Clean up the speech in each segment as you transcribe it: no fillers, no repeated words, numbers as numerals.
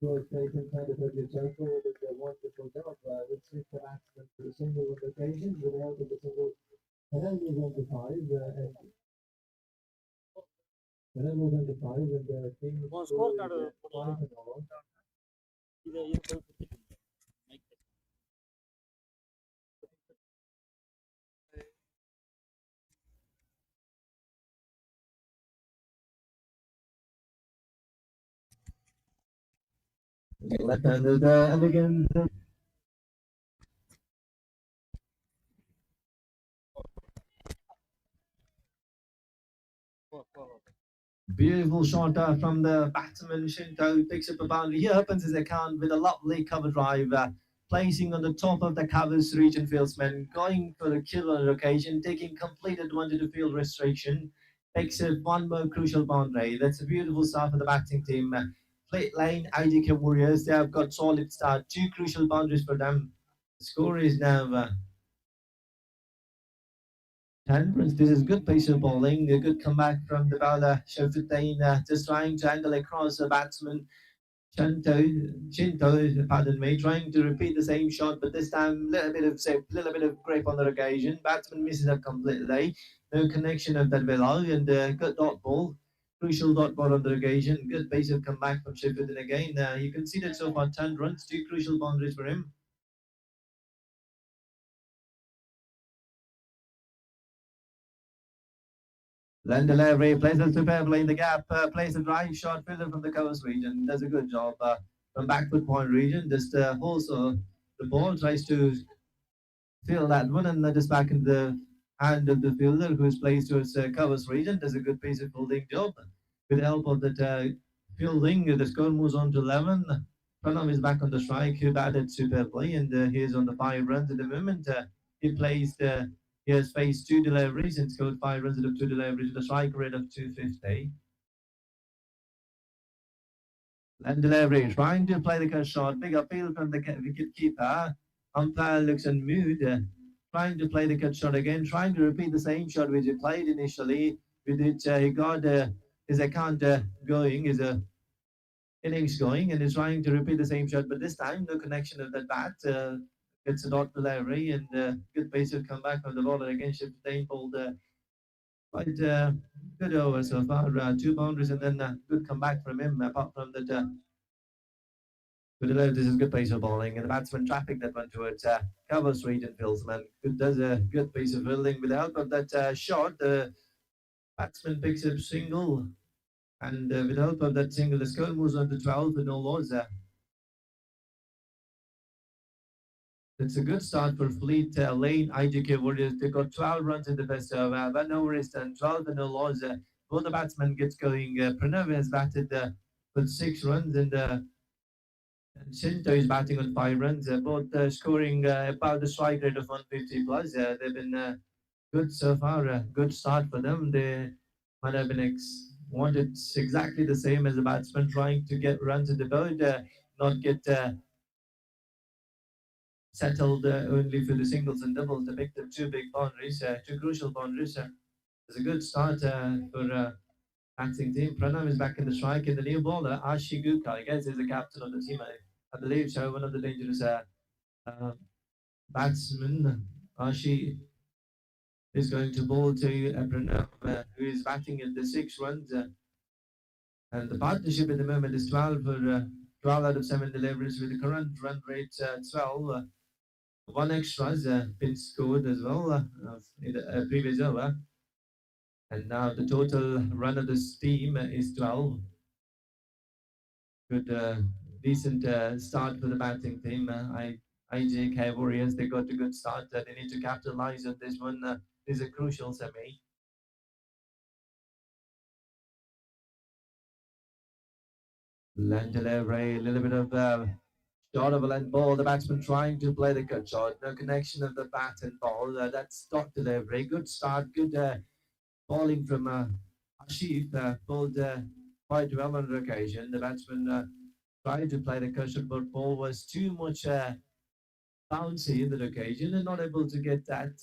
was taken kind of as a circle with a wonderful job. Let's switch the batsman to the single on the occasion with the help of the single. And then moves on to five, and then moves on to five, and the team score score card is போடலாம் 5 and all. இது போய் குத்திட்டு mic Left-handed elegant. Beautiful shot from the batsman. Shinto picks up a boundary. He opens his account with a lovely cover drive, placing on the top of the covers region fieldsman, going for the kill on occasion, taking complete advantage of field restriction. Picks up one more crucial boundary. That's a beautiful start for the batting team. Plate lane, IDK Warriors, they have got solid start. Two crucial boundaries for them. The score is now 10 runs. This is good pace of bowling. A good comeback from the bowler, Shafiuddin, just trying to angle across the batsman. Shinto, pardon me, trying to repeat the same shot, but this time little bit of grip on the occasion. Batsman misses it completely. No connection of that below, and good dot ball. Crucial dot ball on the occasion. Good pace of comeback from Shafiuddin again. You can see that so far 10 runs, two crucial boundaries for him. Delivery places superbly in the gap, plays a drive shot further from the covers region. Does a good job from back foot point region. Just also the ball tries to field that one and just back in the hand of the fielder who is placed towards covers region. Does a good piece of fielding job. With the help of that fielding, the score moves on to 11. Pranav is back on the strike. He batted superbly, and he is on the 5 runs at the moment. He placed. He has faced 2 deliveries and scored 5 runs out of 2 deliveries with a strike rate of 250. And delivery, trying to play the cut shot. Big appeal from the wicket keeper. Umpire looks in mood, trying to play the cut shot again, trying to repeat the same shot which he played initially, with which he got his account going, his innings going, and is trying to repeat the same shot, but this time no connection of that bat. It's a dot delivery and good pace of comeback from the bowler against Shafiuddin pulled quite good over so far. 2 boundaries and then good comeback from him. Apart from that, this is good pace of bowling, and the batsman traffic that went towards covers region fieldsman. Does a good pace of fielding with the help of that shot. The batsman picks up single, and with the help of that single, the score moves on to 12 with no loss. It's a good start for Fleet Lane IGK Warriors. They got 12 runs in the first over. 1 over is done, 12 and no loss. Both the batsmen gets going. Pranav has batted with 6 runs, and Shinto is batting on 5 runs. Both scoring about the strike rate of 150 plus. They've been good so far. Good start for them. They might have been wanted exactly the same as the batsman, trying to get runs in the boat, not get settled only for the singles and doubles. They picked up 2 big boundaries, 2 crucial boundaries. It's a good start for batting team. Pranav is back in the strike, and the new bowler, Guqa, I guess, is the captain of the team. I believe so. One of the dangerous batsmen. Ashi is going to bowl to Pranav, who is batting at the 6 runs. And the partnership at the moment is 12 for 12 out of 7 deliveries, with the current run rate 12. 1 extra has been scored as well in the previous over. And now the total run of this team is 12. Good, decent start for the batting team. IJK Warriors, they got a good start. They need to capitalize on this one. This is a crucial semi. Land delivery, a little bit of shot of a length ball. The batsman trying to play the cut shot. No connection of the bat and ball. That's dot delivery. Good start. Good bowling from Ashif. Bowled quite well on the occasion. The batsman tried to play the cut shot, but ball was too much bouncy in that occasion and not able to get that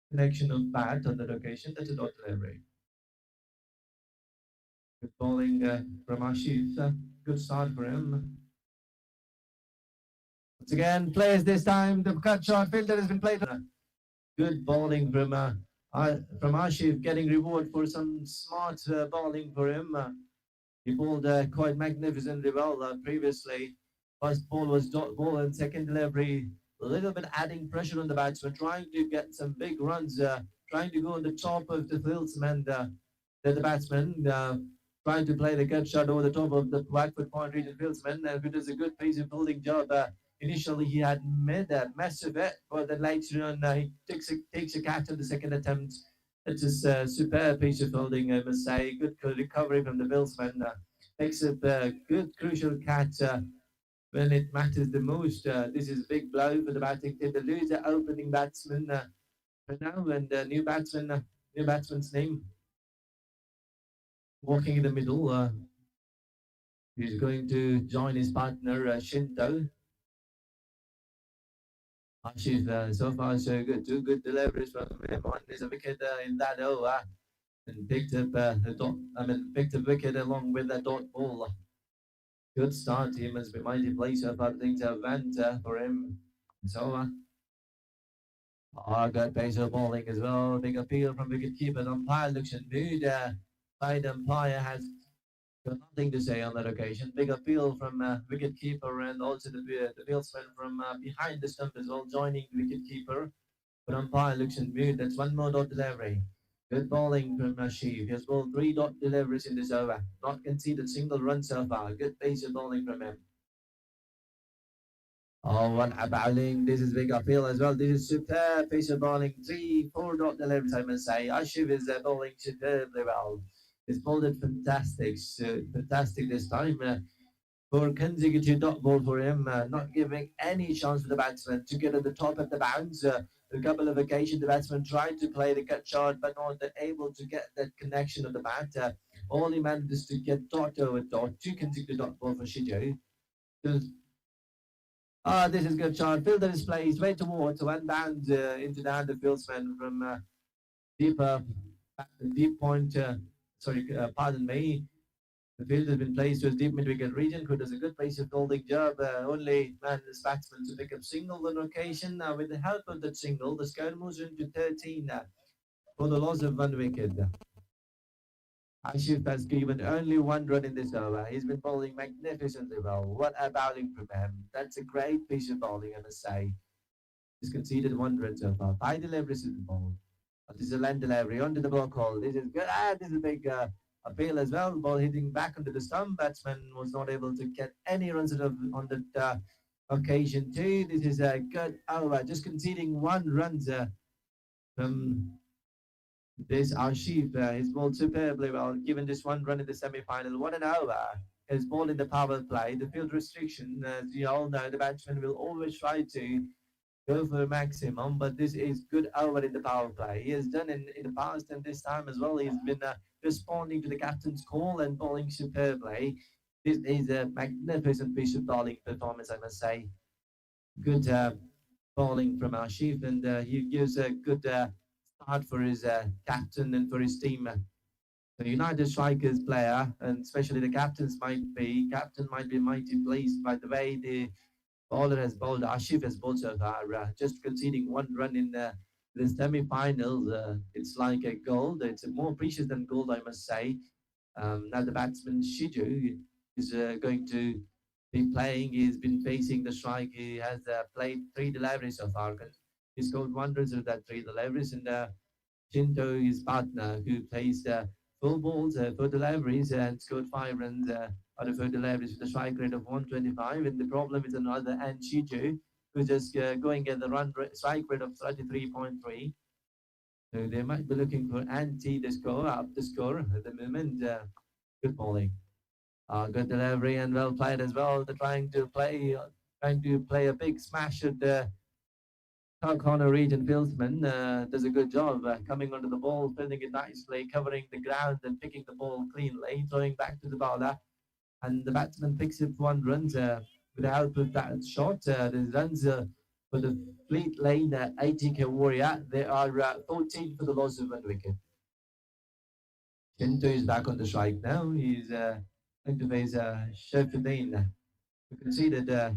connection of bat on that occasion. That's a dot delivery. Good bowling from Ashif. Good start for him. Once again, plays this time. The cut shot fielder has been played. Good bowling from Ashif, getting reward for some smart bowling for him. He bowled quite magnificently well previously. First ball was dot ball and second delivery, a little bit adding pressure on the batsman, trying to get some big runs, trying to go on the top of the fieldsman, the batsman, trying to play the cut shot over the top of the Blackfoot Point region fieldsman, it was a good pace of fielding job. Initially, he had made a massive hit, but then later on, he takes a catch on the second attempt. It's a superb piece of fielding, I must say. Good recovery from the fieldsman. Takes a good crucial catch when it matters the most. This is a big blow for the batting team. They lose the opening batsman for now, and new batsman's name walking in the middle. He's going to join his partner Shinto. Ashif, so far so good. Two good deliveries from him. One is a wicket in that over, and picked up picked a wicket along with the dot ball. Good start. He must be mighty pleased so far. Things have went for him. So, good pace of bowling as well. Big appeal from wicket-keeper. The umpire looks in mood. Side umpire has got nothing to say on that occasion. Big appeal from wicket-keeper and also the fieldsman from behind the stump as well, joining the wicket-keeper. But umpire looks in mood. That's one more dot delivery. Good bowling from Rashid. He has bowled 3 dot deliveries in this over. Not conceded single run so far. Good pace of bowling from him. Oh, what a bowling. This is big appeal as well. This is superb pace of bowling. 3, 4 dot deliveries, I must say. Ashif is bowling superbly well. He's bowled it fantastic. Fantastic this time. For consecutive dot ball for him, not giving any chance for the batsman to get at the top of the bounce. A couple of occasions, the batsman tried to play the cut shot, but not able to get that connection of the bat. All he manages to get dot over dot, 2 consecutive dot ball for Shijo. This is good shot. Fielder is placed way towards one bound into the hand of fieldsman from deeper, deep point. Pardon me. The field has been placed to his deep mid-wicket region, who does a good pace of holding job. Only man is batsman to pick up single on occasion. With the help of that single, the score moves into 13 for the loss of 1 wicket. Ashif has given only 1 run in this over. He's been bowling magnificently well. What a bowling from him. That's a great piece of bowling, I must say. He's conceded 1 run so far. 5 deliveries in the ball. This is a land delivery onto the block hole. This is good. This is a big appeal as well. Ball hitting back onto the stump. Batsman was not able to get any runs on that occasion too. This is a good over. Just conceding 1 run from this Ashif. He's bowled superbly well, given this 1 run in the semi-final. What an over. His ball in the power play. The field restriction, as you all know, the batsman will always try to go for maximum, but this is good over in the power play. He has done in the past and this time as well. He's been responding to the captain's call and bowling superbly. This is a magnificent piece of bowling performance, I must say. Good bowling from Ashif, and he gives a good start for his captain and for his team. The United Strikers player, and especially the captain might be mighty pleased by the way the bowler has bowled. Ashif has bowled so far, just conceding 1 run in the semi-finals. It's like a gold. It's more precious than gold, I must say. Now the batsman Shiju is going to be playing. He's been facing the strike. He has played 3 deliveries so far. He scored 1 run of that 3 deliveries, and Shinto, his partner, who plays 4 balls, 4 deliveries, and scored 5 runs out of 4 deliveries with a strike rate of 125. And the problem is another and Shiju, who's just going at the strike rate of 33.3. So they might be looking for up the score at the moment. Good bowling. Good delivery and well played as well. They're trying to play a big smash at the corner region fieldsman does a good job coming onto the ball, fielding it nicely, covering the ground and picking the ball cleanly, throwing back to the bowler. And the batsman picks up 1 run with the help of that shot. The runs for the Fleet Lane ATK Warrior, they are 14 for the loss of 1 wicket. Shinto is back on the strike now. He's going to face Sheffield. You can see that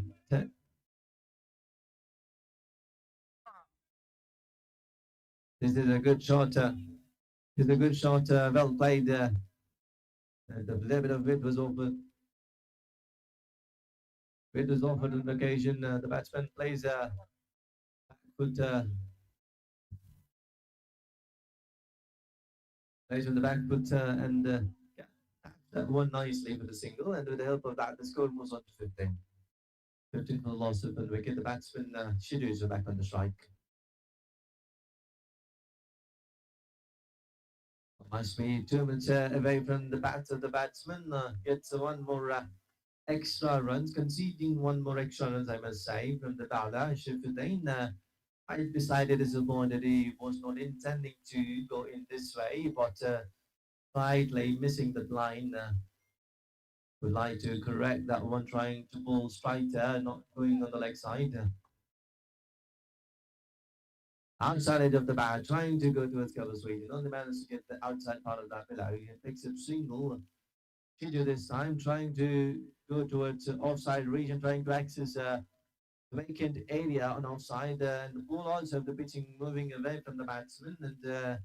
this is a good shot. This is a good shot. Well played. The little bit of it was open. It was offered on occasion. The batsman plays foot plays on the back foot and yeah, that one nicely for the single. And with the help of that, the score was on to 15. 15 for the loss of the wicket. The batsman Shidus are back on the strike. Must be 2 minutes away from the bat of the batsman. Gets one more extra runs, conceding one more extra runs, I must say, from the bowler. Shifudin, I decided as a point that he was not intending to go in this way, but slightly missing the line. Would like to correct that one, trying to bowl straighter, not going on the leg side. Outside edge of the bat, trying to go towards cover Sweden. Only managed to get the outside part of that below. He picks up single. Chidu this time, trying to go towards offside region, trying to access vacant area on offside. And the ball also the pitching moving away from the batsman. And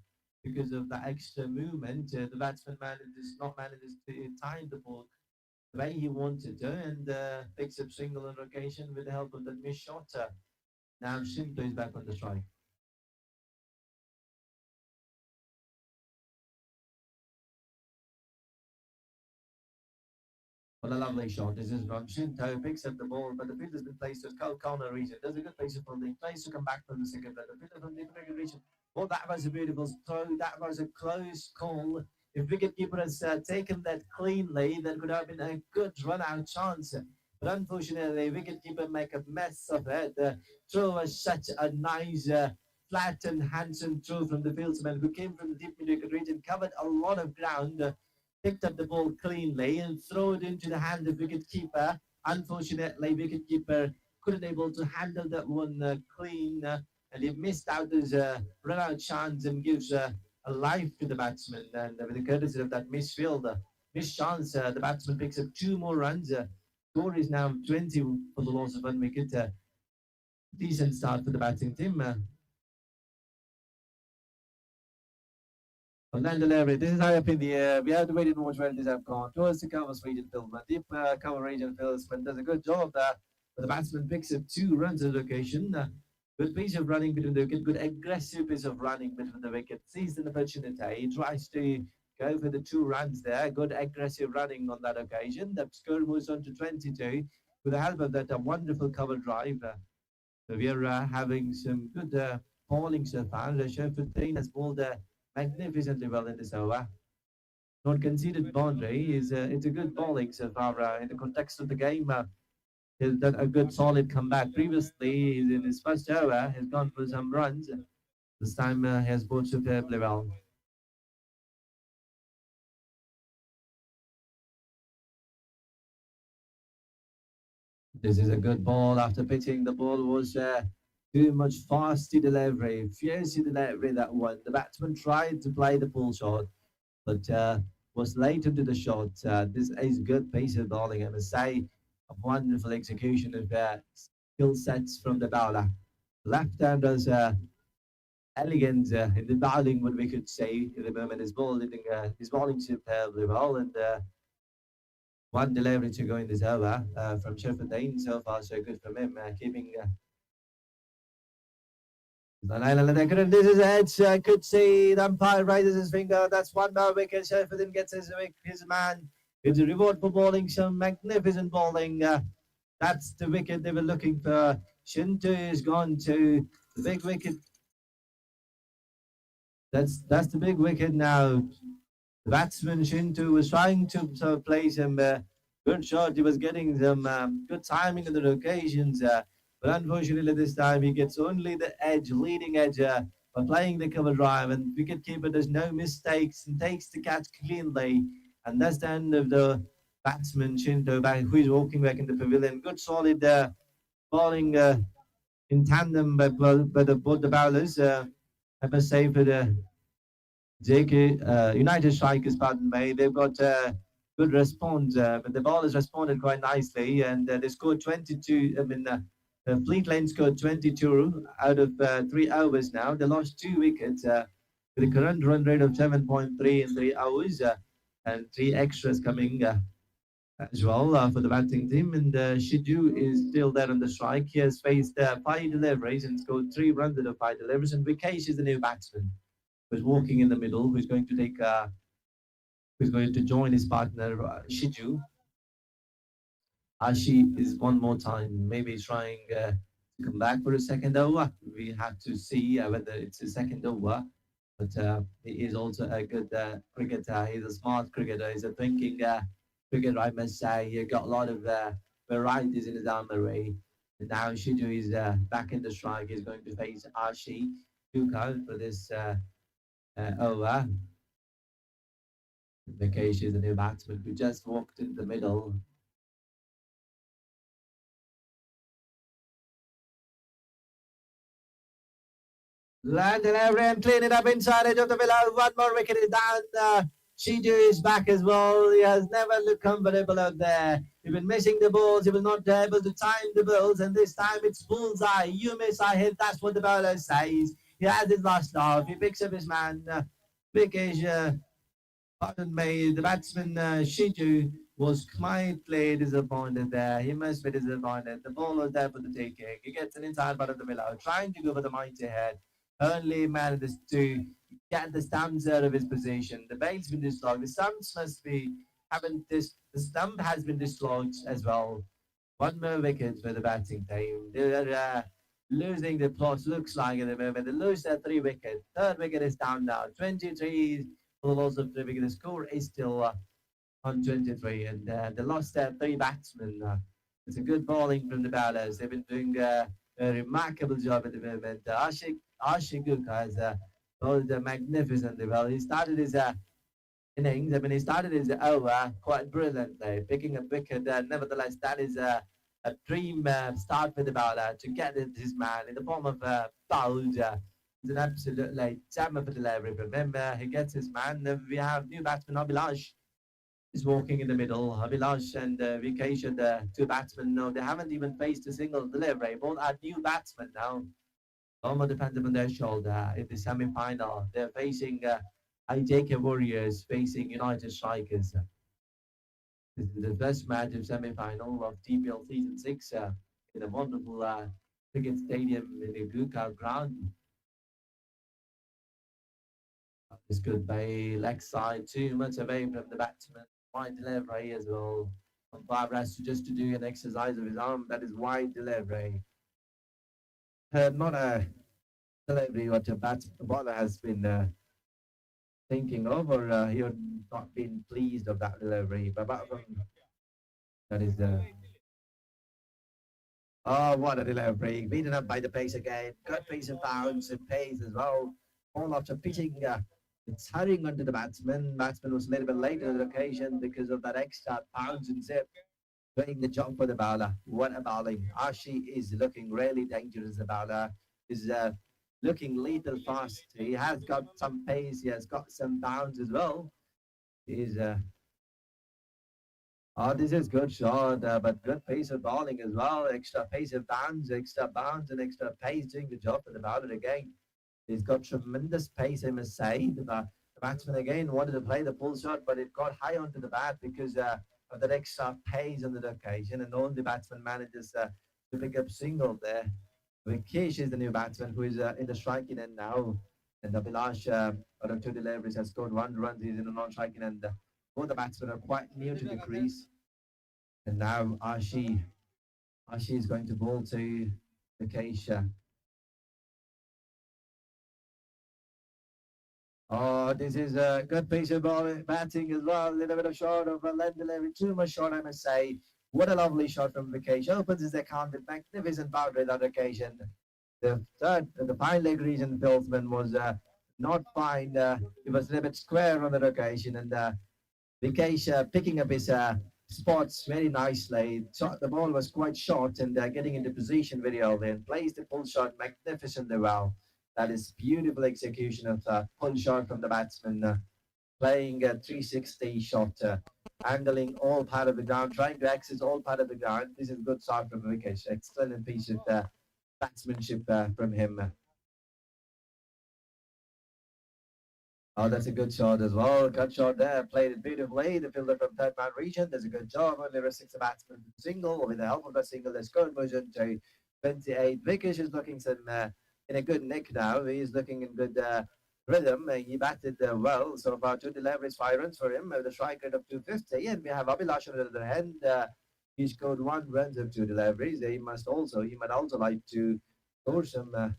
because of the extra movement, the batsman not manages to time the ball the way he wanted to and picks up single on occasion with the help of the missed shot. Now Shinto is back on the strike. What a lovely shot. This is from Shinto, picks up the ball, but the fielder's been placed to his corner region. Does a good place from the place to come back from the second, but the fielder from the different region. Well, that was a beautiful throw. That was a close call. If wicketkeeper has taken that cleanly, that could have been a good run-out chance. But unfortunately, wicketkeeper make a mess of it. The throw was such a nice, flat and handsome throw from the fieldsman who came from the deep mid-wicket region, covered a lot of ground. Picked up the ball cleanly and threw it into the hand of wicketkeeper. Unfortunately, wicketkeeper couldn't able to handle that one clean, and he missed out his run-out chance and gives a life to the batsman. And with the courtesy of that missed chance, the batsman picks up 2 more runs. Score is now 20 for the loss of 1 wicket. Decent start for the batting team. Orlando Larry, this is high up in the air. We have to wait and watch where this have gone. Towards the Covers region field. Deep cover region fieldsman does a good job there. But the batsman picks up 2 runs at the occasion. Good piece of running between the wicket, good aggressive piece of running between the wicket. Sees an opportunity. He tries to go for the 2 runs there. Good aggressive running on that occasion. The score moves on to 22 with the help of that wonderful cover drive. So we are having some good bowling so far. Sheffield has bowled magnificently well in this over. Not conceded boundary is it's a good bowling so far in the context of the game. He's done a good solid comeback. Previously, he's in his first over, has gone for some runs. This time he has bowled superbly well. This is a good ball. After pitching, the ball was too much fasty delivery, fiercely delivery that one. The batsman tried to play the pull shot, but was late into the shot. This is good piece of bowling, I must say. A wonderful execution of skill sets from the bowler. Left-handers elegant in the bowling, what we could say at the moment is bowling superbly well, and one delivery to go in this over from Sheffield so far so good from him, keeping this is edge. I could see the umpire raises his finger. That's 1 more wicket. Sheffield gets his man. It's a reward for bowling. Some magnificent bowling. That's the wicket they were looking for. Shinto is gone to the big wicket. That's the big wicket now. The batsman Shinto was trying to play some good shot. He was getting some good timing on the occasions. But unfortunately, this time he gets only the edge, leading edge, by playing the cover drive. And wicketkeeper does no mistakes and takes the catch cleanly. And that's the end of the batsman Shinto back, who is walking back in the pavilion. Good solid bowling in tandem by both the bowlers. I must say for the JK United strikers, pardon me, they've got good response, but the ball has responded quite nicely, and they scored 22. Fleet Lane scored 22 out of 3 overs now. They lost 2 wickets with a current run rate of 7.3 in 3 hours, and 3 extras coming as well for the batting team. And Shiju is still there on the strike. He has faced 5 deliveries and scored 3 runs out of 5 deliveries. And Vikesh is the new batsman who's walking in the middle, who's going to join his partner Shiju. Ashi is one more time, maybe trying to come back for a second over. We have to see whether it's a second over. But he is also a good cricketer. He's a smart cricketer. He's a thinking cricketer, I must say. He got a lot of varieties in his armory. And now Shiju is back in the strike. He's going to face Ashi Guqa for this over. Vikesh is the new batsman who just walked in the middle. Landed over and clean it up inside edge of the below. One more wicket is down. Shiju is back as well. He has never looked comfortable out there. He's been missing the balls. He was not able to time the balls. And this time it's bullseye. You miss, I hit. That's what the bowler says. He has his last off. He picks up his man. Vikesh, pardon me, the batsman Shiju was quietly disappointed there. He must be disappointed. The ball was there for the taking. He gets an inside part of the middle, trying to go for the mighty head. Only manages to get the stumps out of his position. The bail's been dislodged. The stumps must be having this. The stump has been dislodged as well. One more wicket for the batting team. They're losing the plot. Looks like at the moment they lose their 3 wickets. Third wicket is down now. 23 for the loss of 3 wickets. The score is still on 23, and they lost their 3 batsmen. It's a good bowling from the bowlers. They've been doing a remarkable job at the moment. Ashik Guqa has bowled magnificently well. He started his innings. I mean, he started his over quite brilliantly, picking a wicket. Nevertheless, that is a dream start for the bowler to get his man in the form of Dawood. It's an absolute like jammer for delivery. Remember, he gets his man. We have new batsman Abhilash is walking in the middle. Abhilash and Vikesh, the 2 batsmen, no, they haven't even faced a single delivery. Both are new batsmen now. Almost depends upon their shoulder. In the semi-final, they're facing IJK Warriors, facing United Strikers. This is the first match of semi-final of TPL Season 6 in a wonderful cricket stadium in the Guqa ground. This could be leg side, too much away from the batsman. Wide delivery as well. Umpire has just to do an exercise of his arm. That is wide delivery. Not a delivery what the bowler has been thinking of, or he would not been pleased of that delivery. But apart from that is oh, what a delivery! Beaten up by the pace again. Good piece of bounce and pace as well. All after pitching. It's hurrying onto the batsman. Batsman was a little bit late on the occasion because of that extra bounce and zip. Doing the job for the bowler. What a bowling. Ashi is looking really dangerous. The bowler is looking lethal fast. He has got some pace. He has got some bounce as well. He's oh, this is good shot, but good pace of bowling as well. Extra pace of bounce, and extra pace doing the job for the bowler again. He's got tremendous pace, I must say. The batsman again wanted to play the pull shot, but it got high onto the bat because of that extra pace on the occasion, and only the batsman manages to pick up single there. Vikesh is the new batsman who is in the striking end now. And Abhilash, out of 2 deliveries, has scored 1 run. He's in the non-striking end. Both the batsmen are quite near to the crease. And now Ashi is going to bowl to Vikesh. Oh, this is a good piece of batting as well. A little bit of short of a length delivery. Too much short, I must say. What a lovely shot from Vikesh. Opens his account with magnificent boundary that occasion. The fine leg region fieldsman was not fine. He was a little bit square on that occasion. And Vikesh picking up his spots very nicely. The ball was quite short and getting into position very early and plays the pull shot magnificently well. That is beautiful execution of pull shot from the batsman, playing a 360 shot, handling all part of the ground, trying to access all part of the ground. This is good shot from Wickets. Excellent piece of batsmanship from him. Oh, that's a good shot as well. Good shot there. Played it beautifully. The fielder from third man region does a good job. Only restricts the batsman to single. With the help of the single, the score version to 28. Vickers is looking in a good nick now. He's looking in good rhythm. He batted well. So far, two deliveries, 5 runs for him with a strike rate of 250. And we have Abhilash on the other hand. He scored 1 run of two deliveries. He might also like to score some.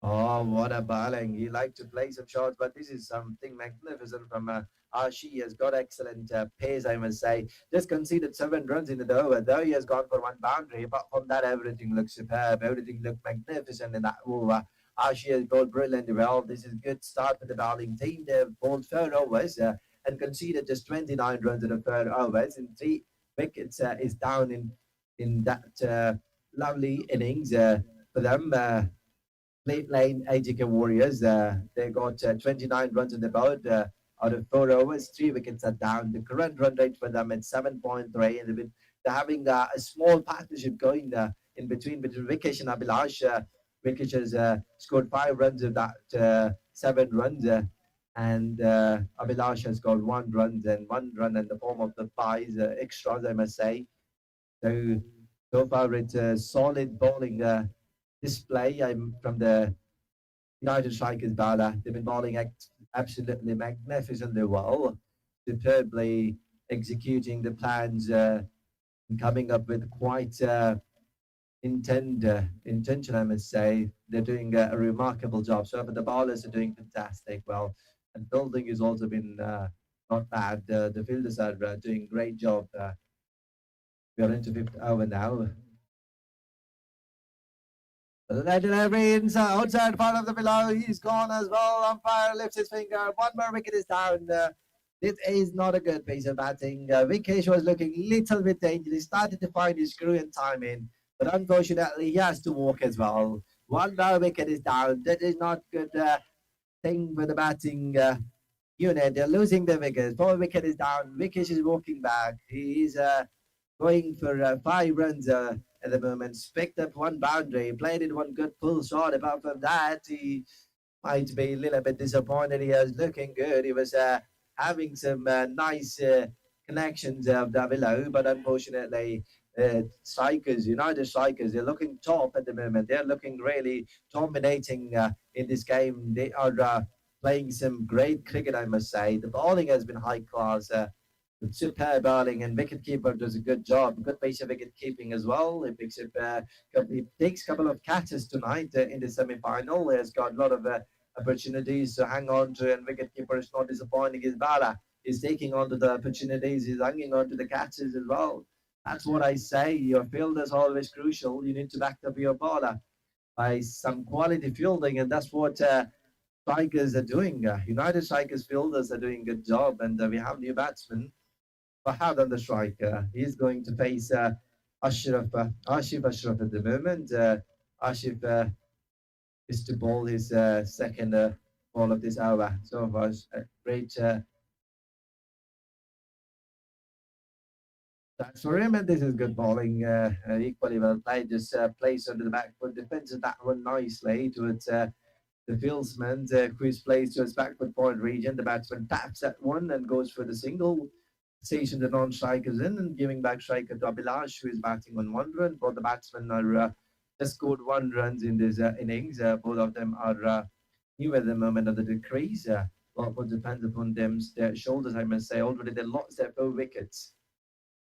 Oh, what a bowling. He liked to play some shots, but this is something magnificent from Ashi. He has got excellent pace, I must say. Just conceded 7 runs in the over, though he has gone for one boundary. Apart from that, everything looks superb. Everything looked magnificent in that over. Ashi has bowled brilliantly well. This is a good start for the bowling team. They've bowled 4 overs and conceded just 29 runs in the 4 overs. In 3 wickets is down in that lovely innings for them. Late lane AGK Warriors. They got 29 runs in the board out of 4 overs. 3 wickets are down. The current run rate for them is 7.3. And they're having a small partnership going in between Vikesh and Abhilash. Vikesh has scored 5 runs of that 7 runs. And Abhilash has got 1 run and 1 run in the form of the buys, extras, I must say. So far, it's a solid bowling display from the United Strikers bowler. They've been bowling absolutely magnificently well, superbly executing the plans and coming up with quite intention, I must say. They're doing a remarkable job. So the bowlers are doing fantastic. Well, and fielding has also been not bad. The fielders are doing great job. We are into fifth over now. Legendary inside, outside part of the below. He's gone as well. Umpire lifts his finger. One more wicket is down. This is not a good piece of batting. Vikesh was looking little bit dangerous. He started to find his screw and timing, but unfortunately he has to walk as well. One more wicket is down. That is not good thing for the batting unit. They're losing the wickets. 4 wicket is down. Vikesh is walking back. He is going for 5 runs at the moment. Picked up one boundary, played it one good pull shot. Apart from that, he might be a little bit disappointed. He was looking good. He was having some nice connections down below, but unfortunately, strikers, United strikers, they're looking top at the moment. They're looking really dominating in this game. They are playing some great cricket, I must say. The bowling has been high class. Superb bowling and wicketkeeper does a good job. Good pace of wicket keeping as well. He picks up, he takes a couple of catches tonight in the semi-final. He has got a lot of opportunities to hang on to, and wicketkeeper is not disappointing. His bowler is taking on to the opportunities. He's hanging on to the catches as well. That's what I say. Your field is always crucial. You need to back up your bowler by some quality fielding, and that's what strikers are doing. United strikers fielders are doing a good job, and we have new batsmen. Fahad on the striker. He's going to face Ashif Ashraf at the moment. Ashif is to bowl his second ball of this hour. So far, great that's for him, and this is good bowling. Equally well played. Just placed under the back foot, defends that one nicely towards the fieldsman, Chris plays to his backward point region. The batsman taps that one and goes for the single. Station the non-strikers in and giving back striker to Abhilash, who is batting on 1 run. Both the batsmen are just scored 1 run in this innings. Both of them are new at the moment of the decrease. What depends upon them, their shoulders, I must say. Already they lost their 4 wickets.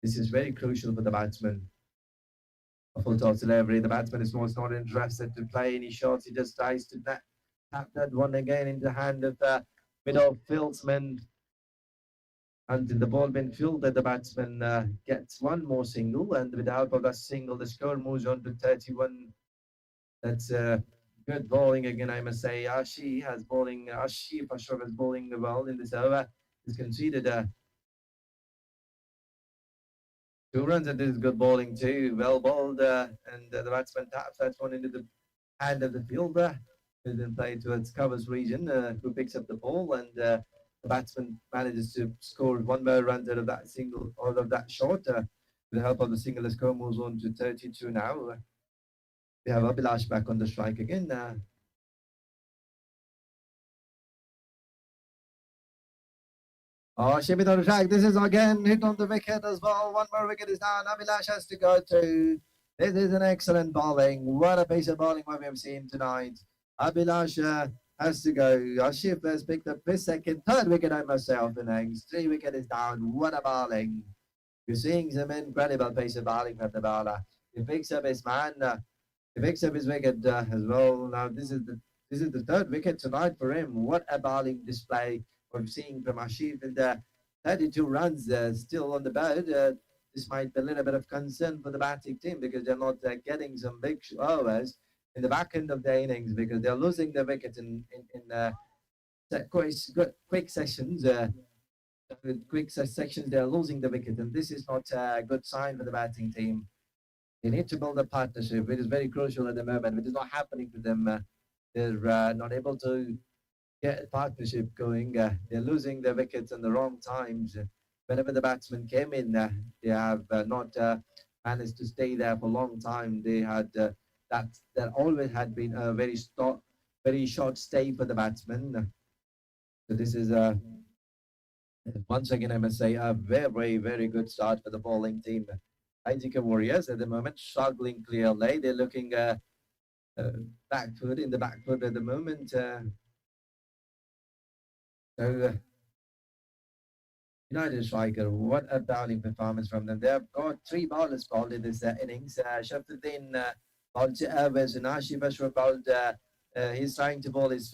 This is very crucial for the batsman. A full toss delivery. The batsman is most not interested to play any shots. He just tries to tap that one again in the hand of the middle fieldsman. Until the ball been fielded, the batsman gets one more single, and with the help of that single, the score moves on to 31. That's good bowling again, I must say. Ashif Ashraf is bowling well in this over. He's conceded 2 runs, and this is good bowling too. Well bowled, and the batsman taps that one into the hand of the fielder, who then played towards covers region, who picks up the ball, and the batsman manages to score one more run out of that single, out of that shot. With the help of the single, the score moves on to 32 now. We have Abhilash back on the strike again. Oh, Shimit on the track. This is again hit on the wicket as well. One more wicket is down. Abhilash has to go through. This is an excellent bowling. What a piece of bowling we have seen tonight. Abhilash has to go. Ashif has picked up his second, third wicket, I must say, of the innings. 3 wicket is down. What a bowling. You're seeing some incredible pace of bowling from the bowler. He picks up his man. He picks up his wicket as well. Now this is the third wicket tonight for him. What a bowling display we're seeing from Ashif, and 32 runs still on the board. This might be a little bit of concern for the batting team because they're not getting some big overs in the back end of the innings because they're losing their wickets in quick sessions. Quick sections, they're losing the wicket, and this is not a good sign for the batting team. They need to build a partnership. It is very crucial at the moment. It is not happening to them. They're not able to get a partnership going. They're losing their wickets in the wrong times. Whenever the batsmen came in, they have not managed to stay there for a long time. They had that always had been a very short stay for the batsmen. So this is once again, I must say, a very good start for the bowling team. IGK Warriors at the moment struggling clearly. They're looking back foot in the back foot at the moment. So United striker, what a bowling performance from them. They have got 3 bowlers bowled in this innings. Shafuddin bowled to overs and Ashif Ashra bowled. He's trying to bowl his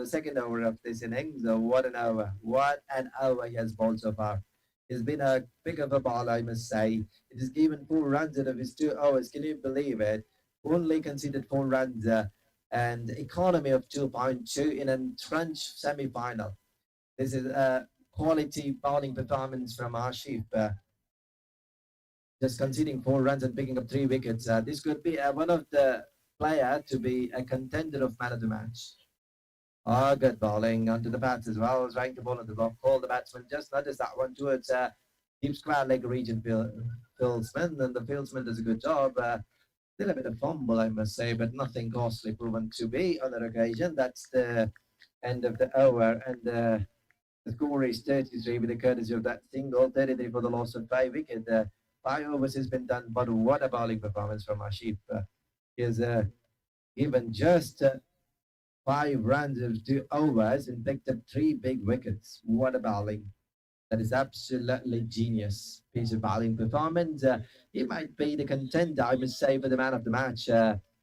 second over of this innings. What an over! What an over he has bowled so far. He's been a big of a ball, I must say. It has given 4 runs out of his 2 overs. Can you believe it? Only conceded 4 runs and economy of 2.2 in a crunch semi-final. This is a quality bowling performance from Ashif. Just conceding 4 runs and picking up 3 wickets. This could be one of the player to be a contender of man of the match. Oh, good bowling onto the bats as well. Trying to bowl on the block. Call the batsman. Just notice that one towards deep square leg region fieldsman, and the fieldsman does a good job. Still a bit of fumble, I must say, but nothing costly proven to be on that occasion. That's the end of the over, and the score is 33 with the courtesy of that single, 33 for the loss of 5 wickets. 5 overs has been done, but what a bowling performance from Ashif. He has given just 5 runs of 2 overs and picked up 3 big wickets. What a bowling. That is absolutely genius piece of bowling performance. He might be the contender, I must say, for the man of the match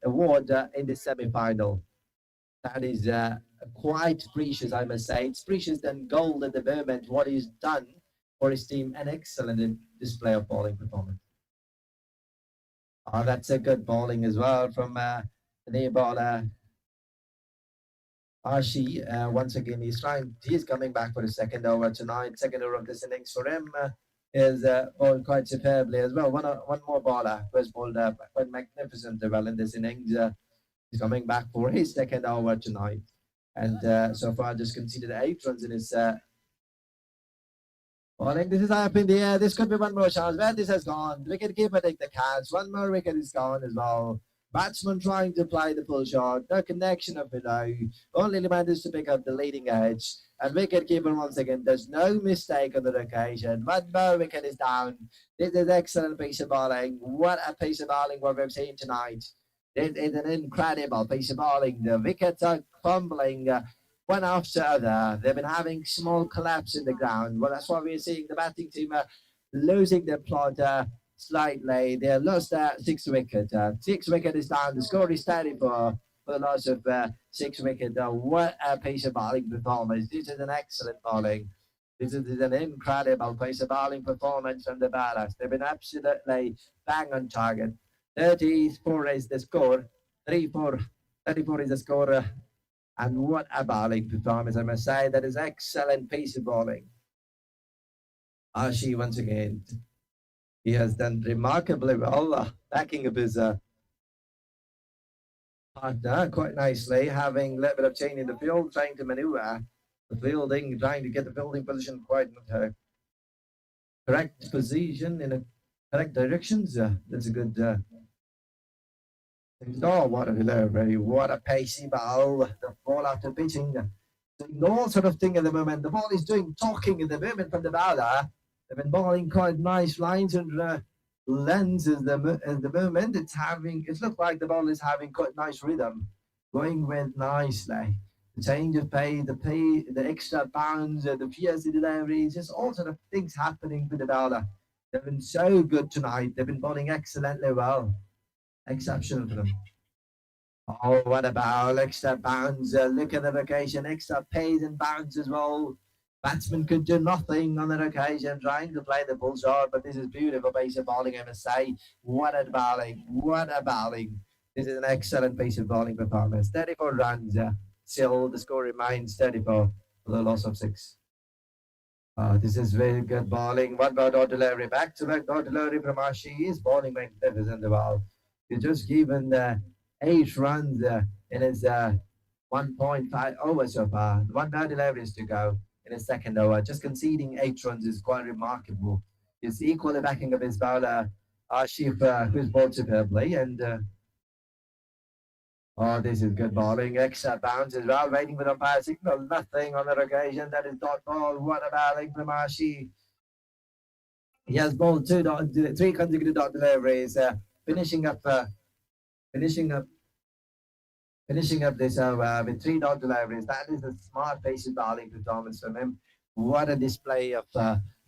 award in the semi-final. That is quite precious, I must say. It's precious than gold at the moment, what he's done for his team. An excellent display of bowling performance. Oh, that's a good bowling as well from the near bowler. Ashi, once again, he's coming back for the second over tonight. Second over of this innings for him is bowled quite superbly as well. One more bowler was bowled quite magnificent well in this innings. He's coming back for his second over tonight. And so far, just conceded 8 runs in his bowling. This is up in the air. This could be one more chance. Well, this has gone. Wicket keeper take the catch. One more wicket is gone as well. Batsman trying to apply the pull shot. No connection of below. Only managed to pick up the leading edge. And wicket keeper once again does no mistake on the occasion. One more wicket is down. This is excellent piece of bowling. What a piece of bowling what we've seen tonight. This is an incredible piece of bowling. The wickets are fumbling one after other. They've been having small collapse in the ground. Well, that's why we're seeing the batting team losing their plot slightly. They lost 6 wickets. 6 wickets is down. The score is 34 for the loss of 6 wickets. What a piece of bowling performance. This is an excellent bowling. This is an incredible piece of bowling performance from the bowlers. They've been absolutely bang on target. 34 is the score. 34 is the score. And what a bowling performance, I must say. That is excellent piece of bowling. Ashi, once again, he has done remarkably well, backing up his partner quite nicely, having a little bit of change in the field, trying to maneuver the fielding, trying to get the fielding position quite in her correct position in a correct directions. That's a good. Oh, what a delivery! What a pacey ball! The ball after pitching, doing all sort of thing at the moment. The ball is doing talking at the moment from the bowler. They've been bowling quite nice lines and lengths at the moment. It's having. It looks like the ball is having quite nice rhythm, going with nicely. The change of the extra bounds, the fierce deliveries, just all sort of things happening with the bowler. They've been so good tonight. They've been bowling excellently well. Exceptional for them. Oh, what about extra bounds? Look at that occasion, extra pace and bounce as well. Batsman could do nothing on that occasion, trying to play the bull shot, but this is beautiful piece of bowling, I must say. What a bowling! What a bowling! This is an excellent piece of bowling performance. 34 runs. Still, the score remains 34 for the loss of 6. This is very good bowling. What about dot delivery? Back to back dot delivery from Ashi. He's bowling magnificent the ball. He's just given 8 runs in his 1.5 over so far. 1 dot delivery is to go in his second over. Just conceding 8 runs is quite remarkable. He's equally backing up his bowler, Ashif, who's bowled superbly. And oh, this is good bowling. Extra bounce as well. Waiting for the umpire signal. Nothing on that occasion. That is dot ball. What a bowling from Ashi. He has bowled 3 consecutive dot deliveries, finishing up this over with 3 dot deliveries. That is a smart pace of bowling performance from him. What a display of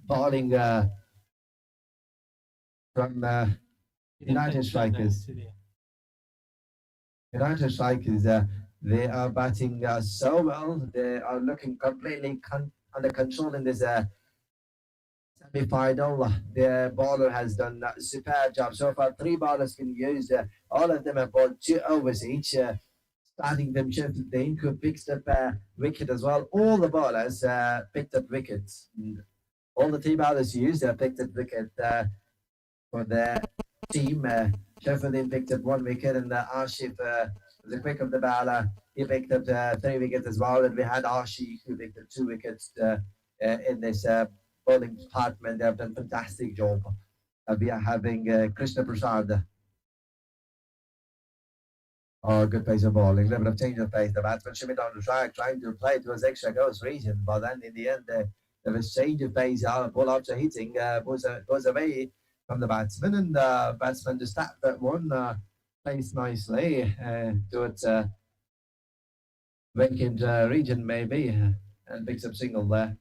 bowling from United Strikers. United Strikers, they are batting so well. They are looking completely under control in this semi-final. The bowler has done a superb job. So far, 3 bowlers been used. All of them have bowled 2 overs each. Starting them, Sheffield who picks up wicket as well. All the bowlers picked up wickets. All the 3 bowlers used picked up wicket for their team. Sheffield picked up 1 wicket, and Arshif, the quick of the bowler, he picked up 3 wickets as well. And we had Arshif who picked up 2 wickets in this bowling department. They have done a fantastic job. We are having Krishna Prasad. Oh, good pace of bowling. A little bit of change of pace. The batsman should be down the track, trying to play towards extra goals region. But then in the end, there was change of pace. Ball after hitting goes away from the batsman, and the batsman just tapped that one placed nicely towards vacant region maybe, and picks up single there.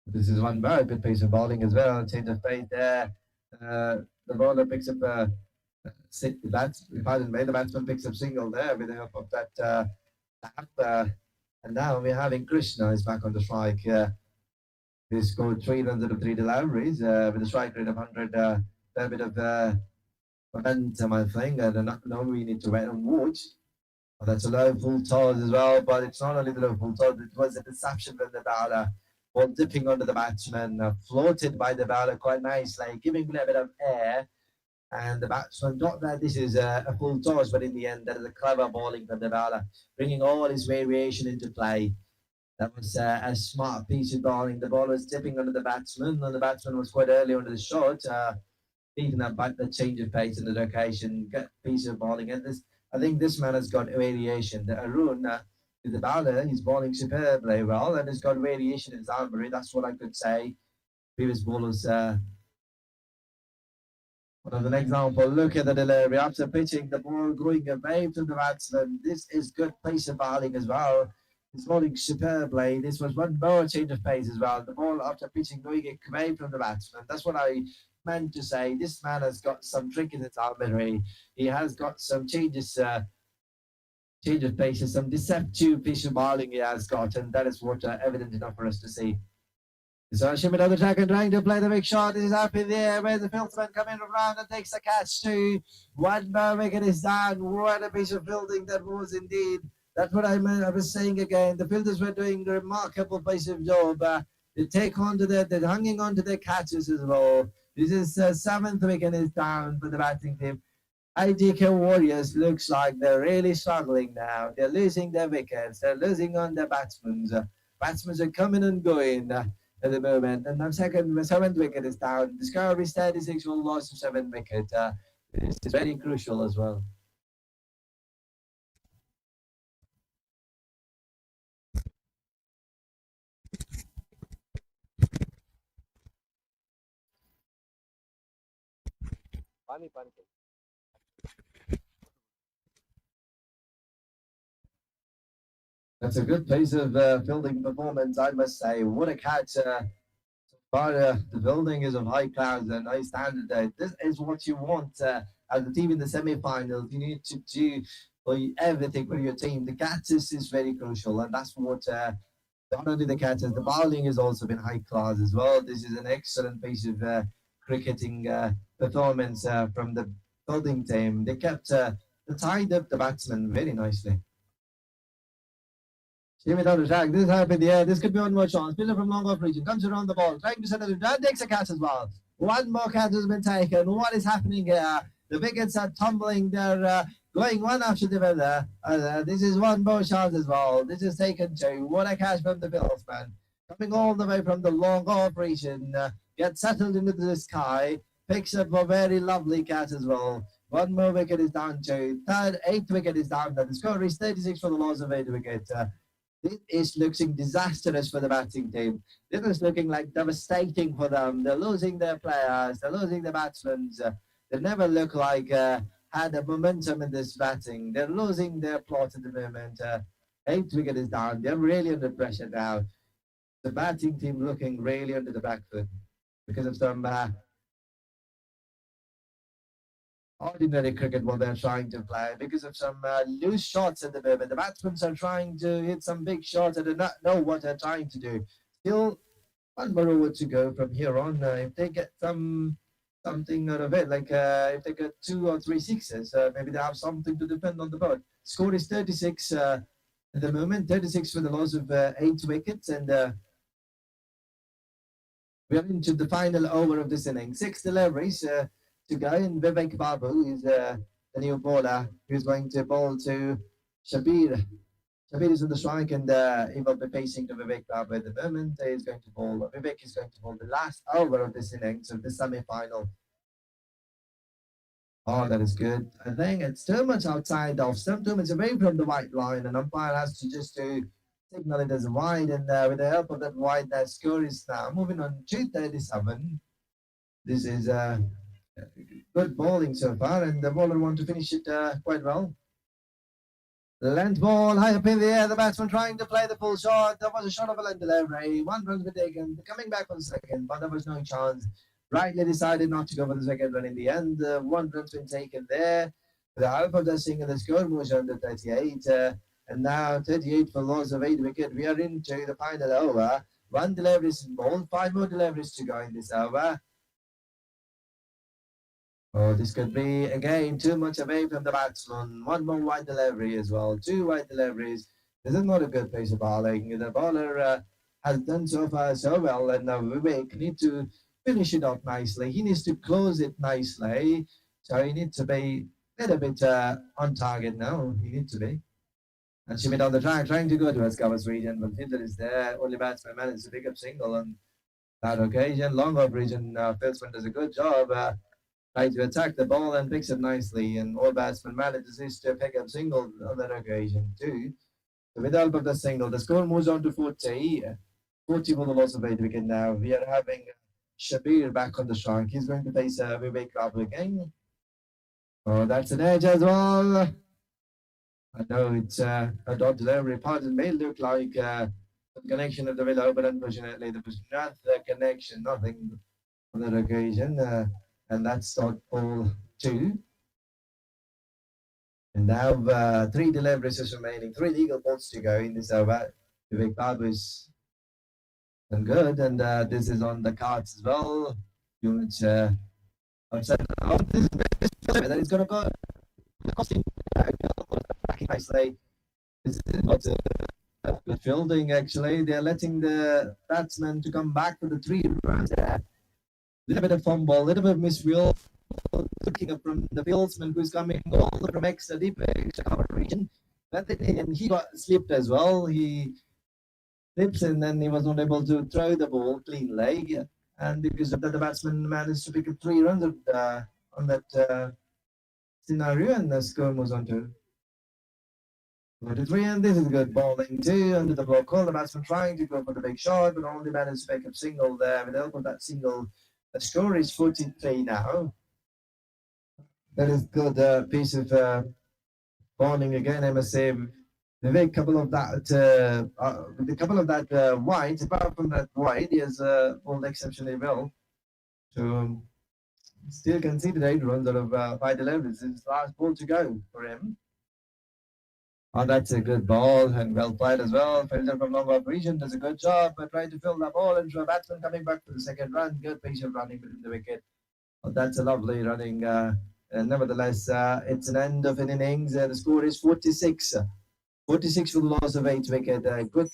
This is one very good piece of bowling as well. Change of pace there. The bowler picks up the batsman picks up single there with the help of that tap. And now we're having Krishna is back on the strike. He scored 3 runs out of 3 deliveries with a strike rate of 100. A bit of momentum, I think. I don't know. We need to wait and watch. Oh, that's a low full toss as well, but it's not only the low full toss. It was a deception from the bowler. Ball dipping onto the batsman, floated by the bowler quite nicely, giving a little bit of air. And the batsman thought that this is a full toss, but in the end, that is a clever bowling from the bowler, bringing all his variation into play. That was a smart piece of bowling. The ball was dipping under the batsman, and the batsman was quite early under the shot, beating up back the change of pace in the location. Good piece of bowling. And this, I think this man has got variation. The Arun is the bowler. He's bowling superbly well, and has got variation in his armory. That's what I could say. Previous bowlers. As an example, look at the delivery after pitching the ball going away from the batsman. This is good pace of bowling as well. He's bowling superbly. This was one more change of pace as well. The ball after pitching going away from the batsman. That's what I meant to say. This man has got some trick in his armory. He has got some changes, change of paces, some deceptive piece of bowling he has got, and that is what evident enough for us to see. So Shimmy on the track and trying to play the big shot. He's up in the air where the fieldsman coming around and takes the catch too. 1 more wicket is down. What a piece of fielding that was indeed. That's what I was saying again. The fielders were doing a remarkable piece of job. They take on to they're hanging on to their catches as well. This is 7th wicket is down for the batting team. IDK Warriors looks like they're really struggling now. They're losing their wickets. They're losing on their batsmen. Batsmen are coming and going at the moment. And the seventh wicket is down. The score is 36 for loss of 7 wickets. This is very crucial as well. That's a good piece of fielding performance, I must say. What a catch! But the building is of high class and high standard. This is what you want as a team in the semi-finals. You need to do everything for your team. The catches is very crucial, and that's what. Not only the catches, the bowling has also been high class as well. This is an excellent piece of cricketing performance from the building team. They tied up the batsmen very nicely. Jimmy down the track. This is happening in the air. This could be one more chance. Spinner from long off region comes around the ball, trying to set it down. Takes a catch as well. One more catch has been taken. What is happening here? The wickets are tumbling. They're going one after the other. This is one more chance as well. This is taken two. What a catch from the Billsman. Coming all the way from the long off region. Gets settled into the sky. Picks up a very lovely catch as well. One more wicket is down to eighth wicket is down. The score is 36 for the loss of 8 wickets. This is looking disastrous for the batting team. This is looking like devastating for them. They're losing their players. They're losing their batsmen. They never look like had a momentum in this batting. They're losing their plot at the moment. Eighth wicket is down. They're really under pressure now. The batting team looking really under the back foot because of some ordinary cricket what they're trying to play because of some loose shots at the moment. The batsmen are trying to hit some big shots and do not know what they're trying to do. Still, one more over to go from here on. If they get something out of it, like if they get 2 or 3 sixes, maybe they have something to defend on the board. Score is 36 at the moment, 36 for the loss of 8 wickets, and we are into the final over of this inning. 6 deliveries to go, and Vivek Babu is the new bowler who's going to bowl to Shabir. Shabir is on the strike, and he will be facing to Vivek Babu at the moment. Vivek is going to bowl the last over of this innings of the semi-final. Oh, that is good. I think it's too much outside off, too much away from the white line, and umpire has to just to signal it as wide, and with the help of that wide, that score is now moving on to 37. This is good bowling so far, and the bowler want to finish it quite well. Length ball high up in the air. The batsman trying to play the full shot. There was a shot of a length delivery. 1 run was taken. Coming back for the second, but there was no chance. Rightly decided not to go for the second run in the end. 1 run's been taken there. The help of the singer, the score moves on to 38. And now 38 for loss of 8 wicket. We are into the final over. 1 delivery is bowled. 5 more deliveries to go in this over. Oh, this could be again too much away from the batsman. 1 more wide delivery as well. 2 wide deliveries. This is not a good piece of bowling. The bowler has done so far so well, and Vivek needs to finish it off nicely. He needs to close it nicely. So he needs to be a little bit on target now. He needs to be. And she went on the track trying to go to his covers region, but fielder is there. Only batsman managed to pick up single on that occasion. Long off region, Fieldsman does a good job. Tries to attack the ball and picks it nicely, and all batsman manages to pick up single on that occasion too. So with the help of the single, the score moves on to 40. 40 for the loss of 8 wicket now. We are having Shabir back on the strike. He's going to face Vivek Babu again. Oh, that's an edge as well. I know it's a dot delivery. Pardon may look like the connection of the willow, but unfortunately there was not the connection, nothing on that occasion. And that's dot ball 2. And now 3 deliveries remaining, 3 legal balls to go in this over. Vivek Babu is done good, and this is on the cards as well. Units outside. Oh, this is that is going to go. Costing back nicely. This is not good fielding actually. They're letting the batsman to come back for the 3 runs. Little bit of fumble, little bit of misfield. looking up from the fieldsman who's coming all from extra deep cover region. And he got slipped as well. He slips and then he was not able to throw the ball clean leg. And because of that, the batsman managed to pick up 3 runs on that scenario, and the score moves on to 43. And this is good bowling too. Under the block call, the batsman trying to go for the big shot, but only managed to pick up single there. With the help of that single, the score is 43 now. That is good piece of bowling again, I must say. Vivek, a couple of with a couple of that wide, apart from that wide, he has bowled exceptionally well. So still conceded 8 runs out of 5 deliveries. It's last ball to go for him. Oh, that's a good ball and well played as well. Fielder from long off region does a good job, but trying to fill that ball into a batsman coming back for the second run. Good piece of running within the wicket. Oh, that's a lovely running. Nevertheless, it's an end of an innings. The score is 46. 46 for the loss of 8 wicket. Good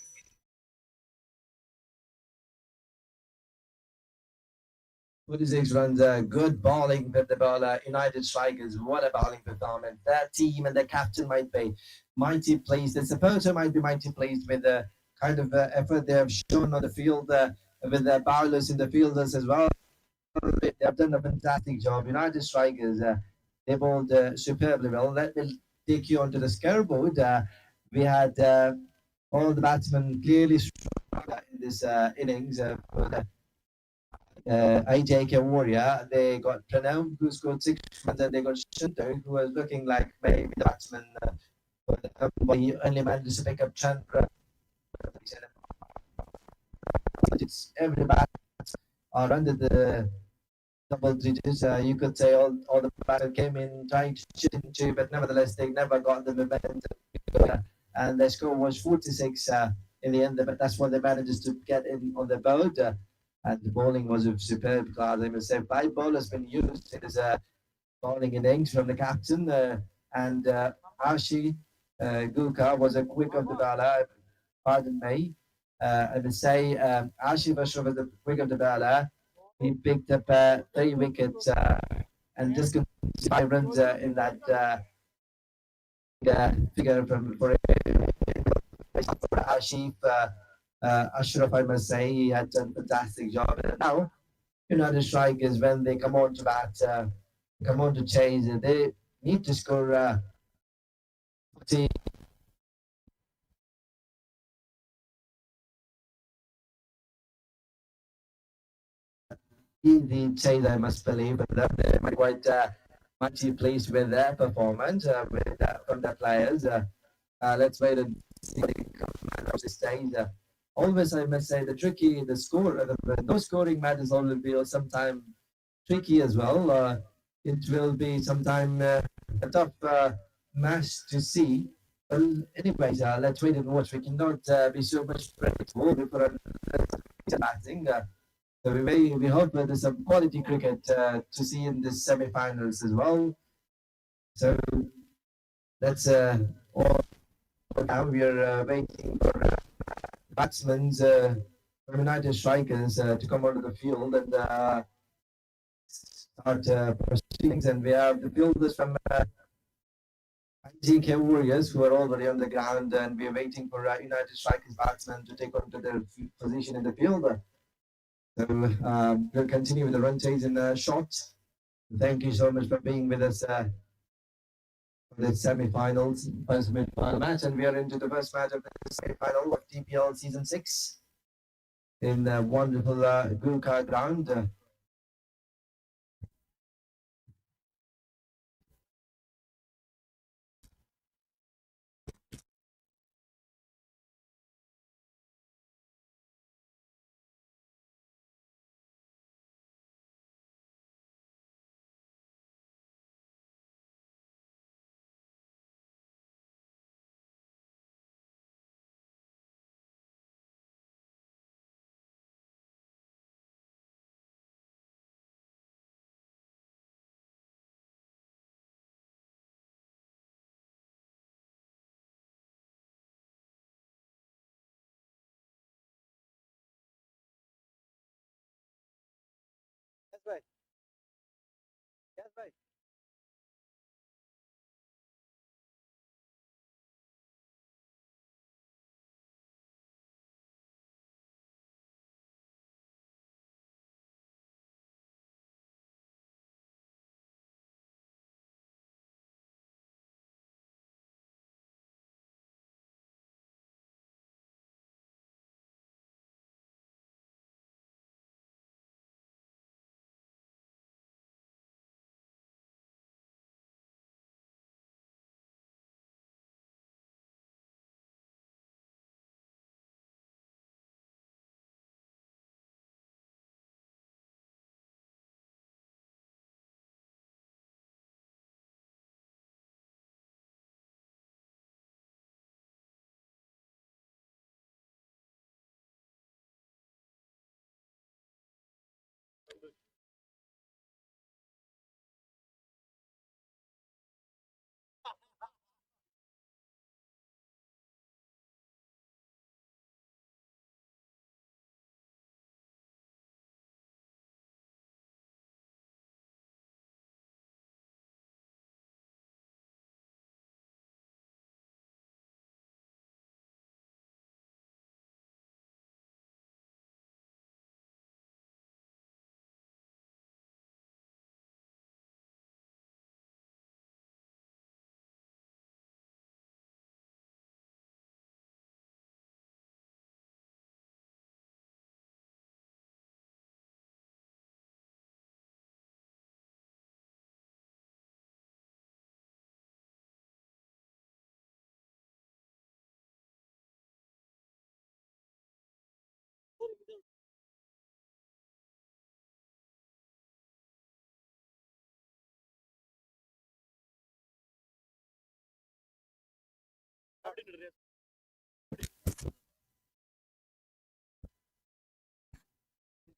46 runs, good bowling with the bowler. United Strikers, what a bowling performance. Their team and their captain might be mighty pleased. The supporter might be mighty pleased with the kind of effort they have shown on the field with their bowlers and the fielders as well. They have done a fantastic job. United Strikers, they bowled superbly well. Let me take you onto the scoreboard. We had all the batsmen clearly strong in this innings. AJK Warrior, they got Pranav, who scored 6 runs, and they got Shinto, who was looking like maybe the batsman, but he only managed to pick up Chandra. It's every bat are under the double digits. You could say all the batters came in trying to shoot into, but nevertheless they never got the momentum. And their score was 46 in the end, but that's what they managed to get in on the board. And the bowling was of superb class. I must say, 5 bowlers been used in his bowling innings from the captain, and Ashi Guqa was a quick of the bowler. Pardon me. I must say, Ashi Bashra was the quick of the bowler. He picked up 3 wickets and just 5 runs in that figure for Ashif Ashraf. I must say, he had done a fantastic job. And now, United Strikers, when they come on to bat, come on to chase, they need to score 40. The chase, I must believe, but they're quite much pleased with their performance from the players. Let's wait and see what comes this stage. Always, I must say, the score, the no scoring matches always be sometimes tricky as well. It will be sometime a tough match to see. Well, anyways, let's wait and watch. We cannot be so much predictable before batting. So we hope there's some quality cricket to see in the semi-finals as well. So that's all. Now we are waiting for batsmen from United Strikers to come onto the field and start proceedings. And we have the fielders from GK Warriors who are already on the ground, and we are waiting for United Strikers batsmen to take on to their position in the field. So we'll continue with the run chase in the shots. Thank you so much for being with us for the semi-finals, first mid-final match, and we are into the first match of the semi-final of TPL Season 6 in the wonderful Guqa ground. That's right. That's right.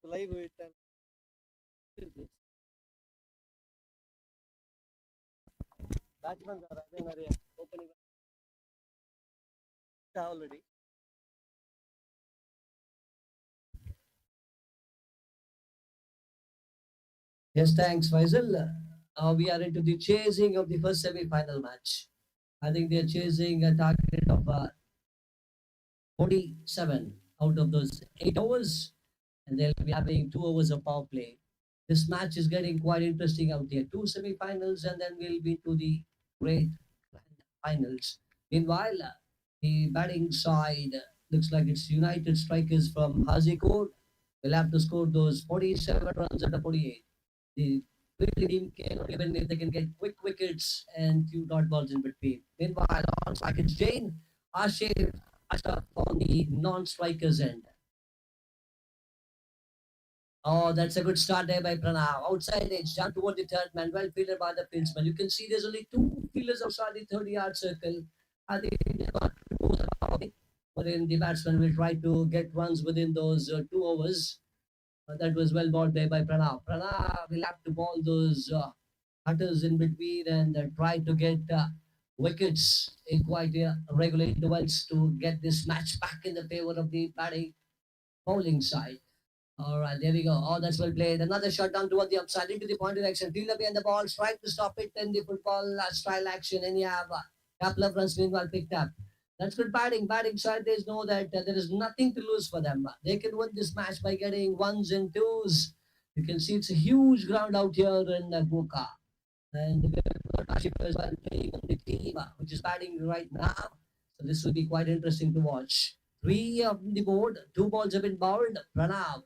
live it and batsmen are opening already. Yes, thanks, Faisal. We are into the chasing of the first semi-final match. I think they're chasing a target of 47 out of those 8 overs, and they'll be having 2 overs of power play. This match is getting quite interesting out here. Two semi-finals, and then we'll be to the great finals. Meanwhile, the batting side looks like it's United Strikers from Hazikote. Will have to score those 47 runs at the 48. The fielding team can only win if they can get quick wickets and few dot balls in between. Meanwhile, on strike it's Jane, Ashif, Ashraf on the non-strikers end. Oh, that's a good start there by Pranav. Outside edge, down toward the third man, well fielded by the fieldsman. You can see there's only two fielders outside the 30-yard circle. I think they've got to move about it. But then the batsman will try to get runs within those 2 overs. That was well bowled there by Pranav. Pranav will have to bowl those cutters in between and try to get wickets in quite regular intervals to get this match back in the favor of the batting bowling side. All right, there we go. Oh, that's well played. Another shot down toward the upside into the point direction. Fielder behind the ball, strike to stop it, and the football style action. And you have a couple of runs meanwhile picked up. That's good batting. Batting side, they know that there is nothing to lose for them. They can win this match by getting ones and twos. You can see it's a huge ground out here in Guqa. And the partnership as well playing on the team, which is batting right now. So this will be quite interesting to watch. Three on the board, 2 balls have been bowled. Pranav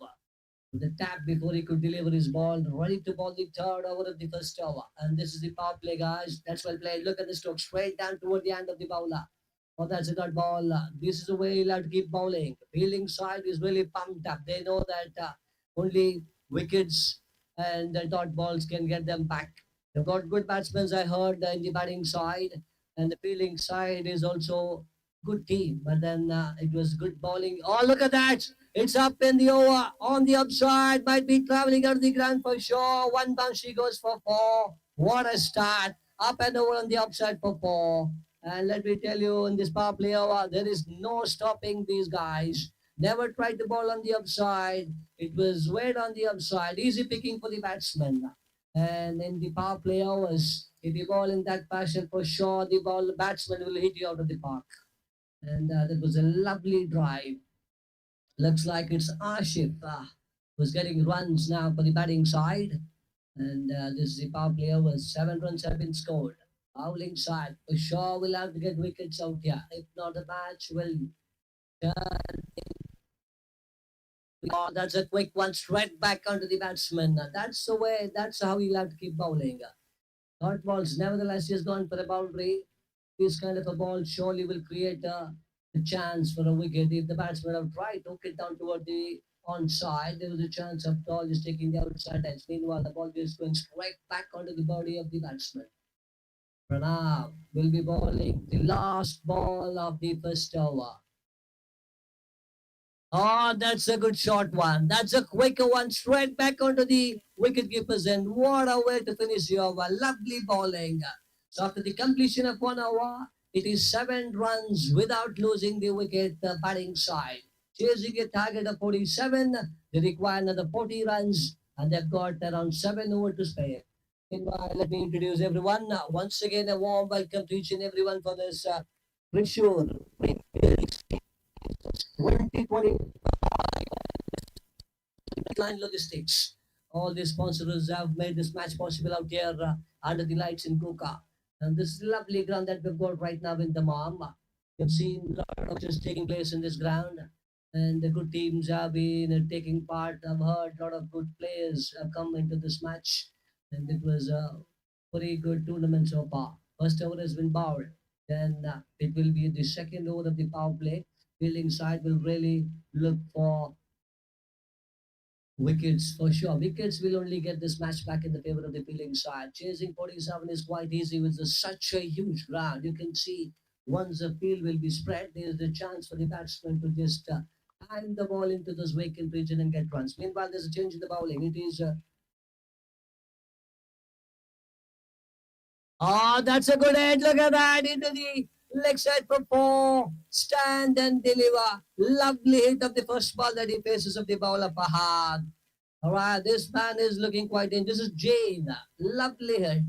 with the tap before he could deliver his ball, ready to bowl the third over of the first over. And this is the power play, guys. That's well played. Look at the stroke straight down toward the hand of the bowler. Oh, that's a dot ball. This is the way he'll have to keep bowling. Fielding side is really pumped up. They know that only wickets and the dot balls can get them back. They've got good batsmen, I heard, in the batting side. And the fielding side is also good team. But then it was good bowling. Oh, look at that. It's up in the over. On the upside. Might be traveling out of the ground for sure. One bounce, she goes for four. What a start. Up and over on the upside for four. And let me tell you, in this power play over, there is no stopping these guys. Never tried the ball on the upside. It was weight on the upside. Easy picking for the batsman. And in the power play overs, if you ball in that fashion, for sure the batsman will hit you out of the park. And that was a lovely drive. Looks like it's Ashif who's getting runs now for the batting side. And this is the power play over. 7 runs have been scored. Bowling side, for sure we'll have to get wickets out here. If not, the match will turn. Oh, that's a quick one straight back onto the batsman. That's the way, that's how he'll have to keep bowling. Dot balls, nevertheless, he's gone for a boundary. This kind of a ball surely will create a chance for a wicket. If the batsman have tried to hook it down toward the onside, there was a chance of Tall is taking the outside edge. Meanwhile, the ball is going straight back onto the body of the batsman. Pranav will be bowling the last ball of the first over. Oh, that's a good short one. That's a quicker one, straight back onto the wicket keeper's end. What a way to finish the over. Lovely bowling. So after the completion of 1 hour, it is 7 runs without losing the wicket, the batting side. Chasing a target of 47, they require another 40 runs, and they've got around 7 over to spare. Meanwhile, let me introduce everyone. Once again, a warm welcome to each and everyone for this Thrissur 2025 Line Logistics. All the sponsors have made this match possible out here under the lights in Guqa. And this lovely ground that we've got right now in Dammam. You've seen a lot of matches taking place in this ground. And the good teams have been taking part. I've heard a lot of good players have come into this match. And it was a very good tournament so far. First over has been bowled. Then it will be the second over of the power play. Fielding side will really look for wickets for sure. Wickets will only get this match back in the favor of the fielding side. Chasing 47 is quite easy with such a huge ground. You can see Once the field will be spread, there is a chance for the batsman to just hand the ball into this vacant region and get runs. Meanwhile, there's a change in the bowling. It is that's a good head. Look at that into the leg side for four. Stand and deliver. Lovely hit of the first ball that he faces of the bowler Fahad. All right, this man is looking quite in. This is Jane. Lovely hit.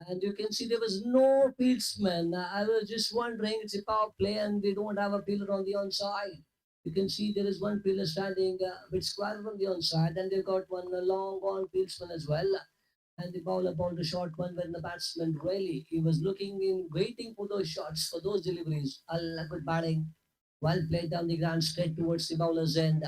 And you can see there was no fieldsman. I was just wondering, it's a power play and we don't have a fielder on the onside. You can see there is one fielder standing a bit square from the onside, and they've got one long on fieldsman as well. And the bowler bowled a short one when the batsman really he was looking in, waiting for those shots, for those deliveries. A good batting, well played down the ground straight towards the bowler's end.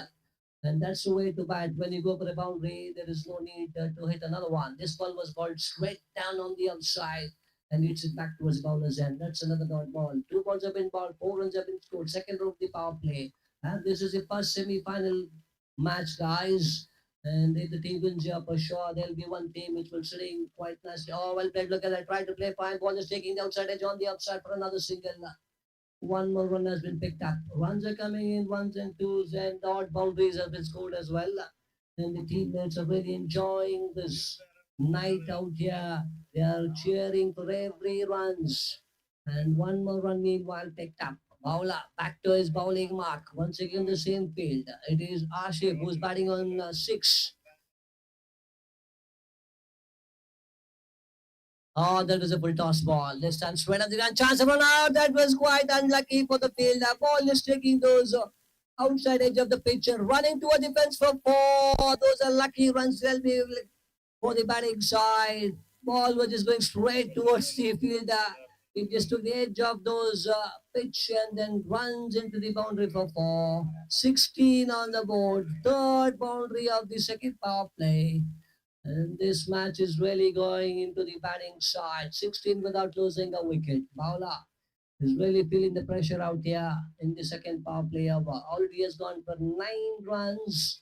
And that's the way to bat. When you go for a boundary, there is no need to hit another one. This ball was bowled straight down on the outside and hits it back towards bowler's end. That's another dot ball. Two balls have been bowled, 4 runs have been scored. Second row of the power play. And this is the first semi-final match, guys. And if the team wins here for sure, there'll be one team which will sitting quite nicely. Oh, well played. Look at that. Try to play fine. Ball is taking the outside edge on the upside for another single. One more run has been picked up. Runs are coming in, ones and twos, and odd boundaries have been scored as well. And the teammates are really enjoying this night out here. They are cheering for every runs. And one more run meanwhile picked up. Bowler back to his bowling mark. Once again the same field. It is Ashif who's batting on 6. Oh, that was a full toss ball. This time straight up the ground. Chance of run out. That was quite unlucky for the field. The ball is taking those outside edge of the pitch and running to a defense for 4. Those are lucky runs. They'll be for the batting side. Ball was just going straight towards the fielder. It just took the edge of those pitch and then runs into the boundary for 4. 16 on the board. Third boundary of the second power play. And this match is really going into the batting side. 16 without losing a wicket. Bowler is really feeling the pressure out here in the second power play over. Already has gone for 9 runs.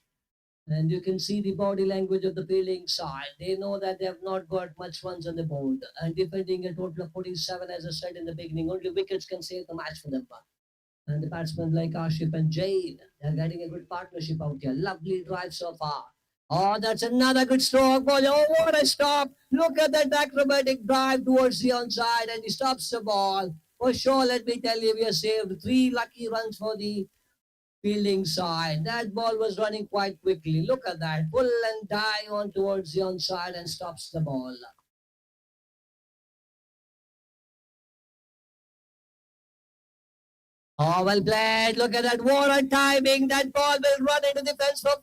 And you can see the body language of the fielding side. They know that they have not got much runs on the board. And defending a total of 47, as I said in the beginning, only wickets can save the match for them. And the batsmen like Ashif and Jane, they're getting a good partnership out here. Lovely drive so far. Oh, that's another good stroke. Ball. Oh, what a stop. Look at that acrobatic drive towards the onside and he stops the ball. For sure, let me tell you, we have saved 3 lucky runs for the fielding side. That ball was running quite quickly. Look at that. Pull and die on towards the onside and stops the ball. Oh, well played. Look at that. What a timing. That ball will run into the fence for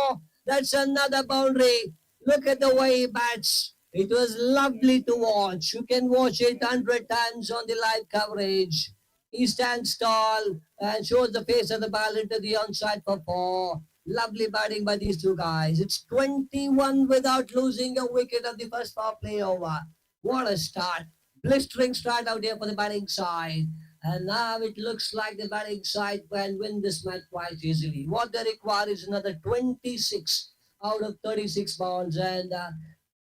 4. That's another boundary. Look at the way he bats. It was lovely to watch. You can watch it 100 times on the live coverage. He stands tall and shows the face of the ball into the onside for 4. Lovely batting by these two guys. It's 21 without losing a wicket of the first power play over. What a start. Blistering start out here for the batting side. And now it looks like the batting side can win this match quite easily. What they require is another 26 out of 36 balls. And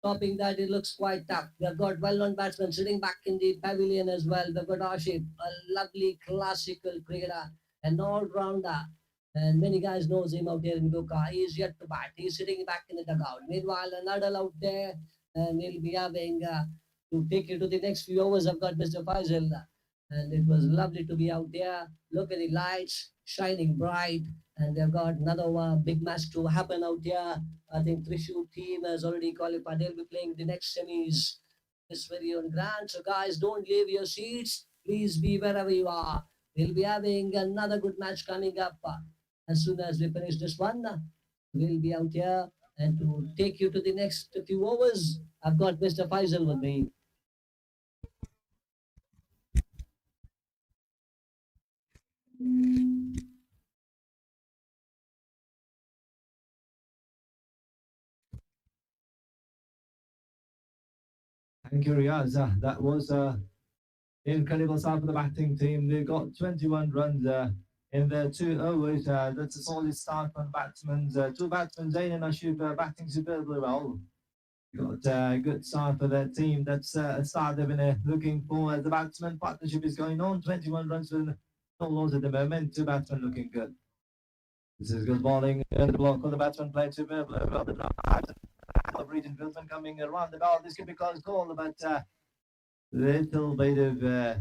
topping that, it looks quite tough. We've got well-known batsmen sitting back in the pavilion as well. We've got Ashif, a lovely classical cricketer, an all-rounder. And many guys knows him out here in Guqa. He is yet to bat. He's sitting back in the dugout. Meanwhile, another out there, and he'll be having to take you to the next few overs. I've got Mr. Faisal. And it was lovely to be out there. Look at the lights shining bright. And they've got another big match to happen out here. I think Thrissur team has already qualified. They'll be playing the next semis this very own grand. So guys, don't leave your seats. Please be wherever you are. We'll be having another good match coming up. As soon as we finish this one, we'll be out here. And to take you to the next few overs, I've got Mr. Faisal with me. Thank you, Riaz. That was incredible start for the batting team. They got 21 runs in their 2 overs. That's a solid start from batsmen. 2 batsmen, Zain and Ashif, batting superbly well. Got a good start for that team. That's a start they've been looking for as the batsman partnership is going on. 21 runs with no loss at the moment. Two batsmen looking good. This is good bowling. The block for the batsman played superb. Well, the region Wilson coming around the ball. This could be close call, but little bit of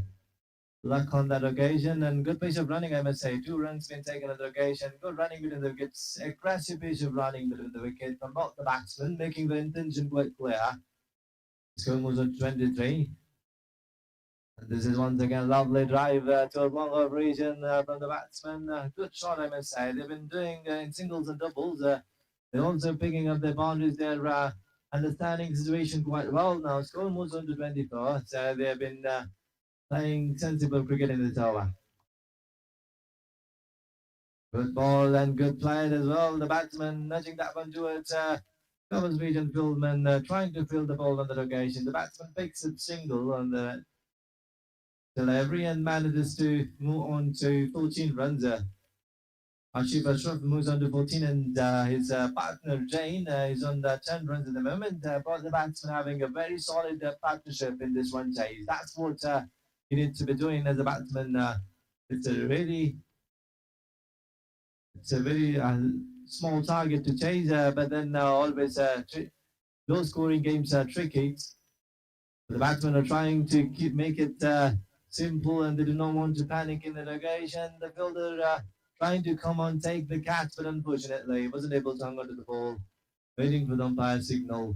luck on that occasion and good piece of running, I must say. 2 runs been taken on the occasion. Good running between the wickets. Aggressive piece of running between the wicket from both the batsmen, making the intention quite clear. Score moves on 23. And this is once again lovely drive to a long region from the batsman. Good shot, I must say. They've been doing in singles and doubles. They're also picking up their boundaries. They're understanding the situation quite well now. Score moves on to 24. So they've been playing sensible cricket in this over. Good ball and good play as well. The batsman nudging that one towards Covers region fieldman trying to field the ball on that occasion. The batsman picks it single on the delivery and manages to move on to 14 runs. Ashif Ashraf moves on to 14 and his partner Jane is on 10 runs at the moment. Both the batsmen having a very solid partnership in this one chase. That's what you need to be doing as a batsman. It's a very small target to chase, but then always low scoring games are tricky. The batsmen are trying to make it simple and they do not want to panic in the occasion. The fielder trying to come on, take the catch, but unfortunately wasn't able to hang on to the ball, waiting for the umpire signal.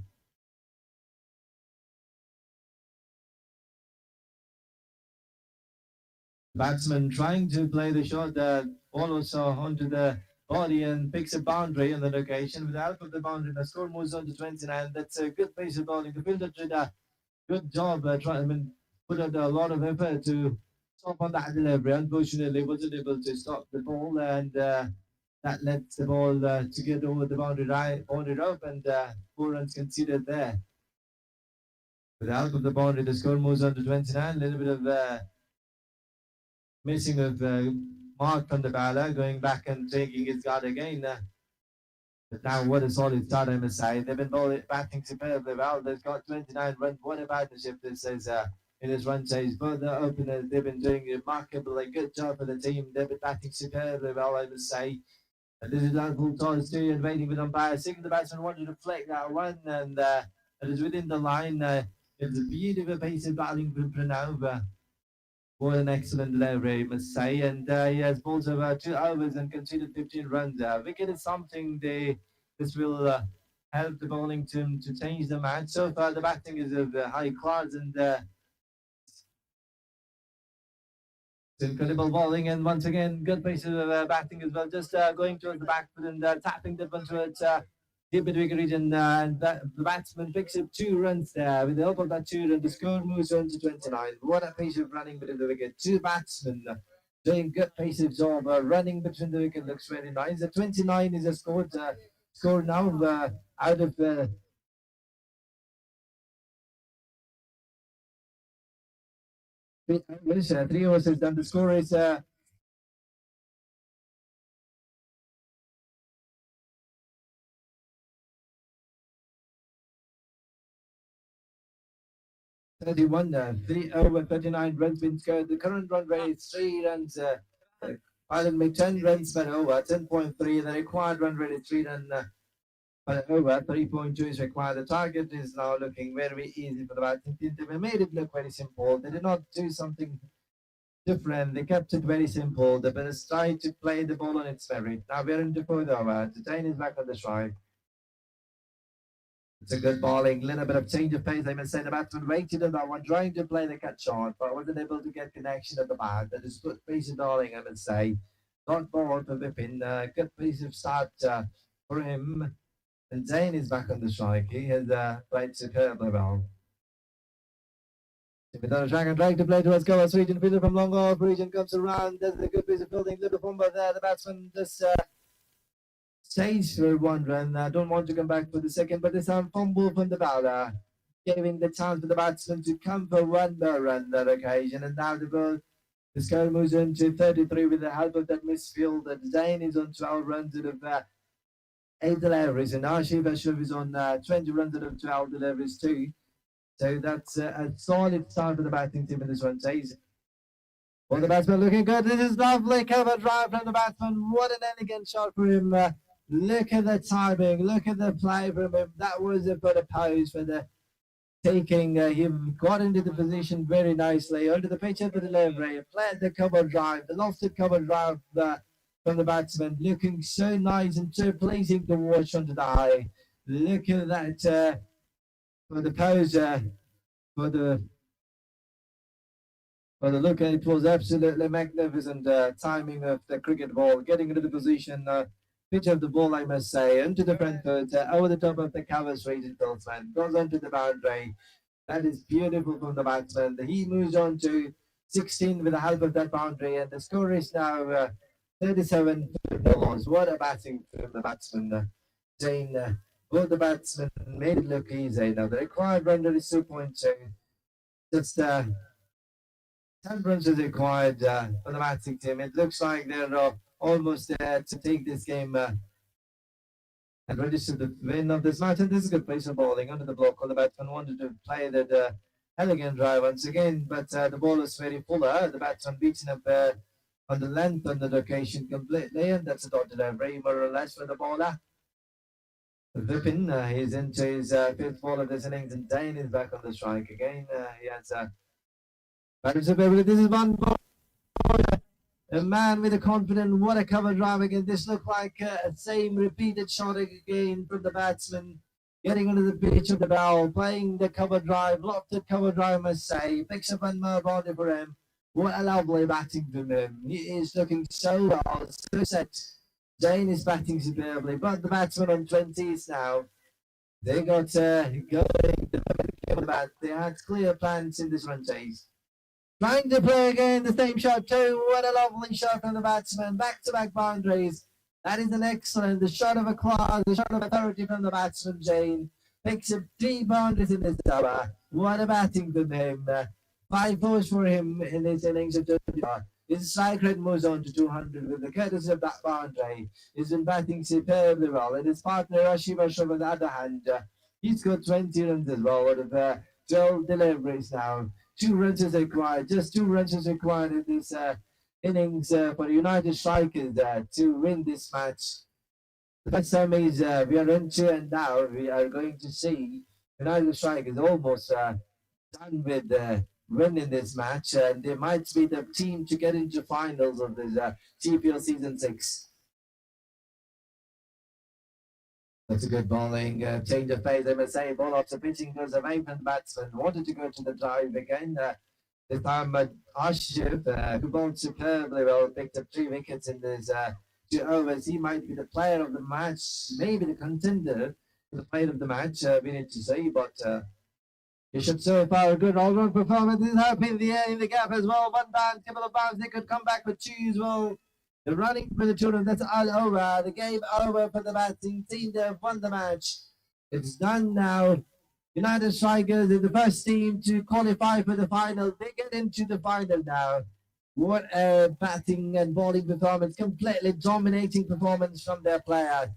Batsman trying to play the shot that ball also onto the body and picks a boundary on that occasion. With the help of the boundary, the score moves on to 29. That's a good piece of bowling. The fielder did a good job put out a lot of effort to stop on that delivery. Unfortunately, wasn't able to stop the ball, and that lets the ball to get over the boundary rope, and 4 runs conceded there. With the help of the boundary, the score moves on to 29. A little bit of missing of mark from the batter, going back and taking his guard again. But now, what a solid start, I must say. They've been batting superbly well. They've got 29 runs. What a partnership this is in this run chase. Both the openers, they've been doing a remarkably good job for the team. They've been batting superbly well, I must say. And this is full toss too, and waiting for the umpire. Second, the batsman wanted to flick that one, and it is within the line. It's a beautiful piece of batting from Pranav. What an excellent delivery, I must say. And he has bowled over 2 overs and conceded 15 runs. Wicket is something this will help the bowling team to change the match. So far, the batting is of high class and it's incredible bowling. And once again, good piece of batting as well. Just going towards the back foot and tapping the one towards deep wicket region. And the batsman picks up 2 runs there. With the help of that 2 run, the score moves on to 29. What a piece of running between the wicket. 2 batsmen doing good piece of job. Running between the wicket looks very nice. The 29 is a score now out of 3 overs is done. The score is 31, 3 over 39 runs been scored. The current run rate is 3 runs. Pardon me, 10 runs per over, 10.3. The required run rate is 3 runs per over, 3.2 is required. The target is now looking very easy for the batting team. They made it look very simple. They did not do something different. They kept it very simple. They tried to play the ball on its merit. Now we're into 4th over. Jane is back on the strike. It's a good bowling, little bit of change of pace. I must say the batsman waited on that one, trying to play the cut shot, but wasn't able to get connection at the bat. That is good piece of bowling, I must say. Not ball for Vipin. Good piece of start for him. And Zayn is back on the strike. He has played superbly well. Without a track and trying to play towards Covers region, fielder from long off region comes around. There's a good piece of fielding. Little fumble there. The batsman just stays for 1 run. I don't want to come back for the second, but there's a fumble from the bowler, giving the chance for the batsman to come for 1 more run that occasion. And now the score moves into 33 with the help of that misfield. Zayn is on 12 runs out of 8 deliveries, and Ashish Ashrav is on 20 runs out of 12 deliveries too. So that's a solid start for the batting team in this one chase. Well, the batsman looking good. This is lovely cover drive from the batsman. What an elegant shot for him. Look at the timing. Look at the play from him. That was a bit of pose for the taking. He got into the position very nicely. Under the pitch of the delivery. Played the cover drive. The lofted cover drive from the batsman. Looking so nice and so pleasing to watch under the eye. Look at that for the pose. For the look, it was absolutely magnificent timing of the cricket ball, getting into the position, pitch of the ball, I must say, into the front foot, over the top of the cover straight in fieldsman, goes onto the boundary. That is beautiful from the batsman. He moves on to 16 with the help of that boundary, and the score is now 37 balls. What a batting from the batsman, Jane. Both the batsmen made it look easy. Now the required run rate is 2.2. Just 10 runs is required for the batting team. It looks like they're almost there to take this game and register the win of this match. And this is good place of bowling under the block. All the batsman wanted to play that elegant drive once again, but the ball was very fuller. The batsman beaten up on the length on the location completely, and that's a dot delivery more or less for the bowler. Vipin, he's into his fifth ball of this innings, and Dane is back on the strike again. He has this is one ball. A man with a confident, what a cover drive again. This looked like a same repeated shot again from the batsman. Getting onto the pitch of the ball, playing the cover drive, lofted cover drive, I must say. Picks up one more body for him. What a lovely batting from him. He is looking so well, so set. Jane is batting superbly, but the batsman on 20s now. They got going. They had clear plans in this run chase. Trying to play again, the same shot too. What a lovely shot from the batsman. Back-to-back boundaries. That is an excellent, the shot of a class, the shot of authority from the batsman, Jane. Picks up 3 boundaries in this over. What a batting from him. 5 fours for him in this innings of 25. His strike rate moves on to 200 with the courtesy of that boundary. He's been batting superbly well. And his partner, Ashish Ashrav, on the other hand, he's got 20 runs as well out of 12 deliveries now. 2 runs is required, just 2 runs is required in this innings for United Strikers to win this match. The first time is we are into, and now we are going to see United Strikers almost done with winning this match, and they might be the team to get into finals of this TPL Season 6. That's a good bowling. Change of pace, I must say. Ball after pitching goes away from the batsman. Wanted to go to the drive again. This time, Ashish, who bowled superbly well, picked up 3 wickets in this 2 overs. He might be the player of the match, maybe the contender for the player of the match. We need to see, but he should so far a good all-round performance. He's happy in the air, in the gap as well. One bounce, couple of bounce. They could come back with 2 as well. The running for the children, that's all over. The game over for the batting team. They've won the match. It's done now. United Strikers is the first team to qualify for the final. They get into the final now. What a batting and bowling performance. Completely dominating performance from their players.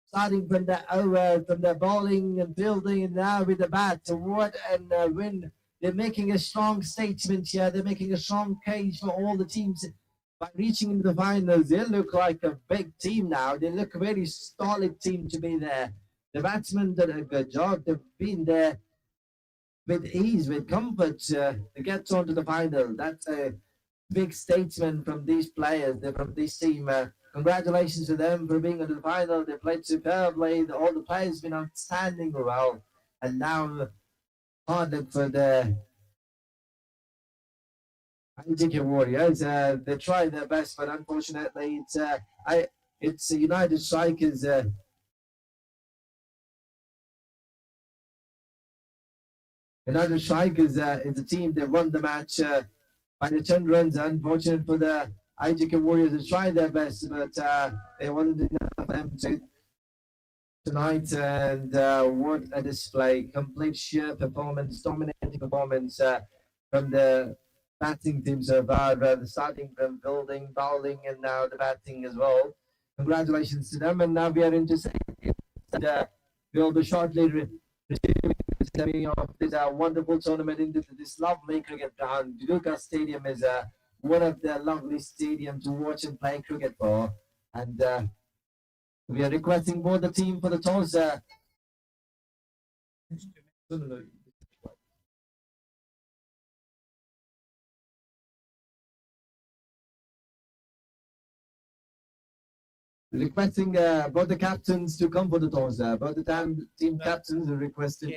Starting from the over, from their bowling and fielding, and now with the bat. What a win. They're making a strong statement here. They're making a strong case for all the teams. By reaching into the finals, they look like a big team now. They look a very solid team to be there. The batsmen did a good job. They've been there with ease, with comfort to get onto the final. That's a big statement from these players, from this team. Congratulations to them for being into the final. They played superbly. All the players have been outstanding well. And now, hard look for the IGK Warriors. They try their best, but unfortunately, it's United Strikers. United Strikers is a team that won the match by the 10 runs. Unfortunate for the IGK Warriors. They tried their best, but they wasn't enough for them tonight. And what a display! Complete sheer performance, dominating performance from the batting team so far, starting from fielding, bowling, and now the batting as well. Congratulations to them. And now we are into second. We will be shortly resuming the semi of this wonderful tournament into this lovely cricket ground. Guqa Stadium is one of the lovely stadiums to watch and play cricket for. And we are requesting both the team for the toss. Requesting both the captains to come for the toss. Both the team captains are requested.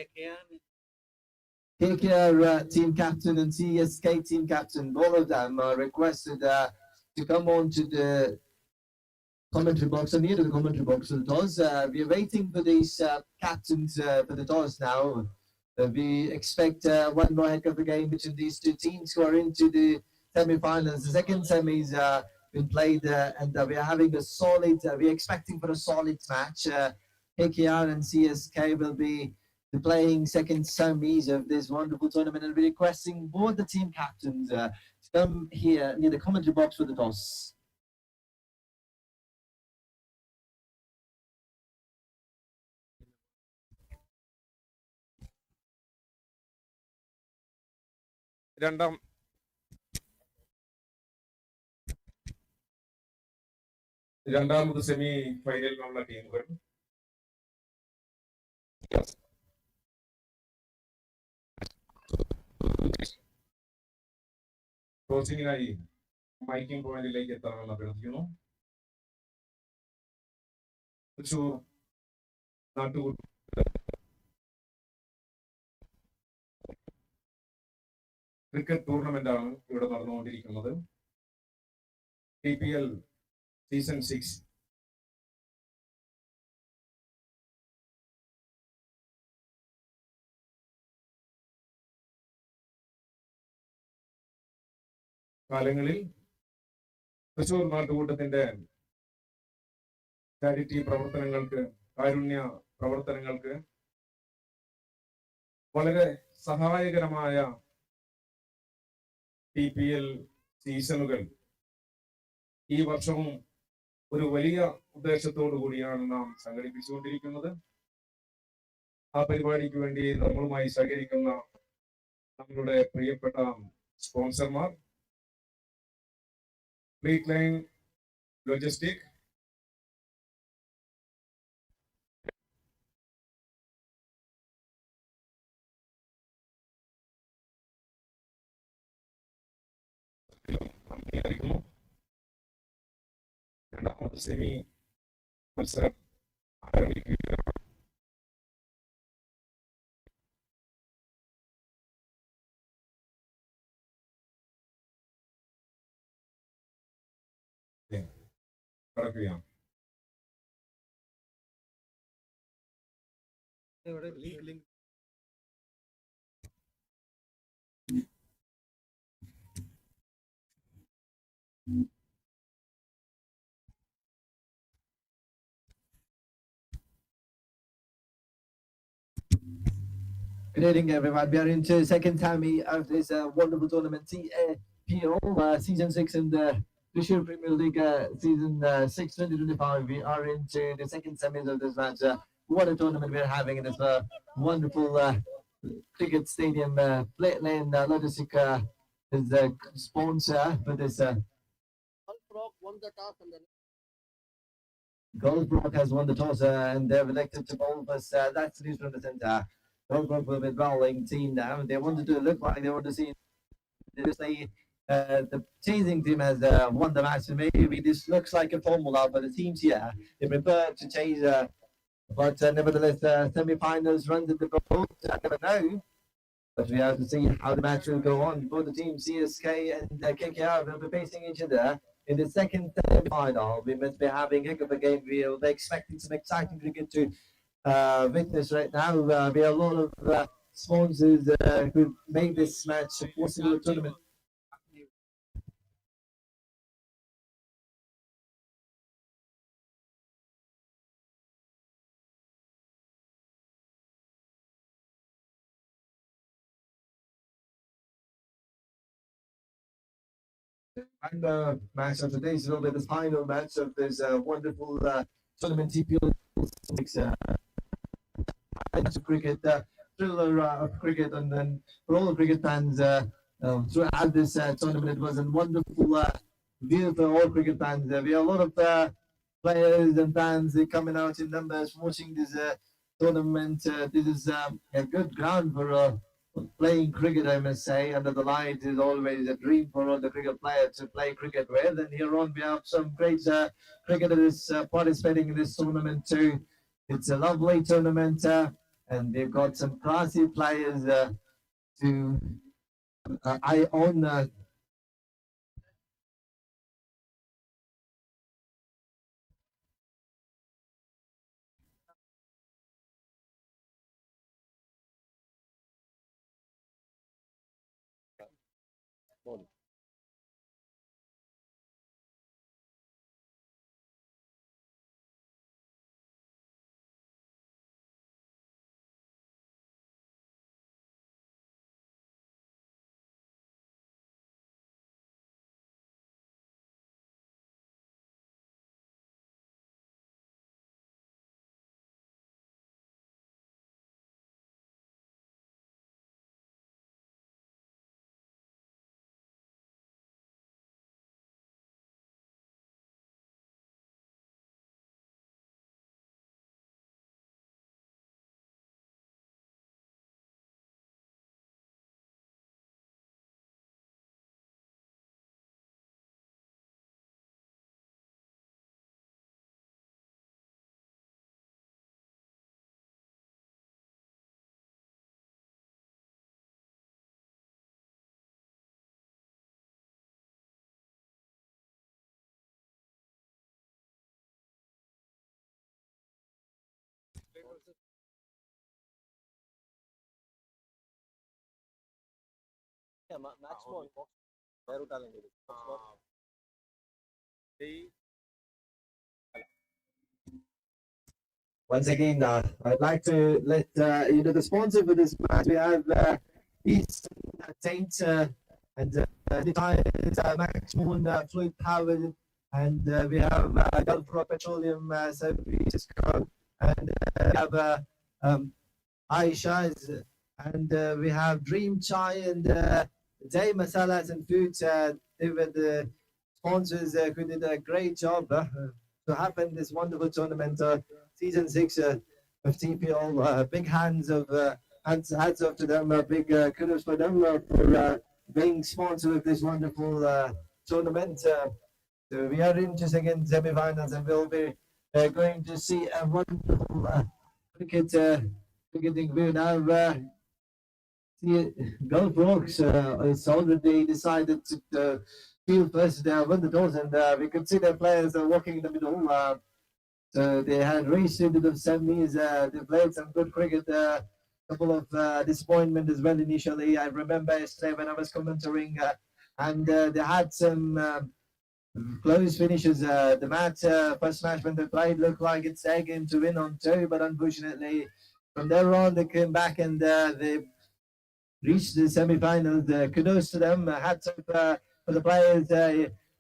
KKR team captain and CSK team captain, both of them are requested to come on to the commentary box and near to the commentary box for the toss. We are waiting for these captains for the toss now. We expect one more heck of a game between these two teams who are into the semi-finals. The second semis been played and we are having a solid, we're expecting for a solid match. KKR and CSK will be playing second semis of this wonderful tournament and we're requesting both the team captains to come here near the commentary box for the toss. രണ്ടാമത് semi ഫൈനലിനുള്ള ടീമുകൾ ക്രോസിംഗിനായി മൈക്കിംഗ് പോയിന്റിലേക്ക് എത്തണമെന്ന് അഭ്യർത്ഥിക്കുന്നു. Thrissur നാട്ടുകൂട്ട cricket tournament ആണ് ഇവിടെ നടന്നുകൊണ്ടിരിക്കുന്നത്. TPL season 6 കാലങ്ങളിൽ Thrissur നാട്ടുകൂട്ടത്തിന്റെ charity പ്രവർത്തനങ്ങൾക്ക്, കാരുണ്യ പ്രവർത്തനങ്ങൾക്ക് വളരെ സഹായകരമായ TPL സീസണുകൾ ഈ വർഷവും ഒരു വലിയ ഉദ്ദേശത്തോടു കൂടിയാണ് നാം സംഘടിപ്പിച്ചുകൊണ്ടിരിക്കുന്നത്. ആ പരിപാടിക്ക് വേണ്ടി നമ്മളുമായി സഹകരിക്കുന്ന നമ്മളുടെ പ്രിയപ്പെട്ട സ്പോൺസർമാർ ഫ്ലീറ്റ് ലൈൻ ലോജിസ്റ്റിക്, രണ്ടാമത്തെ സെമി മത്സരം ആരംഭിക്കുകയാണ്. കടക്കുകയാണ്. Good evening, everyone. We are into second semi of this wonderful tournament, PO Season 6 in the Thrissur Premier League Season 6 2025. We are into the second semis of this match. What a tournament we're having in this wonderful cricket stadium. Plate Lane Logistic is the sponsor for this. Rock won the toss and then Goldbrook has won the toss and they've elected to bowl first. That's the news from the centre. Goldbrook will be bowling team now. They wanted to look like they want to see. The chasing team has won the match. Maybe this looks like a formula for the teams here. They prefer to chase, but nevertheless, semi-finals runs at the boat. I never know. But we have to see how the match will go on. Both the teams, CSK and KKR, will be facing each other in the second semi-final. We must be having a heck of a game. We'll be expecting some exciting cricket to witness right now. We have a lot of sponsors who made this match a possible tournament. And the match of today is will be the final match of this wonderful tournament TPL 6 match of cricket, thriller of cricket, and then for all the cricket fans throughout this tournament, it was a wonderful view for all cricket fans. We have a lot of players and fans coming out in numbers watching this tournament. This is a good ground for playing cricket, I must say. Under the light is always a dream for all the cricket players to play cricket with. And here on, we have some great cricketers participating in this tournament too. It's a lovely tournament, and they've got some classy players to I own. Once again, I'd like to let you know the sponsor for this match. We have East Saint and the tires Maximum Fluid Powered, and we have Gulf Rock Petroleum Services, and we have Aisha's, and we have Dream Chai and Jay Masalas and Foods. They were the sponsors who did a great job to happen this wonderful tournament, season 6 of TPL. Big hands of hats off to them. Big kudos for them for being sponsor of this wonderful tournament. So we are into second semi-finals, and we'll be going to see a wonderful cricketing view now. See, Gulf Rocks it's already decided to field first. They have won the toss, and we could see their players walking in the middle. So they had reached into the semis. They played some good cricket. Couple of disappointment as well initially. I remember yesterday when I was commentating, and they had some close finishes. The match, first match when they played, looked like it's their game to win on two, but unfortunately, from there on they came back and they reached the semi-finals. Kudos to them. Hats off for the players,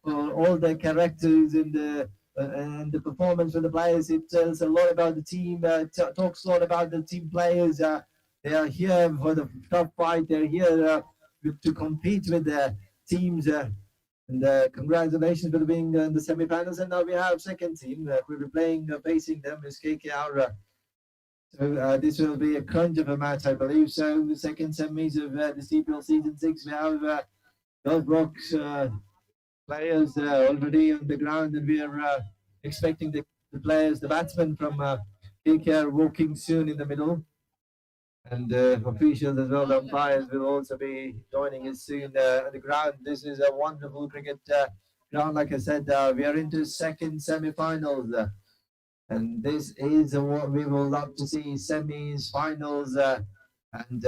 for all the characters and the performance of the players. It tells a lot about the team. Talks a lot about the team players. They are here for the top fight. They're here to compete with the teams. And congratulations for being in the semi-finals. And now we have second team. We'll be playing facing them is KKR. So this will be a crunch of a match, I believe. So the second semis of the CPL season 6, we have Gulf Rocks players already on the ground, and we are expecting the players, the batsmen from KKR walking soon in the middle. And officials as well, the umpires will also be joining us soon on the ground. This is a wonderful cricket ground. Like I said, we are into second semi-finals. And this is what we will love to see: semis, finals, and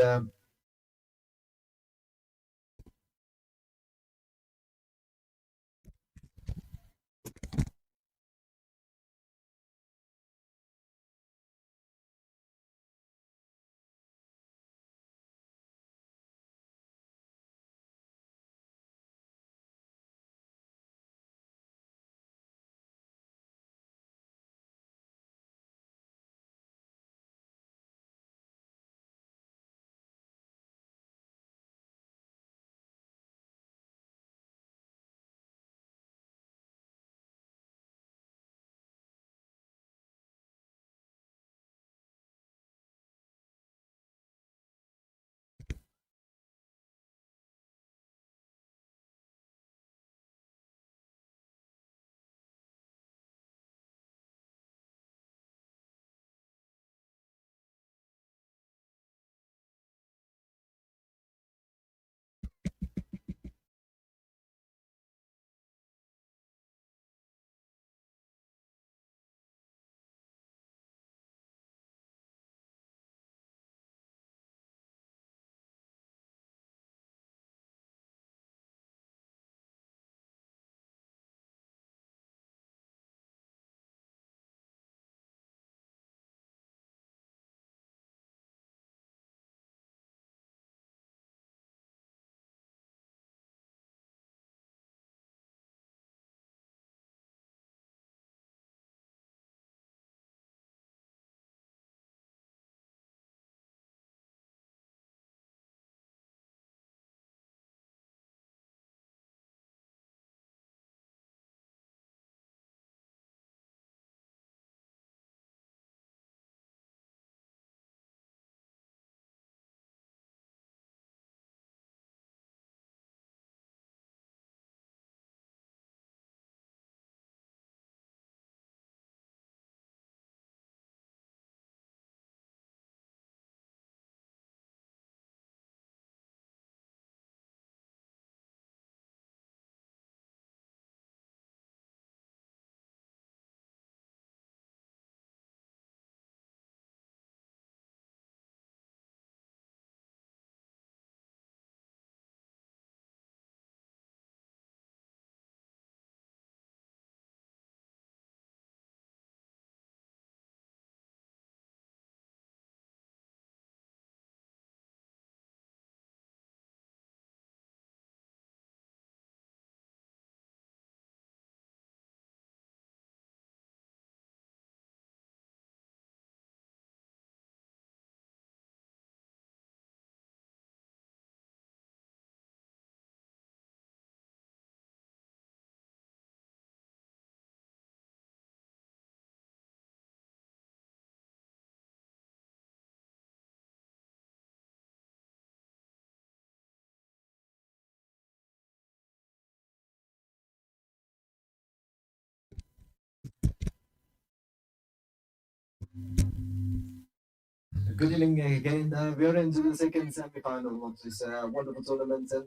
Good evening again. We are into the second semi-final of this wonderful tournament, and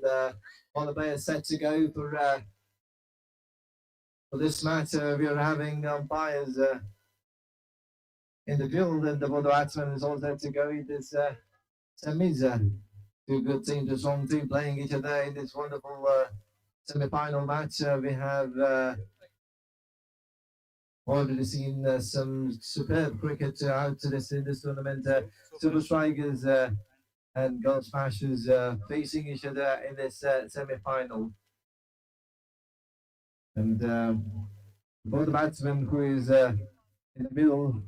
all the players set to go for this match. We are having umpires in the field, and the batsman is all set to go in this semis. Two good teams, a strong team playing each other in this wonderful semi-final match. We have already seen some superb cricket out to this in this tournament. Super Strikers and Gold Smashers facing each other in this semi-final. And both the batsmen who is in the middle,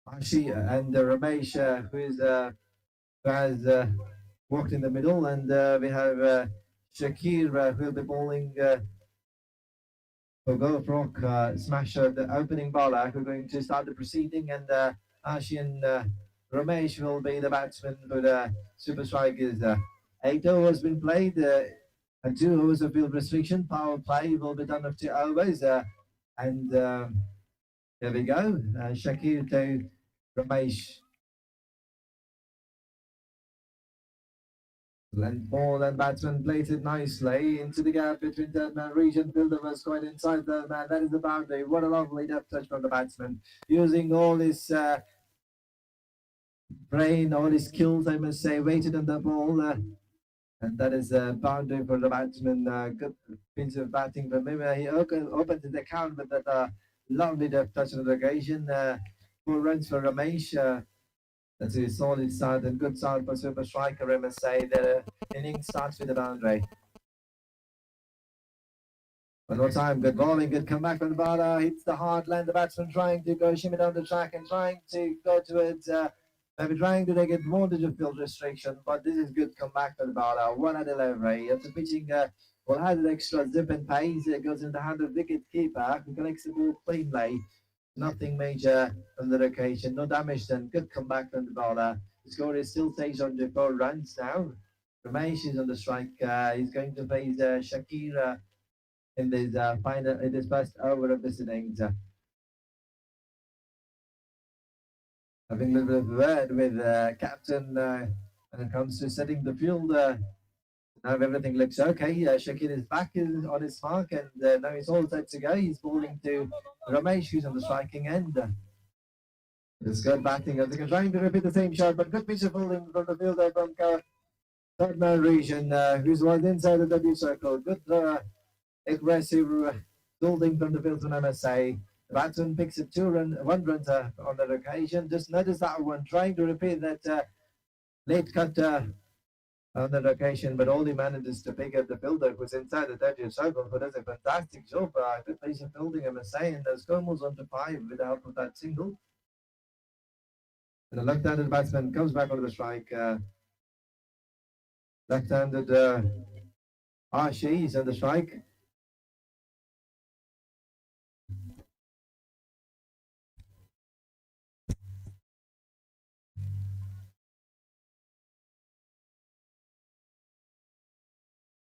Ashi and Ramesh, who has walked in the middle, and we have Shakir who will be bowling for Golf Rock Smasher, the opening bowler, who are going to start the proceeding, and Ashi and Ramesh will be the batsmen for the Super Strikers. 8 overs has been played, and 2 overs of field restriction. Power play will be done of 2 overs, and there we go. Shakir to Ramesh. And ball and batsman plays it nicely into the gap between third man. Region fielder was quite inside third man. That is the boundary. What a lovely depth touch from the batsman, using all his brain, all his skills, I must say, weighted on the ball. And that is a boundary for the batsman. Good piece of batting from him. He opened the count with that lovely depth touch on the occasion. 4 runs for Ramesh. That's a solid start and good start for Super Striker. I must say the inning starts with a boundary. One more time, good bowling, good comeback from the bowler. Hits the hard line. The batsman trying to go shimmy down the track and trying to go towards. Maybe trying to take advantage of field restriction, but this is good comeback for the bowler. What a delivery. After pitching, well, has an extra zip and pace. It goes in the hand of wicket keeper who collects the ball cleanly. Nothing major on the occasion, no damage then. Good comeback from the bowler. The score is still 604 runs now. Ramesh is on the strike. He's going to face Shakira in this in this first over of this innings. Having a little bit of a word with captain when it comes to setting the field. Now everything looks okay. Shakir is back on his mark, and now he's all set to go. He's bowling to Ramesh, who's on the striking end. It's good batting. I think I'm trying to repeat the same shot, but good piece of bowling from the fielder from third man region, who's was inside the W circle. Good aggressive building from the field from MSA. The batsman picks up 1 run on that occasion. Just notice that one, trying to repeat that late cut on that occasion, but all he manages to pick up the fielder who's inside the 30th circle, who does a fantastic job. Good piece of fielding, I must say, and the score moves on to 5 with the help of that single. And the left-handed batsman comes back on the strike. Left-handed Ashi is on the strike.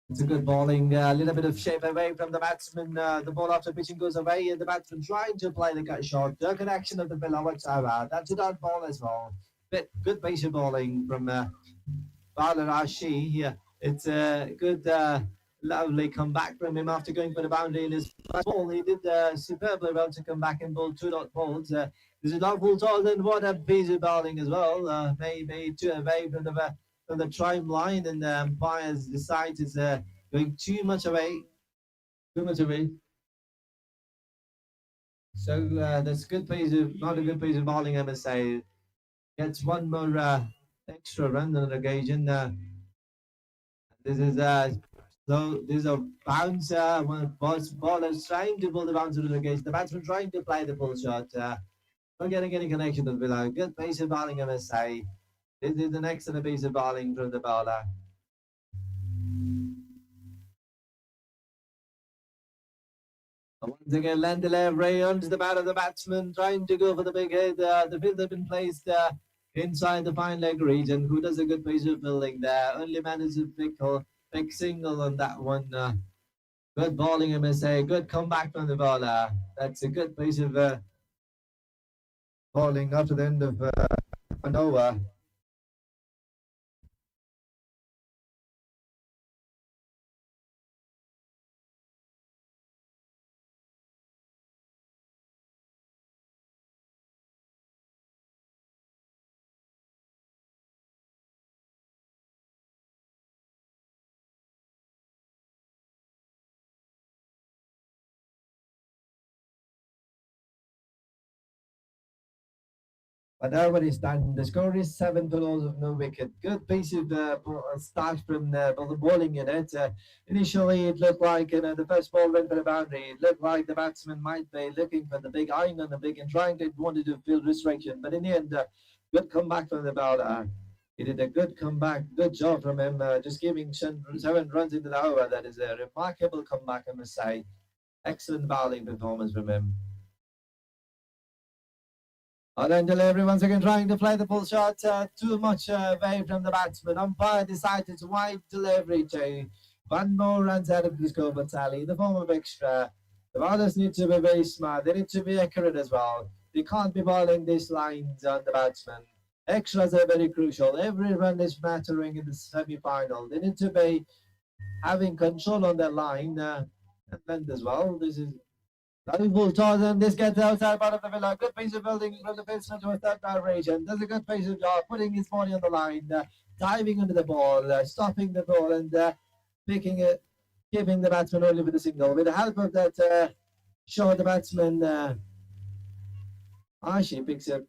It's a good bowling, a little bit of shape away from the batsman. The ball after pitching goes away, and the batsman trying to play the cut shot. No connection of the pillar whatsoever. That's a dot ball as well. But good piece of bowling from Bowler Ashi here. It's a good, lovely comeback from him after going for the boundary in his first ball. He did superbly well to come back and bowl 2 dot balls. This is not full toss, and what a piece of bowling as well. Maybe 2 away from the trim line, and the umpires decide it's going too much away. So that's a good piece of, not a good piece of bowling, I must say. Gets 1 more extra run on the occasion. This is so this is a bounce. Bowler's trying to pull the bounce to the occasion. The batsman trying to play the pull shot. Not getting any connection with below. Good piece of bowling, I must say. This is an excellent piece of bowling from the bowler. Once again, land delivery onto the bat of the batsman, trying to go for the big hit. The field has been placed inside the fine leg region. Who does a good piece of fielding there? Only manages to pick single on that one. Good bowling, I must say. Good comeback from the bowler. That's a good piece of bowling after the end of an over. But nobody's done. The score is 7 balls of no wicket. Good piece of start from the bowling unit. Initially, it looked like the first ball went for the boundary. It looked like the batsman might be looking for the big iron on the big and trying to wanted to field restriction. But in the end, good comeback from the bowler. He did a good comeback. Good job from him. Just giving 7 runs into the over. That is a remarkable comeback, I must say. Excellent bowling performance from him. Then delivery once again trying to play the full shot too much away from the batsman. Umpire decided to wipe delivery to 1 more runs out of the scoreboard tally in the form of extra. The bowlers need to be very smart. They need to be accurate as well. They can't be bowling these lines on the batsman. Extras are very crucial. Every run is mattering in the semi-final. They need to be having control on their line and length as well. This is Liverpool toss and this gets outside part of the villa. Good piece of building from the batsman to a third direction. Does a good piece of job putting his body on the line, diving under the ball, stopping the ball and picking it, giving the batsman only with the signal. With the help of that shot, the batsman Ashi picks up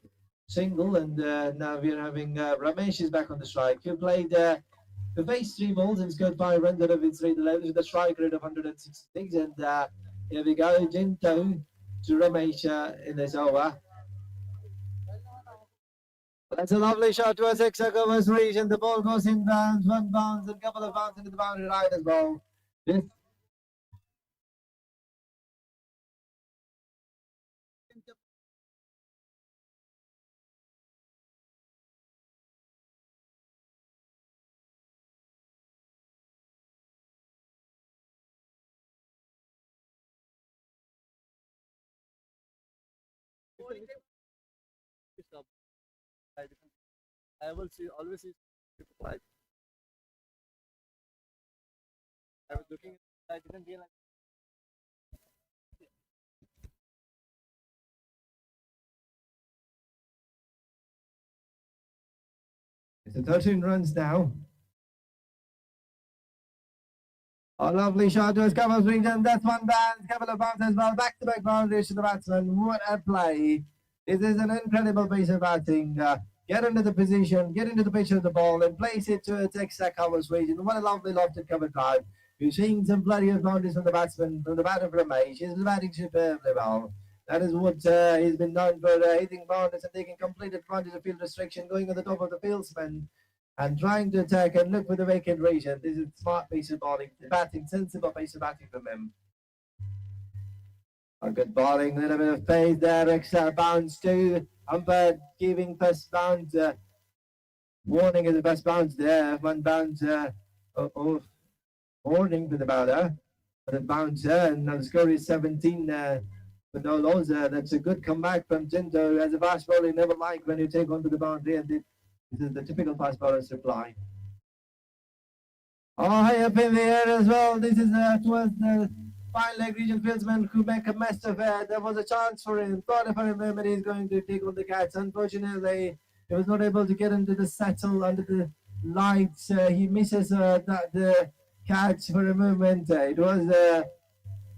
single and now we're having Ramesh is back on the strike. Who played the face 3 balls and scored 5 runs out of his 3 11 with a strike rate of 166 and here we go, Jinto to Ramesh in this over. That's a lovely shot to a 6 overs region. The ball goes in bounds, 1 bounce, and a couple of bounces into the boundary line as well. This I will see always see people like I was looking I didn't realize it's a 13 runs now. A lovely shot to his cover region. That's 1 bounce, couple of bounces as well. Back to back boundaries to the batsman. What a play. This is an incredible piece of batting. Get into the position, get into the pitch of the ball and place it to its extra covers region. What a lovely lofted cover drive. You're seeing some bloody boundaries from the batsman, from the batter from Ramesh. He's batting superbly well. That is what he's been known for, hitting boundaries and taking complete advantage of field restriction, going on the top of the fieldsman and trying to attack and look for the vacant region. This is a smart piece of bowling, batting, sensible piece of batting from him. A good bowling, a little bit of pace there, extra bounce too. Umpire giving first bounce, warning is the first bounce there. 1 bounce, warning to the bowler. But the bounce and the score is 17 for no loss. That's a good comeback from Jinto. As a fast bowler, you never like when you take onto the boundary, and this is the typical fast bowler's reply. Oh, high up in the air as well. This is towards the fine leg region fieldsman who make a mess of it. There was a chance for him. Thought if I remember, he's going to take on the catch. Unfortunately, he was not able to get into the settle under the lights. He misses the catch for a moment. It was a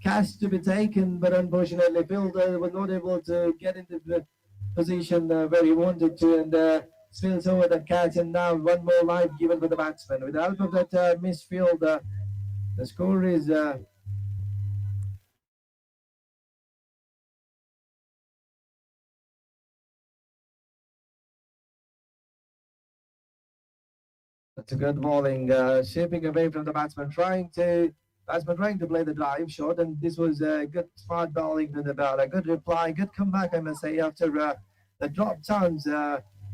catch to be taken, but unfortunately, fielder was not able to get into the position where he wanted to, and spills over that catch. And now 1 more life given for the batsman. With the help of that missed field, the score is. That's a good bowling, shaping away from the batsman, trying to play the drive shot, and this was a good smart bowling to the bowler. Good reply, good comeback, I must say, after the drop chance.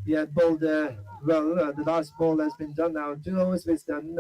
He had bowled well. The last ball has been done now. 2 overs was done.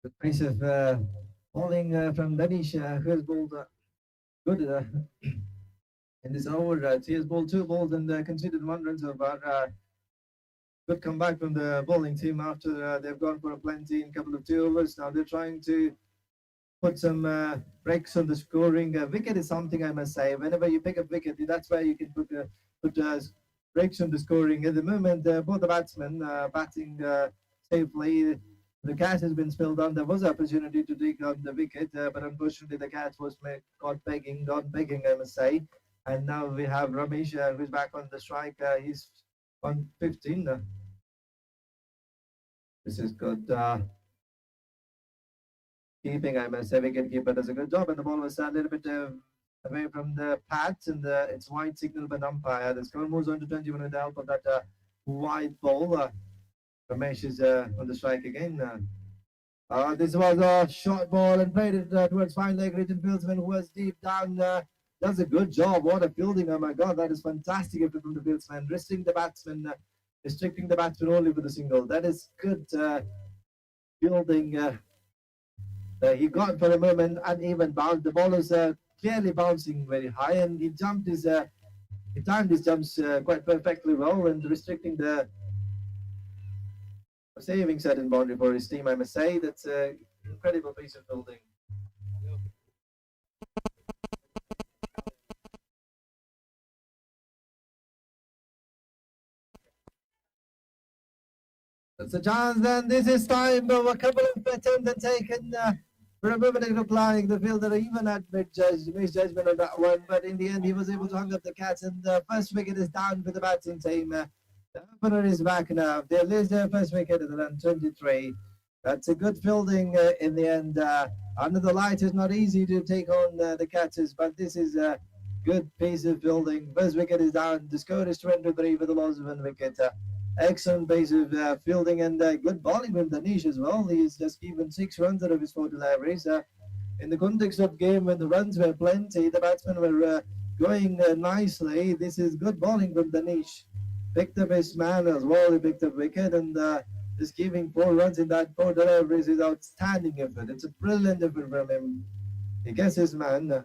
The pace of bowling from Danish, who has bowled good in this over. He has bowled 2 balls and conceded 1 run so far. Good comeback from the bowling team after they've gone for a plenty in a couple of 2 overs. Now they're trying to put some breaks on the scoring. Wicket is something I must say. Whenever you pick up wicket, that's where you can put breaks on the scoring. At the moment, both the batsmen batting safely. The catch has been spilled on. There was opportunity to take on the wicket, but unfortunately the catch was caught begging, I must say. And now we have Ramesh, who's back on the strike. He's on 15. This is good. Keeping, I must say, wicket-keeper does a good job, and the ball was a little bit away from the pads, and it's white signal by the umpire. The score moves on to 21 with the help of that white ball. Ramesh is on the strike again. This was a short ball and played it towards fine leg region fieldsman who was deep down. Does a good job. What a fielding. Oh my God, that is fantastic effort from the fieldsman. Restricting the batsman only with a single. That is good fielding. He got for a moment uneven bounce. The ball was clearly bouncing very high, and he timed his jumps quite perfectly well, and restricting the saving certain boundary for his team. I must say that's an incredible piece of fielding. That's a chance. Then this is time. A couple of attempts are taken. For a moment, it looked like the fielder even had misjudgment on that one, but in the end, he was able to hang up the catch, and the first wicket is down for the batting team. The opener is back now. They lose their first wicket at the run 23. That's a good fielding in the end. Under the light, it's not easy to take on the catches, but this is a good piece of fielding. First wicket is down. The score is 23 for the loss of 1 wicket. Excellent piece of fielding and good bowling from Danish as well. He's just given 6 runs out of his 4 deliveries. In the context of game when the runs were plenty, the batsmen were going nicely. This is good bowling from Danish. Picked up his man as well. He picked up wicket and just giving 4 runs in that 4 deliveries is outstanding effort. It's a brilliant effort from him. He gets his man.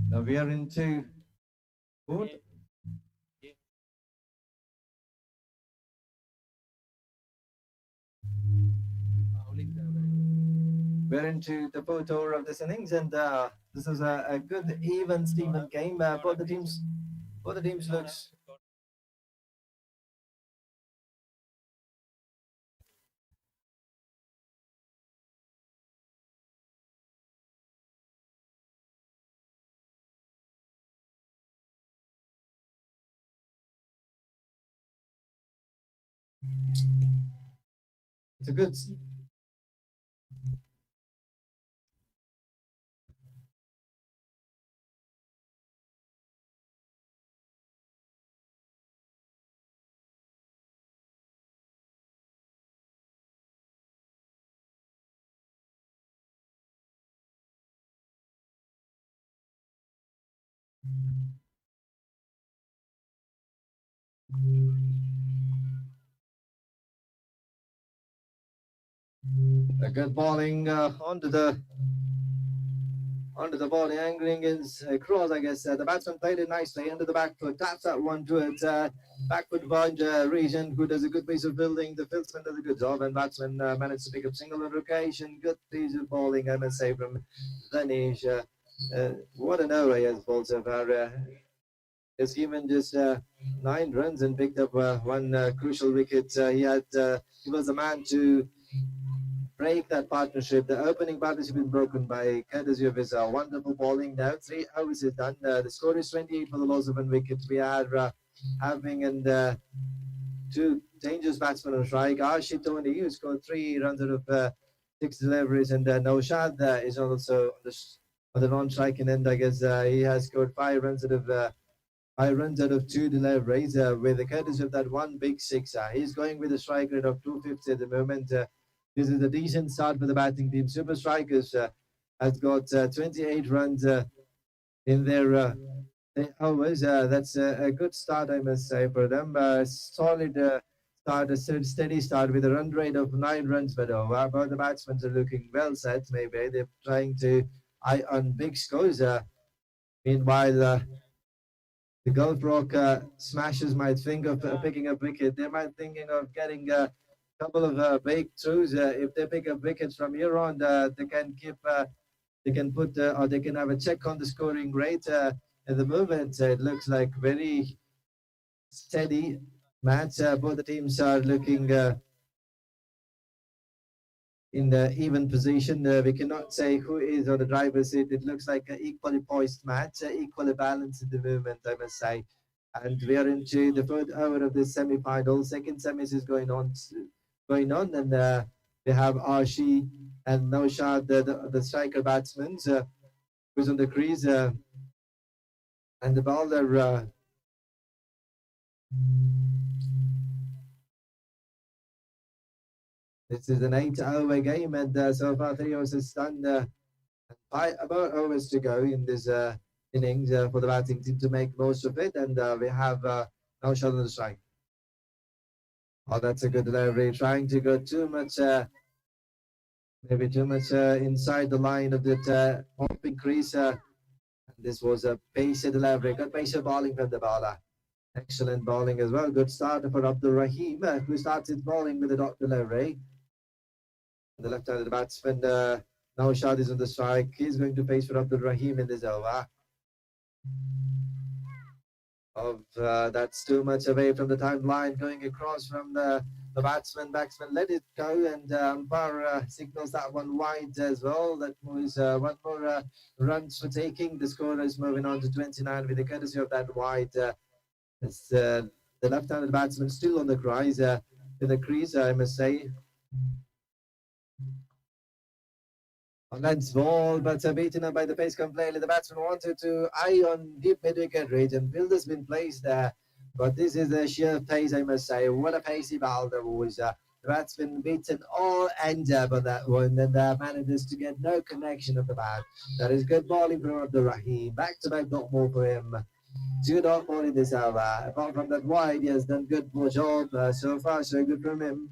Now we are into fourth. We're into the 4th over of this innings, and this is a good even Steven game. Both the teams looks. It's a good. A good bowling onto the bowling, angling is across. I guess the batsman played it nicely into the back foot. Taps that one towards back foot point region, who does a good piece of fielding. The fieldsman does a good job, and batsman managed to pick up single on occasion. Good piece of bowling, I must say, from Danish. What an over he has bowled so far. He's given just 9 runs and picked up 1 crucial wicket. He was the man to break that partnership. The opening partnership is broken by courtesy of his wonderful bowling. Now 3 overs is done. The score is 28 for the loss of 1 wicket. We are having two dangerous batsmen on strike. Arshid Tony, who scored 3 runs out of 6 deliveries, and Naushad is also on the non-striking end. I guess he has scored 5 runs out of 2 deliveries with the courtesy of that one big sixer. He's going with a strike rate of 250 at the moment. This is a decent start for the batting team. Super Strikers has got 28 runs in their overs. That's a good start, I must say, for them. Solid start, a steady start with a run rate of 9 runs per over. But the batsmen are looking well set, maybe. They're trying to eye on big scores. Meanwhile, the Gulf Rock smashers might think of picking up wicket. They might thinking of getting a couple of breakthroughs. If they pick up wickets from here on, they can keep, they can put, or they can have a check on the scoring rate. At the moment, it looks like very steady match. Both the teams are looking in the even position. We cannot say who is on the driver's seat. It looks like an equally poised match, equally balanced at the moment, I must say. And we are into the third hour of this semi-final. Second semis is going on, and we have Arshi and Naushad, the striker batsmen, who's on the crease, and the bowler. This is an 8-hour game, and so far 3 overs is done. About overs to go in this innings for the batting team to make most of it, and we have Naushad on the strike. Oh, that's a good delivery. Trying to go too much, maybe too much inside the line of that hopping crease. This was a pacey delivery. Good pacer bowling from the bowler. Excellent bowling as well. Good start for Abdul Rahim, who started bowling with a dot delivery. The left-handed batsman, Naushad is on the strike. He's going to face for Abdul Rahim in this over. That's too much away from the timeline, going across from the batsman. Batsman let it go, and umpire signals that one wide as well. That was one more runs for taking. The score is moving on to 29 with the courtesy of that wide. It's the left-handed batsman still on the crease, I must say. On length ball, but beaten up by the pace completely. The batsman wanted to eye on deep mid-wicket range, and Fielder's been placed there. But this is a sheer pace, I must say. What a pacey ball there was. The batsman beaten all end up on that one, and manages to get no connection of the bat. That is good bowling from Abdul Rahim. Back-to-back dot ball for him. 2 dot ball in this over. Apart from that wide, he has done good job. So far, so good from him.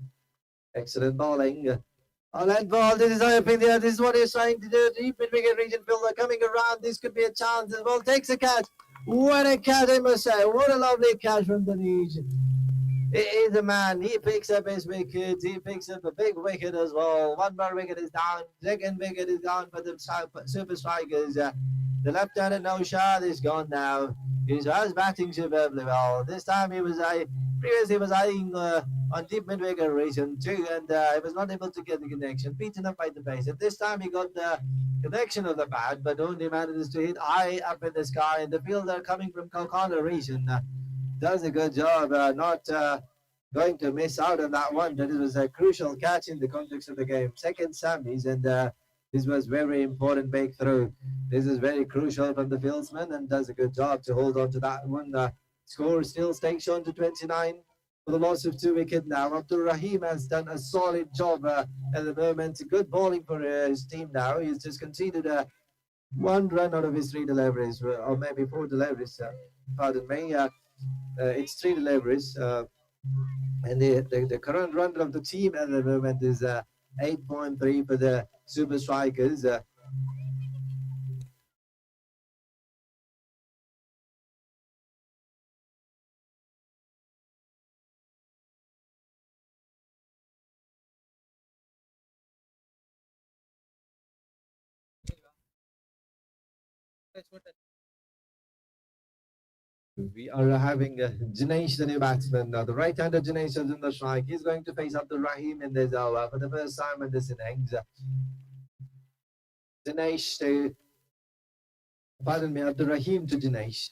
Excellent bowling. On that ball, this is open there. This is what he's trying to do. Deep mid-wicket region fielder coming around. This could be a chance as well. Takes a catch. What a catch, I must say. What a lovely catch from the region. It is a man. He picks up his wicket. He picks up a big wicket as well. One more wicket is down. Second wicket is down for the Super Strikers. The left-handed Naushad is gone now. He's batting superbly well. This time previously he was eyeing on deep mid-wicket region too, and he was not able to get the connection, beaten up by the pace. And this time he got the connection of the bat, but only manages to hit high up in the sky. And the fielder coming from Kolkata region does a good job, not going to miss out on that one. That it was a crucial catch in the context of the game. Second semis, and this was very important breakthrough. This is very crucial from the fieldsman, and does a good job to hold on to that one. Score still stays on to 29 for the loss of 2 wickets now. Abdul Rahim has done a solid job at the moment. Good bowling for his team now. He's just conceded 1 run out of his 3 deliveries, or maybe 4 deliveries. Pardon me. It's 3 deliveries. And the current run of the team at the moment is 8.3 for the Super Strikers. We are having Dinesh, the new batsman. The right-hander Dinesh is in the strike. He's going to face Abdul Rahim in this over for the first time in this innings. Dinesh to, pardon me, Abdul Rahim to Dinesh.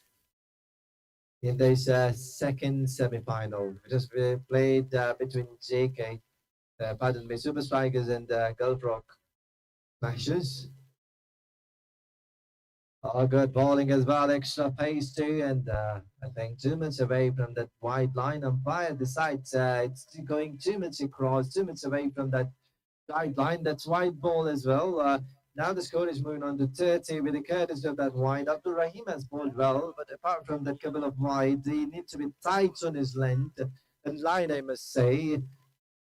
in this second semi-final, which is played between Super Strikers and Gulf Rock Smashers. Oh, good bowling as well, extra pace too, and I think 2 minutes away from that wide line. Umpire decides it's going 2 minutes across, 2 minutes away from that wide line. That's wide ball as well. Now the score is moving on to 30 with the courtesy of that wide. Abdul Rahim has bowled well, but apart from that couple of wide, he needs to be tight on his length and line, I must say.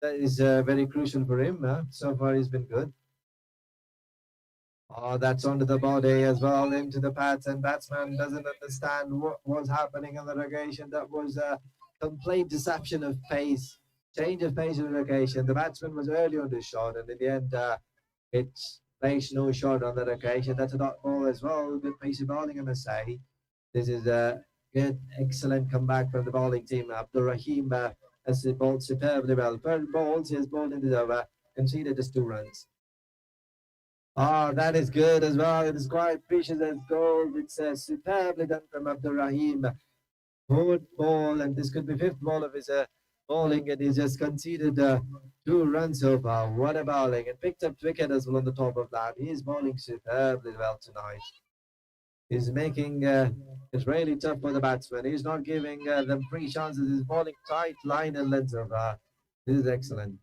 That is very crucial for him. So far, he's been good. Oh, that's onto the body as well, into the pads, and batsman doesn't understand what was happening in the rotation. That was a complete deception of pace, change of pace in the rotation. The batsman was early on the shot, and in the end, it's makes no shot on that occasion. That's a dot ball as well. Good piece of bowling, I must say. This is a good, excellent comeback from the bowling team. Abdul Rahim has bowled superbly well. 12 balls, he has bowled into the over, conceded just 2 runs. Oh, that is good as well. It is quite precious as gold. It's superbly done from Abdul Rahim. Fourth ball, and this could be fifth ball of his bowling, and he's just conceded 2 runs so far. What a bowling! And picked up wicket as well on the top of that. He is bowling superbly well tonight. He's making it really tough for the batsman. He's not giving them free chances. He's bowling tight line and length of. This is excellent.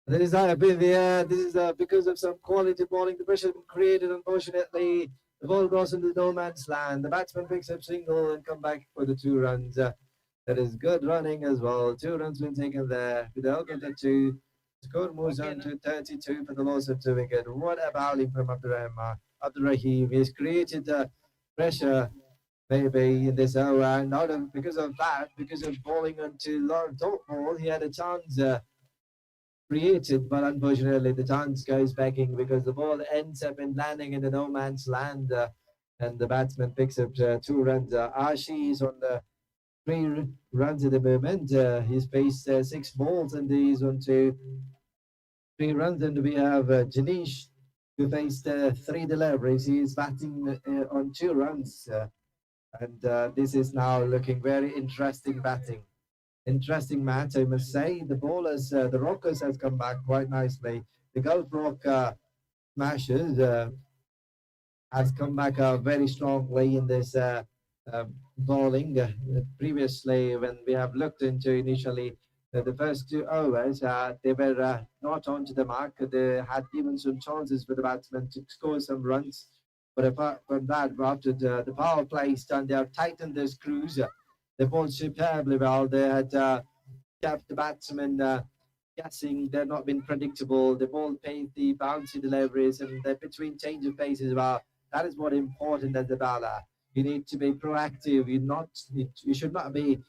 This is because of some quality bowling. The pressure has been created. Unfortunately, the ball goes into no man's land. The batsman picks up single and come back for the 2 runs. That is good running as well. 2 runs been taken there. With the help of the 2, the score moves on to 32 for the loss of 2 wickets. What a bowling from Abdul Rahim. He's created pressure maybe in this hour. And out of because of that, because of bowling onto Lord Top Ball, he had a chance created, but unfortunately the chance goes begging because the ball ends up in landing in the no man's land, and the batsman picks up 2 runs. Ashi is on the 3 runs at the moment. He's faced 6 balls and he's on to 3 runs, and we have Janish who faced 3 deliveries. He's batting on 2 runs, and this is now looking very interesting batting. Interesting match, I must say. The bowlers, the Rockers has come back quite nicely. The Gulf Rock Smashers has come back very strongly in this bowling. Previously, when we have looked into initially the first 2 overs, they were not onto the mark. They had given some chances for the batsmen to score some runs. But apart from that, after the power play is done, they have tightened their screws. They bowled superbly well. They had kept the batsmen guessing. They've not been predictable. The ball paid the bouncy deliveries, and the between change of paces. Well, that is what important as a bowler. You need to be proactive. You should not be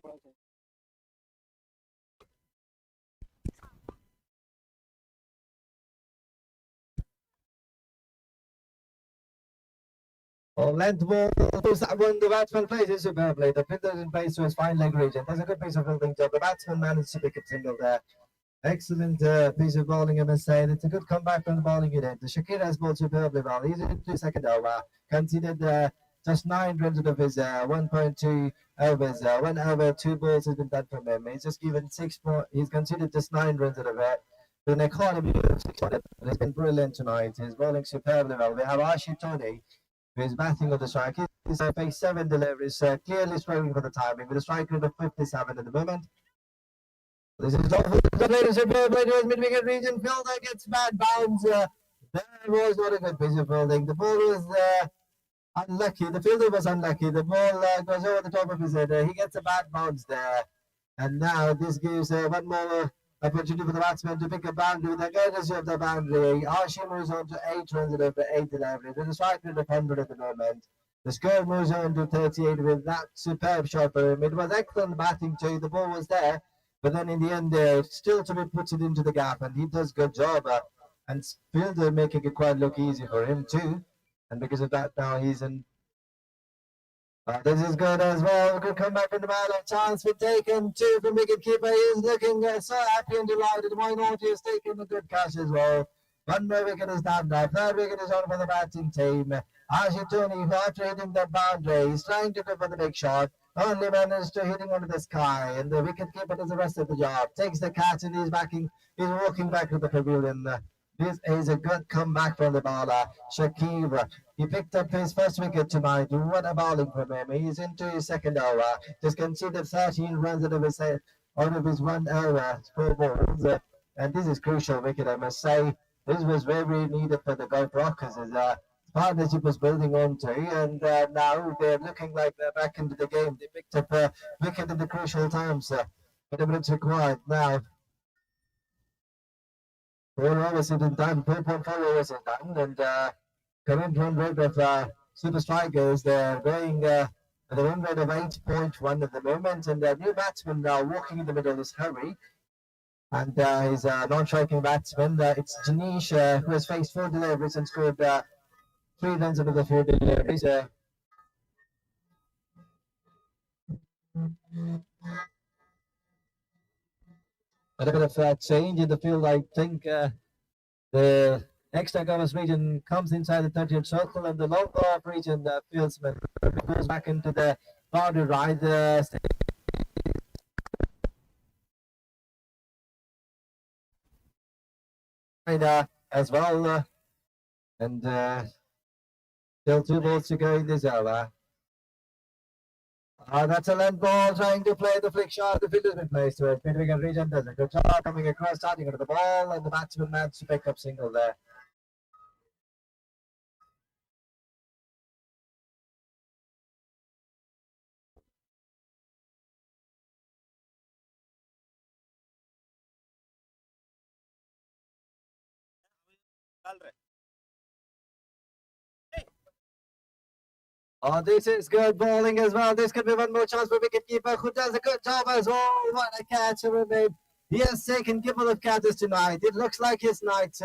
what I'm saying. Oh, length ball, goes that one. The batsman plays it superbly. The fielder in place to his fine leg region. There's a good piece of fielding job. The batsman managed to pick a single there. Excellent piece of bowling, I must say. It's a good comeback from the bowling unit. The Shakir has bowled superbly well. He's into second over. Conceded just 9 runs out of his 1.2 overs. 1 over, 2 balls has been done from him. He's just given 6 more. He's conceded just 9 runs out of it. With an economy of 6 on it. He's been brilliant tonight. He's bowling superbly well. We have Ashi Tony, who is batting on the strike. He's faced 7 deliveries, clearly struggling for the timing with a strike rate of 57 at the moment. This is awful. The player is superb. Players mid-wicket region. Fielder gets bad bounce. There was not a good piece of fielding. The ball was unlucky. The fielder was unlucky. The ball goes over the top of his head. He gets a bad bounce there. And now this gives one more opportunity for the batsman to pick a boundary with the courtesy of the boundary. Archie moves on to 8 runs out of the 8th delivery. There's a strike rate of 100 at the moment. The score moves on to 38 with that superb shot for him. It was excellent batting too. The ball was there. But then in the end, still to be puts it into the gap, and he does good job. And fielder making it quite look easy for him too. And because of that, now he's in. This is good as well. Good comeback from the man. A chance for taken 2 from wicketkeeper. He's looking so happy and delighted. Why not? He has taken a good catch as well. 1 more wicket is down now. 3rd wicket is on for the batting team. Ashi Tony, after hitting the boundary, he's trying to go for the big shot. Only managed to hitting under the sky, and the wicketkeeper does the rest of the job. Takes the catch and he's walking back to the pavilion. This is a good comeback from the bowler, Shakir. He picked up his first wicket tonight. What a bowling from him. He's into his second over. Just conceded 13 runs out of his 1 over, 4 balls. And this is crucial wicket, I must say. This was very needed for the Gulf Rockers. Partnership was building on to, and now they're looking like they're back into the game. They picked up a wicket in the crucial times, whatever it's required now. 4 overs is done, 4.4 overs is done, and current run rate of Super Strikers, they're going at a run rate of 8.1 at the moment, and the new batsman now walking in the middle is Harry. And he's a non-striking batsman. It's Janish, who has faced 4 deliveries and scored 3 runs out of the 4 deliveries. A bit of change in the field. I think the extra covers region comes inside the 30th circle, and the long off region fieldsman goes back into the boundary right. As well, and still 2 balls to go in this over. That's a length ball trying to play the flick shot. The fielder's been placed to it. Mid-wicket region does a good job coming across, starting under the ball, and the batsman managed to pick up single there. Oh, this is good bowling as well. This could be one more chance for wicketkeeper, who does a good job as well. What a catch from him. He has taken a couple of catches tonight. It looks like his night.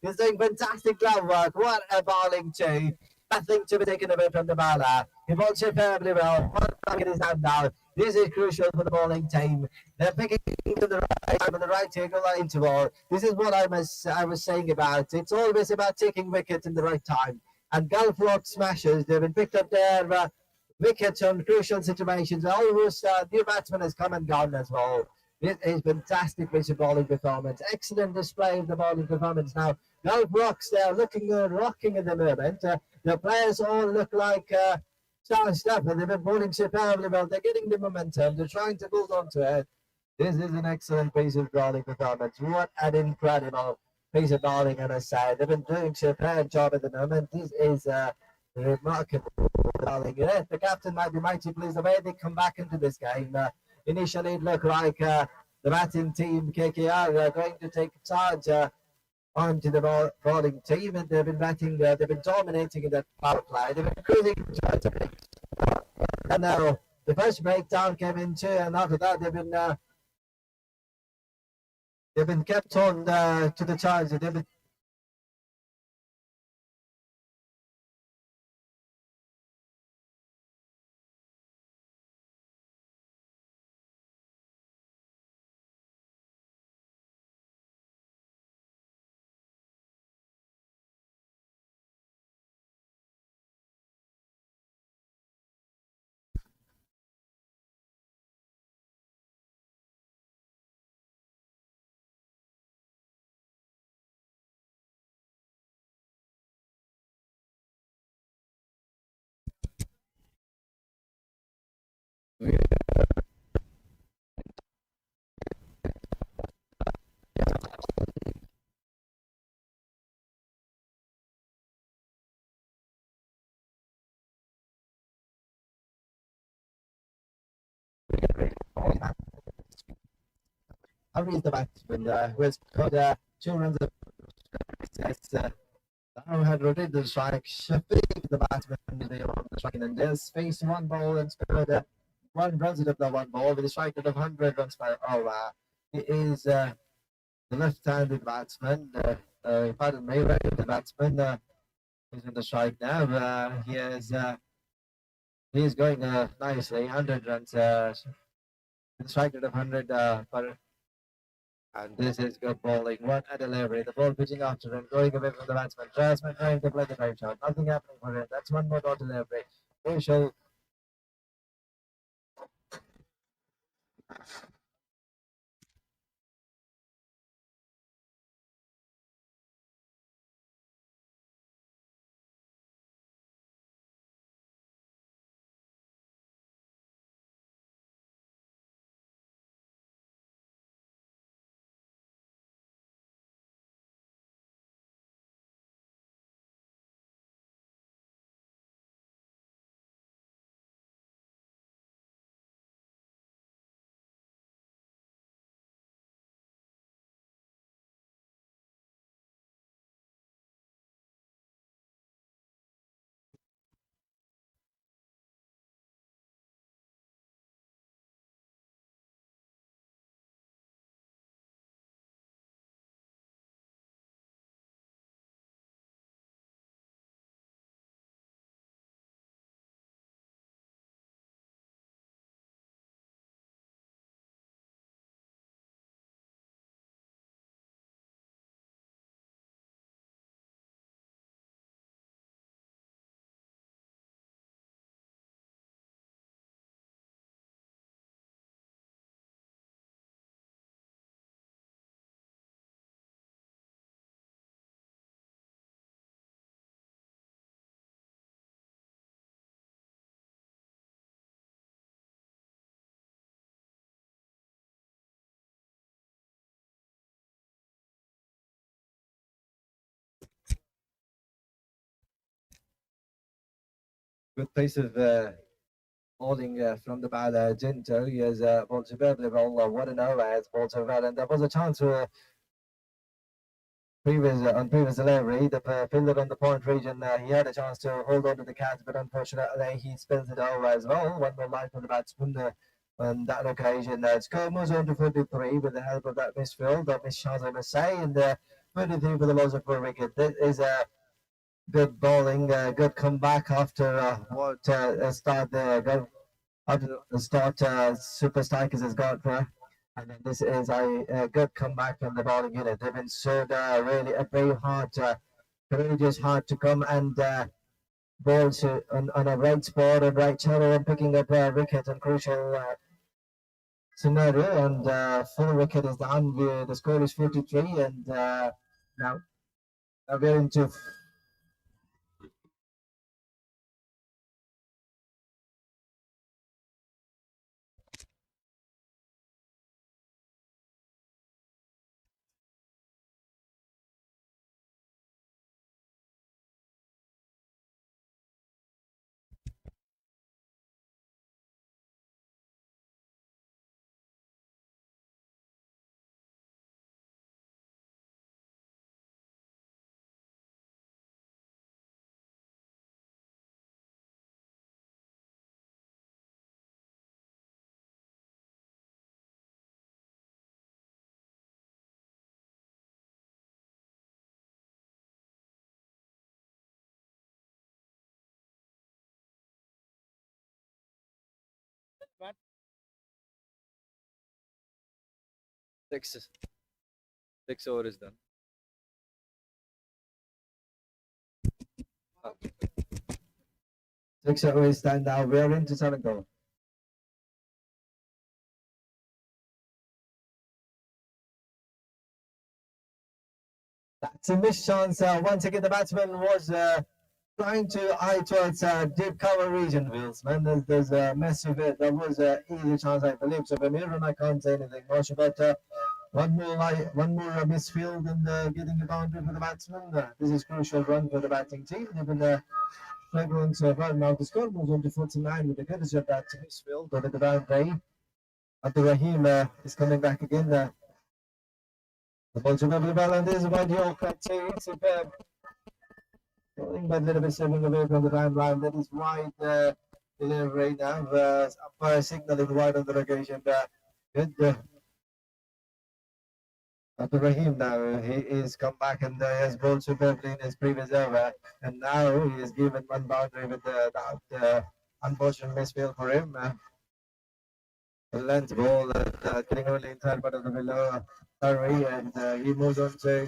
He's doing fantastic glove work. What a bowling too. Nothing to be taken away from the bowler. He bowled superbly well. 1 target is down now. This is crucial for the bowling team. They're picking to the right time and the right angle interval. This is what I was saying about. It's always about taking wickets in the right time. And Gulf Rock Smashers, they've been picked up their wickets on crucial situations. Almost new batsman has come and gone as well. It is fantastic piece of bowling performance. Excellent display of the bowling performance. Now, Gulf Rocks, they're looking good, rocking at the moment. The players all look like star stuff, and they've been bowling superbly well. They're getting the momentum. They're trying to hold on to it. This is an excellent piece of bowling performance. What an incredible piece of bowling on his side. They've been doing a superb job at the moment. This is remarkable bowling. Yeah, the captain might be mighty pleased the way they come back into this game. Initially, it looked like the batting team, KKR, are going to take charge onto the bowling team, and they've been batting, they've been dominating in that power play. They've been cruising, and now the first breakdown came into, and after that they've been kept on to the charge. They've been Henry is the batsman who has got 2 runs of Dammam had rotated the strike. Shafiq, the batsman, on the striking end, has faced one ball and scored 1 run out of the one ball with a strike rate of 100 runs per over. He is the left-handed batsman. Pardon me, right-handed batsman. He's in the strike now. He is going nicely. 100 runs. With a strike rate of 100 per. And this is good bowling. What a delivery. The ball pitching after him, going away from the batsman. Batsman trying to play the right shot. Nothing happening for him. That's one more dot delivery. Crucial. Good piece of bowling from the ball. Ginter. He has bowled superbly well. What an over has bowled so well. And there was a chance for previous delivery. The fielder on the point region, he had a chance to hold on to the catch, but unfortunately he spills it over as well. One more line from the batsman on that occasion. Score moves on to 43 with the help of that misfield, or miss chance I must say, and 43 for the loss of 4 wickets. This is a good bowling, good comeback after what start after the start Super Strikers has got there. And then this is a good comeback from the bowling unit. They've been showed really a brave heart, courageous heart to come and bowl on a right spot and right channel and picking up a wicket and crucial scenario. And 4 wicket is down. The score is 43, and now we're into Six over is done. Six away stand now. We're into 7 goal. That's a missed chance. Once again, the batsman was trying to eye towards deep cover region, Wills. Man, there's a massive. There was an easy chance, I believe. So from here on, I can't say anything much. But one more misfield and getting a boundary for the batsman. This is crucial run for the batting team. They've been struggling so far. Now the score moves on to 49 with the courtesy of that misfield over the boundary. Abdul Rahim is coming back again. The ball to over the ball, and this is what you're catching. Superb. Going but a little bit stepping away from the timeline. That is wide delivery now. Umpire signaling wide on the occasion. Good. Abdul Rahim now, he is come back and has bowled superbly in his previous over. And now he is given one boundary with the unfortunate misfield for him. The length ball getting only in third part of the below hurry, and he moves on to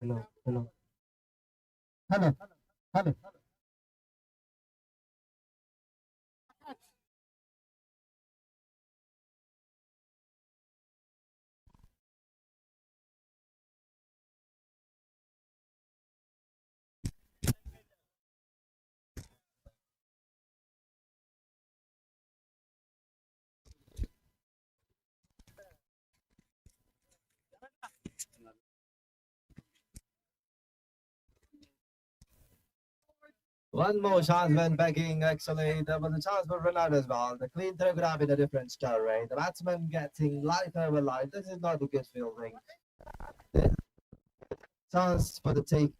hello. One more chance when backing, actually. There was a chance for run out as well. The clean throw could have been a different story. The batsman getting light over light. This is not a good fielding. The chance for the take.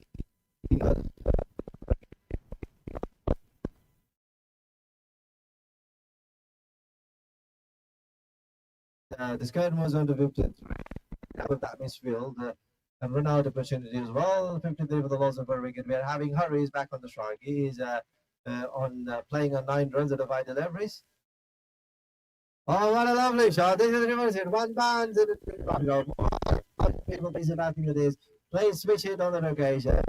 The score was on to 53. With that misfield. And run out opportunity as well. 53 for the loss of a wicket. We are having Hurries back on the strike. He is playing on 9 runs out of 5 deliveries. Oh, what a lovely shot. This is reverse hit. One bounce. Beautiful piece of batting it is. Plays switch hit on the occasion.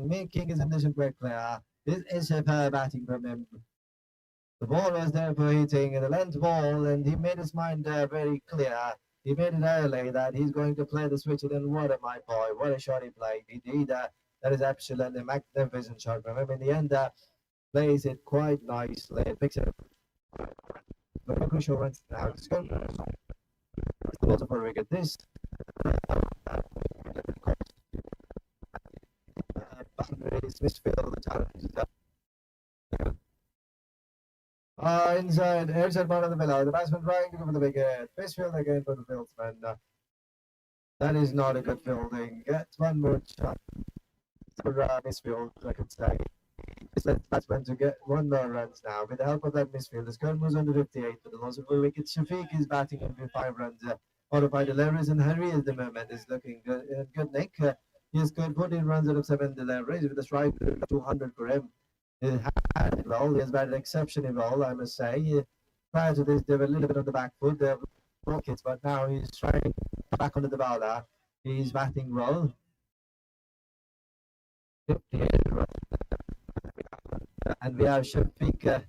Making his initial quick clear. This is superb batting from him. The ball was there for hitting the length ball, and he made his mind very clear. He made it early that he's going to play the switch, and what a my boy, what a shot he played. Indeed, that is absolutely magnificent shot from him. In the end, plays it quite nicely. Picks it up. The crucial runs now. It's going to for wicket. This boundaries, misfield, the challenge. Inside part of the below. The batsman trying to go for the wicket. Misfield again for the fieldsman. That is not a good fielding. Gets one more shot for misfield, I could say. Just let the batsman to get 1 more runs now. With the help of that misfield, the score moves on to 58 for the loss of a wicket. Shafiq is batting in with 5 runs. Out of 5 deliveries, and Harry at the moment is looking good. Good nick. He has scored 14 runs out of 7 deliveries with a strike of 200 for him. He has batted exceptionally well, I must say. Prior to this, they were a little bit on the back foot. They have Rockets, but now he's trying back onto the bowler. He's batting well. 58 runs. And we have Shafiq on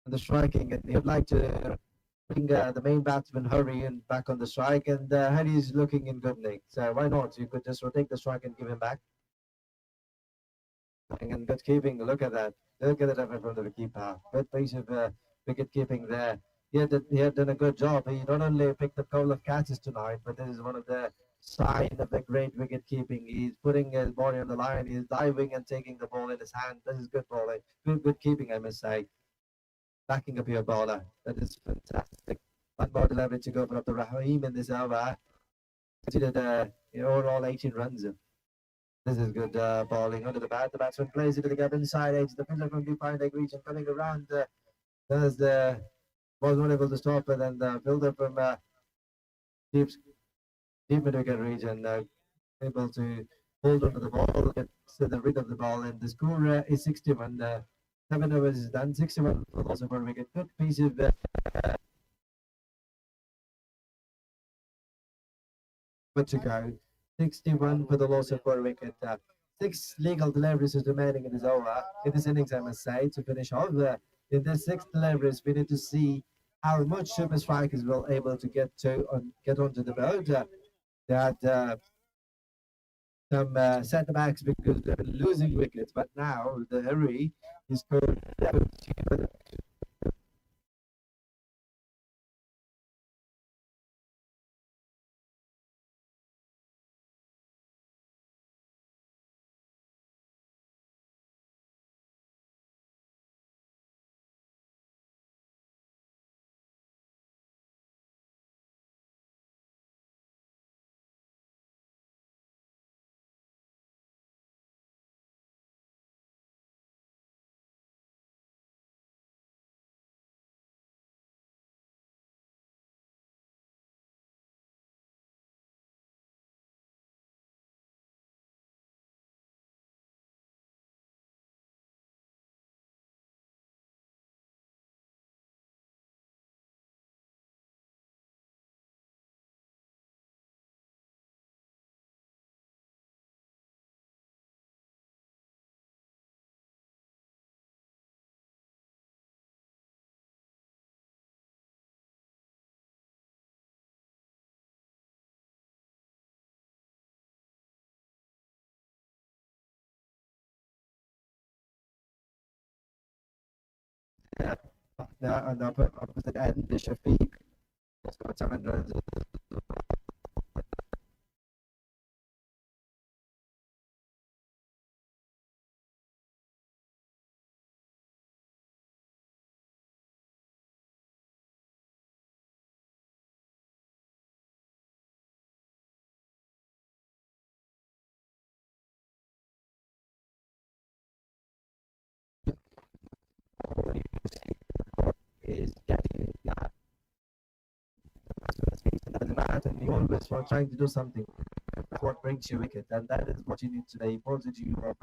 the striking, and he would like to bring the main batsman Hurry in back on the strike, and Hurry is looking in good nick. So why not? You could just rotate the strike and give him back. And good keeping. Look at that. Look at the effort from the keeper. Good piece of wicket keeping there. He had done a good job. He not only picked up a couple of catches tonight, but this is one of the sign of a great wicket keeping. He's putting his body on the line. He's diving and taking the ball in his hand. This is good bowling. Good keeping, I must say. Backing up your bowler. That is fantastic. One more delivery to go for Abdul Rahim in this over. Considered overall 18 runs. This is good bowling under the bat. The batsman plays it to the gap inside edge. The fielder from behind the region coming around. Does the was not able to stop it, and the fielder from deep mid-wicket region able to hold onto the ball, get the rid of the ball, and the score is 61. 7 overs is done. 61 for loss of 1 wicket. Good piece of to go. 61 for the loss of 1 wicket. 6 legal deliveries is remaining in this over. In this innings, I must say, to finish off. In the 6th deliveries, we need to see how much super strikers will able to get onto the board. They had some setbacks because they're losing wickets, but now the hurry is going. Now on the opposite end, the Shafiq has got 7 runs. Is getting that and you always are trying to do something. That's what brings you wicket, and that is what you need today. He pulls it to you of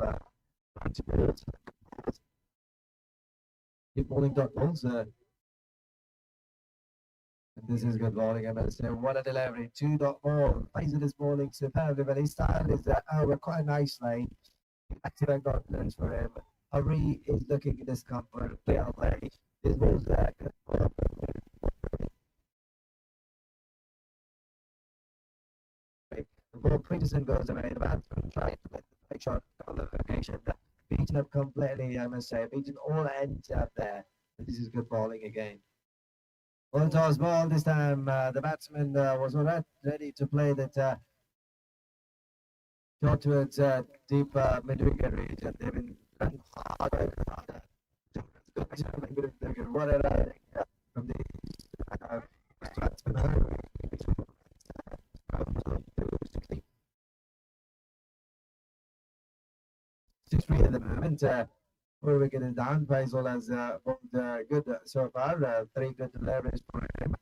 keep bowling dot balls. This is good bowling, I must say. What a delivery. 2 dot ball. Faisal is bowling superbly, but his style is over quite nicely. Active confidence for him. Hari is looking at discomfort. Clearly, this was ball Peterson goes away. The batsman trying to make shot on the occasion. Beaten up completely, I must say. Beaten all ends up there. This is good bowling again. Well tossed ball this time. The batsman was all right, ready to play that shot towards deep mid-wicket region. They've been run harder and harder. What a from the batsman. 6-3 at the moment. 4 wicket is down. Faisal has bowled good so far. 3 good deliveries for him.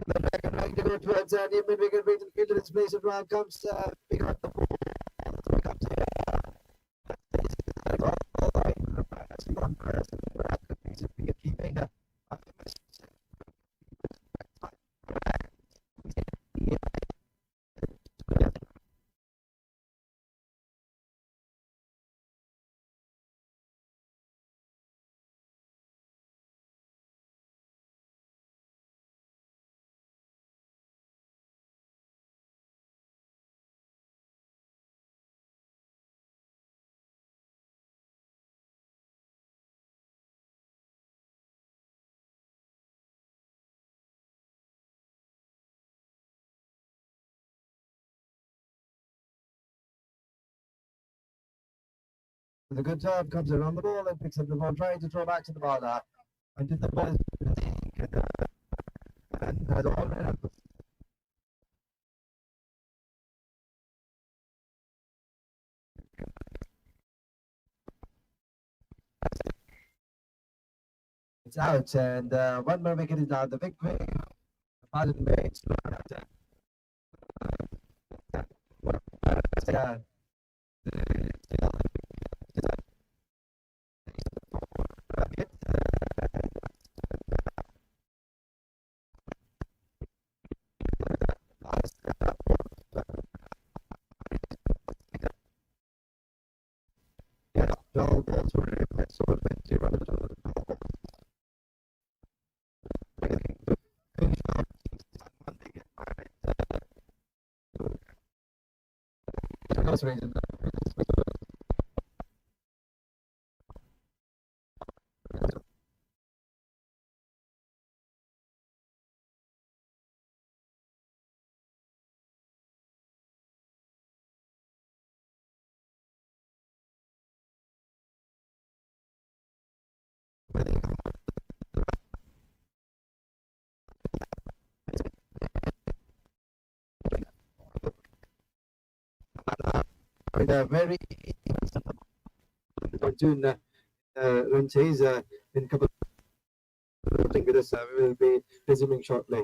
The second right to go towards the mid-wicket region. Fielder is place of round comes pick up the ball. Comes keeping. The good turn comes around the ball and picks up the ball, trying to throw back to the bowler. Until the ball and has already it's out, and one more wicket is out. The big wave. Pardon me. It's yeah. No balls were replaced, so 20 runs. That's reason. And very June run chase in couple of with us. We will be resuming shortly.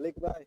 Malik bhai.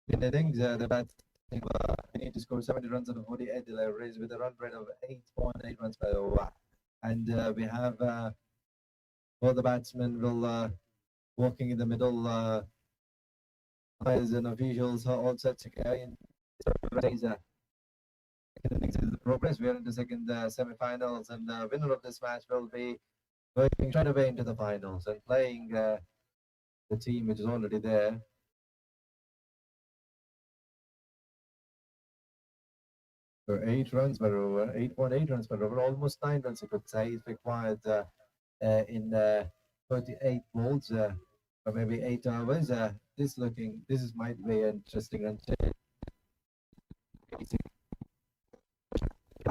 Mid-innings, the bats need to score 70 runs on a 48 deliveries with a run rate of 8.8 runs per over. And we have all the batsmen will walking in the middle. Players and officials are all set to go in. Innings is the progress. We are in the second semi-finals, and the winner of this match will be going straight away into the finals and playing the team which is already there. For 8 runs per over, 8.8 runs per over, almost 9 runs you could say is required in 38 balls or maybe 8 hours. This might be interesting and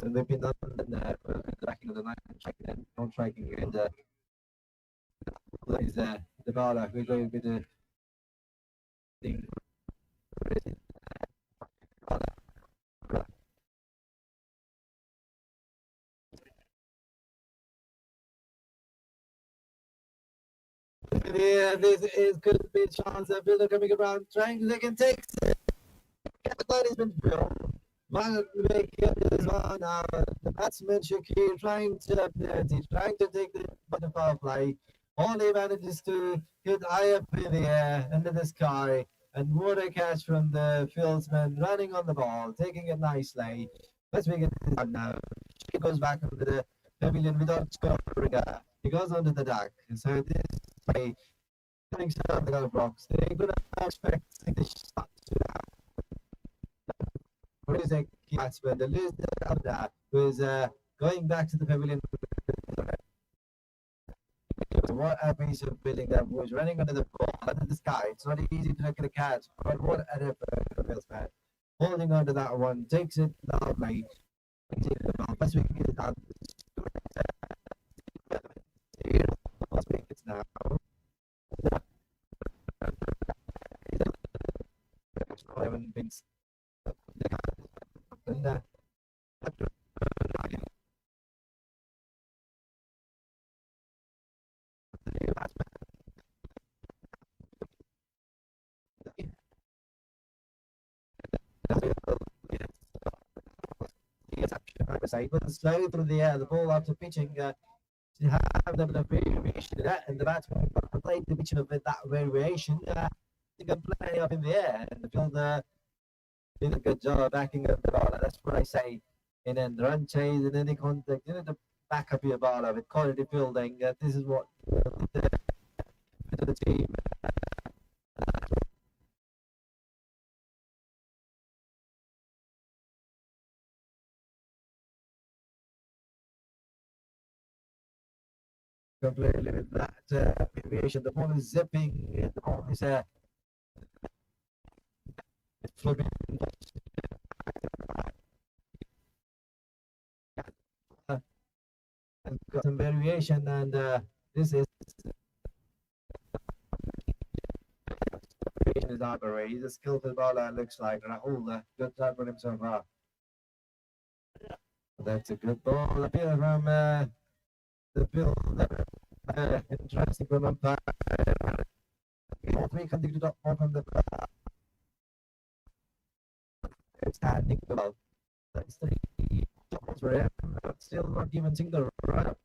and they've been done tracking of the night and not tracking and is the ball we're going with the thing. Yeah, this is could be a chance of Builder coming around, trying to take and take it. The cloud has been built. One make this one. The batsman Shakir trying to take the butterfly play. All he manages to get high up in the air, into the sky, and what a catch from the fieldsman running on the ball, taking it nicely. Let's make it now. She goes back into the pavilion without scoring. He goes onto the deck. So this way, getting set up the other box. They're going to expect the shot to what is a batsman? The loser of that was going back to the pavilion. What a piece of building that was running under the ball, under the sky. It's not easy to look at a catch, but what an effort from man. Holding on to that one, takes it lovely. First wicket is out. First wickets now. Haven't been and side, but slow through the air, the ball after pitching. To have the bit of variation in that, and the batsman played the pitch of it, that variation. You can play up in the air, and the fielder did a good job backing up the bowler. That's what I say. And then the run chase and any contact, you know, to back up your bowler with quality fielding. This is what the team. Completely with that variation. The ball is zipping, the ball is flipping. And got some variation, and this is variation is Arbor. He's a skillful bowler, looks like Rahul. Good job for him so far. That's a good ball. Appeal from the field. Interesting from umpire. We can dig it up from the standing below. That's 3 shots for him. Still not even single run.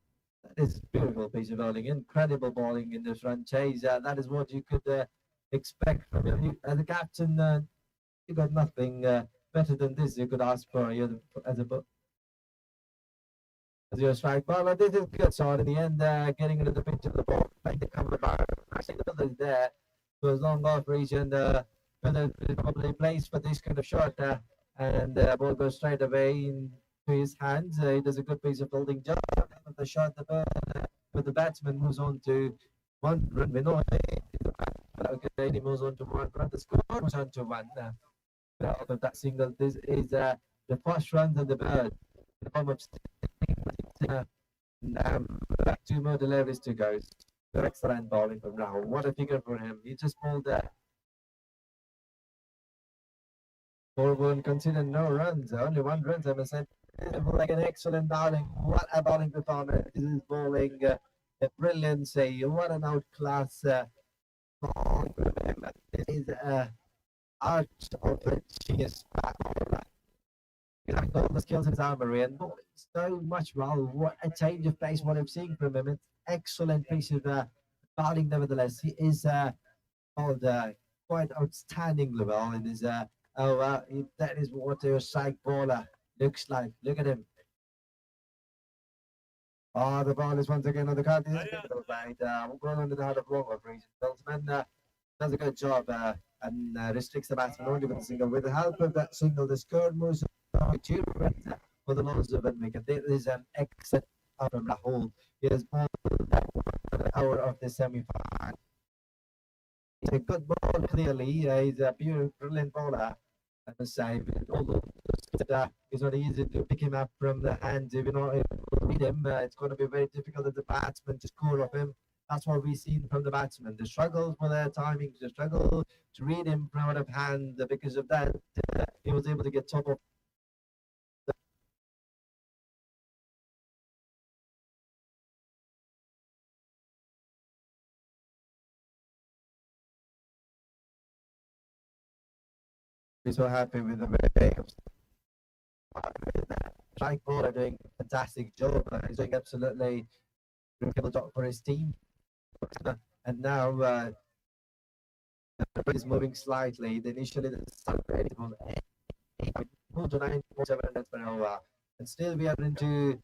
That is beautiful piece of bowling. Incredible bowling in this run chase. That is what you could expect from him. As a captain, you got nothing better than this you could ask for as a your strike ball. This is good shot in the end, getting into the pitch of the ball, like the cover bar. I think the fielder is there. So as long off reach, and fielder is probably placed for this kind of shot, and the ball goes straight away into his hands. He does a good piece of fielding job. The shot, the ball, but the batsman moves on to 1 run. We know okay, he moves on to 1 run. The score moves on to 1. Out of that single, this is the first run of the bird. In the form of 2 more deliveries to go. Excellent bowling from Rahul. What a figure for him. He just bowled 4 consider no runs, only 1 run. I must say, like an excellent bowling. What a bowling performance! This is bowling a brilliancy. What an outclass bowling from him. This is art of a genius bowler. All the skills in his armory, and so much well. What a change of pace! What I'm seeing from him. It's excellent piece of bowling. Nevertheless, he is called quite outstanding level in his. That is what a strike bowler looks like. Look at him. Oh, the ball is once again on the card. This is right. Going under the heart of wrong of reason. Feltman does a good job and restricts the batsman only with a single. With the help of that single, the score moves to 2 runs for the loss of 1 wicket. There is an exit from Rahul. He has bowled 1 hour of the semi-final. He's a good bowler, clearly. He's a brilliant bowler. I must say, although it's not easy to pick him up from the hands. If you're not able to read him, it's going to be very difficult as a batsman to score off him. That's what we've seen from the batsmen. The struggle for their timing, the struggle to read him from out of hand. Because of that, he was able to get top of. Be so happy with the way strike bowler doing a fantastic job. He's doing absolutely incredible job for his team. And now is moving slightly. Initially, the start rate was 8, moved to 9.7 runs per hour. And still, we are into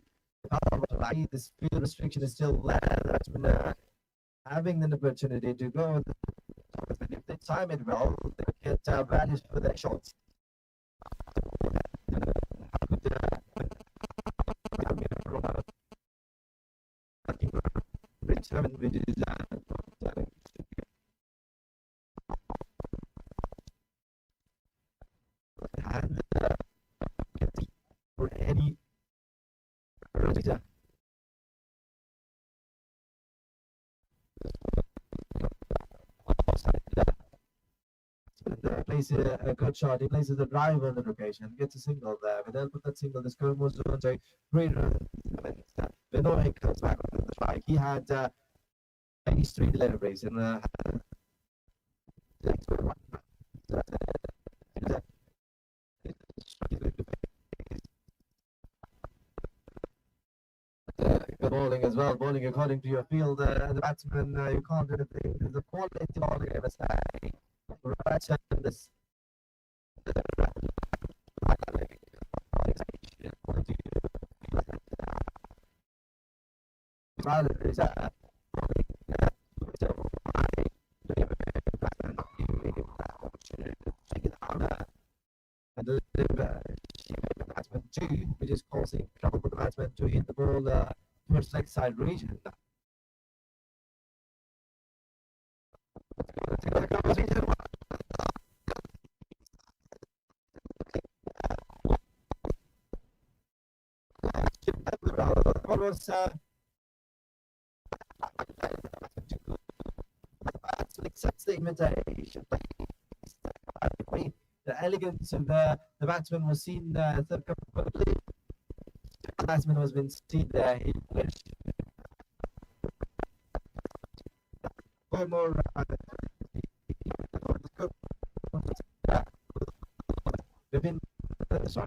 Right, this field restriction is still there. That's been having an opportunity to go. If they time it well, they get vanished for their shots. Return, which is and for any plays a good shot. He places a drive on the location, gets a single there. With the help of that single, the score moves on to 3 runs. Benoit comes back on the strike. He had 83 deliveries in good bowling as well. Bowling according to your field, and the batsman, you can't do anything. There's a quality bowling, I must say. Right, this and the batsman two, which is causing trouble for the batsman to hit the ball towards leg side region. What was accepts the invitation. The elegance of the batsman was seen the batsman was been seen there. He one more within sorry.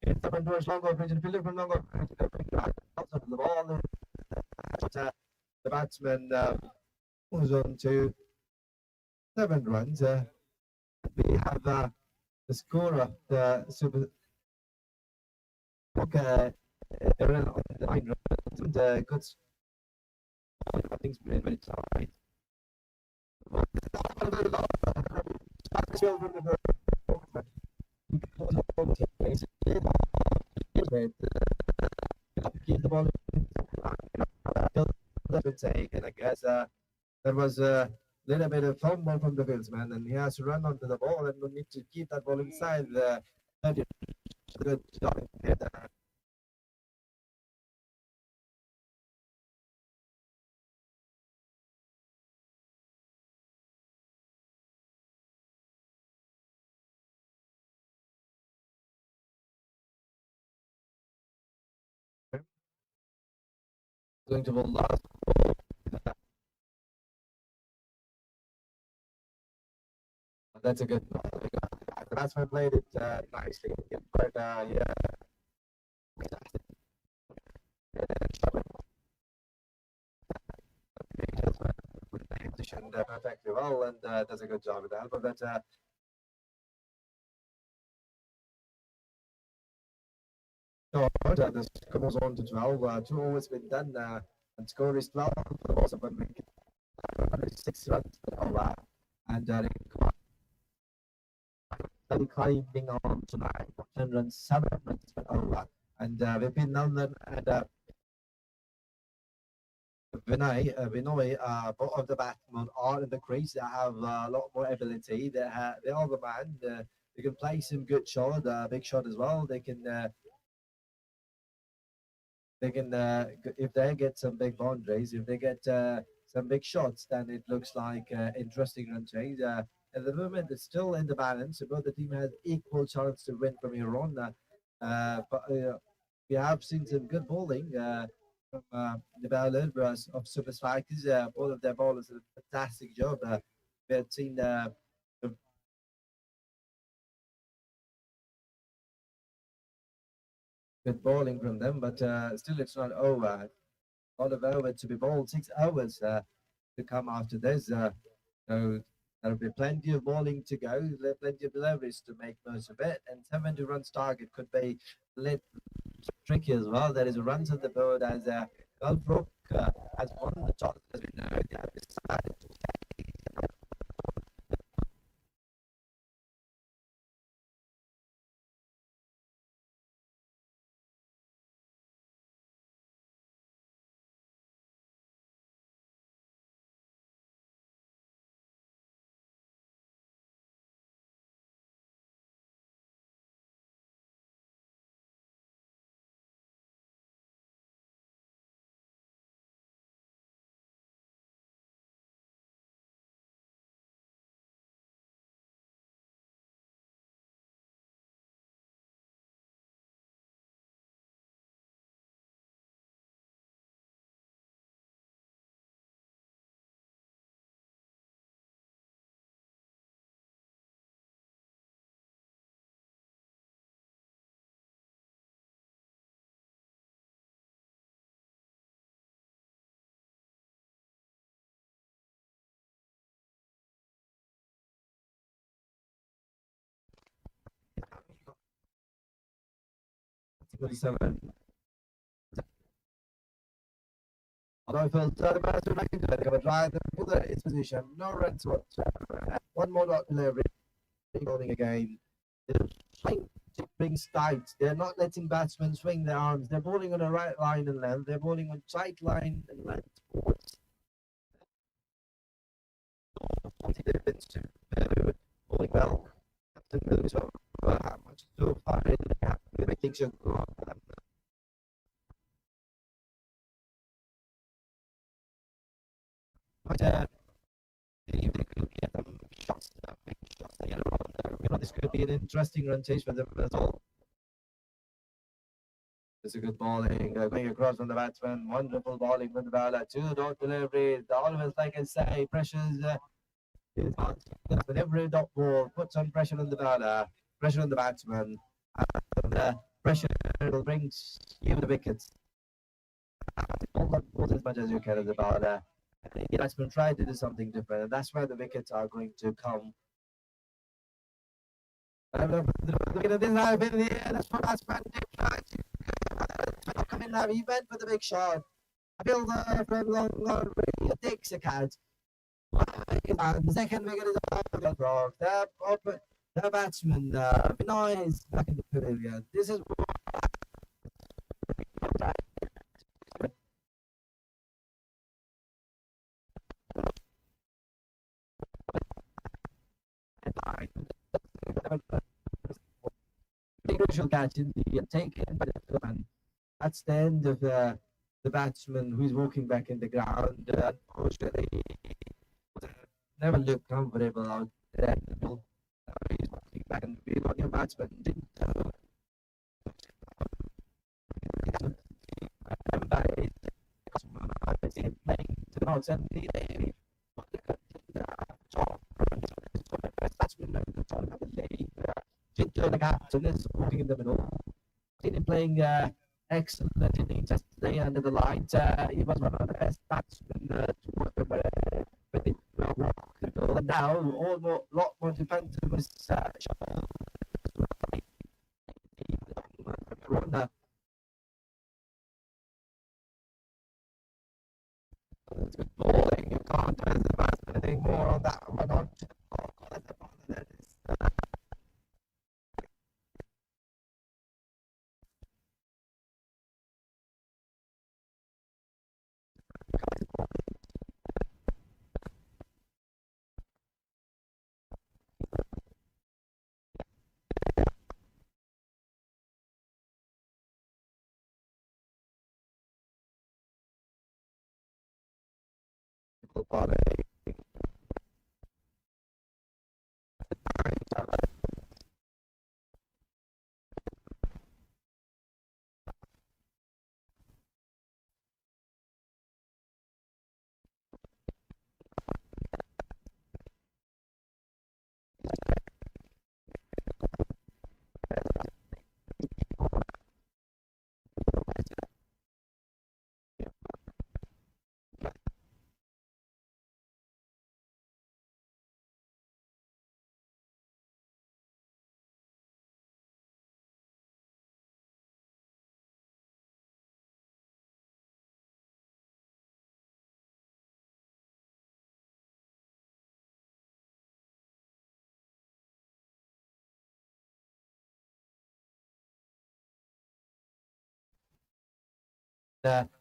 It's up and towards long off region, fielder from long off outside of the ball. The batsman moves on to 7 runs. We have the score of the Super Guqa on the 9 runs and good. I think it's very tight. Keep the ball take, and I guess there was a little bit of fumble from the fieldsman, and he has to run onto the ball, and we need to keep that ball inside the good job. Going to the last ball. That's a good ball. The batsman played it nicely, but yeah. Positioned perfectly well and does a good job with the help of that. The score goes on to 12. 2 overs been done, and score is 12 for the balls of 6 runs over, and climbing on tonight. 10 runs, 7 runs over, and we've been down and Vinay, both of the batsmen are in the crease. They have a lot more ability. They are the man. They can play some good shot, big shot as well. They can if they get some big boundaries, if they get some big shots, then it looks like interesting run chase. At the moment, it's still in the balance. Both the team has equal chance to win from here on. But we have seen some good bowling from the bowlers of Super Strikers. Both of their bowlers did a fantastic job. We had seen good bowling from them, but still it's not over. A lot of over to be bowled, 6 hours to come after this. So There'll be plenty of bowling to go. There'll be plenty of deliveries to make most of it. And 70 runs target could be a little tricky as well. There is a runs on the board as Gulbrook has won the toss. As we know, they have decided to take seven. Although I felt third batsman making good, but right the bowler is position, no runs whatsoever. One more dot delivery, bowling again. They're trying to bring tight. They're not letting batsmen swing their arms. They're bowling on a right line and length. They're bowling on tight line and length. Bowling well. Captain moves over how much so far in the gap. Making sure go on. But if they could get them shots, big shots, they get around there. This could be an interesting run chase for them as well. It's a good bowling, going across from the batsman. Wonderful bowling from the bowler. Two dot deliveries. Always, like I say, pressures. With every dot ball puts on pressure on the bowler, pressure on the batsman, and pressure will bring you the wickets. All that balls as much as you can as the bowler. The batsman try to do something different, and that's where the wickets are going to come. That's for batsman to come in now. He went for the big shot. I feel from long takes a catch. The second wicket is off. The batsman, Binoy is back in the pavilion. This is crucial catch in the taken by the man. That's the end of the batsman who's walking back in the ground. Unfortunately, never looked comfortable out there. He's walking back and we got your batsman didn't playing to the outside and the batsman the top of the league. The captain is walking in the middle. Seen him playing excellent innings yesterday under the lights. He was one of the best batsmen to work with. And now, a lot more defensive was good bowling. You can't do the batsman anything more on that one. On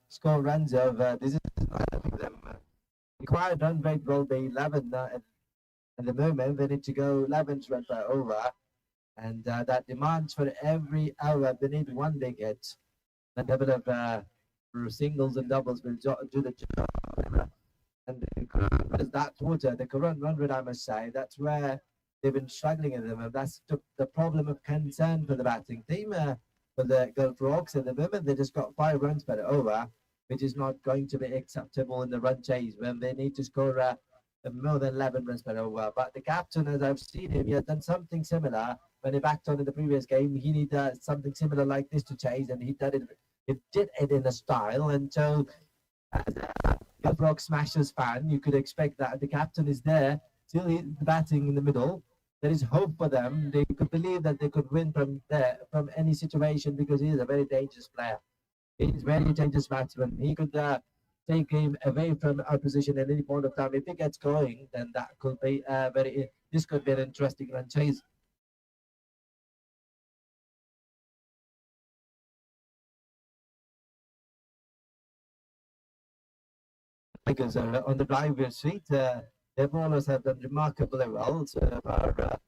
score runs of this is not helping them. Required run rate will be 11 at the moment. They need to go 11 runs per over, and that demands for every hour they need one wicket. The level of singles and doubles will do the job. And because that's what the current run rate, I must say, that's where they've been struggling in them. And that's the problem of concern for the batting team. For the Gulf Rocks at the moment, they just got 5 runs per over, which is not going to be acceptable in the run chase when they need to score more than 11 runs per over. But the captain, as I've seen him, he has done something similar when he backed on in the previous game. He needed something similar like this to chase, and he did it. He did it in a style, and so as a Rock Smashers fan, you could expect that the captain is there, still batting in the middle. There is hope for them. They could believe that they could win from there, from any situation, because he is a very dangerous player. He is very dangerous batsman. He could take him away from our position at any point of time. If he gets going, then that could be this could be an interesting run chase. Because on the driver's seat, their bowlers have done remarkably well. So far,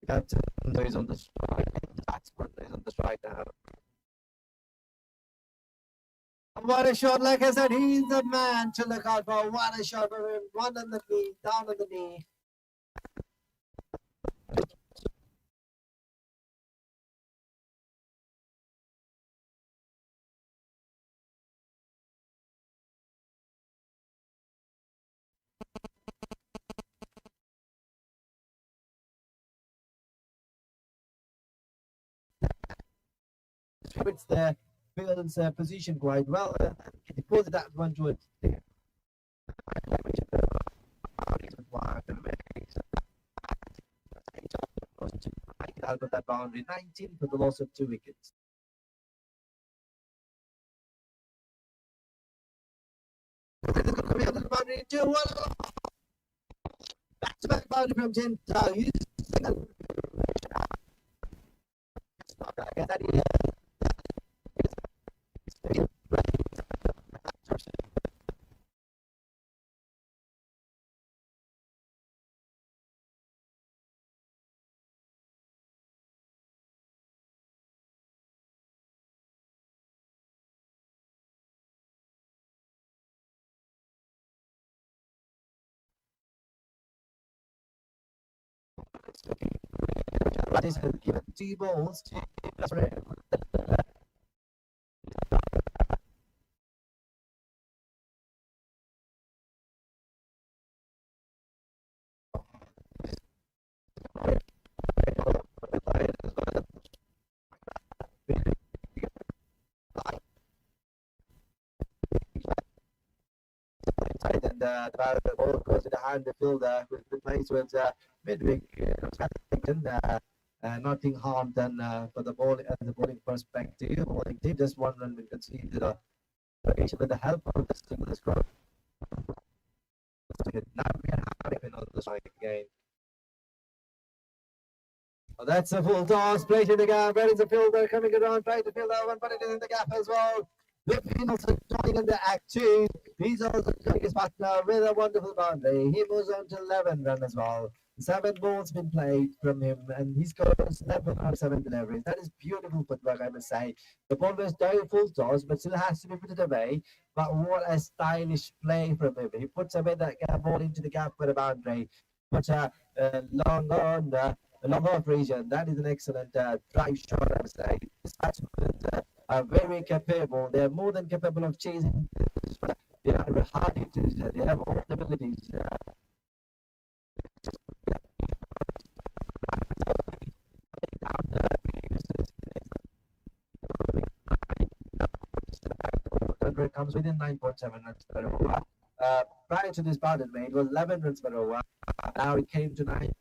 captain is on the strike, the batsman is on the strike now. What a shot, like I said, he's the man to look out for. What a shot for him. One on the knee, down on the knee. It's the Fields position quite well. He deposited that one to it. Out of that boundary, 19 for the loss of 2 wickets. Back-to-back boundary from 10. That is given 2 balls to and the ball goes in the hand of the fielder with the place with midweek. Nothing harm done for the ball and the bowling perspective. Bowling team just 1 run we conceded with the help of the single scrum. Now we are having on the strike again. Oh, that's a full toss, played in the gap. Where is the fielder coming around, trying to field that one, but it is in the gap as well. Lipin also joining in the act too. He's also joining his partner with a wonderful boundary. He moves on to 11 run as well. 7 balls been played from him, and he scores 11 out of 7 deliveries. That is beautiful footwork, I must say. The ball was down full toss, but still has to be put away. But what a stylish play from him. He puts away that ball into the gap for a boundary. Puts a long on the long off region. That is an excellent drive shot, I must say. This batsman are very capable. They are more than capable of chasing. They are hard hitters. They have all the abilities. Comes within 9.7 runs per over. Prior to this boundary, it was 11 runs per over. Now it came to 9.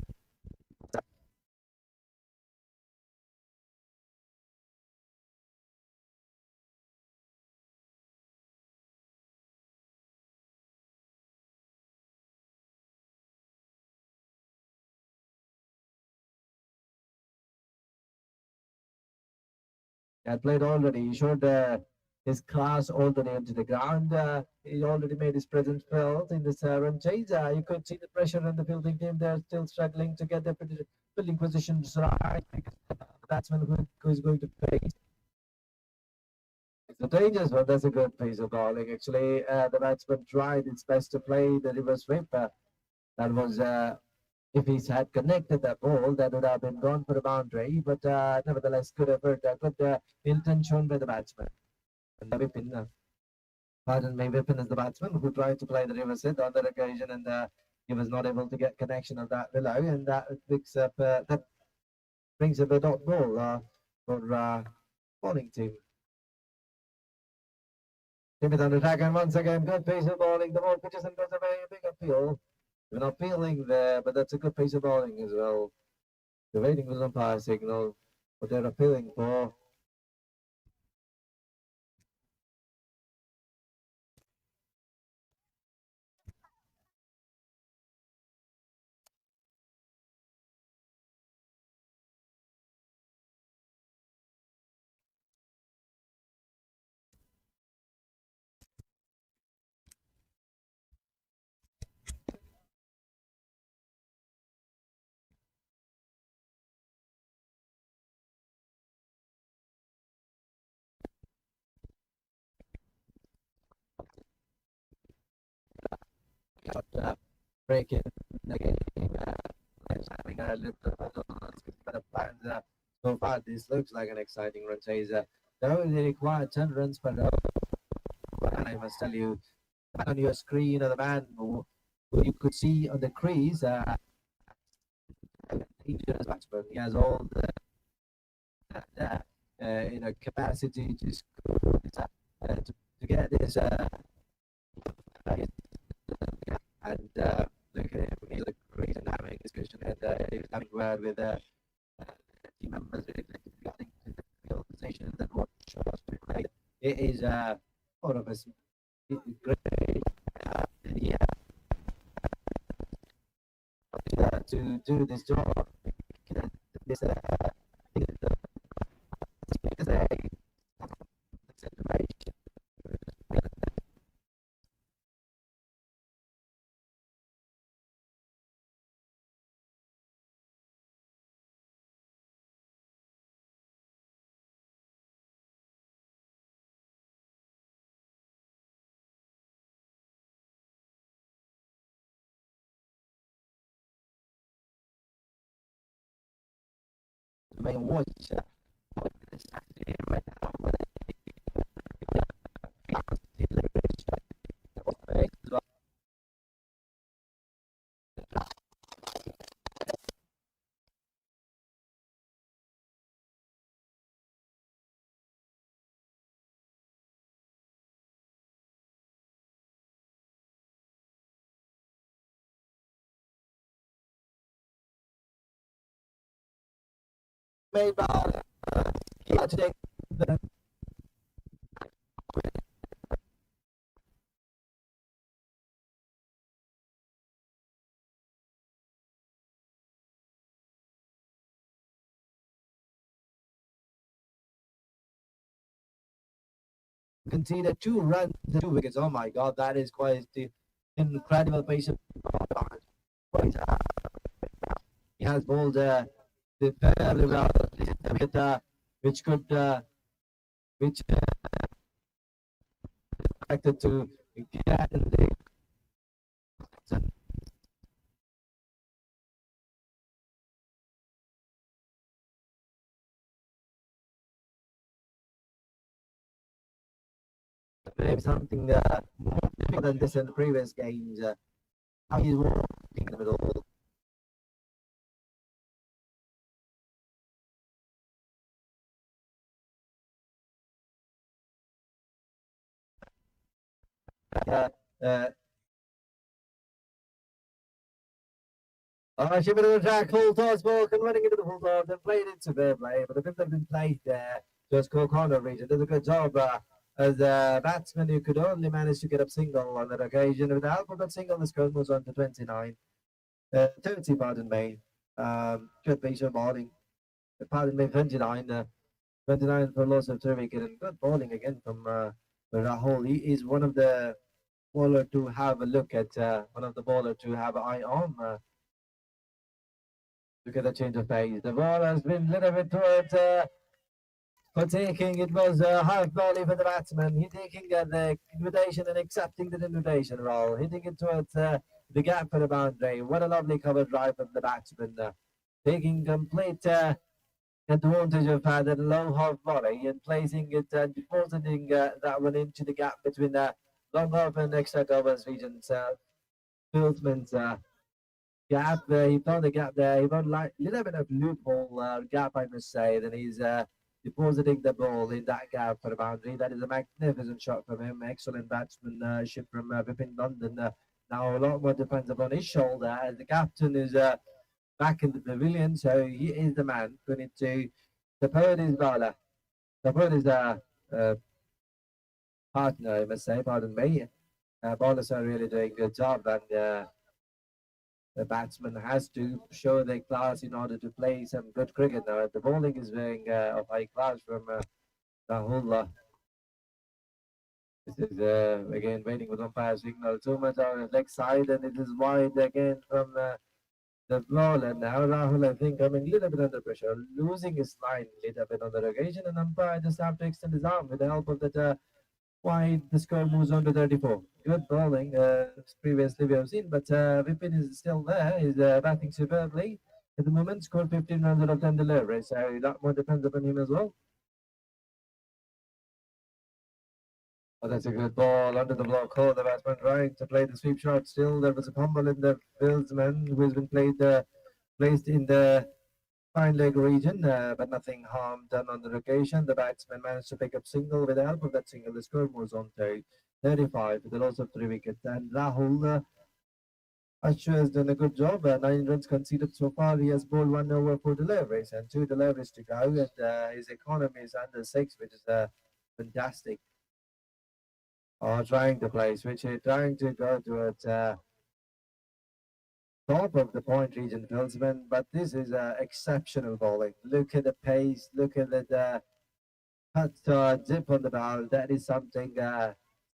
had played already. He showed his class already onto the ground. He already made his presence felt in this run chase. You could see the pressure on the fielding team. They're still struggling to get their fielding positions right. The batsman who is going to face. It's a dangerous one. That's a good piece of bowling. Actually, the batsman tried his best to play the reverse sweep. That was if he had connected that ball, that would have been gone for a boundary. But nevertheless, good effort, good intent shown by the batsman. And Vipin, pardon me, Vipin is the batsman who tried to play the reverse hit on that occasion, and he was not able to get connection of that below, and that picks up that brings up a dot ball for bowling team. Timid on attack, and once again, good piece of bowling. The ball pitches and goes a very big appeal. We're not feeling there, but that's a good piece of bowling as well. The waiting was umpire signal, what they're appealing for. Break it again. Having a little bit of plans. So far, this looks like an exciting run chaser. They only require 10 runs per over. And I must tell you, on your screen, the man who you could see on the crease, dangerous batsman. He has all the capacity to score, to get this. And look at him, he looked great and having a discussion, and he was having word with team members regarding the field position and what shots to play. It is all of us great yeah, to do this job. This may watch this right now. Made by today. Conceded 2 runs, 2 wickets. Oh my God, that is quite the incredible pace of he has bowled fairly well, which could which expected to get in the maybe something more difficult than this in the previous games. How he's walking in the middle. Shiver to the track, full toss ball, running into the full toss, then played into fair play, but the fifth have been played there, just go corner region. Does a good job as a batsman who could only manage to get up single on that occasion. With the help of that single, the score moves on to 29. 30, pardon me. Good piece of bowling. Pardon me, 29. 29 for loss of 3 wicket, and good bowling again from Rahul. He is one of the bowler to have a look at, one of the bowler to have an eye on. Look at the change of pace. The ball has been a little bit towards for taking. It was a half volley for the batsman. He taking the invitation and accepting the invitation role, hitting it towards the gap for the boundary. What a lovely cover drive from the batsman. Taking complete advantage of the low half volley and placing it and depositing that one into the gap between the long half and extra covers regions. Fieldsman's gap there. He found the gap there. He found like little bit of loophole gap, I must say. Then he's depositing the ball in that gap for the boundary. That is a magnificent shot from him. Excellent batsmanship from Vipin London. Now a lot more depends upon his shoulder as the captain is back in the pavilion, so he is the man who needs to support his bowler, support his partner, I must say. Pardon me. Bowlers are really doing a good job, and the batsman has to show their class in order to play some good cricket. Now, the bowling is being of high class from Rahul. This is again waiting for umpire signal. Too much on the leg side, and it is wide again from the ball. And now Rahul, I think, coming a little bit under pressure, losing his line a little bit on the occasion, and umpire just have to extend his arm with the help of that. Why the score moves on to 34. Good bowling. Previously we have seen, but Vipin is still there. He's batting superbly. At the moment, scored 15 runs out of 10 deliveries. So a lot more depends upon him as well. Oh, that's a good ball under the block. Oh, the batsman trying to play the sweep shot. Still, there was a fumble in the fieldsman who has been placed in the fine leg region, but nothing harm done on the occasion. The batsman managed to pick up single. With the help of that single, the score moves on to 35 with the loss of 3 wickets. And Rahul Ashur has done a good job. 9 runs conceded so far. He has bowled 1 over 4 deliveries and 2 deliveries to go. And his economy is under 6, which is fantastic. Trying to play switch it, trying to go towards top of the point region fieldsman, but this is exceptional bowling. Look at the pace, look at the cut dip on the ball. That is something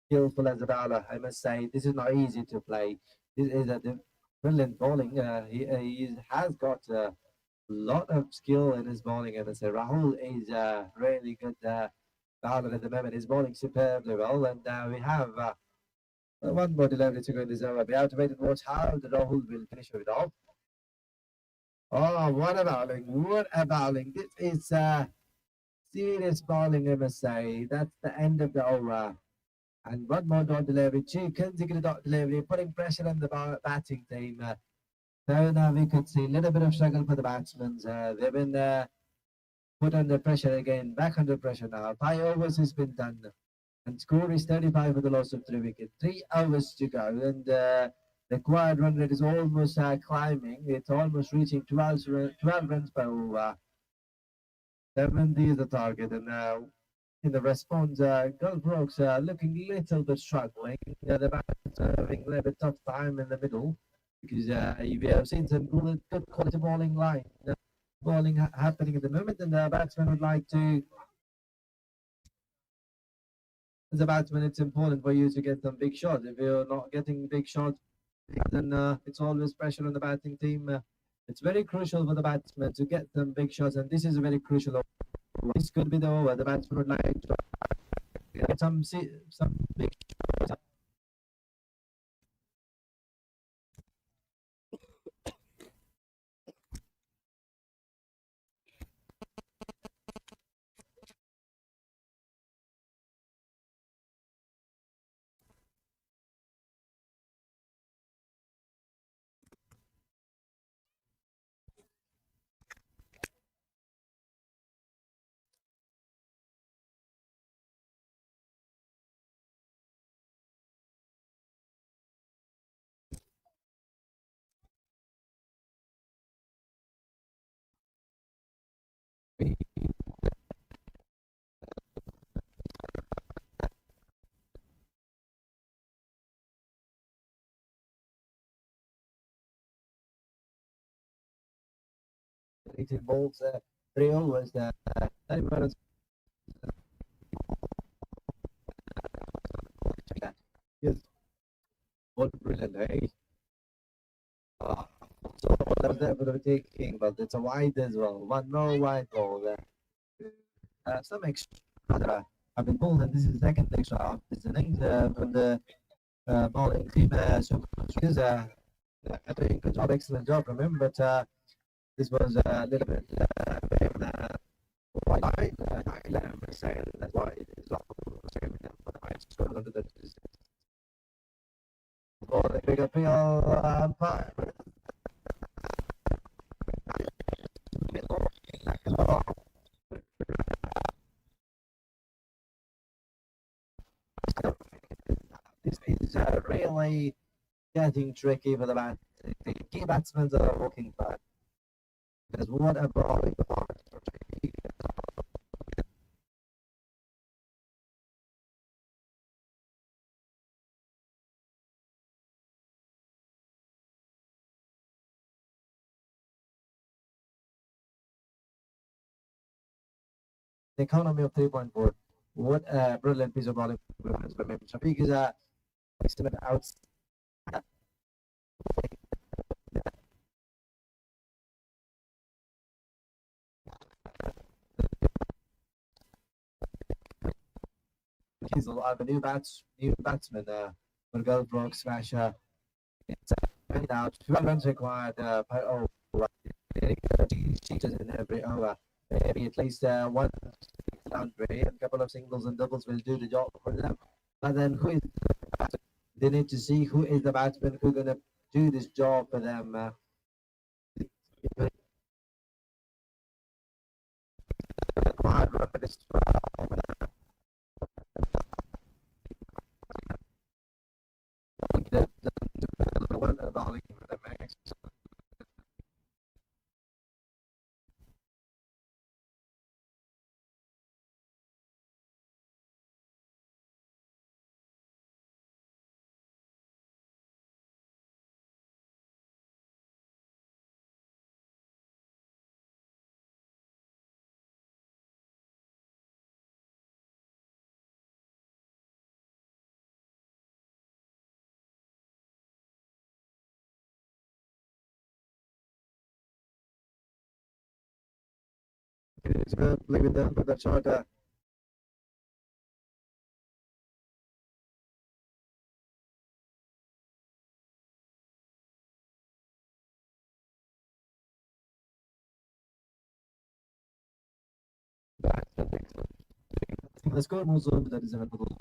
skillful as a bowler, I must say. This is not easy to play. This is a brilliant bowling. He has got a lot of skill in his bowling, I must say. Rahul is a really good bowler at the moment. He's bowling superbly well, and we have one more delivery to go in this over. We have to wait and watch how the Rahul will finish it off. Oh, what a bowling! What a bowling! This is serious bowling, I must say. That's the end of the over. And one more dot delivery, 2 consecutive dot delivery, putting pressure on the batting team. So now we could see a little bit of struggle for the batsmen. They've been put under pressure again, back under pressure now. 5 overs has been done. And score is 35 for the loss of 3 wickets. 3 hours to go, and the required run rate is almost climbing. It's almost reaching 12 runs per over. 70 is the target, and now in the response, Gulbrooks looking a little bit struggling. The batsmen are having a little bit tough time in the middle because we have seen some good quality bowling happening at the moment, and the batsman would like to. As a batsman, it's important for you to get some big shots. If you're not getting big shots, then it's always pressure on the batting team. It's very crucial for the batsman to get some big shots, and this is a very crucial over. This could be the over. The batsman would like to get some big shots. Balls, 3 overs, 30 minutes. Yes. What brilliant, hey? So that was there for the taking, but it's a wide as well. One no wide ball there. Some extra have been pulled, and this is the second extra of this innings from the bowling team. So he's doing a good job, excellent job from him, but this was a little bit wide. That's why it is not under the ball. They pick up fire. This is really getting tricky for the key batsmen that are walking back. Because what a bowling performance for tricky. The economy of 3.4. What a brilliant piece of bowling performance from him. Shafiq is a excellent out. He's a lot of a new batsman. Will go Brock smasher. It's now 12 runs required. Cheaters in every over. Maybe at least one boundary, and a couple of singles and doubles will do the job for them. But then who is they need to see who is the batsman who's gonna do this job for them. It's gonna play with them, but that's short. The score moves on to that is inevitable.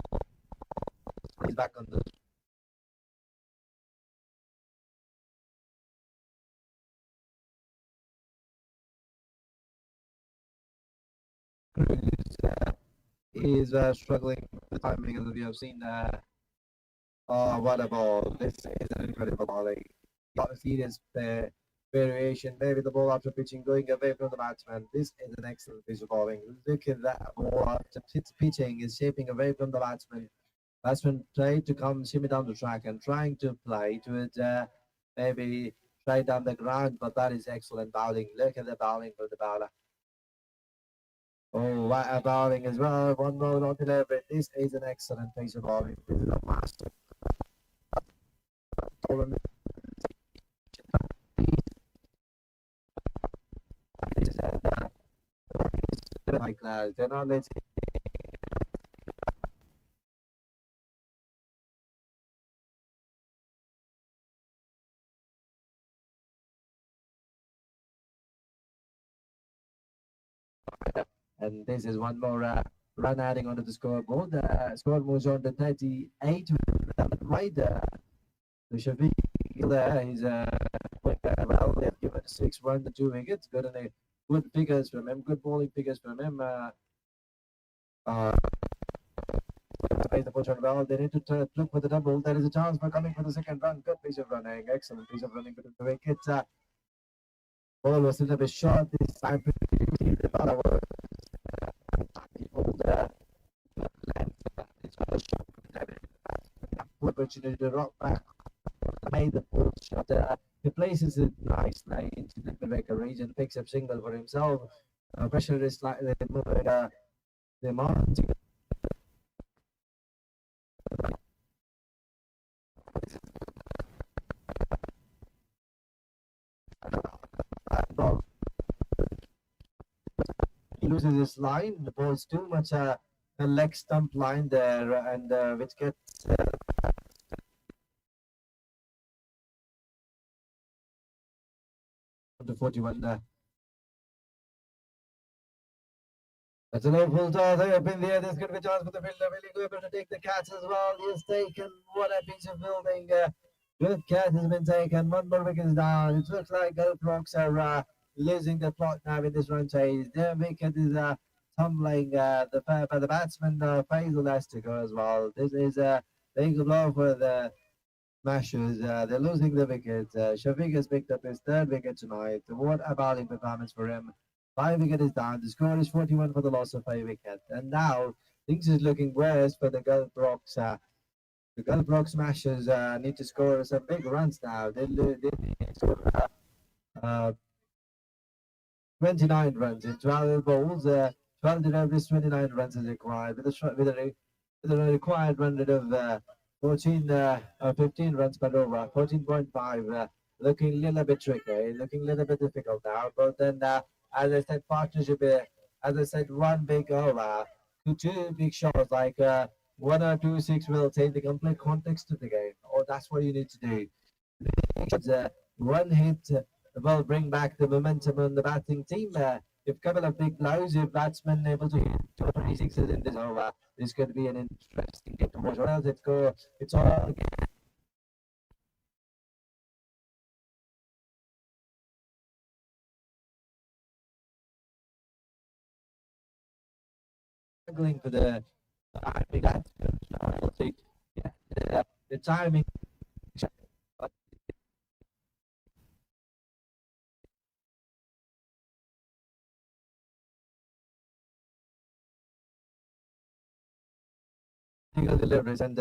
He's back on the is struggling with the timing as we have seen. Oh, what a ball! This is an incredible bowling. Got a serious variation. Maybe the ball after pitching going away from the batsman. This is an excellent piece of bowling. Look at that ball after pitching is shaping away from the batsman. Batsman tried to come shimmy down the track and trying to play to it. Maybe try down the ground, but that is excellent bowling. Look at the bowling for the bowler. Oh, what a bowling as well. One more not delivered. This is an excellent piece of bowling. This is a master. Like that. They're not letting and this is one more run adding onto the scoreboard. Score moves on to 38 right there. So Shafiq there, he's well, they've given 6 runs and 2 wickets. Good and good figures from him, good bowling figures from him. Plays the push on well. They need to look for the double. There is a chance for coming for the second run. Good piece of running, excellent piece of running between the wickets. Ball was a little bit short this time. The ball was opportunity to rock back. Made the full shot. He places it nicely into the Viveka region, picks up single for himself. Pressure is slightly moving the amount loses his line. The ball's too much a leg stump line there, and which gets to 41. That's an awful toss up in the air. There's going to be a chance for the fielder. Really able to take the catch as well. He's taken what a piece of fielding. Good catch has been taken. One more wicket is down. It looks like Gulf Rocks are losing the plot now in this run chase. Their wicket is tumbling by the batsman Faisal has to go as well. This is a big blow for the Smashers. They're losing the wickets. Shafiq has picked up his third wicket tonight. What a bowling performance for him. 5 wicket is down. The score is 41 for the loss of 5 wickets. And now things is looking worse for the Gulf Rocks. The Gulf Rock Smashers need to score some big runs now. They need to score 29 runs in 12 balls. 12 deliveries, 29 runs is required. With a required run rate of 15 runs per over, 14.5. Looking a little bit tricky, looking a little bit difficult now. But then, as I said, partnership, as I said, one big over, two big shots, like 1 or 2 6 will take the complete context of the game. Or that's what you need to do. One hit will bring back the momentum on the batting team. If a couple of big blows, if batsmen able to hit 2 or 3 sixes in this over, this could be an interesting game to watch. Or else it's all struggling for the timing. The timing. Deliveries and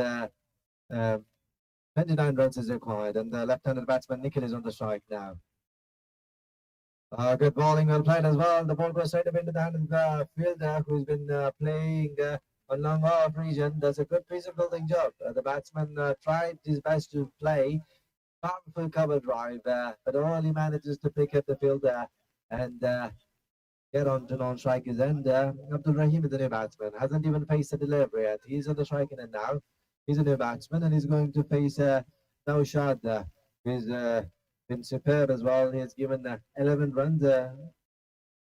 29 runs is required, and the left-handed batsman Nikhil is on the strike now. Good bowling, well played as well. The ball goes straight up into the hand of the fielder who's been playing on long off region. Does a good piece of fielding job. The batsman tried his best to play powerful cover drive, but all he manages to pick up the fielder and get on to non-strikers end. Abdul Rahim is the new batsman. Hasn't even faced a delivery yet. He's on the striking end now. He's a new batsman and he's going to face Naushad, who's been superb as well. He has given 11 runs.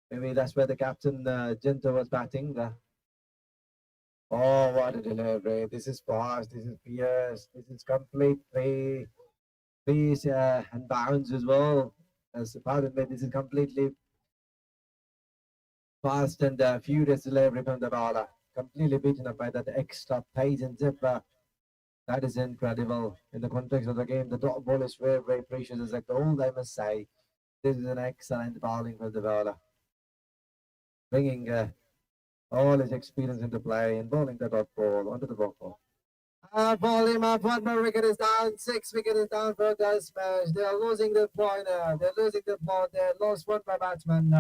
Maybe that's where the captain Jinto was batting. Oh, what a delivery. This is fast. This is fierce. This is complete pace and bounds as well. Pardon me, this is completely fast and furious delivery from the bowler. Completely beaten up by that extra pace and zip. That is incredible in the context of the game. The dot ball is very, very precious. It's like all I must say. This is an excellent bowling from the bowler. Bringing all his experience into play and bowling the dot ball onto the block ball. Ball him up. 1 more wicket is down. 6 wicket is down for Gulf Smash. They are losing the point. They're losing the plot. They lost 1 by batsman.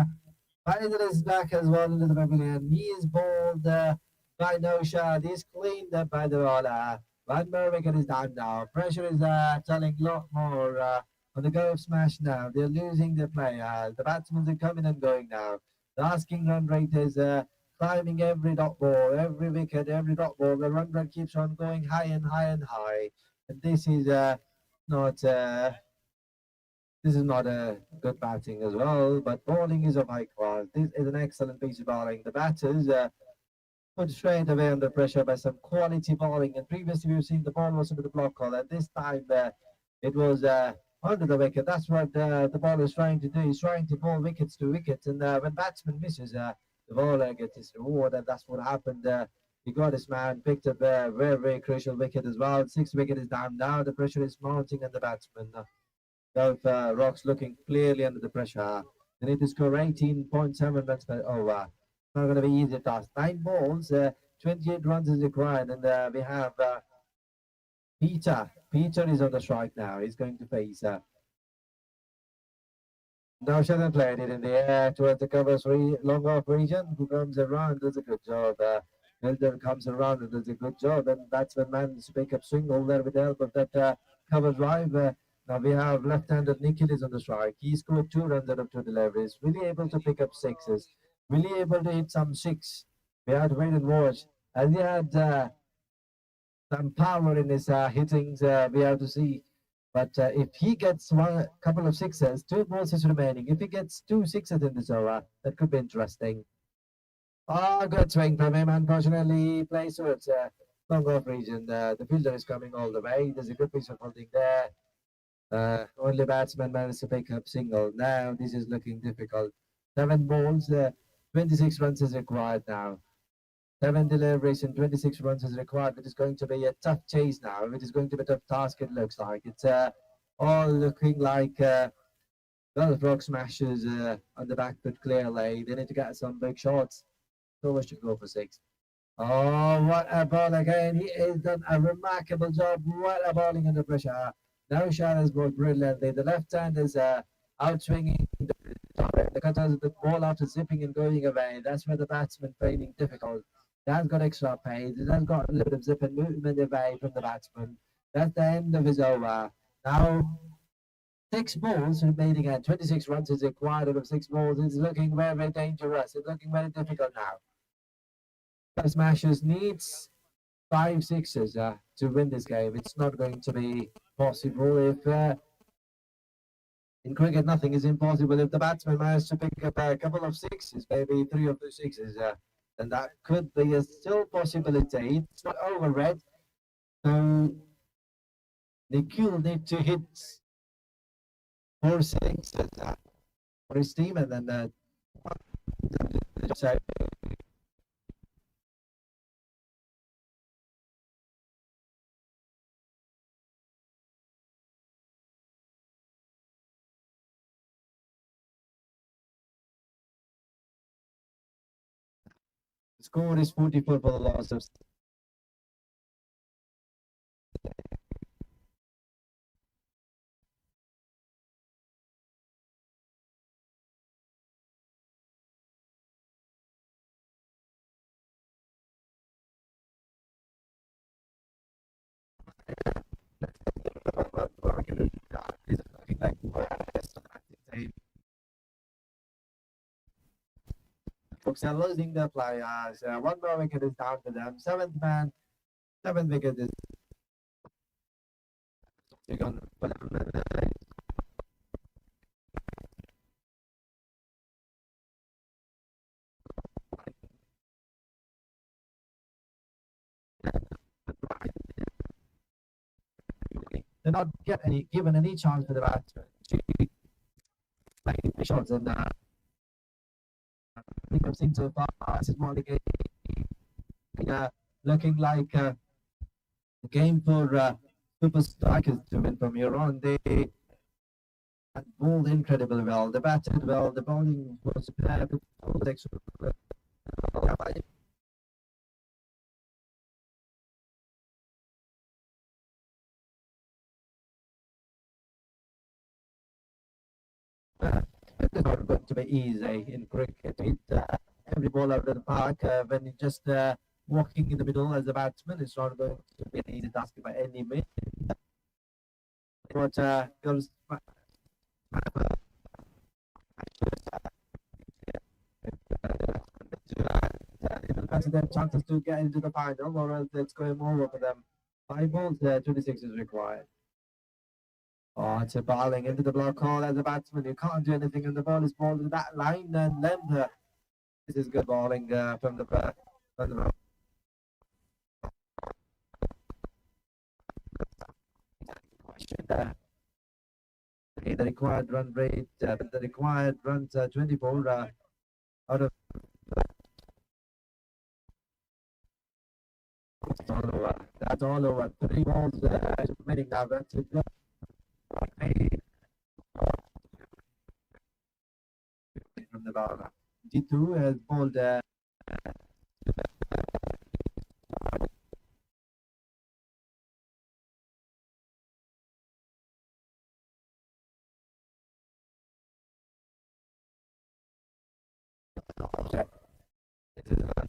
Faisal is back as well into the pavilion. He is bowled by Naushad. He's cleaned up by the bowler. 1 more wicket is down now. Pressure is telling a lot more on the Gulf Smash now. They're losing their players. The batsmen are coming and going now. The asking run rate is climbing every dot ball, every wicket, every dot ball. The run rate keeps on going high and high and high. And this is not a good batting as well, but bowling is of high class. This is an excellent piece of bowling. The batters put straight away under pressure by some quality bowling. And previously we've seen the ball was under the block call, and this time it was under the wicket. That's what the ball is trying to do. He's trying to bowl wickets to wickets, and when batsman misses, the bowler gets his reward, and that's what happened. He got his man, picked up a very, very crucial wicket as well. 6 wicket is down now. The pressure is mounting on the batsman. Gulf Rocks looking clearly under the pressure. They need to score 18.7 runs per over. Not going to be easy task. 9 balls, 28 runs is required, and we have Peter. Peter is on the strike now. He's going to face Naushad played it in the air towards the covers long off region. Who comes around does a good job. Milder comes around and does a good job, and batsman manages to pick up swing over there with the help of that cover drive. Now we have left-handed Nikhil is on the strike. He scored 2 runs out of 2 deliveries, really able to pick up 6s. Will he able to hit some six? We have to wait and watch. As he had some power in his hittings, we have to see. But if he gets one couple of sixes, 2 balls is remaining. If he gets 2 sixes in this over, that could be interesting. Oh, good swing from him. Unfortunately, he plays towards long off region. The fielder is coming all the way. There's a good piece of holding there. Only batsman managed to pick up single. Now this is looking difficult. 7 balls, 26 runs is required now. 7 deliveries and 26 runs is required. It is going to be a tough chase now. It is going to be a tough task, it looks like. It's all looking like frog smashes on the back foot clearly. They need to get some big shots. So should go for 6. Oh, what a ball again. He has done a remarkable job. What a bowling under pressure. Now Shah has bowled brilliantly. The left hand is out swinging. The cutters of the ball after zipping and going away. That's where the batsman finding difficult. That's got extra pace. That's got a little bit of zip and movement away from the batsman. That's the end of his over. Now 6 balls remaining and 26 runs is required out of 6 balls. It's looking very, very dangerous. It's looking very difficult now. The Smashers needs 5 sixes to win this game. It's not going to be possible if in cricket nothing is impossible. If the batsman manages to pick up a couple of sixes, maybe 3 of those sixes, then that could be a still possibility. It's not over red. So Nikhil need to hit 4 sixes for his team, and then the score is 44 for the loss of folks are losing their players. One more wicket is down to them. 7th man, 7th wicket is they're not given any chance for the batsman to play shots, and I think I've seen so far this is more like looking like a game for super strikers to win from here on. They bowled incredibly well. They batted well. The bowling was superb. It's not going to be easy in cricket. Hit every ball out of the park when you're just walking in the middle as a batsman. It's not going to be an easy task by any means. But girls, their chances to get into the final, or else it's going over for them. 5 balls, 26 is required. Oh, it's a bowling into the block hole as a batsman. You can't do anything, and the ball is bowled to that line and length. This is good bowling from the the required run rate, the required runs 24 out of that's all over. That's all over. 3 balls remaining now. That's it. From the bowler. G2 has bowled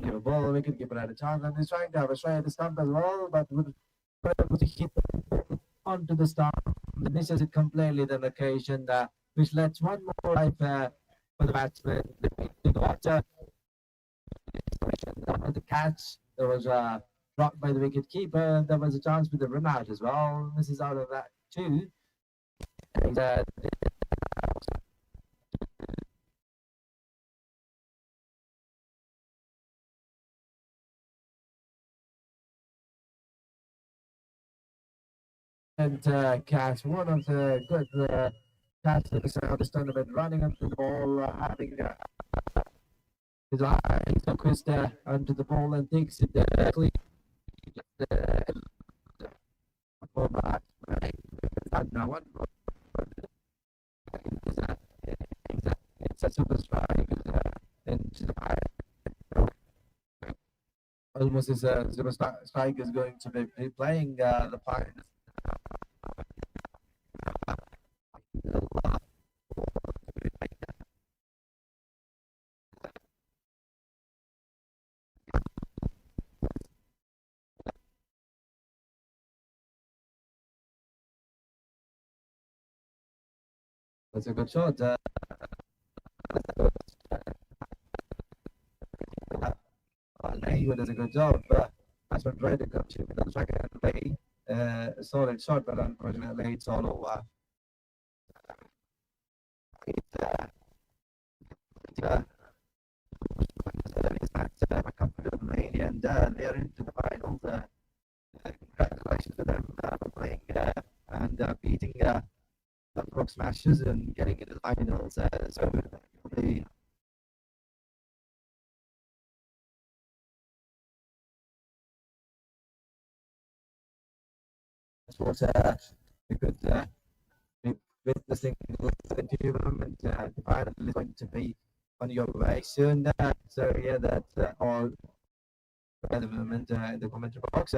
give a ball, we could give it a chance, and he's trying to have a try at the stump as well, but would able to hit onto the stump. Misses it completely on occasion, which lets one more life for the batsman. The catch, there was a blocked by the wicket keeper. There was a chance with the run out as well. Misses out of that too. And, catch one of the good catch that is out this tournament, running onto the ball, having his eyes focused onto the ball and takes it clean. For back, and now one. It's a super strike into the almost as a super strike is going to be playing the part. That's a good shot. He does a good job. That's what tried to come to the second play. A solid shot, but unfortunately it's all over. A couple of made and they are into the finals. Congratulations to them for playing and beating Brook Smashers and getting into the finals. So they was a good witnessing the environment. The final is going to be on your way soon. So yeah, that's all at the moment in the commentary box.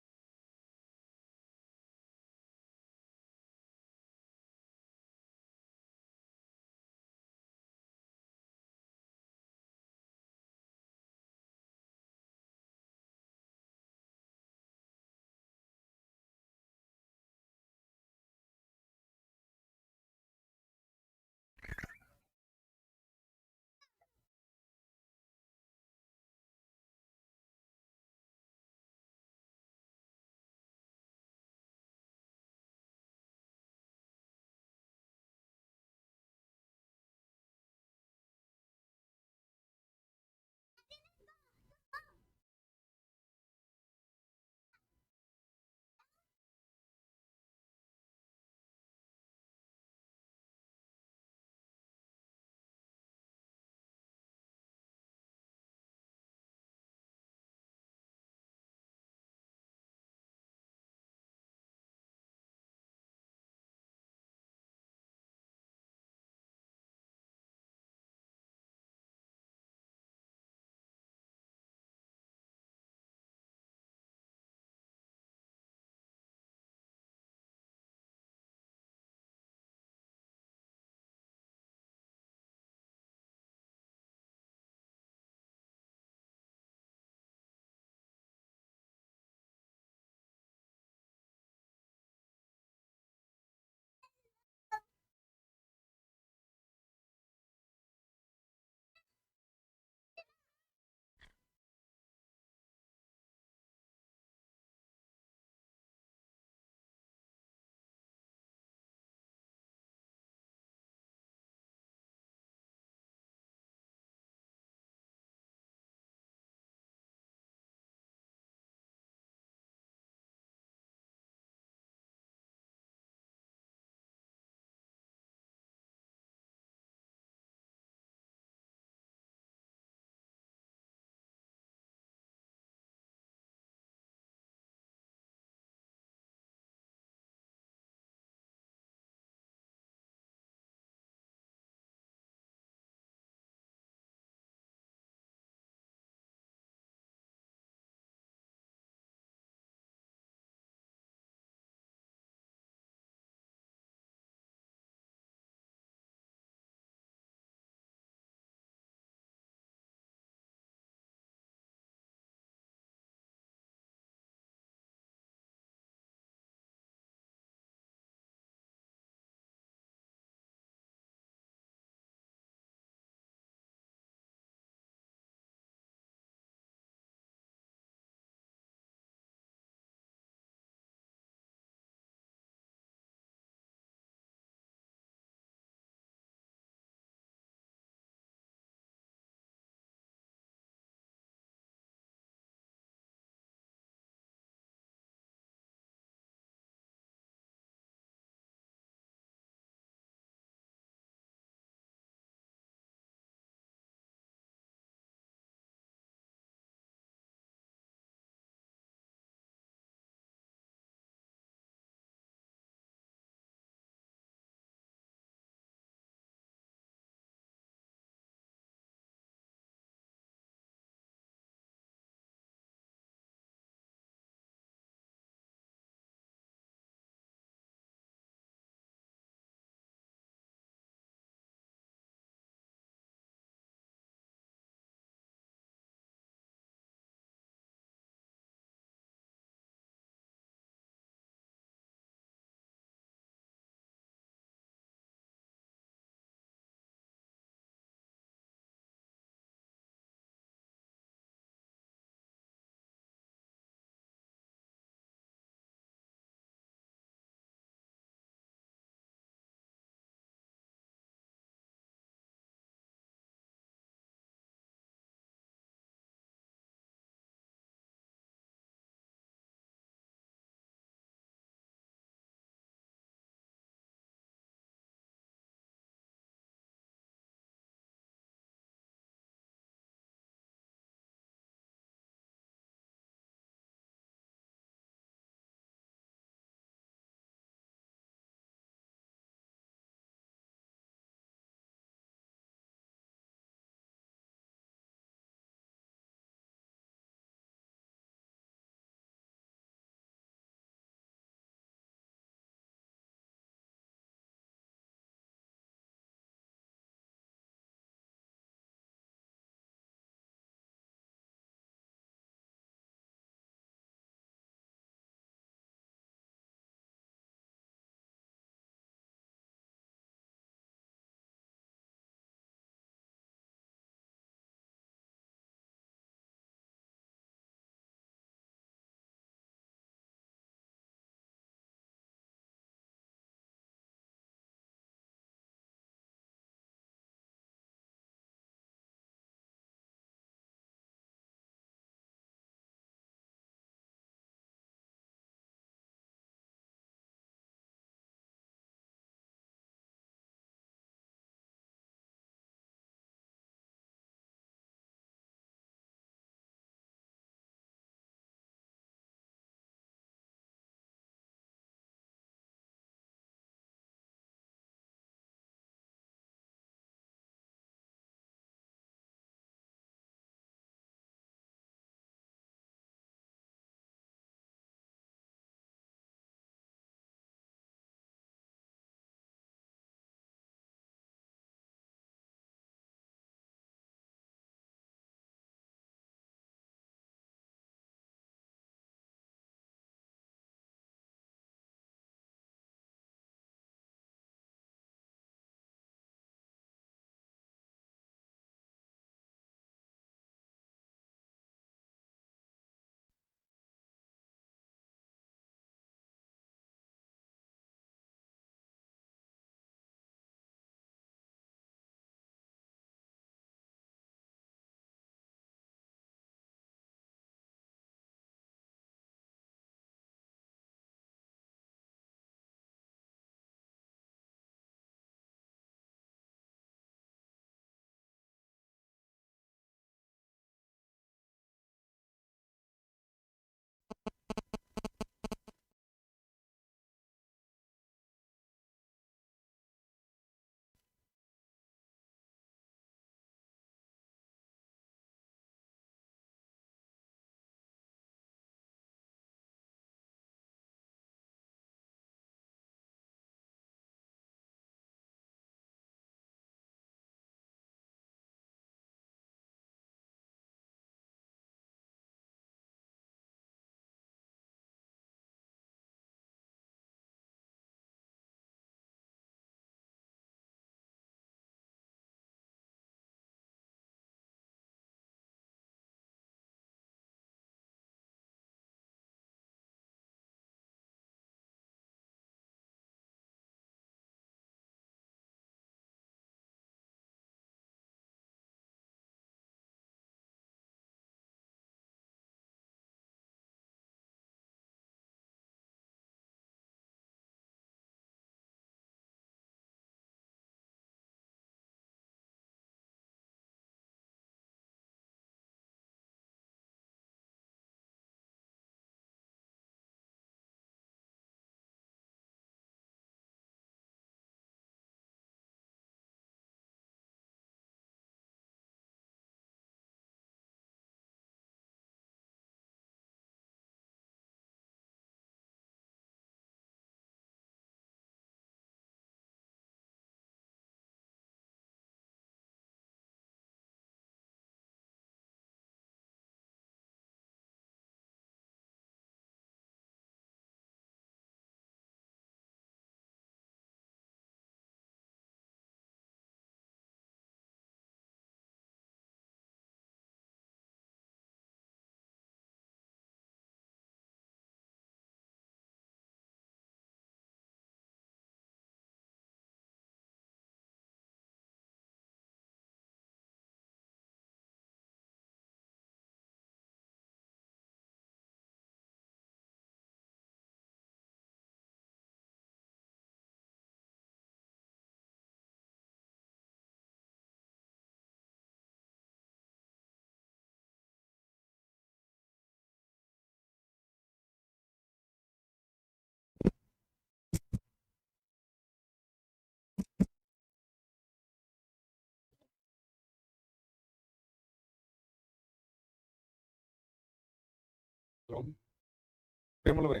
പ്രിയമുള്ളവരെ,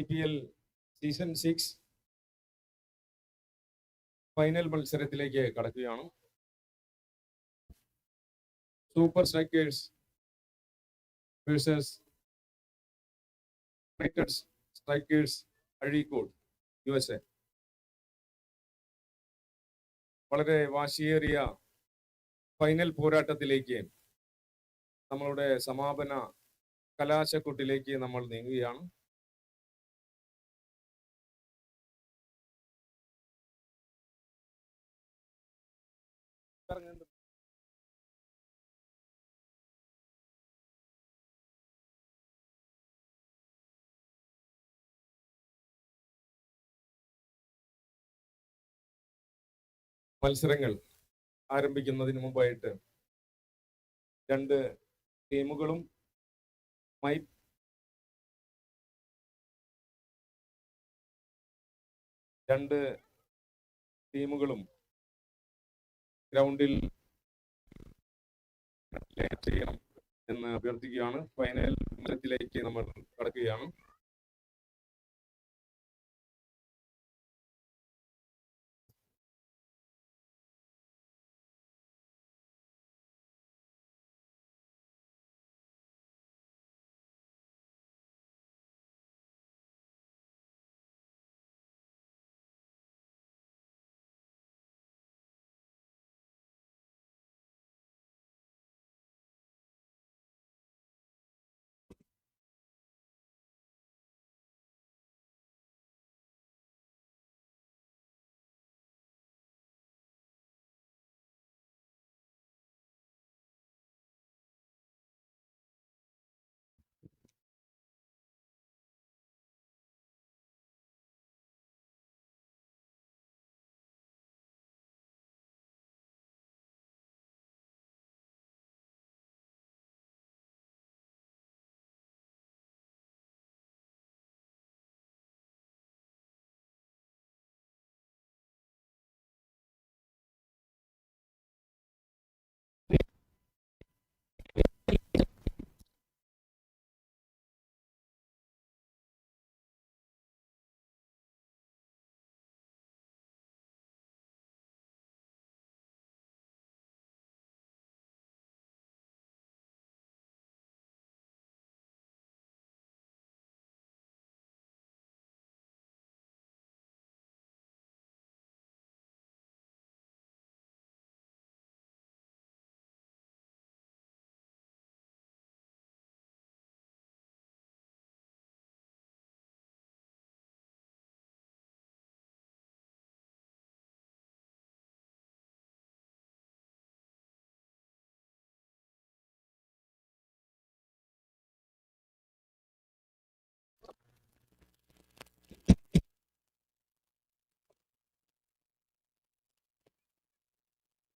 IPL season 6 final മത്സരത്തിലേക്ക് കടക്കുകയാണ്. Super strikers versus United strikers Azhikode USA. വളരെ വാശിയേറിയ final പോരാട്ടത്തിലേക്ക്, നമ്മളുടെ സമാപന കലാശക്കൊട്ടിലേക്ക് നമ്മൾ നീങ്ങുകയാണ്. മത്സരങ്ങൾ ആരംഭിക്കുന്നതിന് മുമ്പായിട്ട് രണ്ട് ടീമുകളും ഗ്രൗണ്ടിൽ ചെയ്യണം എന്ന് അഭ്യർത്ഥിക്കുകയാണ്. ഫൈനൽ മത്സരത്തിലേക്ക് നമ്മൾ കടക്കുകയാണ്.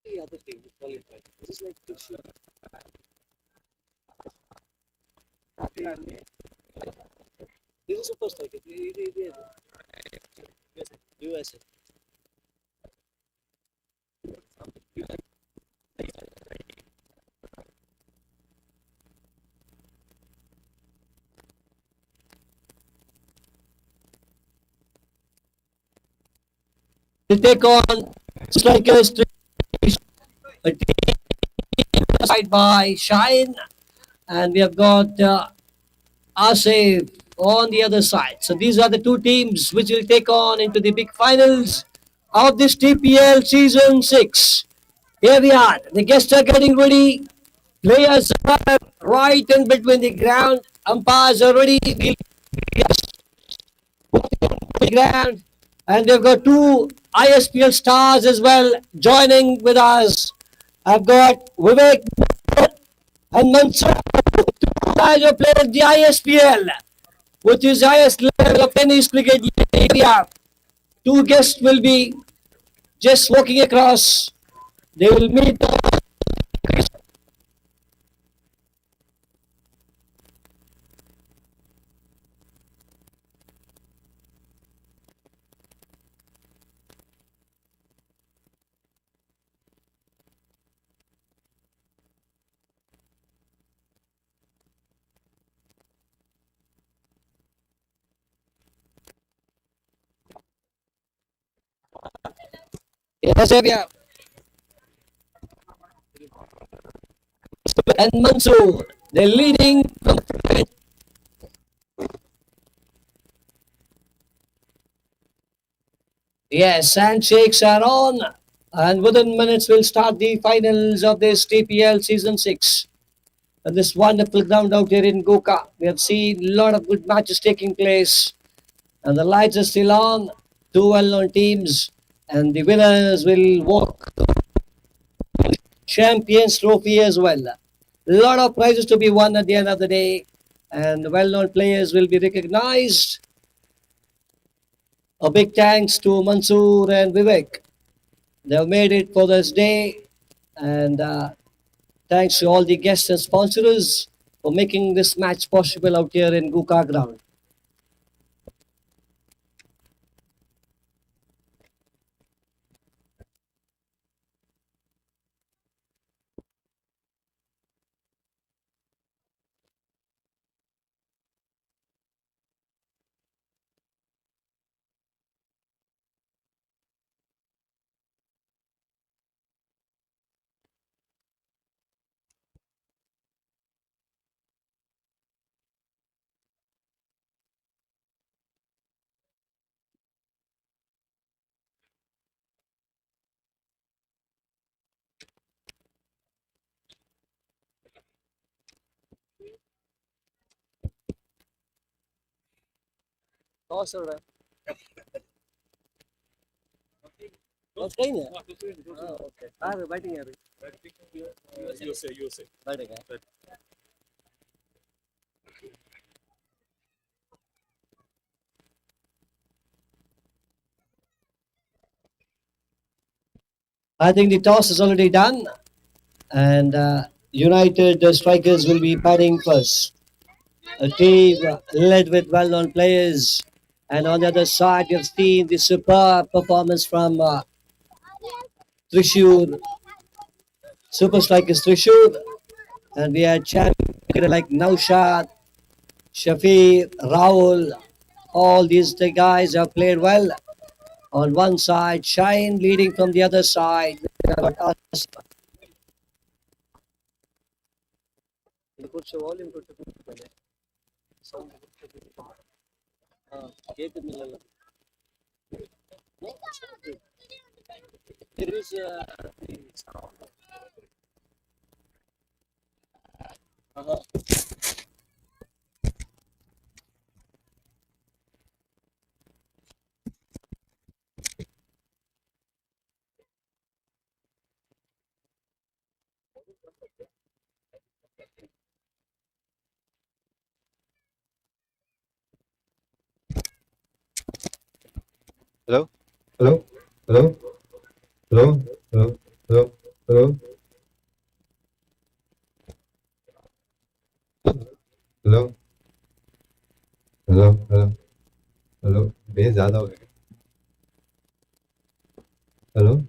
The other team is qualified. This is like Thrissur. This is super striker. USA. To take on strikers, a team side by Shine, and we have got Asif on the other side. So these are the two teams which will take on into the big finals of this TPL season 6. Here we are. The guests are getting ready. Players are right in between the ground. Umpires are ready. The ground. And they've got two ISPL stars as well joining with us. I've got Vivek and Mansoor, two guys who played the ISPL, which is highest level of tennis cricket area. Two guests will be just walking across. They will meet. Xavier. And Mansoor, they're leading from the Yes, handshakes are on, and within minutes we'll start the finals of this TPL Season 6. And this wonderful ground out here in Guqa. We have seen a lot of good matches taking place, and the lights are still on. Two well-known teams, and the winners will walk Champions Trophy as well. A lot of prizes to be won at the end of the day, and the well-known players will be recognized. A big thanks to Mansoor and Vivek. They have made it for this day, and thanks to all the guests and sponsors for making this match possible out here in Guqa ground. Toss हो रहा है toss कहीं नहीं है हाँ okay हाँ batting है अभी यूएसए बैटिंग है I think the toss is already done, and United strikers will be batting first. A team led with well-known players, and on the other side, you've seen the superb performance from Thrissur, super strikers Thrissur, and we had champions like Naushad, Shafi, Rahul. All these guys have played well. On one side, Shine leading from the other side. Us. There is Hello? Hello? Hello? Hello? Hello? Hello? Hello? Hello? Hello? Hello? Hello? Base ज़्यादा हो गया hello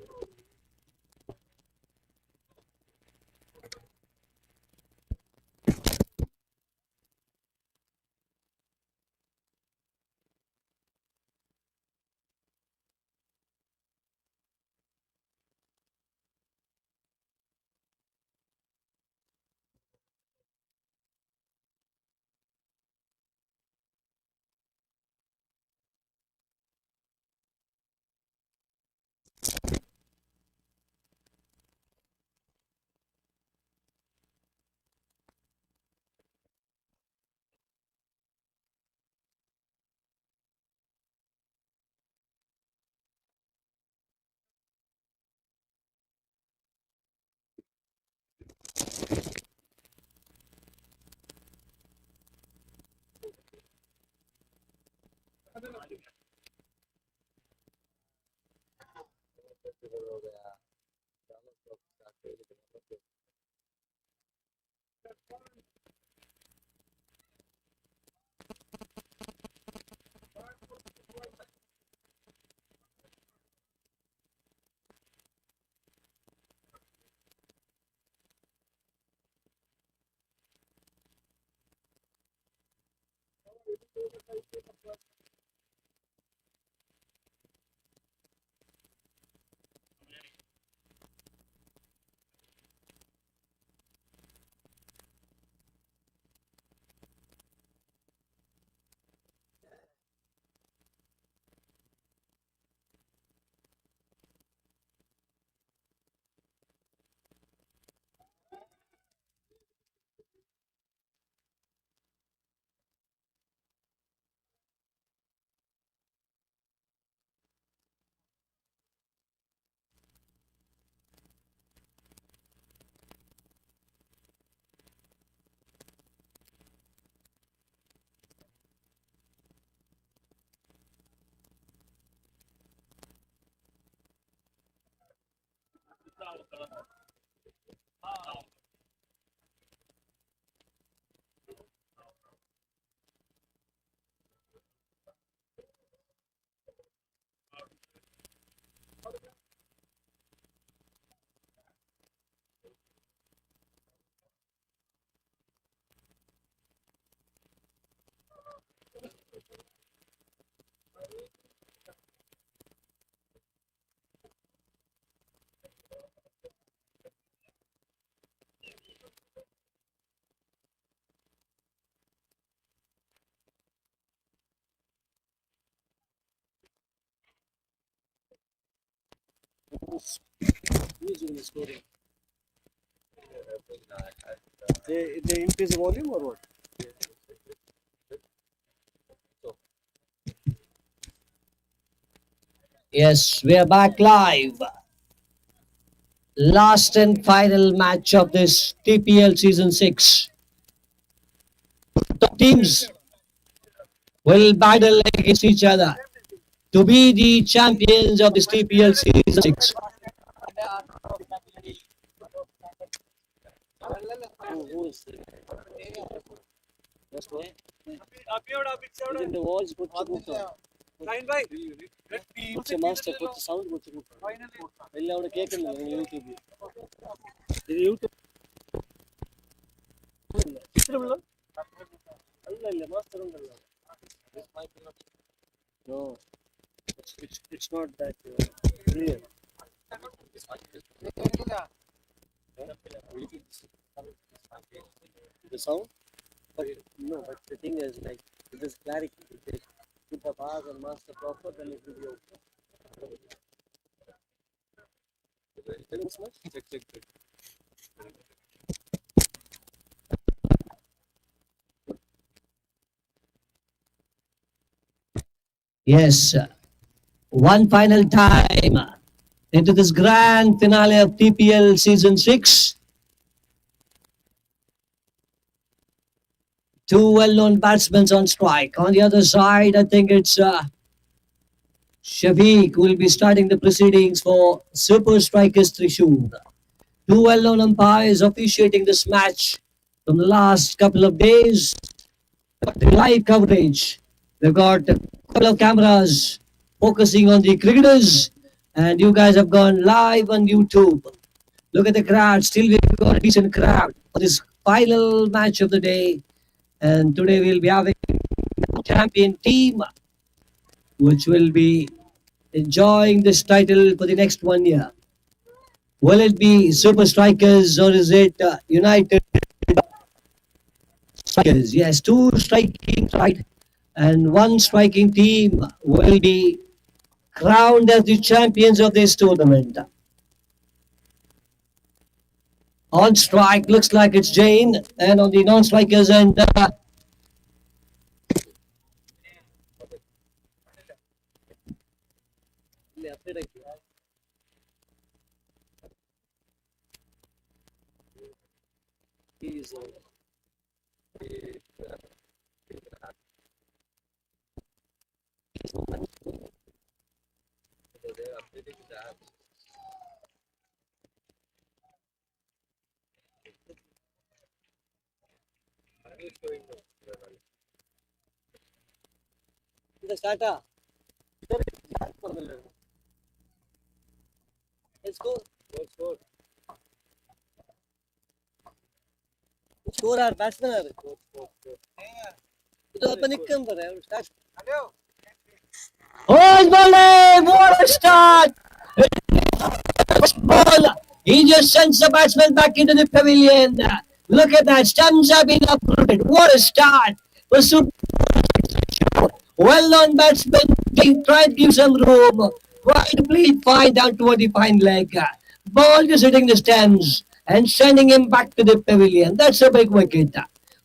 Music in the scoring. They increase the volume or what? Yes, we are back live. Last and final match of this TPL Season 6. Top teams will battle against each other to be the champions of this TPL Season 6. Who is that's why. Within the walls, put the Guqa. Put the master, put the sound, put the Guqa. Ella avada kekalla YouTube. This YouTube. Alla master undalla. No, it's not that clear. The sound, but no, but the thing is like it is clarity. If they put the bars and master proper, then it will be okay. Check. Yes, one final time into this grand finale of TPL Season 6. Two well-known batsmen on strike. On the other side, I think it's Shafiq who will be starting the proceedings for Super Strikers Thrissur. Two well-known umpires officiating this match from the last couple of days. The live coverage. We've got a couple of cameras focusing on the cricketers, and you guys have gone live on YouTube. Look at the crowd. Still, we've got a decent crowd for this final match of the day. And today we'll be having a champion team which will be enjoying this title for the next 1 year. Will it be Super Strikers or is it United Strikers? Yes, two striking right, and one striking team will be crowned as the champions of this tournament. On strike, looks like it's Jane, and on the non-strikers end, the starter. Let's go. Score our batsman. तो अपन एक काम कर रहे हैं start oh, bowling! What a start! Ball. He just sends the batsman back into the pavilion. Look at that, stumps have been uprooted. What a start! Well-known batsman, they try to give some room. Try to play fine down toward the fine leg. Ball just hitting the stands and sending him back to the pavilion. That's a big wicket.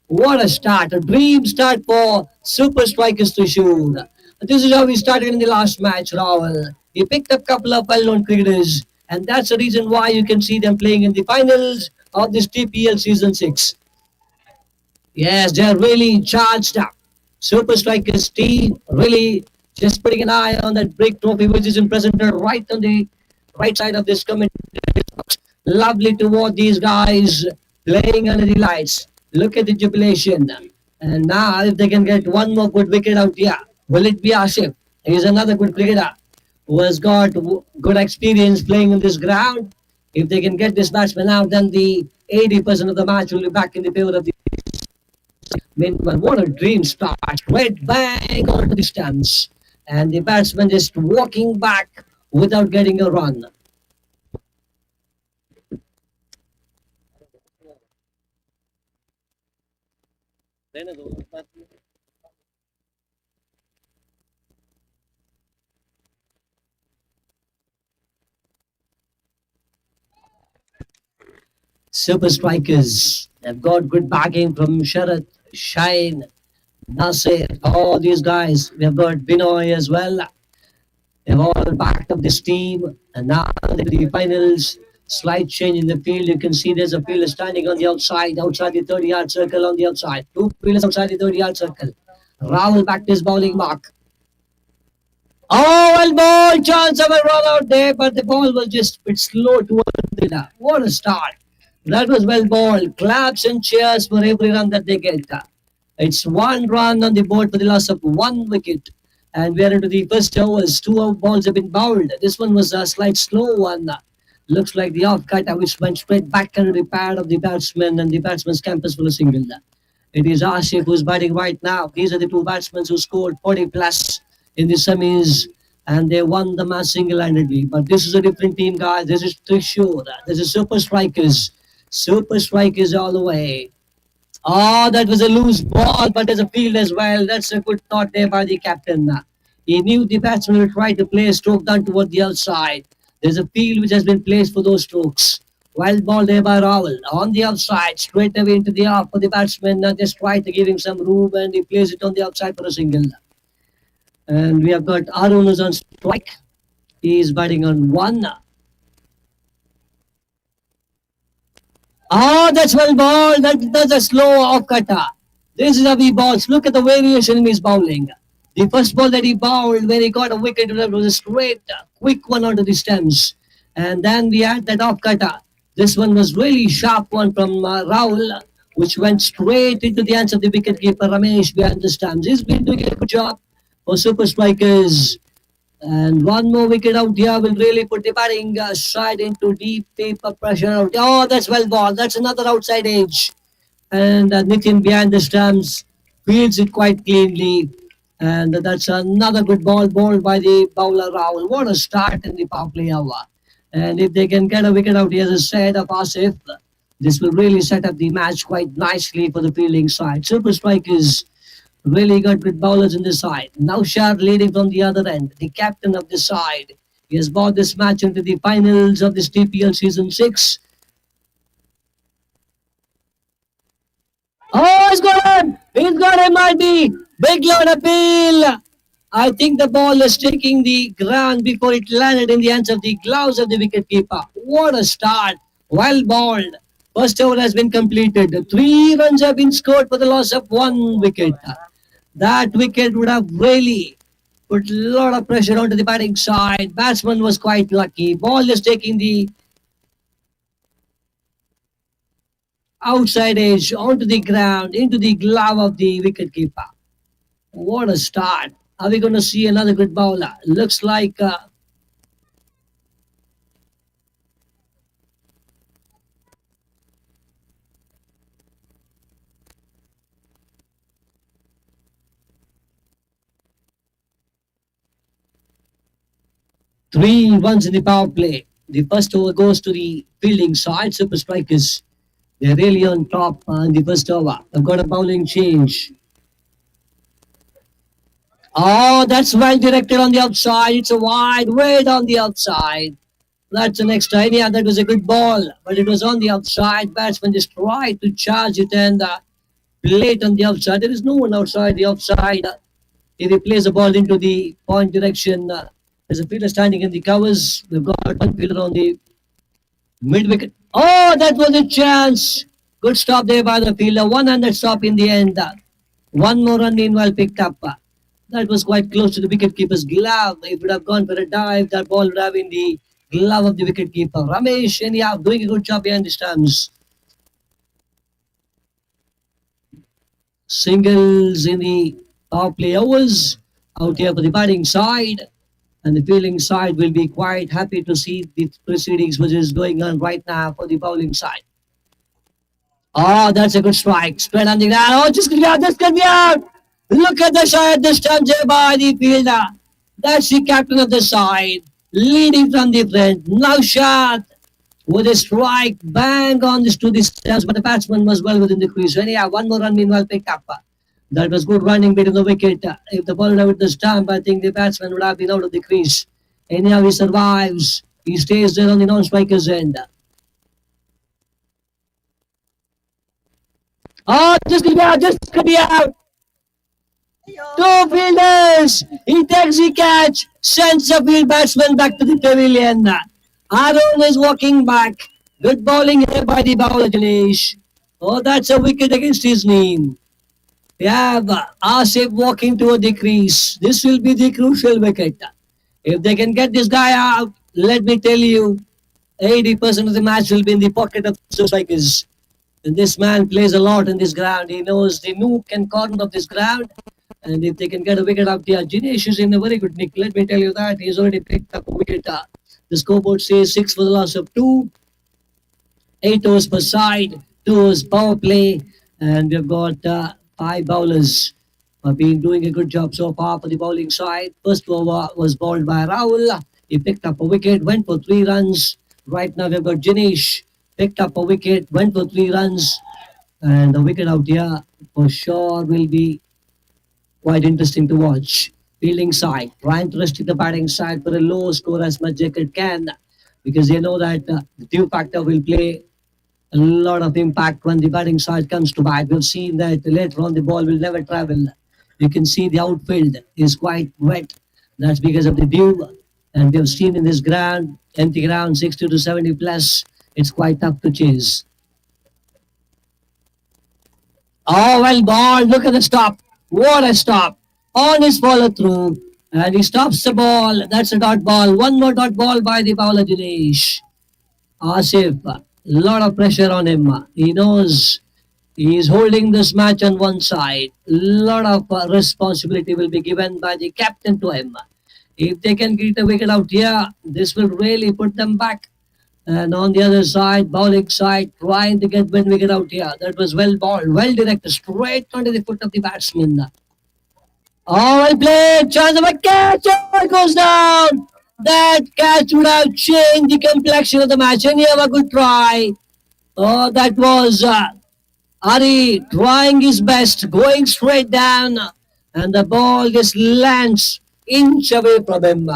What a start, a dream start for Super Strikers Thrissur. This is how we started in the last match, Rahul. He picked up a couple of well-known cricketers, and that's the reason why you can see them playing in the finals of this TPL Season 6. Yes, they're really charged up. Super Strikers team really just putting an eye on that break trophy, which is presented right on the right side of this commentary box. Lovely to watch these guys playing under the lights. Look at the jubilation. And now, if they can get one more good wicket out here, will it be Asif? He's another good cricketer who has got good experience playing in this ground. If they can get this batsman out, then the 80% of the match will be back in the favor of the. Meanwhile, what a dream start. Straight bang onto the stumps. And the batsman just walking back without getting a run. Super strikers. They've got good backing from Sharat, Shine, Nasir, all these guys. We've got Binoy as well. They've all backed up this team. And now the finals. Slight change in the field. You can see there's a fielder standing on the outside the 30-yard circle on the outside. Two fielders outside the 30-yard circle. Rahul back to his bowling mark. Oh, well, ball chance of a run out there, but the ball was just a bit slow towards the winner. What a start. That was well bowled. Claps and cheers for every run that they get. It's 1 run on the board for the loss of 1 wicket. And we are into the first overs. 2 balls have been bowled. This one was a slight slow one. Looks like the off cutter which went straight back under the pad of the batsman, and the batsman's campus for a single. It is Asif who's batting right now. These are the 2 batsmen who scored 40 plus in the semis, and they won the match single-handedly. But this is a different team, guys. This is Thrissur. This is Super Strikers. Super Strikers all the way. Oh, that was a loose ball, but there's a field as well. That's a good thought there by the captain. He knew the batsman would try to play a stroke down toward the outside. There's a field which has been placed for those strokes. Wild ball there by Rahul. On the outside, straight away into the off for the batsman. Just try to give him some room, and he plays it on the outside for a single. And we have got Arun who's on strike. He's batting on 1. Oh, that's well bowled. That's a slow off cutter. This is how he bowls. Look at the variation in his bowling. The first ball that he bowled, where he got a wicket, was a straight, quick one onto the stems. And then we had that off cutter. This one was really sharp one from Rahul, which went straight into the hands of the wicketkeeper Ramesh behind the stumps. He's been doing a good job for Super Strikers. And 1 more wicket out here will really put the batting side into deep paper pressure. Oh, that's well bowled. That's another outside edge. And Nitin behind the stumps fields it quite cleanly. And that's another good ball bowled by the bowler Rahul. What a start in the power play hour. And if they can get a wicket out here, as I said, of Asif, this will really set up the match quite nicely for the fielding side. Super Strikers really got good bowlers in the side. Naushad leading from the other end, the captain of the side. He has brought this match into the finals of this TPL Season 6. Oh, he's got him! He's got him, Marty! Big load appeal! I think the ball is taking the ground before it landed in the hands of the gloves of the wicketkeeper. What a start! Well bowled. First over has been completed. 3 runs have been scored for the loss of 1 wicket. That wicket would have really put a lot of pressure onto the batting side. Batsman was quite lucky. Ball is taking the outside edge onto the ground, into the glove of the wicketkeeper. What a start. Are we going to see another good bowler? Looks like three runs in the power play. The first over goes to the fielding side. Super Strikers, they're really on top in the first over. They've got a bowling change. Oh, that's well directed on the outside. It's a wide, way down the outside. That's an extra. Yeah, that was a good ball, but it was on the outside. Batsman just tried to charge it and play it on the outside. There is no one outside the outside. If he plays the ball into the point direction, there's a fielder standing in the covers. We've got one fielder on the mid wicket. Oh, that was a chance. Good stop there by the fielder. 100 stop in the end. 1 more run meanwhile picked up. That was quite close to the wicketkeeper's glove. If it would have gone for a dive, that ball would have been the glove of the wicket keeper. Ramesh, and yeah, doing a good job behind the stumps. Singles in the power play overs out here for the batting side. And the fielding side will be quite happy to see the proceedings which is going on right now for the bowling side. Oh, that's a good strike. Straight on the ground. Oh, just get me out. Just get me out. Look at the shot this time there by the fielder. That's the captain of the side. Leading from the front. Now shot with a strike. Bang on this to the steps. But the batsman was well within the crease. Anyhow, one more run meanwhile picked up. That was good running between the wicket. If the ball would have hit the stump, I think the batsman would have been out of the crease. Anyhow, he survives. He stays there on the non-striker's end. Oh, just get me out, just get me out. Two fielders. He takes the catch, sends the field batsman back to the pavilion. Aaron is walking back. Good bowling here by the bowler, Dinesh. Oh, that's a wicket against his name. We have Asif walking toward the crease. This will be the crucial wicket. If they can get this guy out, let me tell you, 80% of the match will be in the pocket of the strikers. And this man plays a lot in this ground. He knows the nook and corner of this ground. And if they can get a wicket up there, Jinesh is in a very good nick. Let me tell you that. He's already picked up a wicket. The scoreboard says 6 for the loss of 2. 8 overs per side. 2 overs power play. And we've got 5 bowlers have been doing a good job so far for the bowling side. First over was bowled by Rahul. He picked up a wicket, went for 3 runs. Right now we've got Jinesh. Picked up a wicket, went for 3 runs. And the wicket out here for sure will be quite interesting to watch. Fielding side, trying to restrict the batting side for a low score as much as it can. Because they know that the dew factor will play a lot of impact when the batting side comes to bat. We've seen that later on the ball will never travel. You can see the outfield is quite wet. That's because of the dew. And we've seen in this ground, empty ground, 60 to 70 plus, it's quite tough to chase. Oh, well ball. Look at the stop. What a stop. On his follow through. And he stops the ball. That's a dot ball. One more dot ball by the bowler, Dinesh. Asif, a lot of pressure on him. He knows he is holding this match on one side. A lot of responsibility will be given by the captain to him. If they can get a wicket out here, this will really put them back. And on the other side, bowling side, trying to get one wicket out here. That was well balled, well directed, straight onto the foot of the batsman. Oh, well played. Chance of a catch. Oh, it goes down. That catch would have changed the complexion of the match. And you have a good try. Oh, that was Ari trying his best, going straight down. And the ball just lands inch away from him.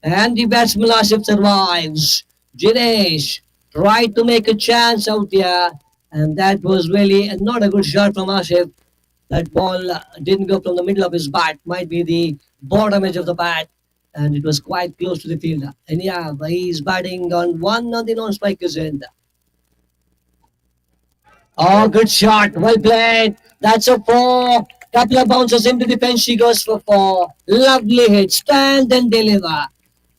And the batsman Asif survives. Jinesh tried to make a chance out here. And that was really not a good shot from Asif. That ball didn't go from the middle of his bat, might be the bottom edge of the bat, and it was quite close to the fielder. And yeah, he's batting on one on the non-striker's end. Oh, good shot, well played. That's a 4. Couple of bounces into the fence, she goes for 4. Lovely hit, stand and deliver.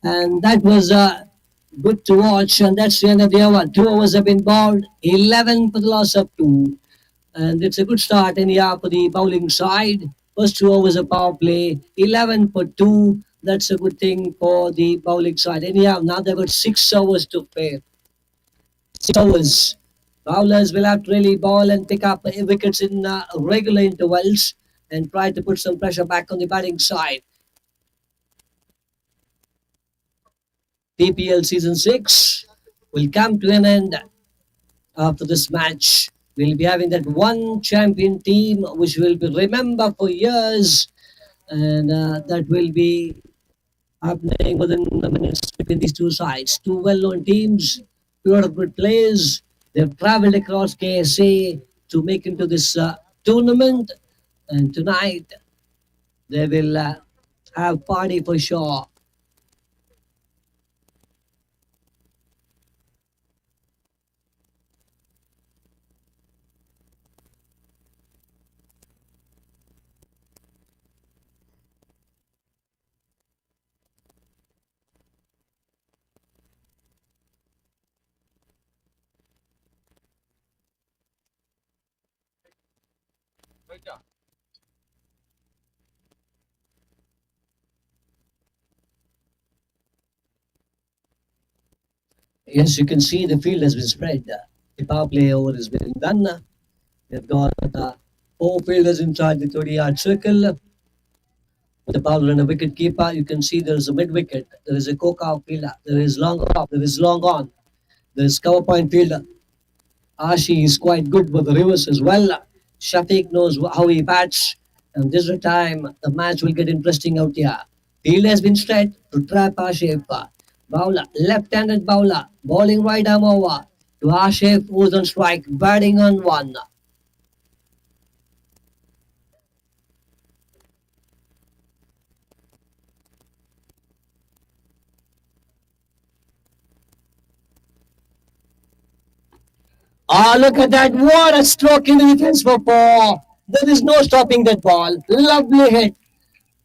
And that was good to watch, and that's the end of the over. 2 overs have been bowled, 11 for the loss of 2. And it's a good start anyhow for the bowling side. First 2 overs of power play, 11 for 2. That's a good thing for the bowling side. Anyhow, now they've got 6 overs to play. 6 overs. Bowlers will have to really bowl and pick up wickets in regular intervals and try to put some pressure back on the batting side. PPL Season 6 will come to an end after this match. We'll be having that one champion team which will be remembered for years, and that will be happening within the minutes between these two sides. 2 well-known teams, a lot of good players. They've travelled across KSA to make into this tournament, and tonight they will have party for sure. Yes, you can see the field has been spread. The power play over has been done. They've got four fielders inside the 30-yard circle. With the bowler and a wicket keeper, you can see there is a mid wicket, there is a Guqa fielder, there is long off, there is long on, there is cover point fielder. Ashi is quite good with the reverse as well. Shafiq knows how he bats, and this is the time the match will get interesting out here. Field has been straight to trap Ashif. Bowler, left-handed bowler, bowling right arm over to Ashif, who's on strike, batting on one. Ah, look at that. What a stroke in the defense for four. There is no stopping that ball. Lovely hit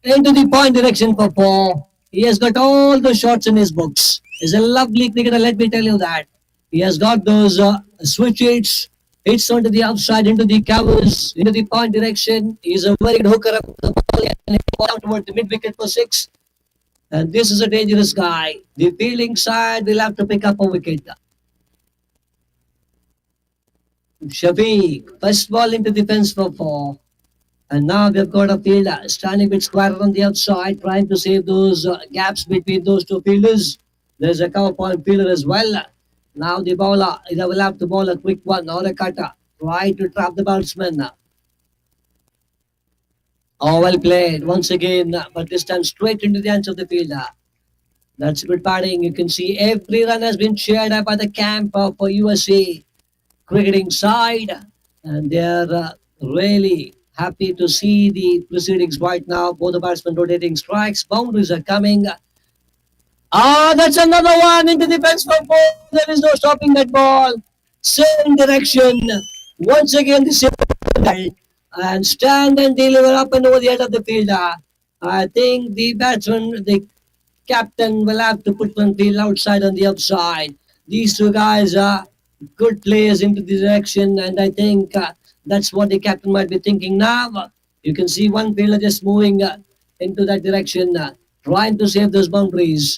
into the point direction for four. He has got all the shots in his books. He's a lovely cricketer, let me tell you that. He has got those switch hits onto the outside, into the covers, into the point direction. He's a very good hooker up the ball and down toward the mid wicket for six. And this is a dangerous guy. The fielding side will have to pick up a wicket. Shafiq, first ball into defense for four. And now we've got a fielder standing a bit square on the outside, trying to save those gaps between those two fielders. There's a cover point fielder as well. Now the bowler either will have to bowl a quick one or a cutter. Try to trap the batsman. Oh, well played once again, but this time straight into the hands of the fielder. That's good batting. You can see every run has been cheered up by the camp for USA cricketing side, and they're really happy to see the proceedings right now. Both the batsmen rotating strikes, boundaries are coming. Ah, that's another one into defense for four. There is no stopping that ball. Same direction. Once again, the same and stand and deliver up and over the head of the fielder. I think the batsman, the captain, will have to put one field outside on the outside. These two guys are good players into the direction, and I think that's what the captain might be thinking now. You can see one fielder just moving into that direction, trying to save those boundaries.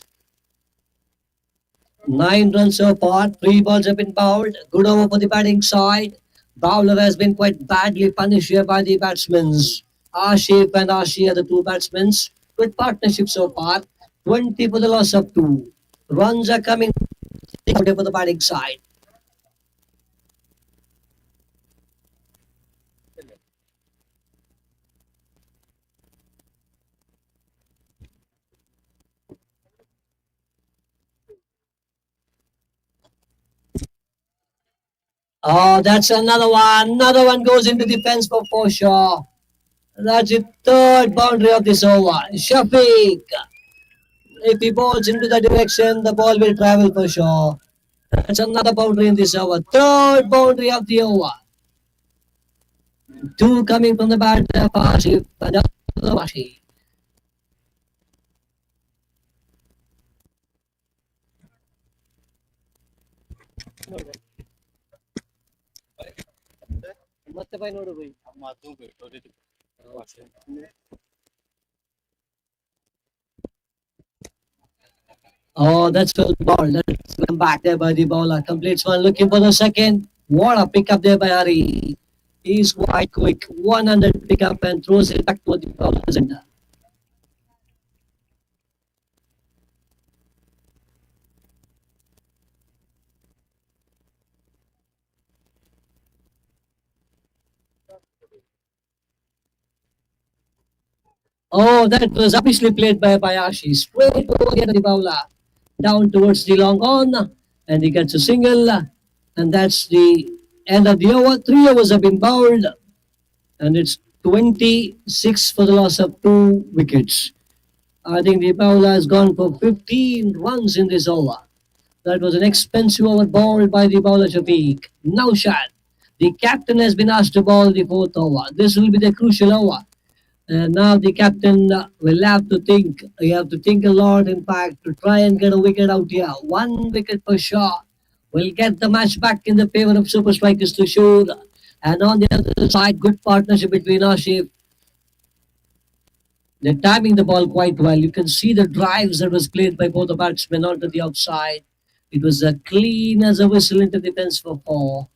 9 runs so far, 3 balls have been bowled. Good over for the batting side. Bowler has been quite badly punished here by the batsmen. Ashif and Ashi are the two batsmen. Good partnership so far. 20 for the loss of 2. Runs are coming for the batting side. Oh, that's another one. Another one goes into defense for sure. That's the third boundary of this over. Shafiq. If he bowls into that direction, the ball will travel for sure. That's another boundary in this over. Third boundary of the over. 2 coming from the bat of Ashif and Ashi. ಮತ್ತೆ by ನೋಡು by. Oh, that's well ball. That's come back there by the bowler. Completes one, looking for the second. What a pickup there by Hari. He's quite quick. 100 pickup and throws it back to the bowler's end. Oh, that was obviously played by Bayashi. Straight over the bowler. Down towards the long on. And he gets a single. And that's the end of the over. 3 overs have been bowled. And it's 26 for the loss of 2 wickets. I think the bowler has gone for 15 runs in this over. That was an expensive over bowled by the bowler Shafiq. Naushad. The captain has been asked to bowl the 4th over. This will be the crucial over. And now the captain will have to think. You have to think a lot, in fact, to try and get a wicket out here. 1 wicket for sure will get the match back in the favor of Super Strikers Thrissur. And on the other side, good partnership between Ashif. They're timing the ball quite well. You can see the drives that was played by both the batsmen onto the outside. It was clean as a whistle into the fence for four.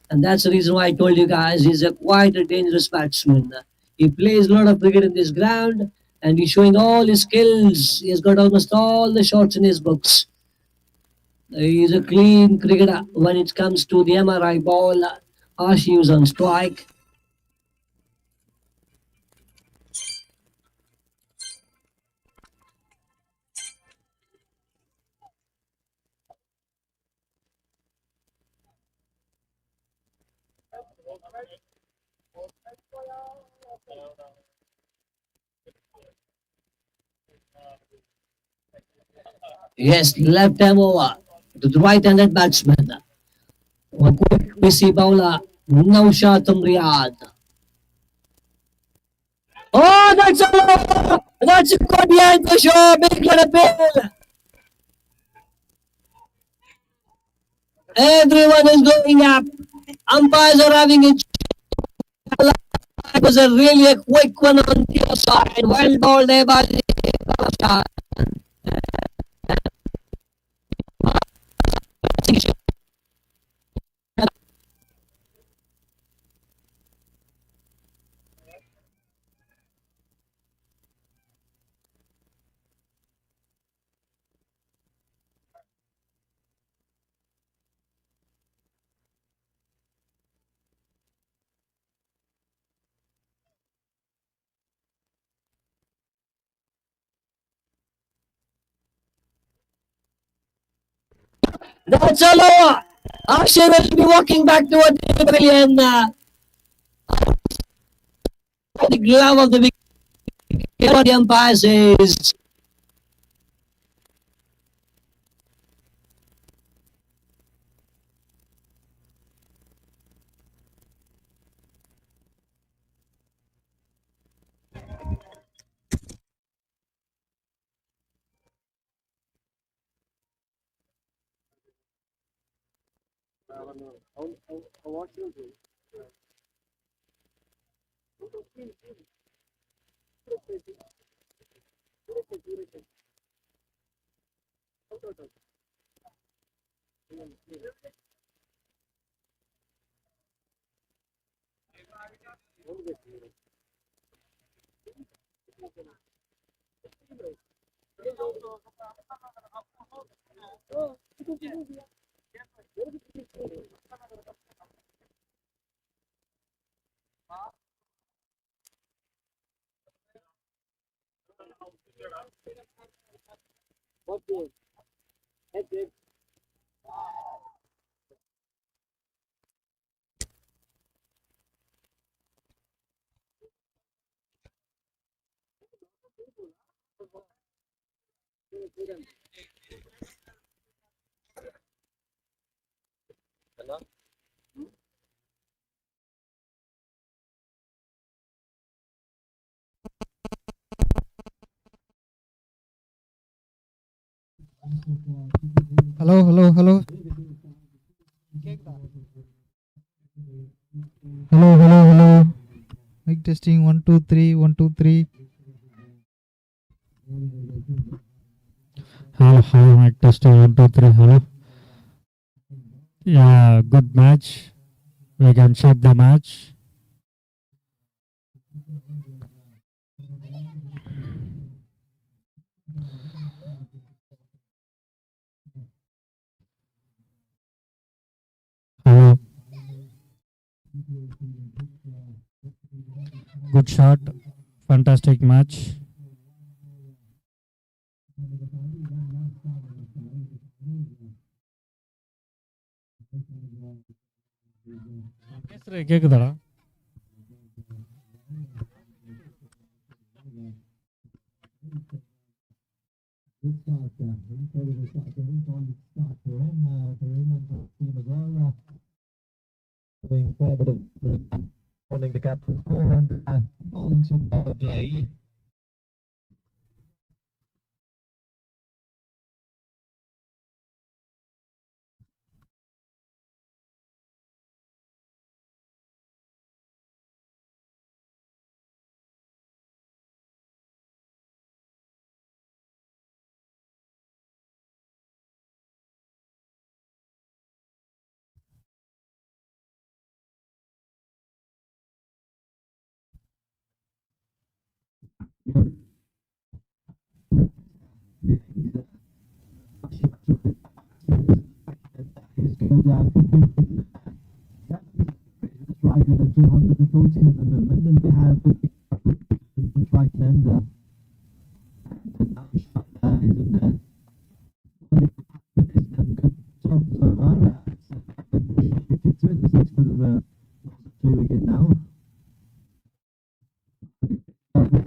And that's the reason why I told you guys he's quite a dangerous batsman. He plays a lot of cricket in this ground and he's showing all his skills. He's got almost all the shots in his books. He's a clean cricketer when it comes to the MRI ball. Ashif is on strike. Yes, left arm over to the right-handed batsman. A quick busy bowler, Naushad from Riyadh. Oh, that's a that's a good behind for sure. Big letter bill. Everyone is going up. Umpires are having it. It was a really a quick one on the other side. Well bowled there by the Naushad. That's a lower. Akshay will be walking back toward the pavilion. The glove of the wicket. What the umpire says. What you do? What goes? Head kick. Hello, hello, hello. Hello, hello, hello. Mic testing 1 2 3 1 2 3. Hello, hello, mic testing 1 2 3. Hello. Yeah, good match. We can shape the match. Hello. Good shot. Fantastic match. கேக்குதாடா Doing fair bit of holding the captain and bowling some power play. Striker at 214 at the moment, and we have strike and now shot isn't there. Good job so far. It's with the 6 for the 2 wicket now.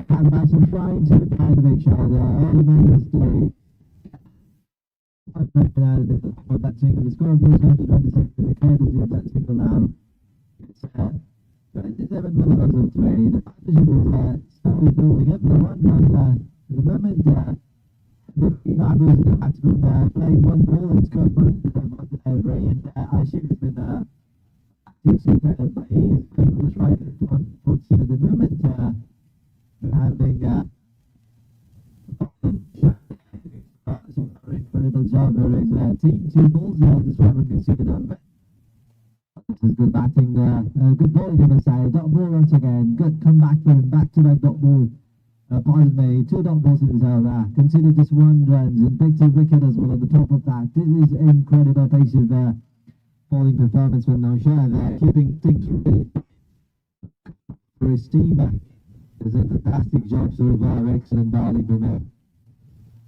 Canvas trying to kind of make sure that all the members stay. That single, the scoreboard is going to 26 to the clear to that single now. It's 27 for the buzzer 3. The partnership is slowly building up. The one run at the moment, Babu is the batsman playing one ball. It's got one delivery, and I assume it's been acting superbly. He's playing the strike at 114 at the moment. We're having incredible job. There is team 2 balls. This one conceded on. This is good batting, good bowling on the side. Dot ball once again. Good comeback for him. Back-to-back dot ball. Pardon me, 2 dot balls in his over. Considered just 1 runs and picked a wicket as well on the top of that. This is incredible pace of bowling performance from Naushad. Keeping things really for his team. It's a fantastic job so far. Excellent bowling from him.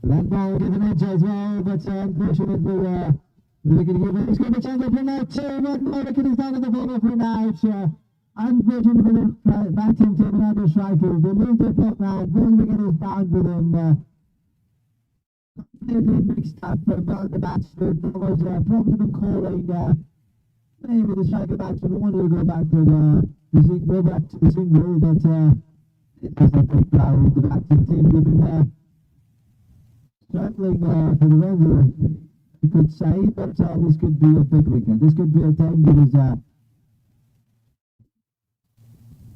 That ball given edge as well, but unfortunately, the wicket giver is going to change up for now. 2-1 more wicket is down in the ball for now. Unfortunately, the batting team and other strikers, they lose their top man. Ball wicket is down for them. Completely mixed up from the batsman. There was a problem in calling. Maybe the striker batsman wanted to go back to the single, but it doesn't take down the batting team. They've been struggling for the run. You could say, but this could be a big wicket. This could be a dangerous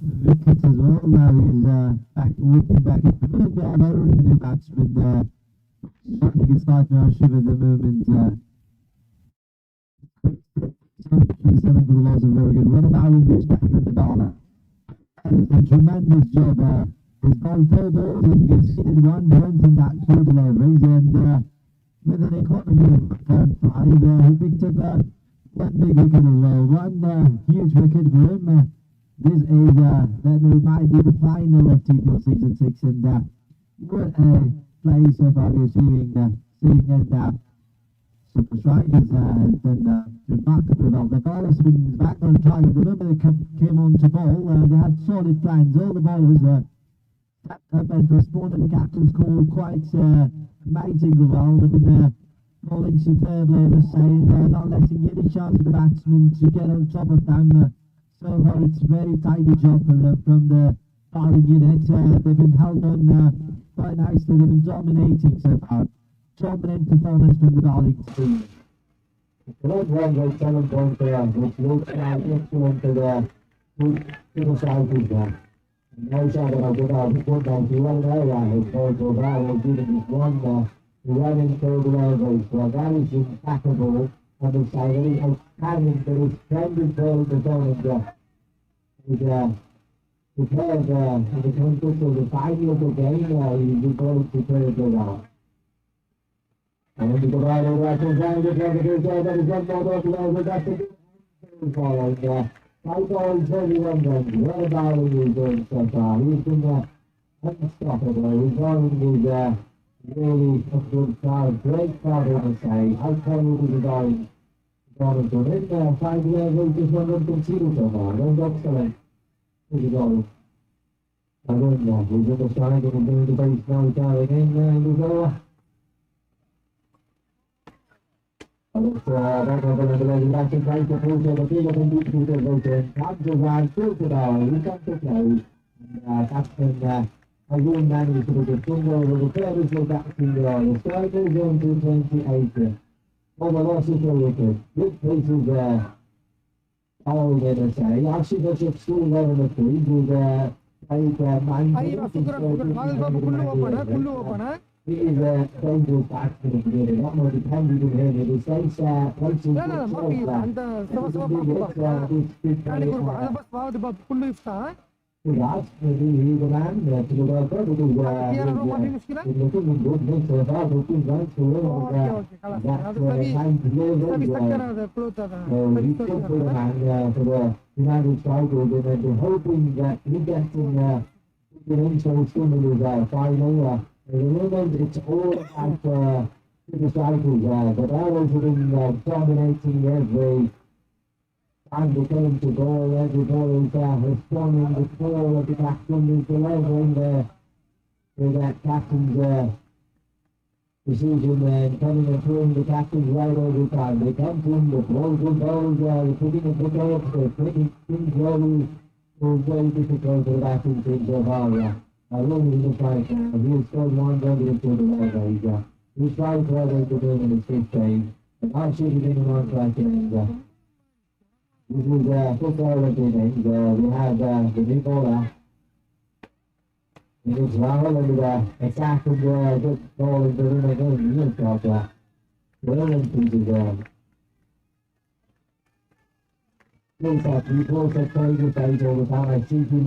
wicket as well. Now he's looking back at the new batsman. He can start now, Shiv at the moment. 27 for the loss of very good. What about English back in the bowler? A tremendous job. He's gone 4 balls and conceded 1 run from that 2 deliveries, and with an economy of 5, he picked up 1 big wicket as well. 1 huge wicket for him. This is, that might be the final of TPL Season 6, and what a play so far we're seeing and Super Strikers has been remarkable. Well, the bowlers have been back on track. The moment they came on to bowl, they had solid plans. All the bowlers stepped up and responded. The captain's call quite amazing. Well, they've been bowling superbly, I must say, not letting any chance for the batsmen to get on top of them. So far, it's a very tidy job for them from the bowling unit. They've been held on quite nicely. They've been dominating so far. Dominant performance from the bowling team. Great run by 7 points there, which looks excellent to the Southeast there. No shot about the ball, put down to 1 area. His ball to Bravo, giving his 1 running through the levels. So that is impeccable on the side. Very outstanding for his splendid ball performance there. He's prepared in the context of the final of the game. He's been prepared for that. And the provider Russian trying to get the result that is one more over. That's a good following. 5 balls, 31 runs. What a bowling he's doing so far. He's been unstoppable. His bowling is really a good start. Great start, I must say. How come with the bowling? Bowling to him. 5 levels, just 1 run conceded so far. That's excellent. With the bowling. I don't know. He's in the strike and doing the base now. Going in the goal. That's the Russian trying to push the field and beat the rotation. Comes around, fills it out. He comes to play. Captain Arun managed to get single over the third is back to the strike is on to 28. Over loss is a wicket. Good places all the other side. Actually, that's a school level of 3 with he is a dangerous batsman to get it. Not more dependent on him. It is safe placing Last, maybe he's the man to look out for because he's looking in good nick so far, 15 runs for him. That's 9 players. So he should be the man for the United Strikers, and they're hoping that he gets in the innings very soon in his final. At the moment, it's all about the Strikers, but always been dominating every time they came to goal. Every ball is responding. The ball of the captain is delivering the captain's decision and coming and throwing the captain's right every time. They come to him, the balls, they're putting it together, they're putting things ready. It's very difficult for the batting team so far. I really look like he's scored one very good level. He's tried to have a good game in his fifth game. And I should be getting on track in. This is fifth over of the innings. We have the new bowler. It's Rahul and exactly good ball into the ring. He's got brilliant pieces. He's got people that play the page all the time. I see him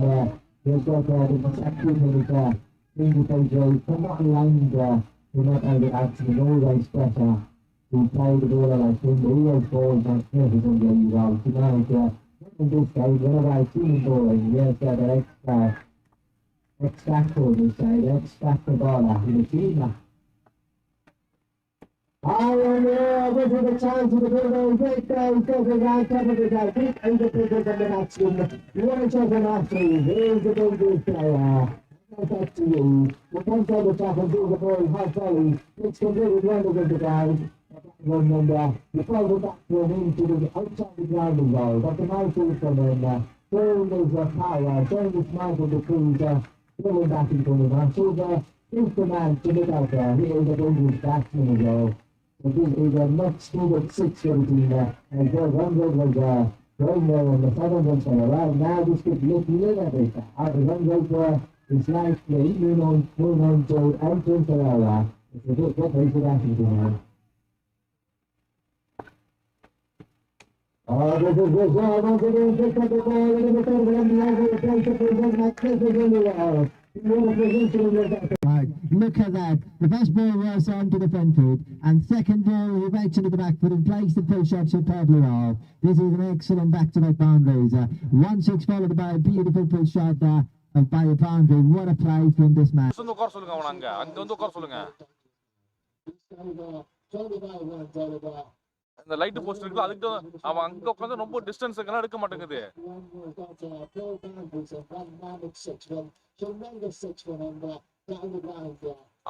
he's got the exactly in the page. He cannot land not able to actually always better to play the ball like him. He always balls magnificently well. Tonight, in this game, whenever I see him bowling, he has that X factor, we say, X factor bowler in the team. This is the chance of the ball. Great goal, goes around top of the goal. Big independence on the batsman. One shot on after you. Here's the dangerous player. Back to you. The comes on the top and do the ball high volley. It's completely wonderful to guys. And you follow the batsman into the outside the ground as well. But the nice is from him. Showing his power, showing his mind on the crease. Going back into the man. So he's the man to look out there. He is a dangerous batsman as well. So this is a much needed 6 for the team. And Joe 100 was going there on the 7 runs for a while. Now this could look a little bit. Out of 1 run for his life, moving on to Elton Ferreira. It's a good place for that team. This is good. Once again, pick up the ball in the third and the other place to present magnificently well. Right, look at that. The first ball was on to the front foot, and second ball he right into the back foot and plays the pull shot superbly well. This is an excellent back-to-back boundaries. 1-6 followed by a beautiful pull shot by the boundary. What a play from this man. இந்த light post இருக்குல அதுக்கு அவன் அங்க உட்கார்ந்து ரொம்ப distance எல்லாம் எடுக்க மாட்டேங்குது.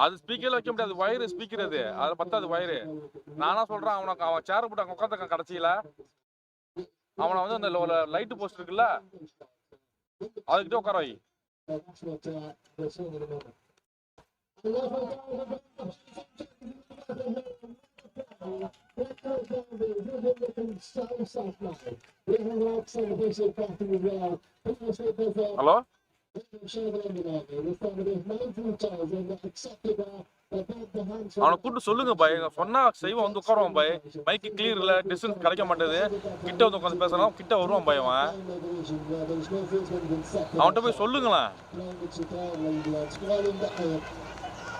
அது ஸ்பீக்கர்ல வைக்க முடியாது, வயர் ஸ்பீக்கர் அது பத்தாது வயரு. நானா சொல்றேன் அவன் சேர் போட்டு அங்க உட்காந்துருக்கான் கடைசியில. அவனை வந்து அந்த லைட் போஸ்ட் இருக்குல்ல அதுக்கிட்ட உட்கார வை. ஹலோ, அவனை கூப்பிட்டு சொல்லுங்க பாய், சொன்னா செய்வான், வந்து உட்காருவான் பாய். மைக்கு கிளியர் இல்ல, டிஸ்டன்ஸ் கிடைக்க மாட்டேது, கிட்ட வந்து உட்காந்து பேசலாம், கிட்ட வருவான் பாய். அவன்கிட்ட போய் சொல்லுங்களேன்.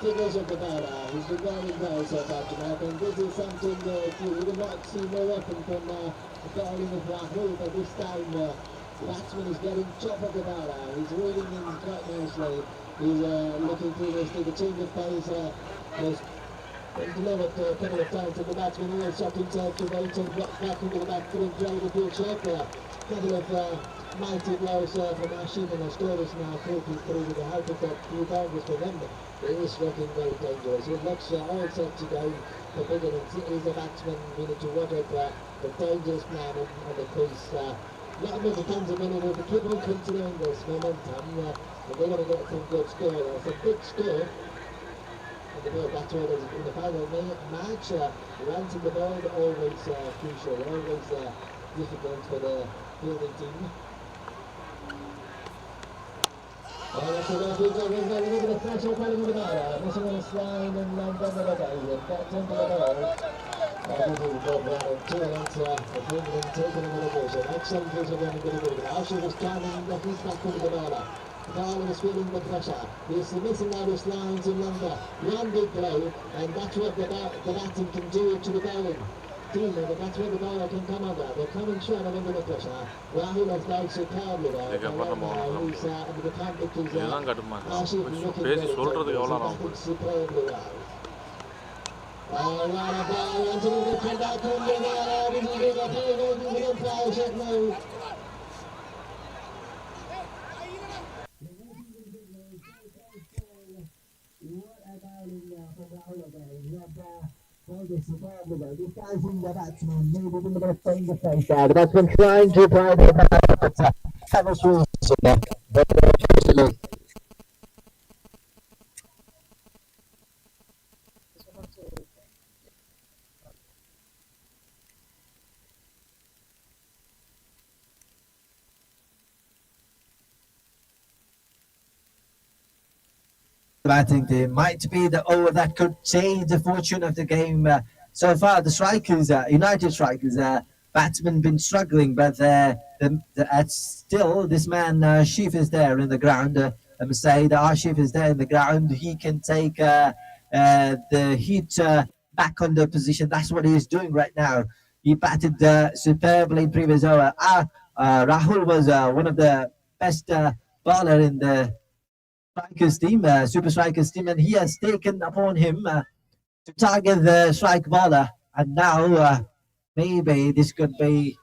Figures of the bowler, he's been very well so far tonight, and this is something that you would not see more often from the bowling of Rahul, but this time the batsman is getting top of the bowler, he's reading in quite nicely, he's looking through this to the change of pace, has delivered a couple of times to the batsman, he has shot himself to wait and blocked back into the back to enjoy the field shape there. Couple of mighty blows from Ashim and Astoris now talking through with the help of that few boundaries for them. It is looking very dangerous. It looks all set to go for Wickets. It is a batsman meaning to watch out the dangerous man on the crease. Let me becomes a minute if they keep on continuing this momentum. They're going to get some good score. Some big score. And the ball batter is in the final match. Runs in the ball always crucial, always difficult for the fielding team. That's a little bit of pressure coming in the ball. Missing on a slide and then the ball. Back into the ball. Excellent piece of running, Ashif is turning the feet back into the bowler. The bowler is feeling the pressure. He's missing out his lines in longer. One big blow, and that's what the batting can do to the bowling team, but that's where the bowler can come under. They're coming short of under the pressure. Rahul has bowled superbly there. He's under the conflict. Ashif looking very good. Superbly well. That's been trying to drive it out. Batting team might be the over that could change the fortune of the game. So far, the strikers, United strikers, batsmen been struggling, but still this man Ashif is there in the ground. I must say that Ashif is there in the ground. He can take the heat back on the position. That's what he is doing right now. He batted superbly in previous over. Rahul was one of the best bowler in the strikers team, super strikers team, and he has taken upon him to target the strike bowler. And now maybe this could be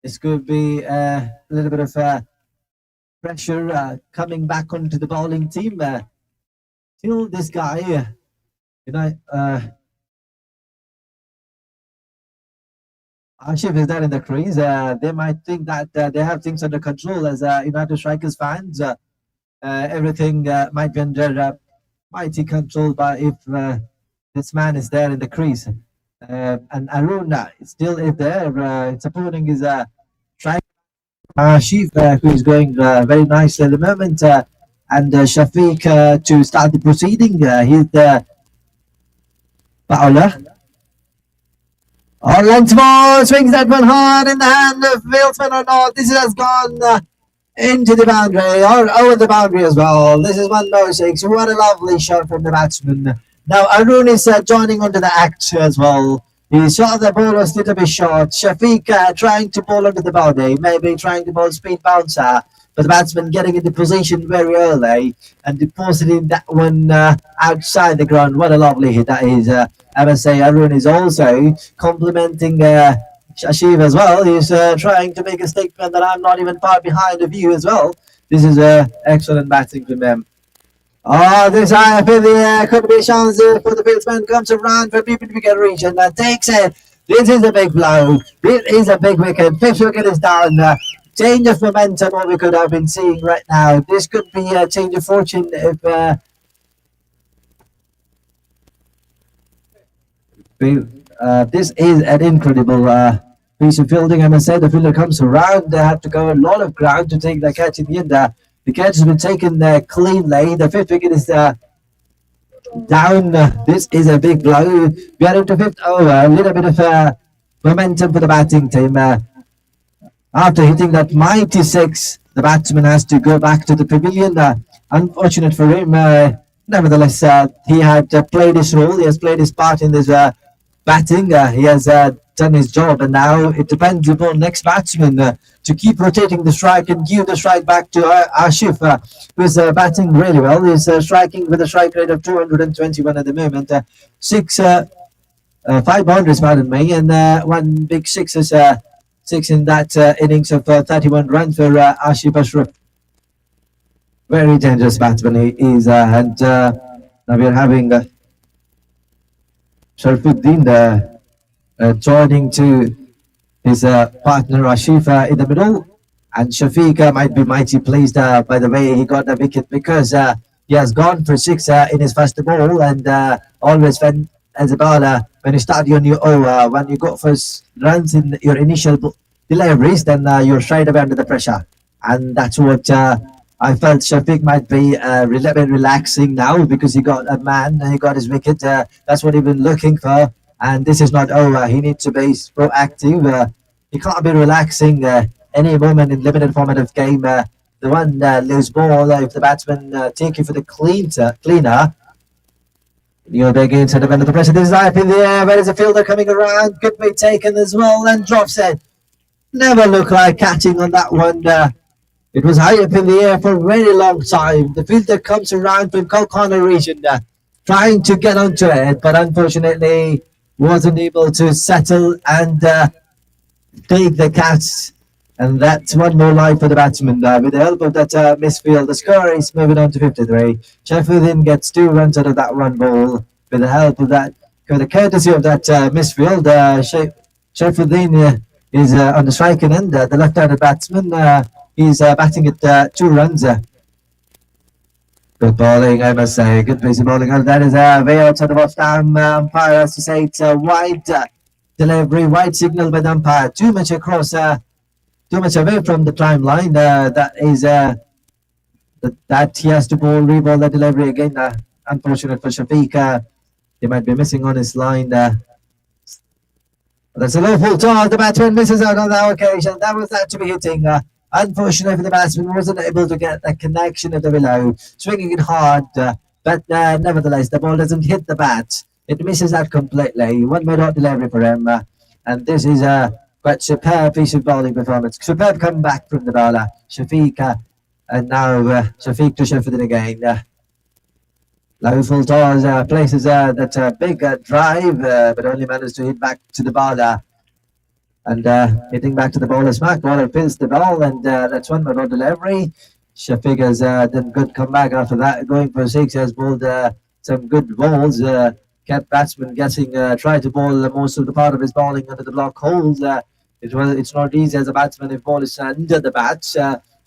a little bit of pressure coming back onto the bowling team. Still, this guy, Ashif is there in the crease. They might think that they have things under control as United strikers fans. Everything might be under mighty control, but if this man is there in the crease, and Arun still is there, supporting his strike Ashif, who is going very nicely at the moment, and Shafiq to start the proceeding. He's the bowler. Length ball swings that one hard in the hand of Wilson or not. This has gone into the boundary or over the boundary as well. This is 106. What a lovely shot from the batsman. Now Arun is joining onto the act as well. He saw the ball was a little bit short. Shafiq trying to bowl under the boundary, maybe trying to bowl speed bouncer, but the batsman getting into position very early and depositing that one outside the ground. What a lovely hit that is. I must say Arun is also complimenting Ashif as well. He's trying to make a statement that I'm not even far behind of you as well. This is excellent batting from them. This high for the could be a chance for the fieldsman. Comes around for people to get reach and takes it. This is a big blow. This is a big wicket. Fifth wicket is down. Change of momentum, what we could have been seeing right now. This could be a change of fortune if this is an incredible piece of fielding. I must say, the fielder comes around. They have to go a lot of ground to take the catch in the end. The catch has been taken cleanly. The fifth wicket is down. This is a big blow. We are into fifth over. A little bit of momentum for the batting team. After hitting that mighty six, the batsman has to go back to the pavilion. Unfortunate for him. Nevertheless, he had played his role. He has played his part in this batting. He has done his job, and now it depends upon next batsman to keep rotating the strike and give the strike back to Ashif, who is batting really well. He's striking with a strike rate of 221 at the moment. 5 boundaries, pardon me, and one big six is 6 in that innings of 31 runs for Ashif Ashraf. Very dangerous batsman he is, and now we are having Sharfuddin joining to his partner Ashif in the middle, and Shafiq might be mighty pleased by the way he got the wicket, because he has gone for 6 in his first ball, and always when as a bowler, when you start your new over, when you go for runs in your initial deliveries, then you're straight away under the pressure, and that's what I felt Shafiq might be a little bit relaxing now, because he got a man, he got his wicket. That's what he's been looking for. and this is not over. He needs to be proactive. He can't be relaxing any moment in limited format of game. The one loose ball, if the batsman take you for the cleaner, you'll be against the under the pressure. This is up in the air. Where is the fielder coming around? Could be taken as well and drops it. Never looked like catching on that one. It was high up in the air for a very long time. The fielder comes around from corner region, trying to get onto it, but unfortunately wasn't able to settle and take the catch. And that's one more line for the batsman. With the help of that misfield, the score is moving on to 53. Sheffield gets 2 runs out of that one ball. With the help of that, with the courtesy of that misfield, Sheffield is on the striking end. The left-handed batsman, he's batting at 2 runs. Good bowling, I must say. Good piece of bowling. And that is way outside of off-time. Umpire has to say it's a wide delivery, wide signal by the umpire. Too much across, too much away from the timeline. That is that he has to re-ball the delivery again. Unfortunate for Shafiq. He might be missing on his line. That's a low full toss. The batsman misses out on that occasion. That was that to be hitting. Unfortunately for the batsman, wasn't able to get the connection of the below. Swinging it hard, but nevertheless, the ball doesn't hit the bat. It misses out completely. One more dot delivery for him. And this is a quite superb piece of bowling performance. Superb comeback from the bowler, Shafiq. And now Shafiq to Sheffield again. Low full toss places that big drive, but only managed to hit back to the bowler. And hitting back to the bowler's mark. Bowler pills the ball, and that's one more dot delivery. Shafiq has done good comeback after that. Going for 6, has bowled some good balls. Kept batsman guessing, tried to bowl most of the part of his bowling under the block holes. It's not easy as a batsman if ball is under the bat.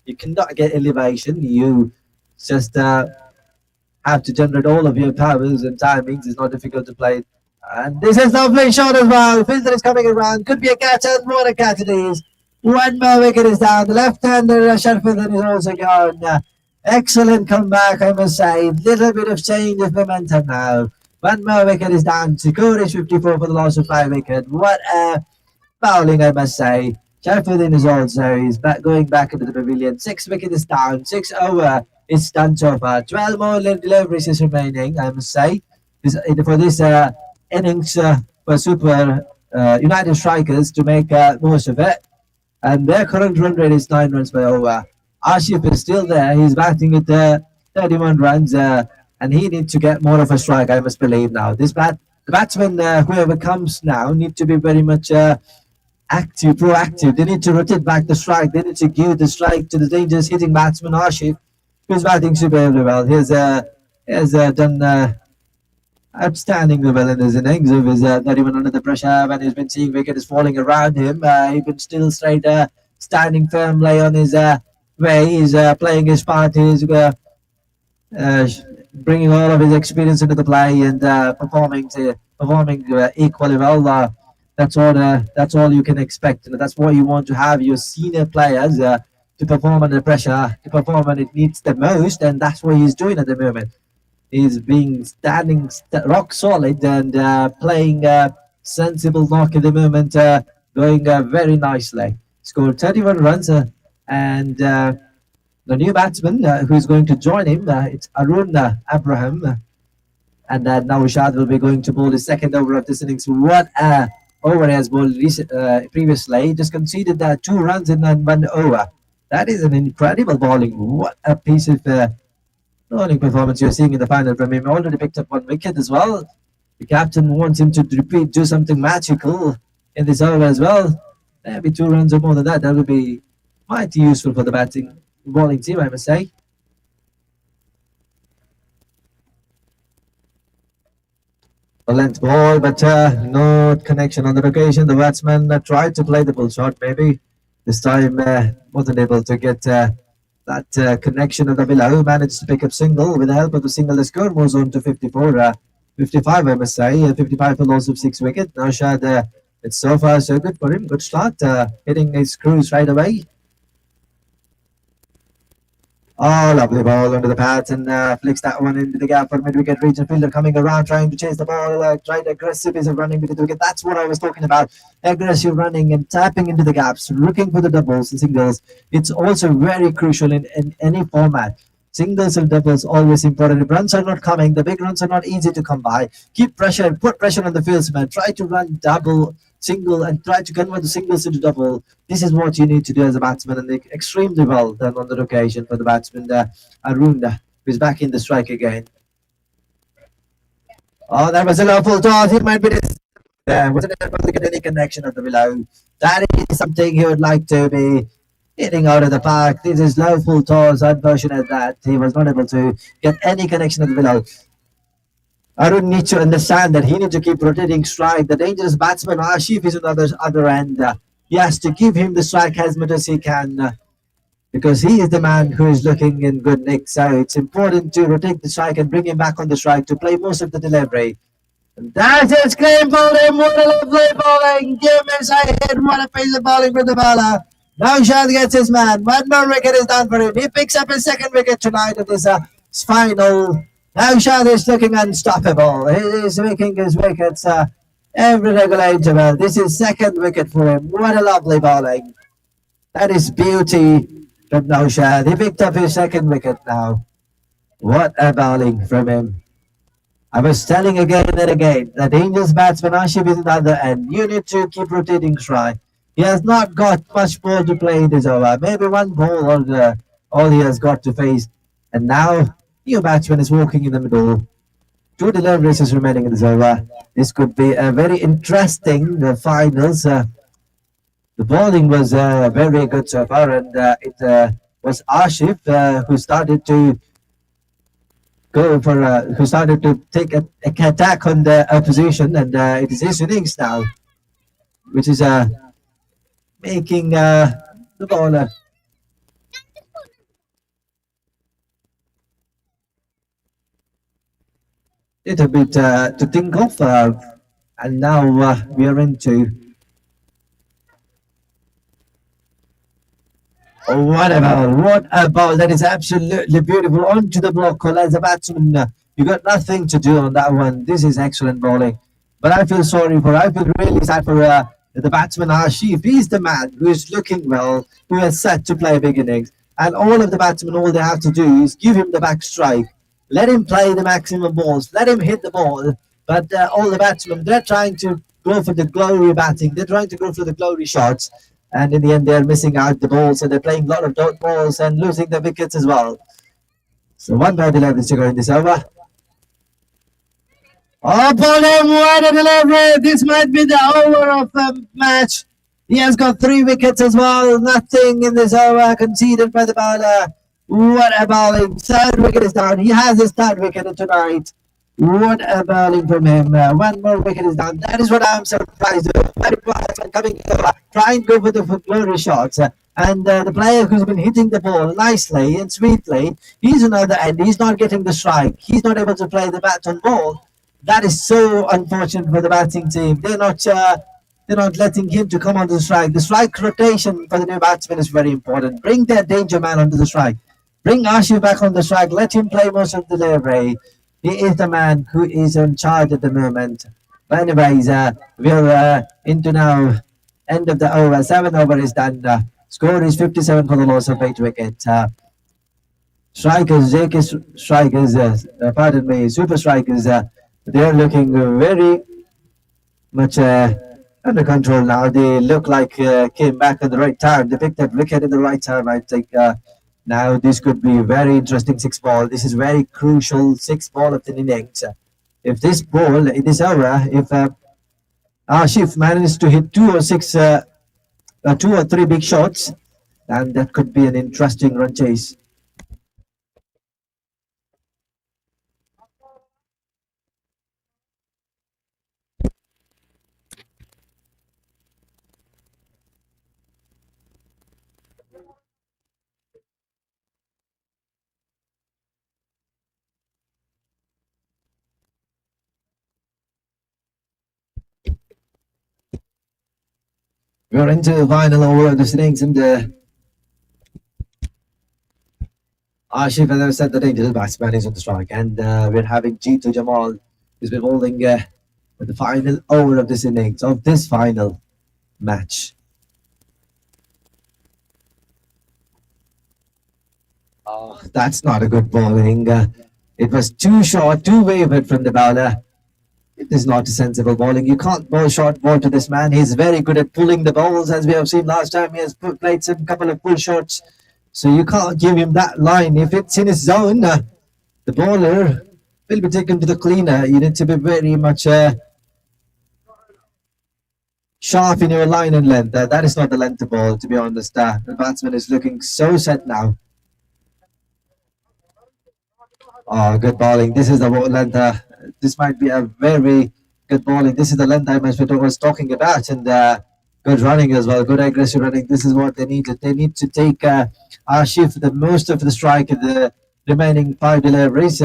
You cannot get elevation. You just have to generate all of your powers and timings. It's not difficult to play. And this is lovely shot as well. Fielder is coming around. Could be a catch, and what a catch it is. One more wicket is down. The left-hander Sheffield is also gone. Excellent comeback, I must say. Little bit of change of momentum now. One more wicket is down. Score is 54 for the loss of 5 wickets. What a bowling, I must say. Sheffield is also going back into the pavilion. 6 wickets is down. 6 over is done so far. 12 more deliveries is remaining, I must say. For this innings for Super United Strikers to make most of it. And their current run rate is 9 runs per over. Ashif is still there. He's batting at 31 runs. And he needs to get more of a strike, I must believe now. The batsman, whoever comes now, need to be very much active, proactive. They need to rotate back the strike. They need to give the strike to the dangerous hitting batsman Ashif, who's batting superbly well. He has done outstandingly well in his innings. He was not even under the pressure when he's been seeing wickets falling around him. He's been still straight, standing firmly on his way. He's playing his part. He's bringing all of his experience into the play and performing equally well. That's all you can expect. And that's what you want to have your senior players to perform under pressure, to perform when it needs the most, and that's what he's doing at the moment. He's standing rock solid and playing sensible knock at the moment, going very nicely. Scored 31 runs, and the new batsman who's going to join him, it's Arun Abraham, and now Shad will be going to bowl his second over of this innings. What over he has bowled previously. He just conceded 2 runs in 1 over. That is an incredible bowling. What a piece of bowling performance you're seeing in the final from him. Already picked up 1 wicket as well. The captain wants him to do something magical in this over as well. Maybe 2 runs or more than that. That would be mighty useful for the bowling team, I must say. A length ball, but no connection on the occasion. The batsman tried to play the bull shot, maybe. This time wasn't able to get that connection of the below. Managed to pick up single. With the help of the single, the score moves on to 54. 55, I must say. 55 for loss of 6 wickets. Now Shad, it's so far so good for him. Good start. Hitting his cruise right away. Oh, lovely ball under the pads and flicks that one into the gap for mid-wicket. Region fielder coming around, trying to chase the ball, trying aggressive piece of running into the wicket. That's what I was talking about. Aggressive running and tapping into the gaps, looking for the doubles and singles. It's also very crucial in any format. Singles and doubles always important. If runs are not coming, the big runs are not easy to come by. Keep pressure, put pressure on the fieldsman. Try to run double, single, and try to convert the singles into double. This is what you need to do as a batsman, and extremely well done on that occasion for the batsman. Arun, who's back in the strike again. Oh, that was a low full toss. He might be this. Wasn't able to get any connection at the below. That is something he would like to be hitting out of the park. This is low full toss. Unfortunate that he was not able to get any connection at the below. Arun needs to understand that he needs to keep rotating strike. The dangerous batsman Ashif is on the other end. He has to give him the strike as much as he can because he is the man who is looking in good nick. So it's important to rotate the strike and bring him back on the strike to play most of the delivery. And that's it, screen bowling. What a lovely bowling. Give me a side hit. What a piece of bowling for the bowler. Now Shad gets his man. One more wicket is done for him. He picks up his second wicket tonight at his final. Now Shad is looking unstoppable. He is making his wickets every regular interval. This is second wicket for him. What a lovely bowling. That is beauty from Naushad. He picked up his second wicket now. What a bowling from him. I was telling again and again, the dangerous batsman Ashif is on the other end. You need to keep rotating strike. He has not got much ball to play in this over. Maybe one ball or all he has got to face. And now, new batsman is walking in the middle. 2 deliveries is remaining in this over. This could be a very interesting finals. The bowling was very good so far, and it was Ashif who started to who started to take an attack on the opposition, and it is his innings now, which is making the bowler little bit to think of, and now we are into what a ball. That is absolutely beautiful. Onto the block. Well, as a batsman, you got nothing to do on that one. This is excellent bowling. But I feel really sad for the batsman Ashif. He's the man who is looking well, who is set to play big innings. And all of the batsmen, all they have to do is give him the back strike. Let him play the maximum balls. Let him hit the ball. But all the batsmen, they're trying to go for the glory batting. They're trying to go for the glory shots. And in the end, they're missing out the balls, and they're playing a lot of dot balls and losing the wickets as well. So 1 by 11 to go in this over. Oh, bowling, what a delivery! This might be the over of the match. He has got 3 wickets as well. Nothing in this over conceded by the bowler. What a bowling! 3rd wicket is down. He has his 3rd wicket tonight. What a bowling from him. 1 more wicket is down. That is what I'm surprised with. Coming over, trying to go for the glory shots. And the player who's been hitting the ball nicely and sweetly, he's on the other end. He's not getting the strike. He's not able to play the bat on ball. That is so unfortunate for the batting team. They're not letting him to come onto the strike. The strike rotation for the new batsman is very important. Bring their danger man onto the strike. Bring Ashif back on the strike. Let him play most of the delivery. He is the man who is in charge at the moment. But anyways, we're into now end of the over. 7 over is done. Score is 57 for the loss of 8 wickets. Strikers, super strikers, they're looking very much under control now. They look like came back at the right time. They picked that wicket at the right time. I think now this could be a very interesting 6 ball. This is very crucial 6 ball of the innings. If this ball in this over, if Ashif manages to hit 2 or 6, 2 or 3 big shots, then that could be an interesting run chase. We're into the final over of the innings, and Ashif, as I said, the dangerous batsman is on the strike, and we're having Jitu Jamal, who's been bowling the final over of this innings, of this final match. Oh, that's not a good bowling. It was too short, too wayward from the bowler. It is not a sensible bowling. You can't bowl short ball to this man. He's very good at pulling the balls, as we have seen last time. He has played some couple of pull shots. So you can't give him that line. If it's in his zone, the bowler will be taken to the cleaner. You need to be very much sharp in your line and length. That is not the length of ball, to be honest. The batsman is looking so set now. Oh, good bowling. This is the length. This might be a very good bowling. This is the length I was talking about, and good running as well. Good aggressive running. This is what they needed. They need to take Ashif the most of the strike in the remaining 5 deliveries.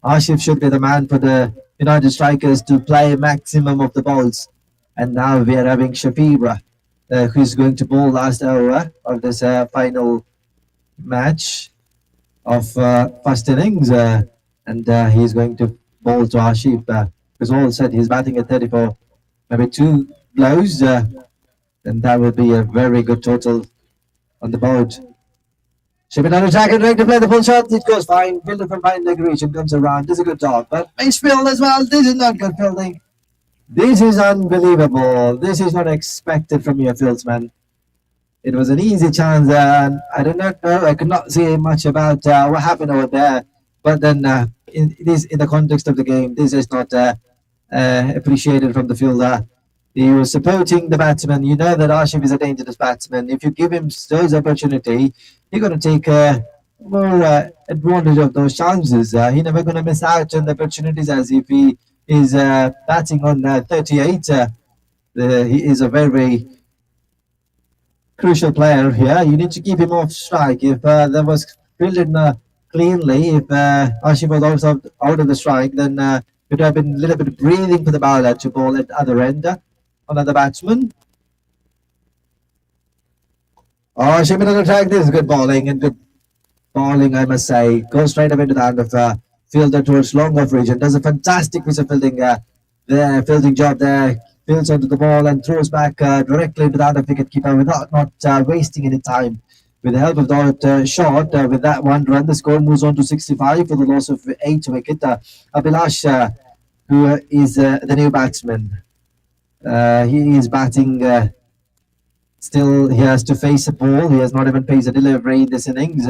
Ashif should be the man for the United strikers to play maximum of the balls. And now we are having Shafira, who's going to bowl last over of this final match of first innings, and he's going to bowl to Ashif. Because all said he's batting at 34, maybe 2 blows, and that would be a very good total on the board. Shipping on attack and ready to play the full shot. It goes fine. Fielder from behind leg region comes around. This is a good job, but Mitchfield as well. This is not good fielding. This is unbelievable. This is not expected from your fieldsman. It was an easy chance, and I do not know. I could not see much about what happened over there. But then, in the context of the game, this is not appreciated from the fielder. He was supporting the batsman. You know that Ashif is a dangerous batsman. If you give him those opportunity, you're going to take more advantage of those chances. He's never going to miss out on the opportunities as if he is batting on 38. He is a very crucial player here. You need to keep him off strike. If there was fielded cleanly, if Ashif was also out of the strike, then it would have been a little bit of breathing for the bowler to bowl at the other end. Another batsman. Oh, Shimon on attack. This is good bowling, and good bowling, I must say. Goes straight away to the hand of fielder towards long off region. Does a fantastic piece of fielding there. Fielding job there. Fields onto the ball and throws back directly into the hand of wicketkeeper without not wasting any time. With the help of that shot, with that 1 run, the score moves on to 65 for the loss of 8 wicket. Abhilash, who is the new batsman. He is batting. Still, he has to face a ball. He has not even faced a delivery in this innings.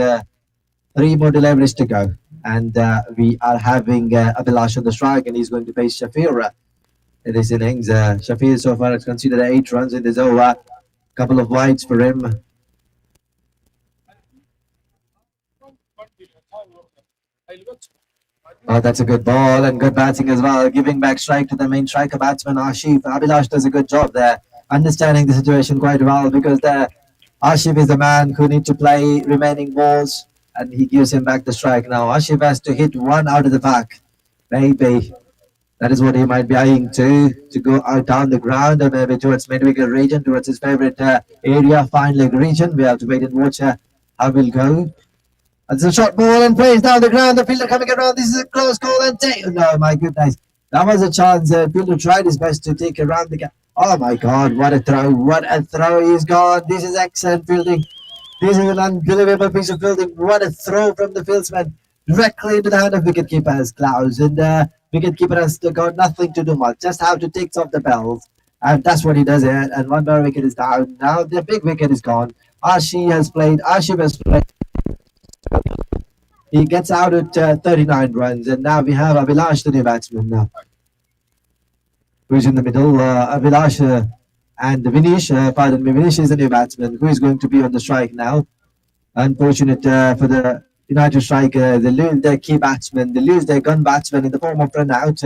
3 more deliveries to go. And we are having Abhilash on the strike, and he's going to face Shafira in this innings. Shafir so far has considered 8 runs in this over. Couple of wides for him. Oh, that's a good ball and good batting as well. Giving back strike to the main striker batsman Ashif. Abhilash does a good job there, understanding the situation quite well, because Ashif is the man who needs to play remaining balls, and he gives him back the strike. Now Ashif has to hit 1 out of the park. Maybe that is what he might be eyeing to go out down the ground, or maybe towards mid-wicket region, towards his favorite area, fine leg region. We have to wait and watch how we'll go. It's a short ball and plays down the ground. The fielder coming around. This is a close call and take. No, my goodness. That was a chance. The fielder tried his best to take around the gap. Oh my God, what a throw. What a throw. He's gone. This is excellent fielding. This is an unbelievable piece of fielding. What a throw from the fieldsman. Directly into the hand of wicketkeeper Klaus. And wicketkeeper has got nothing to do much. Just how to take off the bells. And that's what he does here. And 1 more wicket is down. Now the big wicket is gone. Ashif has played. He gets out at 39 runs, and now we have Abhilash, the new batsman, now, who's in the middle. Abhilash and Vinish, pardon me, Vinish is the new batsman, who is going to be on the strike now. Unfortunate for the United striker, they lose their key batsman, they lose their gun batsman in the form of run out.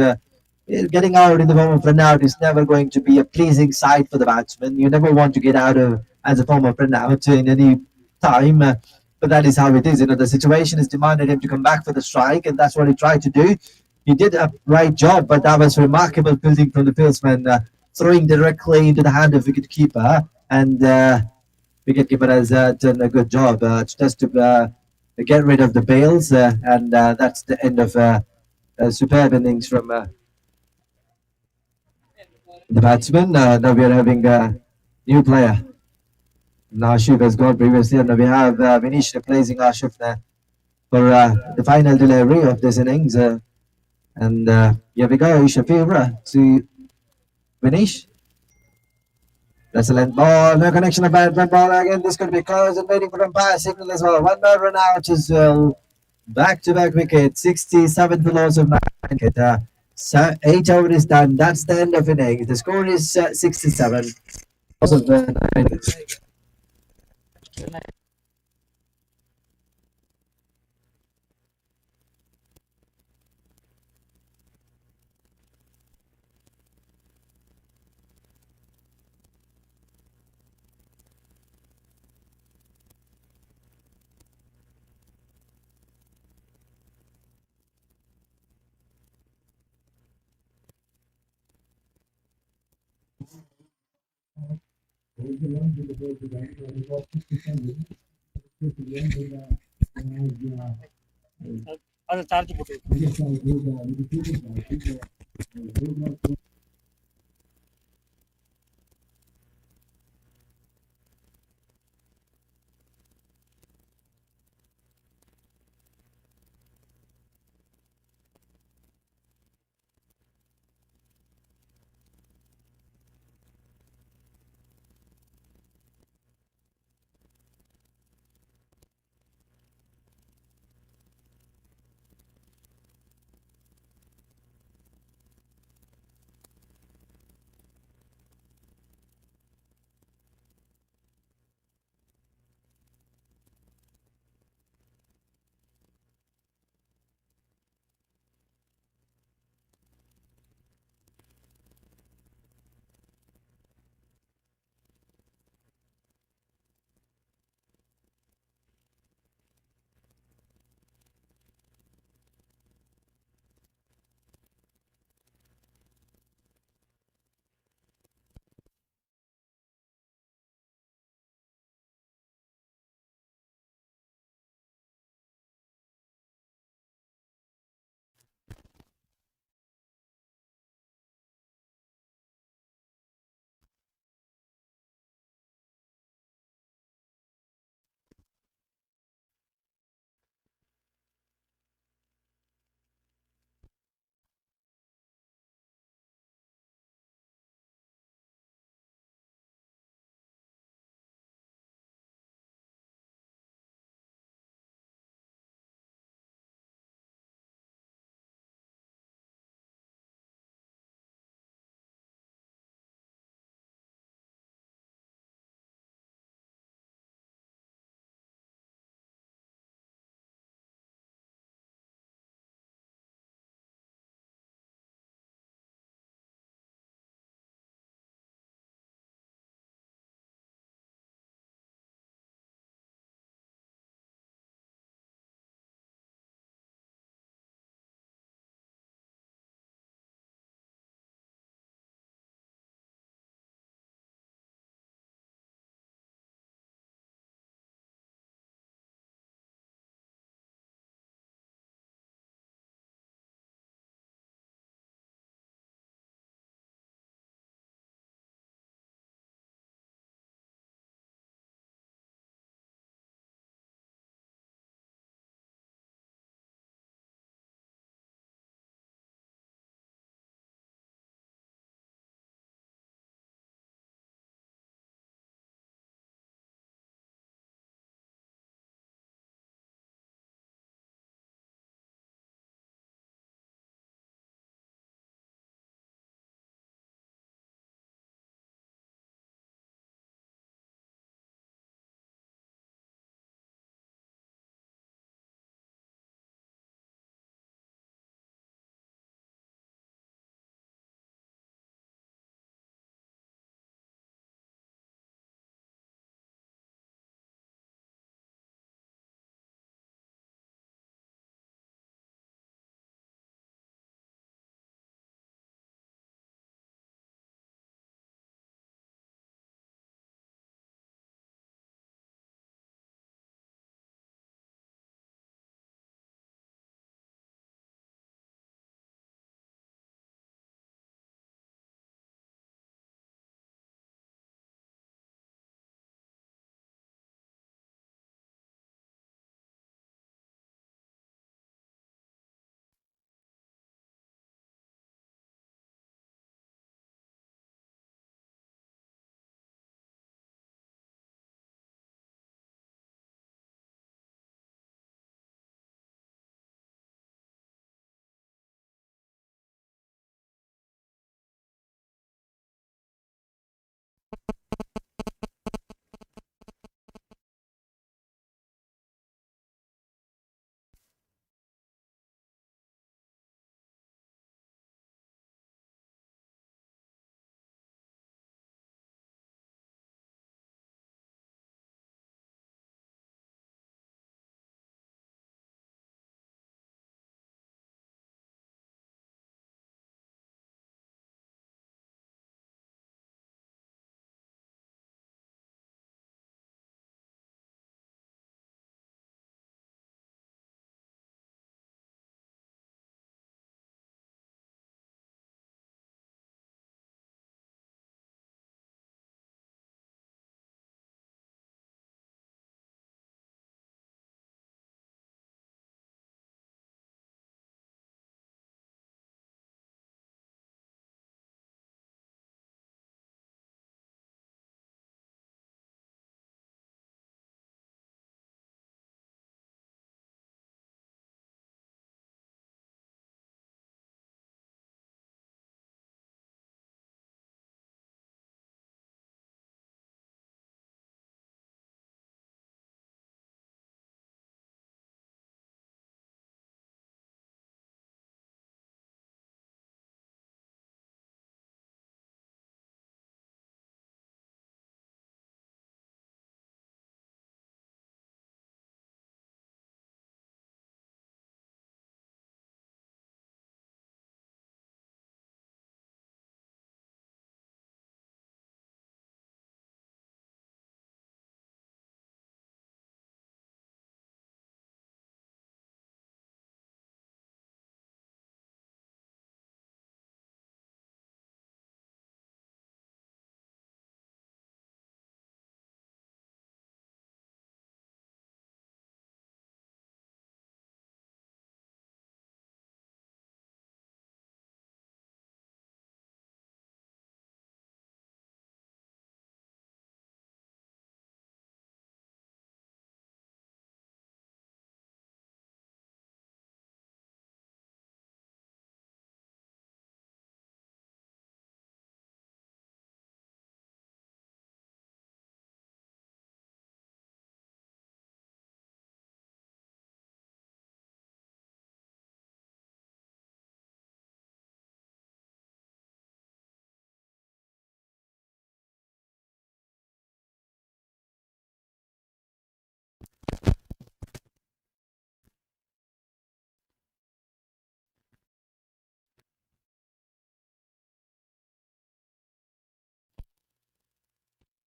Getting out in the form of run out is never going to be a pleasing sight for the batsman. You never want to get out as a form of run out in any time. But that is how it is. The situation has demanded him to come back for the strike, and that's what he tried to do. He did a right job, but that was remarkable fielding from the fieldsman, throwing directly into the hand of wicketkeeper, and wicketkeeper has done a good job just to get rid of the bails, and that's the end of a superb innings from the batsman. Now we are having a new player. Ashif has gone previously, and we have Manish replacing Ashif for the final delivery of this innings. And here we go, Shafira to Manish. That's a length ball, no connection about that ball again. This could be close and waiting for umpire signal as well. One more run out as well. Back-to-back wicket, 67 for loss of 9 wicket. So 8 over is done. That's the end of innings. The score is 67. Loss of 9 wickets.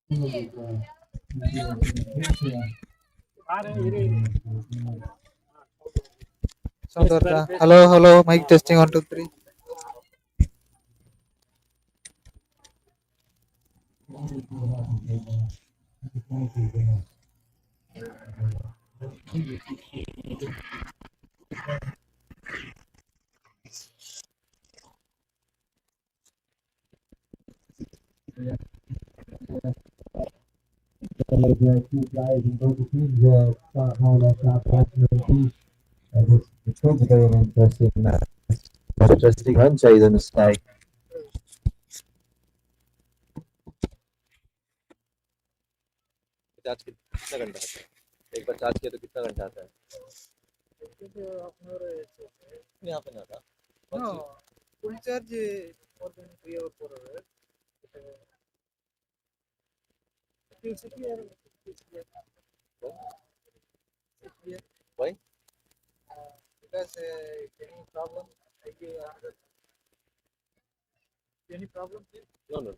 Sound work. Hello, hello. Mic testing 1 2 3. It's going to be an interesting match. Interesting run chase in the sky. Charge कितना घंटा आता है? एक बार charge किया तो कितना घंटा आता है? यहाँ पे ना था Full charge more than 3 or 4 hours. Why? Because any problem? Any problem? No, no.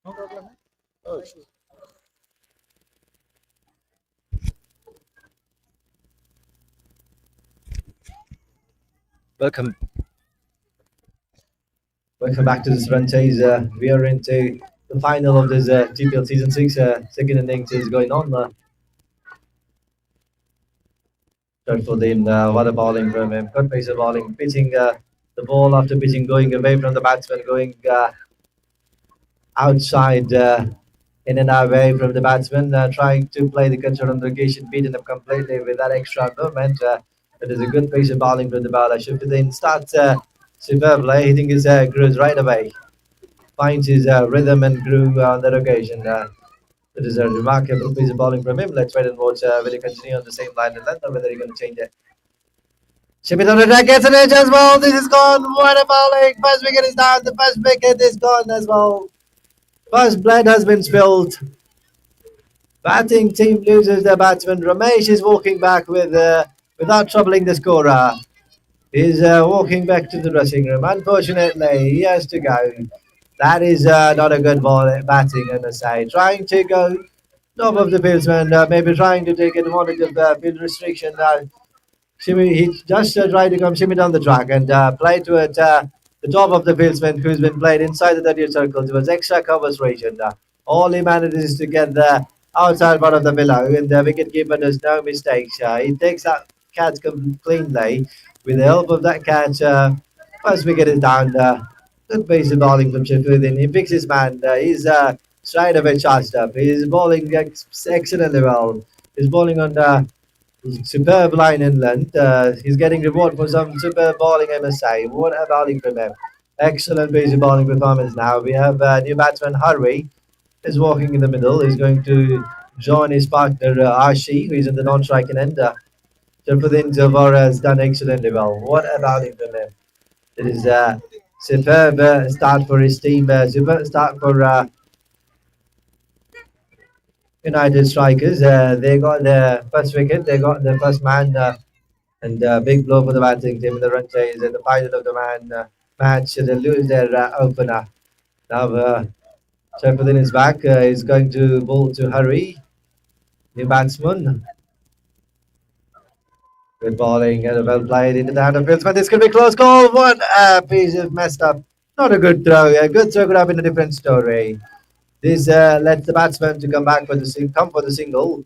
No problem. Oh, Welcome. Welcome back to this run chase. We are into the final of this GPL Season 6. Second innings is going on. Sharfuddin, what a bowling from him. Good pace of bowling. Pitching the ball after pitching, going away from the batsman, going outside, in and away from the batsman, trying to play the control on the occasion, beaten up completely with that extra movement. It is a good piece of bowling from the bowler. Sharfuddin starts superbly, hitting his grooves right away. Finds his rhythm and groove on that occasion. It is a remarkable piece of bowling from him. Let's wait and watch whether he continue on the same line and length or whether he's going to change it. Shimmy on the track, gets an edge as well. This is gone. What a bowling. First wicket is down. The first wicket is gone as well. First blood has been spilled. Batting team loses their batsman. Ramesh is walking back with without troubling the scorer. He's walking back to the dressing room. Unfortunately, he has to go. That is not a good ball batting, I must say. Trying to go top of the fieldsman, maybe trying to take advantage of the field restriction. Shimmy, he just tried to come shimmy down the track and play to it the top of the fieldsman who's been played inside the 30th circle. It was extra covers region. All he manages to get the outside part of the below, and the wicketkeeper does no mistakes. He takes that catch cleanly with the help of that catch. First wicket is down. Good piece of bowling from Sharfuddin. He picks his man. He's straight away charged up. He's bowling excellently well. He's bowling on superb line and length. He's getting reward for some superb bowling, I must say. What a bowling from him. Excellent piece of bowling performance now. We have new batsman Harvey is walking in the middle. He's going to join his partner Ashi, who is in the non-striking end. Sharfuddin Jawara has done excellently well. What a bowling from him. It is a superb start for his team. Superb start for United Strikers. They got the first wicket. They got the first man. And big blow for the batting team in the run chase. The final of the match. They lose their opener. Now Sharfuddin is back. He's going to bowl to Hurry. New batsman. Good bowling and well played into the hand of fieldsman. This could be close call. What a piece of messed up. Not a good throw. A good throw could have been a different story. This lets the batsman to come back for the single.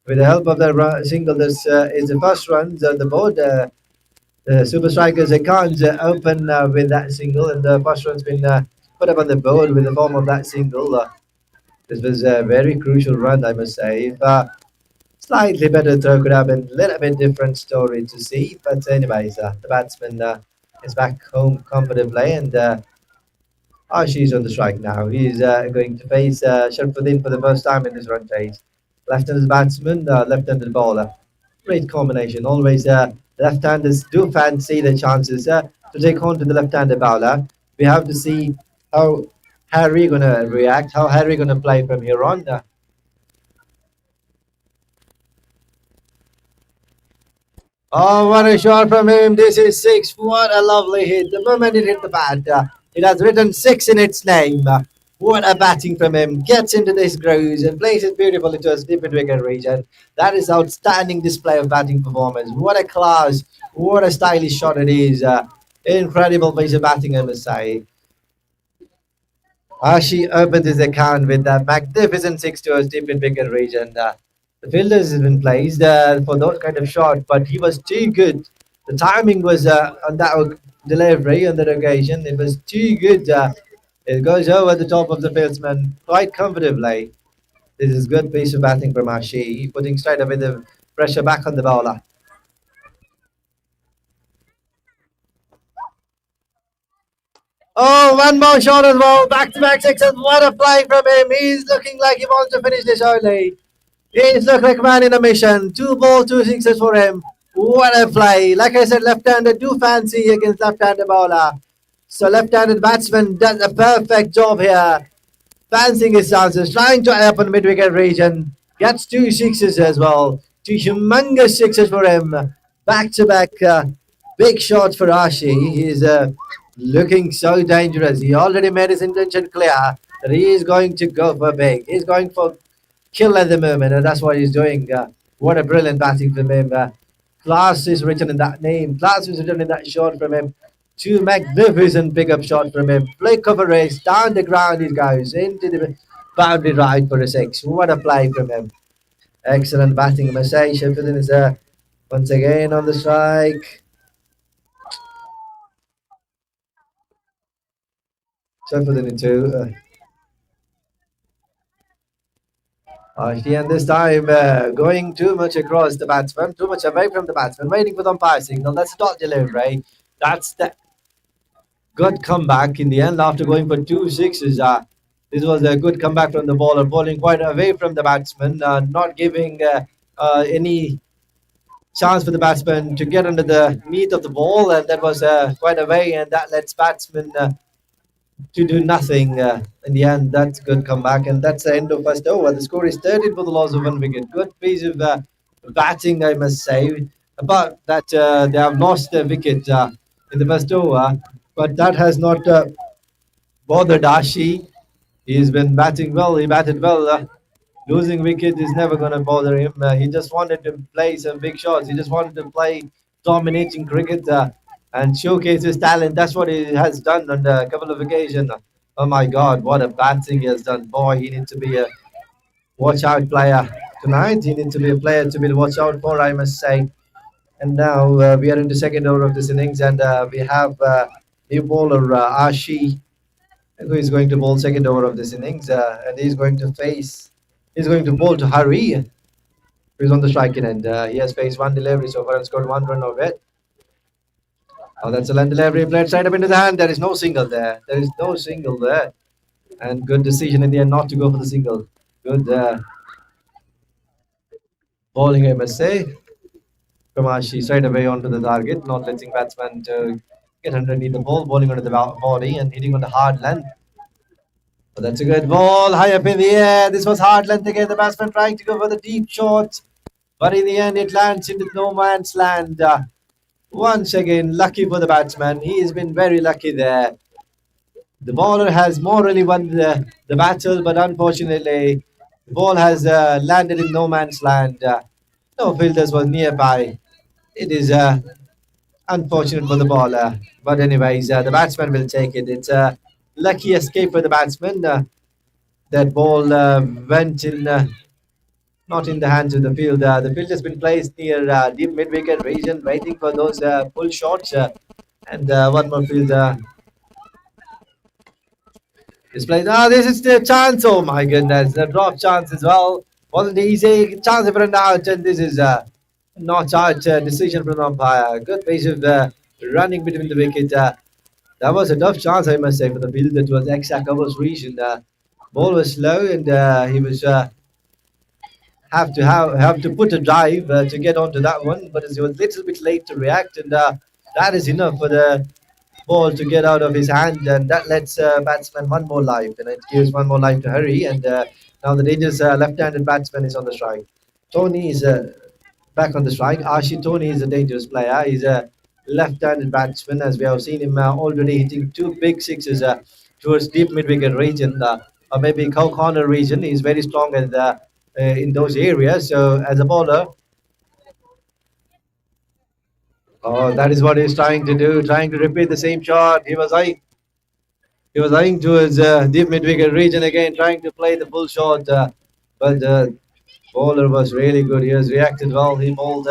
With the help of the single, this is the first runs on the board. The super strikers they can't open with that single, and the first run's been put up on the board with the form of that single. This was a very crucial run, I must say. If slightly better throw could have been a little bit different story to see. But anyways, the batsman is back home comfortably, and Ashi's on the strike now. He's going to face Sharfuddin for the first time in this run chase. Left-handed batsman, left-handed bowler. Great combination. Always left-handers do fancy the chances to take on to the left-handed bowler. We have to see how Harry gonna react, how Harry gonna play from here on. Oh, what a shot from him. This is six. What a lovely hit. The moment it hit the bat, it has written six in its name. What a batting from him. Gets into this groove and plays it beautifully to a deep wicket region. That is outstanding display of batting performance. What a class. What a stylish shot it is. Incredible piece of batting, I must say. Ashi opened his account with a magnificent six to a deep in wicket region. The fielders has been placed for those kind of shot, but he was too good. The timing was on that delivery on that occasion. It was too good. It goes over the top of the fieldsman quite comfortably. This is good piece of batting from Ashi, putting straight away the pressure back on the bowler. Oh, one more shot as well. Back-to-back sixes. What a play from him. He's looking like he wants to finish this early. He's looking like a man in a mission. 2 balls, 2 sixes for him. What a play. Like I said, left-handed do fancy against left-handed bowler. So left-handed batsman does a perfect job here. Fancying his chances, trying to open mid-wicket region. Gets 2 sixes as well. 2 humongous sixes for him. Back-to-back big shots for Ashi. He's looking so dangerous. He already made his intention clear that he is going to go for big. He's going for kill at the moment, and that's what he's doing. What a brilliant batting from him. Class is written in that name. Class is written in that shot from him. 2 magnificent pickup shots from him. Flick of a race, down the ground he goes, into the boundary right for a 6. What a play from him. Excellent batting, I must say. Sheffield is once again on the strike. Sheffield in 2. And this time going too much across the batsman, too much away from the batsman, waiting for the umpire signal. That's not delivery. That's the good comeback in the end after going for 2 sixes. This was a good comeback from the bowler, bowling quite away from the batsman, not giving any chance for the batsman to get under the meat of the ball, and that was quite away, and that lets batsman to do nothing in the end. That's a good comeback, and that's the end of first over. The score is 13 for the loss of 1 wicket. Good piece of batting, I must say. But that they have lost their wicket in the first over, but that has not bothered Ashi. He's been batting well. He batted well. Losing wicket is never going to bother him. He just wanted to play some big shots. He just wanted to play dominating cricket and showcase his talent. That's what he has done on a couple of occasions. Oh my God, what a batting he has done. Boy, he needs to be a watch-out player tonight. He needs to be a player to be watch out for, I must say. And now we are in the second over of this innings, and we have new bowler Ashi, who is going to bowl second over of this innings, and he's going to bowl to Hari, who's on the striking end. He has faced 1 delivery so far and scored 1 run of it. Oh, that's a land delivery, played straight up into the hand. There is no single there. There is no single there. And good decision in the end not to go for the single. Good bowling, I must say. From Ashi straight away onto the target, not letting batsman to get underneath the ball, bowling onto the body and hitting on the hard length. Oh, that's a good ball, high up in the air. This was hard length again. The batsman trying to go for the deep shot, but in the end it lands into no man's land. Once again, lucky for the batsman. He has been very lucky there. The bowler has morally won the battle, but unfortunately, the ball has landed in no man's land. No fielders was nearby. It is unfortunate for the bowler. But anyways, the batsman will take it. It's a lucky escape for the batsman. That ball went in, not in the hands of the field. The field has been placed near deep mid-wicket region, waiting for those pull shots. And one more fielder is played. This is the chance. Oh my goodness, the drop chance as well. Wasn't easy. Chance for an out, and this is not out decision from the umpire. Good piece of running between the wicket. That was a tough chance, I must say, for the fielder. That was exact coverage region. Ball was slow, and he was have to put a drive to get onto that one, but he was a little bit late to react, and that is enough for the ball to get out of his hand, and that lets batsman one more life, and it gives one more life to hurry. And now the dangerous left-handed batsman is on the strike. Tony is back on the strike. Ashi Tony is a dangerous player. He's a left-handed batsman, as we have seen him already hitting two big sixes towards deep mid-wicket region, or maybe corner region. He's very strong in those areas. So as a bowler, oh, that is what he's trying to do, trying to repeat the same shot. He was eyeing towards deep mid-wicket region again, trying to play the full shot, but the bowler was really good. He has reacted well. He bowled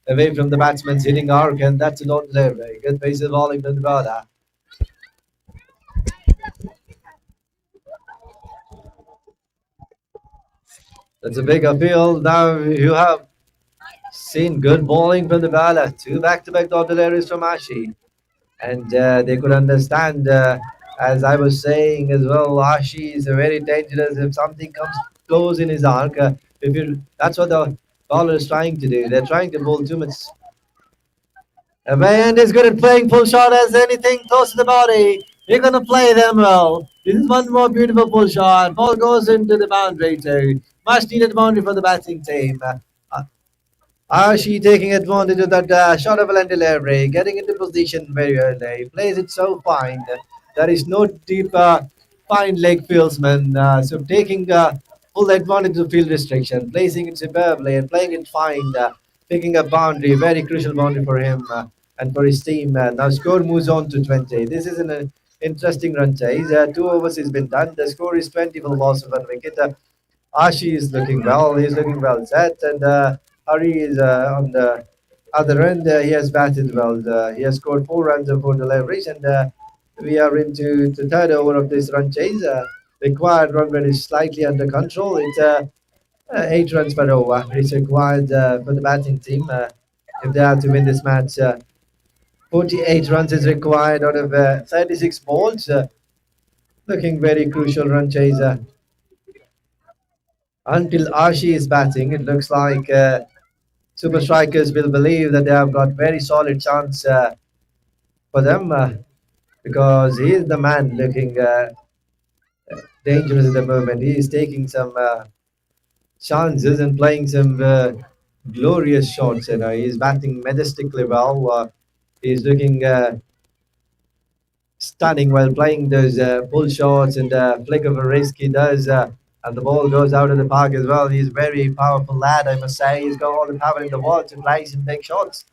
away from the batsman's hitting arc, and that's a not there. Very good pace of bowling from the bowler. That's a big appeal. Now you have seen good bowling from the bowler. Two back-to-back deliveries from Ashi. And they could understand, as I was saying as well, Ashi is very dangerous. If something comes close in his arc, that's what the bowler is trying to do. They're trying to bowl too much. And is good at playing full shot as anything close to the body. You're going to play them well. This is one more beautiful full shot. Ball goes into the boundary too. Much needed boundary for the batting team. Ashi taking advantage of that shot of a delivery, getting into position very early. He plays it so fine. There is no deep, fine leg fieldsman. So taking full advantage of field restriction, placing it superbly and playing it fine, picking a boundary, very crucial boundary for him and for his team. Now score moves on to 20. This is an interesting run chase. 2 overs has been done. The score is 20 for the loss of 1 wicket. Ashi is looking well. He's looking well set, and Hari is on the other end. He has batted well. He has scored 4 runs and 4 deliveries, and we are into the third over of this run chase. Required run rate is slightly under control. It's 8 runs per over. It's required for the batting team if they have to win this match. 48 runs is required out of 36 balls. Looking very crucial run chase. Until Ashi is batting, it looks like super strikers will believe that they have got very solid chance for them because he is the man looking dangerous at the moment. He is taking some chances and playing some glorious shots. You know, he's batting majestically well. He's looking stunning while playing those pull shots and flick of a wrist he does. And the ball goes out of the park as well. He's a very powerful lad, I must say. He's got all the power in the world to play some big shots.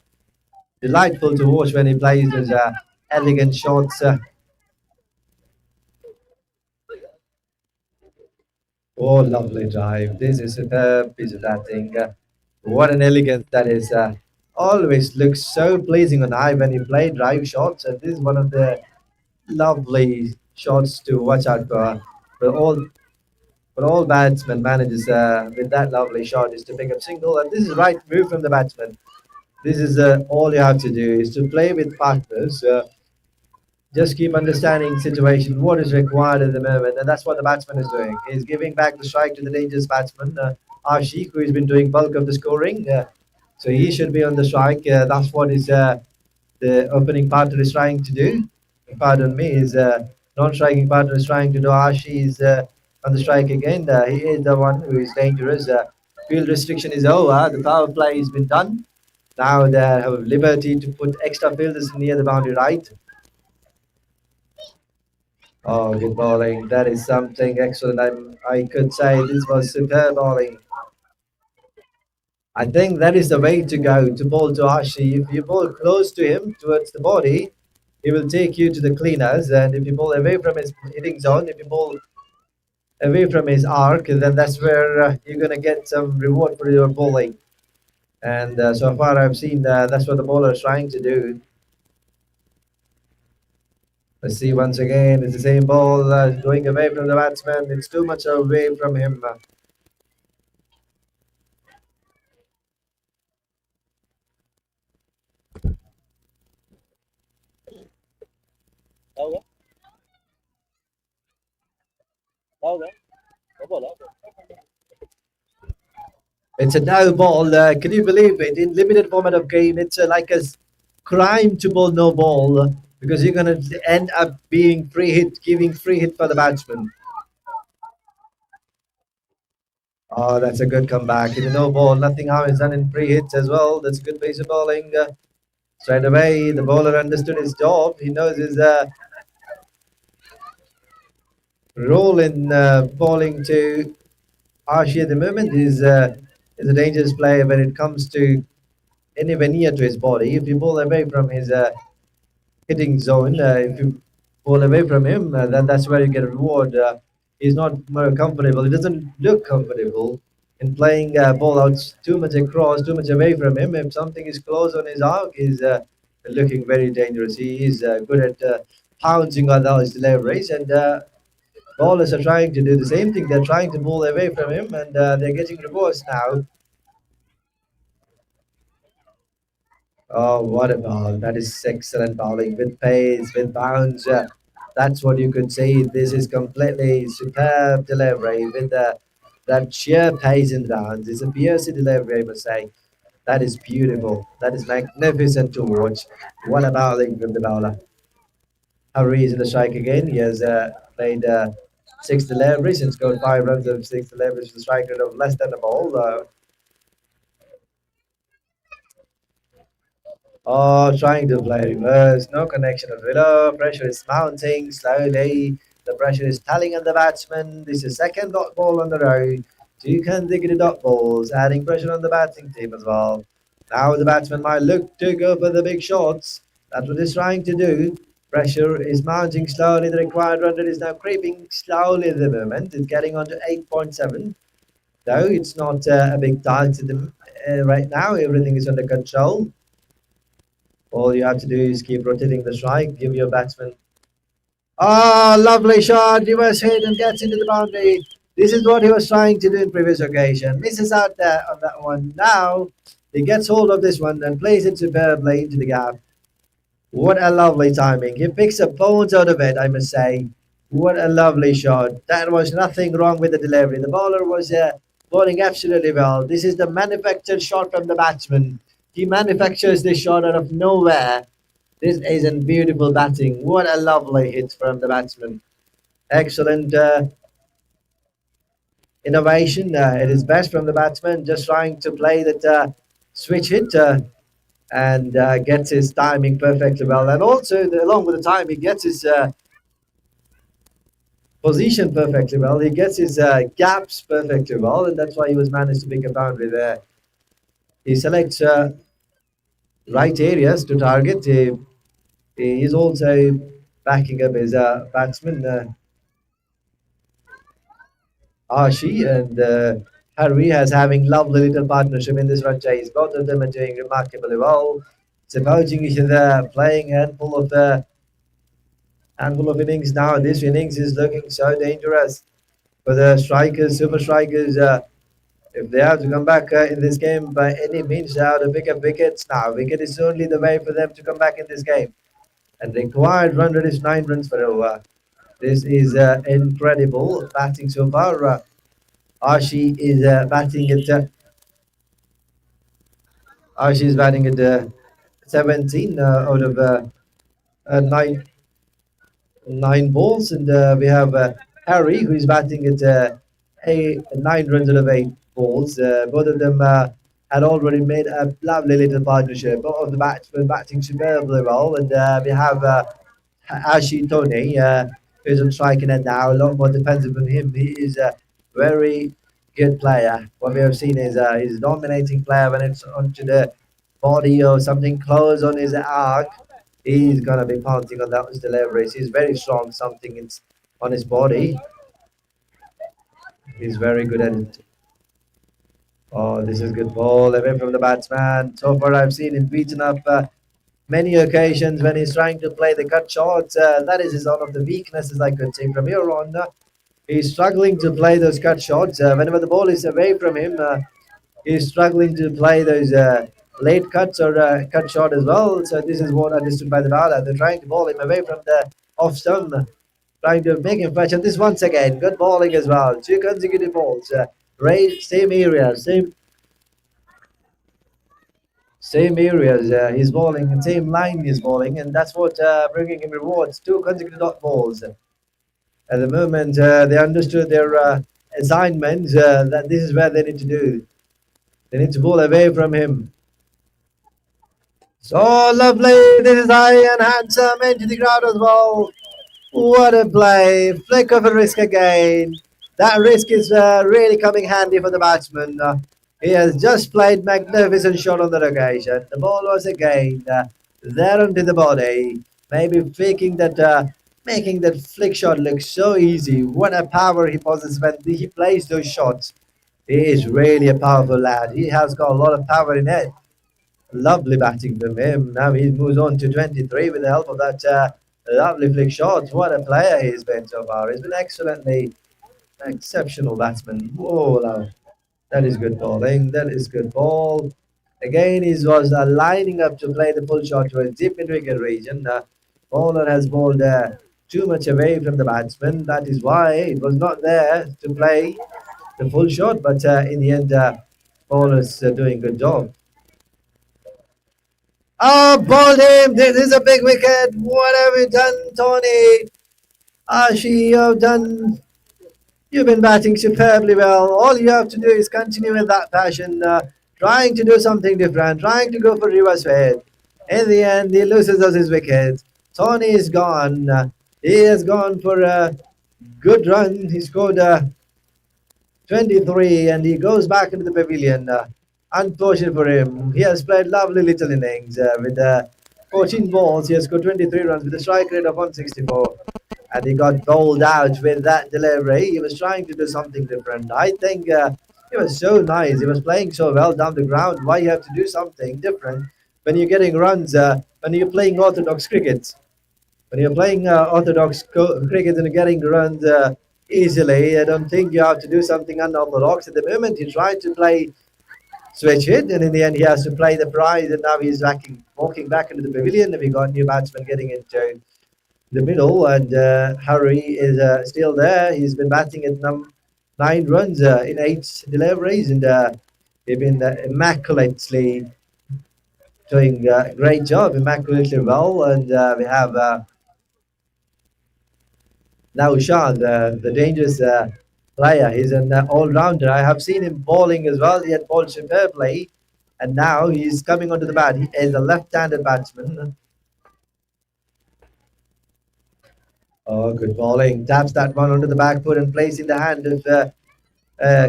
Delightful to watch when he plays those elegant shots. Oh, lovely drive. This is a superb piece of batting. What an elegance that is. Always looks so pleasing on eye when you play drive shots. And this is one of the lovely shots to watch out for. But all batsmen manages with that lovely shot is to pick up single. And this is the right move from the batsman. This is all you have to do is to play with partners. Just keep understanding situation, what is required at the moment, and that's what the batsman is doing. He's giving back the strike to the dangerous batsman, Ashik, who has been doing bulk of the scoring. So he should be on the strike. That's what is the opening partner is trying to do. Pardon me, is non-striking partner is trying to do. Ashi is on the strike again. He is the one who is dangerous. Field restriction is over. The power play has been done. Now they have liberty to put extra fielders near the boundary right. Oh, good bowling. That is something excellent. I could say this was superb bowling. I think that is the way to go, to bowl to Ashi. If you bowl close to him, towards the body, he will take you to the cleaners. And if you bowl away from his hitting zone, if you bowl away from his arc, then that's where you're going to get some reward for your bowling. And so far I've seen that's what the bowler is trying to do. Let's see once again, it's the same ball going away from the batsman. It's too much away from him. Đâu đó? Đâu đó? Có ball out. It's a no ball. Can you believe it? In limited format of game, it's like a crime to bowl no ball because you're going to end up being free hit, giving free hit for the batsman. Oh, that's a good comeback. In a no ball, nothing harm is done in free hits as well. That's a good piece of bowling. Straight away, the bowler understood his job. He knows his role in bowling to Archie at the moment is a dangerous player when it comes to anywhere near to his body. If you bowl away from his hitting zone, if you bowl away from him, then that's where you get a reward. He's not more comfortable. He doesn't look comfortable in playing ball outs too much across, too much away from him. If something is close on his arc, he's looking very dangerous. He is good at pouncing on those deliveries, and bowlers are trying to do the same thing. They're trying to bowl away from him, and they're getting reversed now. Oh, what a ball. That is excellent bowling with pace, with bounce. That's what you could say. This is completely superb delivery with that sheer pace and bounce. It's a piercing delivery, I must say. That is beautiful. That is magnificent to watch. What a bowling from the bowler. Harry is in the strike again. He has played six deliveries and scored 5 runs of six deliveries with a strike rate of less than a ball. Oh, trying to play reverse, no connection at below. Pressure is mounting slowly. The pressure is telling on the batsman. This is second dot ball on the road. Two consecutive dot balls, adding pressure on the batting team as well. Now the batsman might look to go for the big shots. That's what he's trying to do. Pressure is mounting slowly. The required run rate is now creeping slowly at the moment. It's getting on to 8.7. Though it's not a big target to them right now. Everything is under control. All you have to do is keep rotating the strike, give your batsman. Ah, lovely shot. Reverse hit and gets into the boundary. This is what he was trying to do in previous occasion. Misses out there on that one. Now he gets hold of this one and plays it superbly into the gap. What a lovely timing. He picks up bones out of it, I must say. What a lovely shot. There was nothing wrong with the delivery. The bowler was bowling absolutely well. This is the manufactured shot from the batsman. He manufactures this shot out of nowhere. This is a beautiful batting. What a lovely hit from the batsman. Excellent innovation. It is best from the batsman, just trying to play that switch hit and gets his timing perfectly well. And also, along with the time, he gets his position perfectly well. He gets his gaps perfectly well, and that's why he was managed to pick a boundary there. He selects right areas to target. He is also backing up his batsman, Archie, and Harry has having lovely little partnership in this run chase. Both of them are doing remarkably well, supporting each other, playing handful of innings now. This innings is looking so dangerous for the strikers, super strikers. If they have to come back in this game by any means, they have to pick up wickets now. Wicket is only the way for them to come back in this game. And required run rate is 9 runs per over. This is incredible batting so far. Archie is batting at Archie is batting at 17 out of 9 balls, and we have Harry who is batting at 9 runs out of 8 balls. Both of them had already made a lovely little partnership. Both of the batsmen batting superbly well, and we have Ashi Tony who's on striking it now. A lot more depends on him. He is a very good player. What we have seen is he's a dominating player when it's onto the body or something close on his arc. He's gonna be pouncing on those deliveries. He's very strong. Something on his body. He's very good at it. Oh, this is good ball away from the batsman. So far, I've seen him beaten up many occasions when he's trying to play the cut shots. That is one of the weaknesses I could say from here on. He's struggling to play those cut shots. Whenever the ball is away from him, he's struggling to play those late cuts or cut shot as well. So this is what understood by the bowler. They're trying to ball him away from the off stump, trying to make him fetch. And this once again, good bowling as well. 2 consecutive balls. Right, same area, same same areas he's bowling and same line he's bowling, and that's what bringing him rewards. 2 consecutive dot balls. At the moment, they understood their assignments that this is where they need to do. They need to bowl away from him. So lovely. This is high and handsome into the ground as well. What a play. Flick of a risk again. That risk is really coming handy for the batsman. He has just played magnificent shot on that occasion. The ball was again there onto the body. Maybe making that flick shot look so easy. What a power he possesses when he plays those shots. He is really a powerful lad. He has got a lot of power in it. Lovely batting from him. Now he moves on to 23 with the help of that lovely flick shot. What a player he's been so far. He's been excellently exceptional batsman. Whoa, now. That is good bowling. That is good ball. Again, he was lining up to play the full shot towards deep mid wicket region. Bowler has bowled too much away from the batsman. That is why it was not there to play the full shot. But in the end, bowler's doing good job. Oh, bowled him! This is a big wicket. What have you done, Tony? Ashi, you've done. You've been batting superbly well. All you have to do is continue with that passion, trying to do something different, trying to go for reverse fade. In the end, he loses us his wicket. Tony is gone. He has gone for a good run. He scored 23 and he goes back into the pavilion. Unfortunate for him. He has played lovely little innings with 14 balls. He has scored 23 runs with a strike rate of 164. And he got bowled out with that delivery. He was trying to do something different. I think he was so nice. He was playing so well down the ground. Why you have to do something different when you're getting runs, when you're playing orthodox cricket? When you're playing orthodox cricket and getting runs easily, I don't think you have to do something unorthodox. At the moment, he tried to play switch hit, and in the end, he has to play the prize, and now he's walking back into the pavilion. And we got new batsmen getting into the middle, and Harry is still there. He's been batting at 9 runs in 8 deliveries, and they've been immaculately doing a great job, immaculately well. And we have now Sean, the dangerous player. He's an all-rounder. I have seen him bowling as well. He had bowled superbly, and now he's coming onto the bat. He is a left-handed batsman. Oh, good bowling. Taps that one onto the back foot and plays in the hand of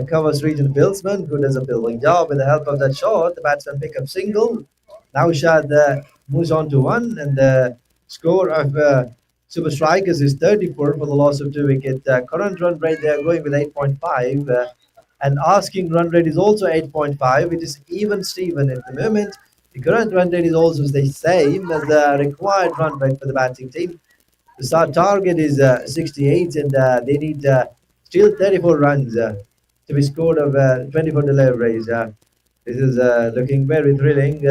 covers region Billsman, who does a building job. With the help of that shot, the batsman pick up single. Now Shad moves on to one, and the score of Super Strikers is 34 for the loss of 2 wickets. Current run rate they are going with 8.5, and asking run rate is also 8.5. It is even Steven at the moment. The current run rate is also the same as the required run rate for the batting team. The start target is 68, and they need still 34 runs to be scored of 24 deliveries. This is looking very thrilling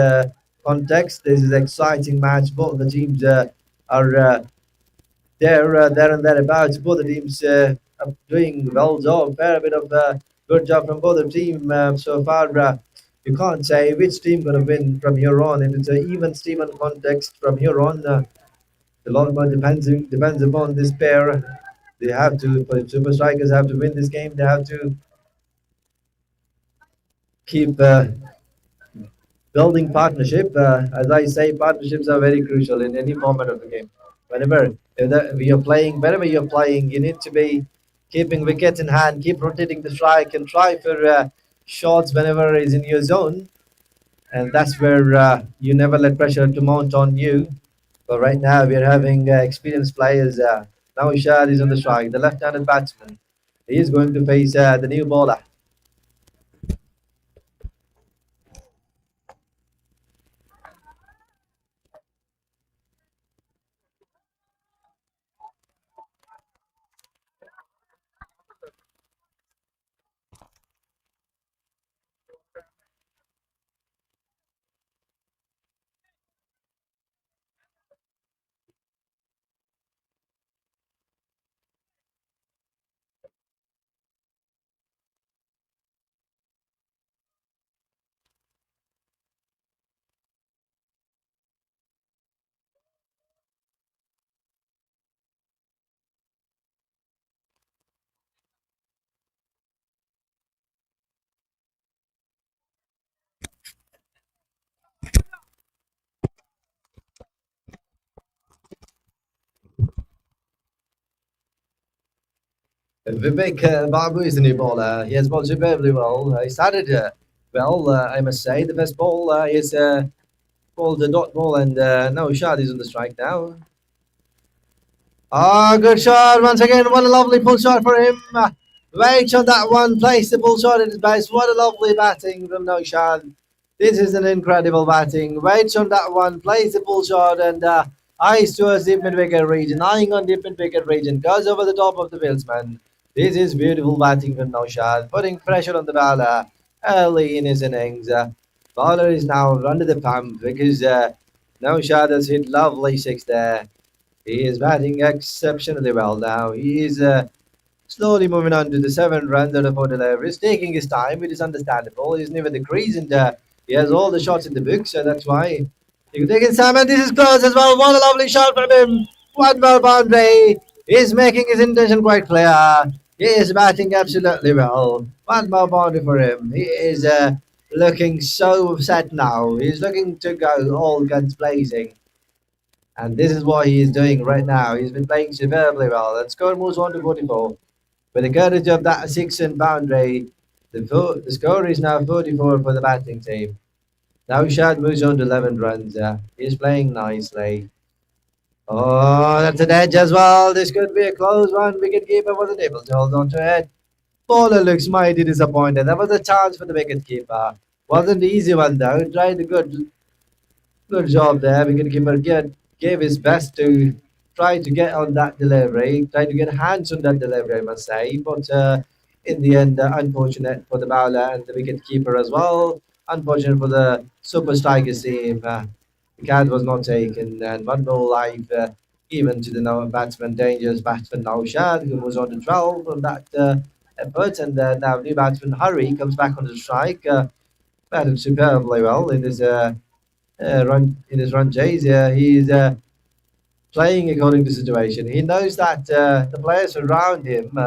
context. This is exciting match. Both the teams are there and thereabouts. Both the teams are doing well job. Fair bit of good job from both the team so far. You can't say which team going to win from here on. It's an even Steven context from here on. A lot more depends upon this pair. They have to, Super Strikers have to win this game. They have to keep building partnership. As I say, partnerships are very crucial in any format of the game. Whenever wherever you're playing, you need to be keeping wickets in hand, keep rotating the strike, and try for shots whenever it's in your zone. And that's where you never let pressure to mount on you. But right now we are having experienced players. Now Ishad is on the strike, the left-handed batsman. He is going to face the new bowler. Vivek Babu is the new bowler. He has bowled superbly well. He started well, I must say. The first ball is bowled a dot ball, and no shot is on the strike now. Ah, good shot once again. What a lovely pull shot for him. Wait on that one. Place the pull shot at his base. What a lovely batting from Naushad. This is an incredible batting. Wait on that one. Place the pull shot and eyes towards deep mid-wicket region. Eyeing on deep mid-wicket region. Goes over the top of the batsman. This is beautiful batting from Naushad. Putting pressure on the bowler early in his innings. Bowler is now under the pump because Naushad has hit lovely six there. He is batting exceptionally well now. He is slowly moving on to the 7 runs out of 4 deliveries, taking his time. It is understandable. He's near the crease and he has all the shots in the book, so that's why he can take his time. And this is close as well. What a lovely shot from him. One more boundary. He's making his intention quite clear. He is batting absolutely well. One more boundary for him. He is looking so upset now. He's looking to go all guns blazing. And this is what he is doing right now. He's been playing superbly well. And score moves on to 44. With the courage of that 6 boundary, the score is now 44 for the batting team. Now Shad moves on to 11 runs. He's playing nicely. Oh, that's an edge as well. This could be a close one. Wicketkeeper wasn't able to hold on to it. Bowler looks mighty disappointed. That was a chance for the wicketkeeper. Wasn't the easy one though. Tried a good job there. Wicketkeeper gave his best to try to get on that delivery, try to get hands on that delivery, I must say. But in the end, unfortunate for the bowler and the wicketkeeper as well. Unfortunate for the Super Strikers team. The cat was not taken, and one more live even to the now batsman, dangerous batsman Naushad, who was on the 12 from that effort. And now new batsman Hurry comes back on the strike. Batted superbly well in his run chase. He's playing according to the situation. He knows that the players around him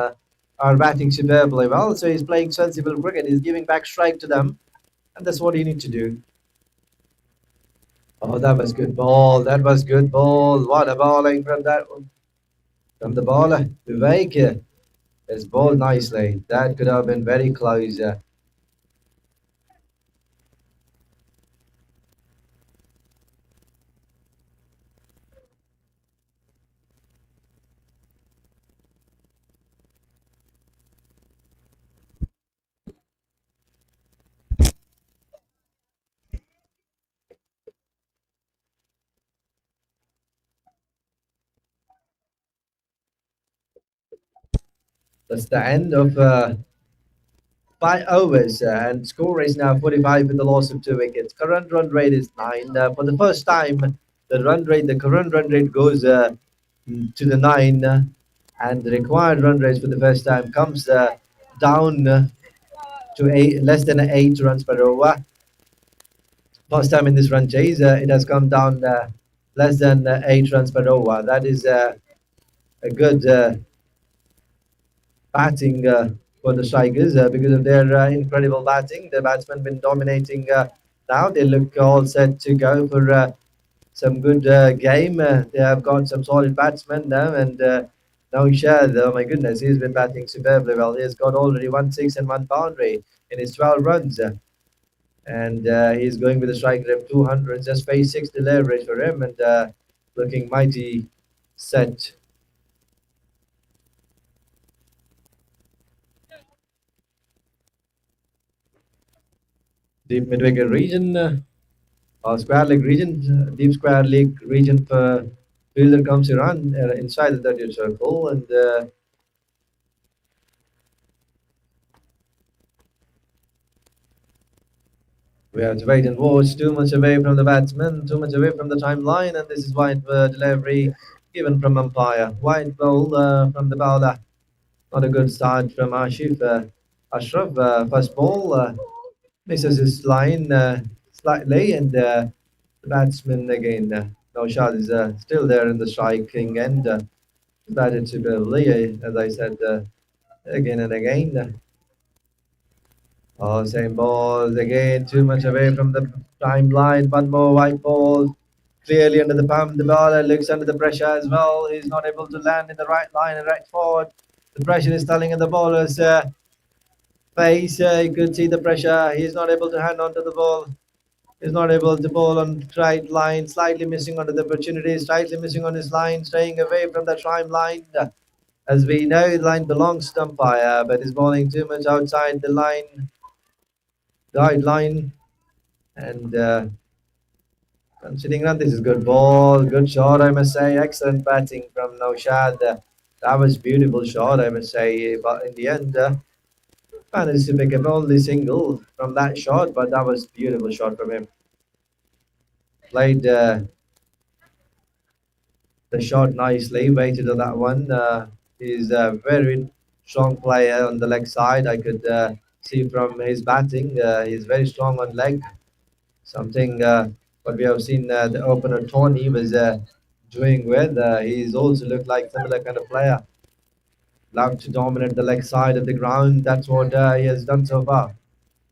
are batting superbly well, so he's playing sensible cricket. He's giving back strike to them, and that's what he needs to do. Oh, that was good ball. That was good ball. What a bowling from that one. From the bowler, Vivek has bowled nicely. That could have been very close. That's the end of 5 overs, and score is now 45 with the loss of 2 wickets. Current run rate is 9. For the first time, the current run rate goes to the 9, and the required run rate for the first time comes down to less than 8 runs per over. First time in this run chase, it has come down less than 8 runs per over. That is a good batting for the strikers because of their incredible batting. The batsmen been dominating now. They look all set to go for some good game. They have got some solid batsmen now, and Naushad, oh my goodness, he's been batting superbly well. He's got already 1 6 and 1 boundary in his 12 runs. And he's going with a strike rate of 200. Just phase 6 deliveries for him, and looking mighty set. Deep mid-wicket region, or square leg region, deep square leg region for fielder comes around inside the 30th circle, and we have to wait and watch. Too much away from the batsman, too much away from the timeline, and this is wide delivery given from umpire. Wide ball from the bowler. Not a good start from Ashraf. First ball misses his line slightly, and the batsman again. Naushad is still there in the striking end. Batted superbly, as I said again and again. Oh, same balls again, too much away from the timeline. One more white ball, clearly under the pump. The bowler looks under the pressure as well. He's not able to land in the right line and right forward. The pressure is telling in the bowler's face. You could see the pressure. He's not able to hand on to the ball. He's not able to bowl on right line, slightly missing onto the opportunity, slightly missing on his line, staying away from the trim line. As we know, the line belongs to umpire, but he's bowling too much outside the line, guideline. And considering that this is good ball, good shot, I must say. Excellent batting from Naushad. That was beautiful shot, I must say. But in the end, managed to pick up only single from that shot, but that was beautiful shot from him. Played the shot nicely, waited on that one. He's a very strong player on the leg side. I could see from his batting, he's very strong on leg. Something what we have seen the opener Tony was doing with. He's also looked like similar kind of player. Love to dominate the leg side of the ground. That's what he has done so far.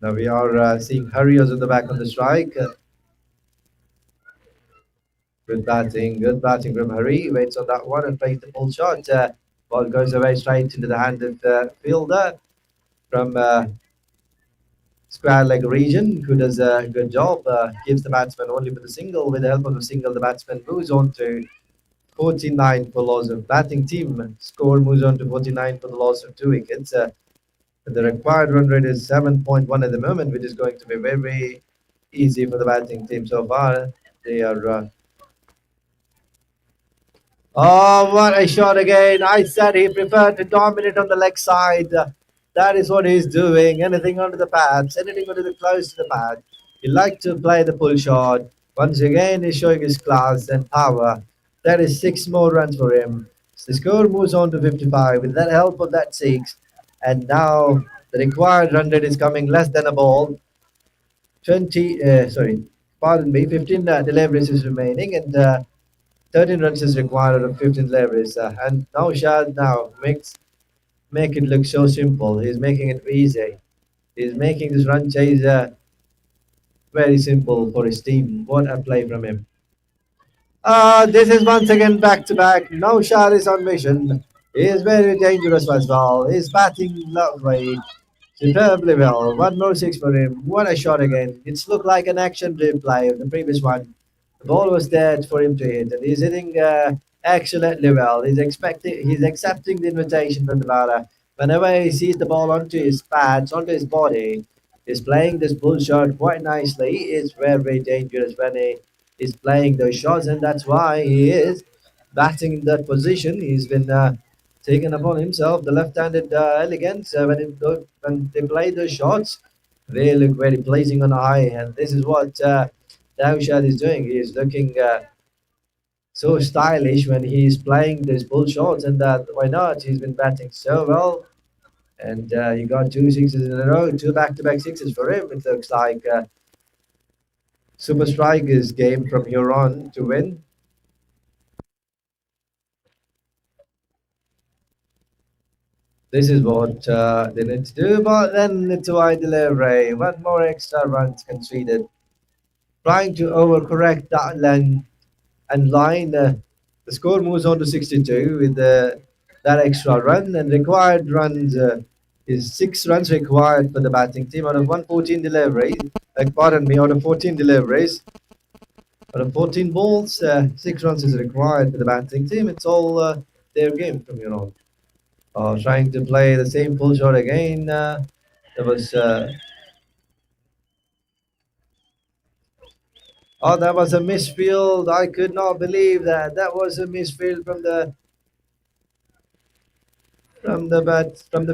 Now we are seeing Harriers at the back on the strike. Good batting from Hari. Waits on that one and plays the full shot. Ball goes away straight into the hand of the fielder from square leg region, who does a good job. Gives the batsman only for the single. With the help of the single, the batsman moves on to 49 for loss of batting team. Score moves on to 49 for the loss of 2 wickets. The required run rate is 7.1 at the moment, which is going to be very, very easy for the batting team so far. They are. Oh, what a shot again. I said he preferred to dominate on the leg side. That is what he's doing. Anything under the pads, anything under the close to the pad. He likes to play the pull shot. Once again, he's showing his class and power. That is 6 more runs for him. The score moves on to 55 with that help of that 6. And now the required run rate is coming less than a ball. 15 deliveries is remaining, and 13 runs is required out of 15 deliveries. And now Shad now make it look so simple. He's making it easy. He's making this run chase very simple for his team. What a play from him. This is once again back to back. Now Shad is on mission. He is very dangerous as well. He's batting lovely, superbly well. 1 more 6 for him. What a shot again. It's looked like an action replay of the previous one. The ball was there for him to hit, and he's hitting excellently well. He's accepting the invitation from the batter. Whenever he sees the ball onto his pads, onto his body, he's playing this bull shot quite nicely. He is very, very dangerous when he is playing those shots, and that's why he is batting in that position. He's been taken upon himself the left-handed elegance when they play those shots. They look very pleasing on the eye, and this is what Dawshad is doing. He is looking so stylish when he's playing these bull shots, and why not? He's been batting so well, and he got 2 sixes in a row, 2 back-to-back sixes for him. It looks like Super Strikers game from here on to win. This is what they need to do, but then it's a wide delivery. 1 more extra runs conceded. Trying to overcorrect that line and line. The score moves on to 62 with that extra run, and required runs is 6 runs required for the batting team out of 114 deliveries. Out of 14 deliveries. Out of 14 balls, 6 runs is required for the batting team. It's all their game from here on. Trying to play the same pull shot again. There was. That was a misfield. I could not believe that. That was a misfield from the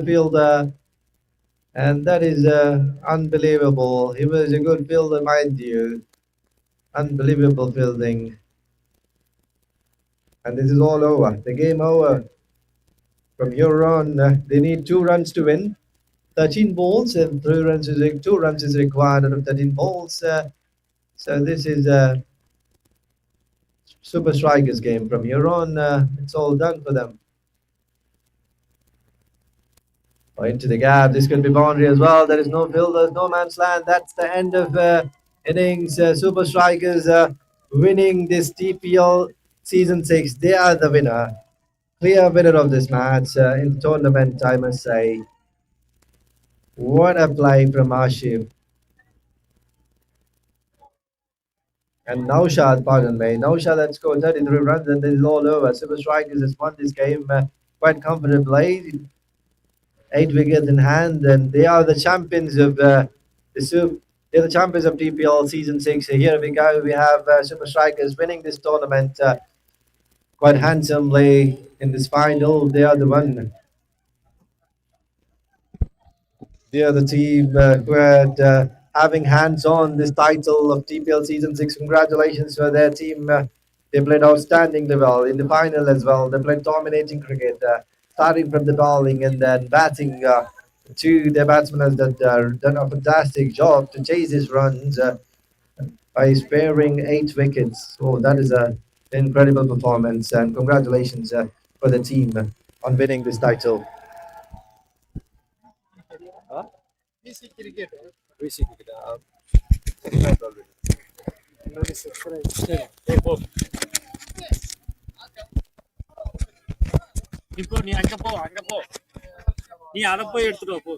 fielder, and that is unbelievable. He was a good fielder, mind you. Unbelievable fielding, and this is all over. The game over. From here on, they need 2 runs to win. 13 balls and 2 runs is required out of 13 balls. So this is a Super Strikers game. From here on, it's all done for them. Into the gap. This could be boundary as well. There is no fielders, no man's land. That's the end of innings. Super Strikers winning this TPL Season 6. They are the winner. clear winner of this match in the tournament, I must say. What a play from Ashif. And Naushad, pardon me. Naushad had scored 33 runs and this is all over. Super Strikers has won this game quite comfortably. 8 wickets in hand, and they are the champions of they're the champions of TPL Season 6. So here we go. We have Super Strikers winning this tournament quite handsomely in this final. They are the one. They are the team who had having hands on this title of TPL Season 6. Congratulations to their team. They played outstandingly well in the final as well. They played dominating cricket, starting from the bowling and then batting. To their batsmen has done a fantastic job to chase his runs by sparing 8 wickets. So that is an incredible performance, and congratulations for the team on winning this title. BC cricket. இப்போ நீ அங்க போ நீ அத போய் எடுத்துட்டு போ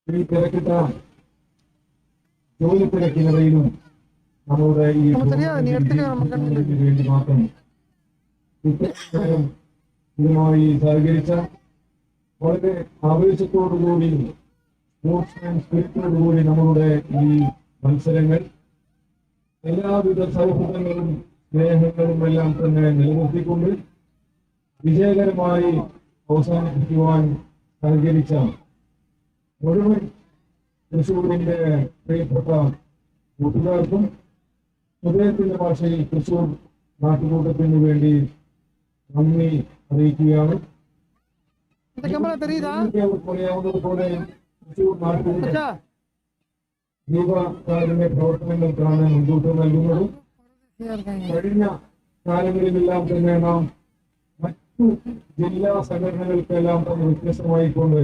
ഈ തിരക്കിട്ട ജോലി തിരക്കിനിടയിലും നമ്മുടെ ഈ വേണ്ടി മാത്രം ഇതുമായി സഹകരിച്ച വളരെ ആവേശത്തോടുകൂടി സ്പോർട്സ്മാൻ സ്പിരിറ്റോടുകൂടി നമ്മളുടെ ഈ മത്സരങ്ങൾ എല്ലാവിധ സൗഹൃദങ്ങളും സ്നേഹങ്ങളും എല്ലാം തന്നെ നിലനിർത്തിക്കൊണ്ട് വിജയകരമായി അവസാനിപ്പിക്കുവാൻ സഹകരിച്ച മുഴുവൻ തൃശ്ശൂരിന്റെ പ്രിയപ്പെട്ട കൂട്ടുകാർക്കും ഹൃദയത്തിന്റെ ഭാഷയിൽ തൃശ്ശൂർ നാട്ടുകൂട്ടത്തിന് വേണ്ടി നന്ദി അറിയിക്കുകയാണ്. പറയാവുന്നതുപോലെ തൃശ്ശൂർ നാട്ടുകൂട്ടം ജീവകാരുണ്യ പ്രവർത്തനങ്ങൾക്കാണ് മുൻതൂക്കം നൽകുന്നത്. കഴിഞ്ഞ കാലങ്ങളിലെല്ലാം തന്നെ നാം മറ്റു ജില്ലാ സംഘടനകൾക്കെല്ലാം തന്നെ വ്യത്യസ്തമായിക്കൊണ്ട്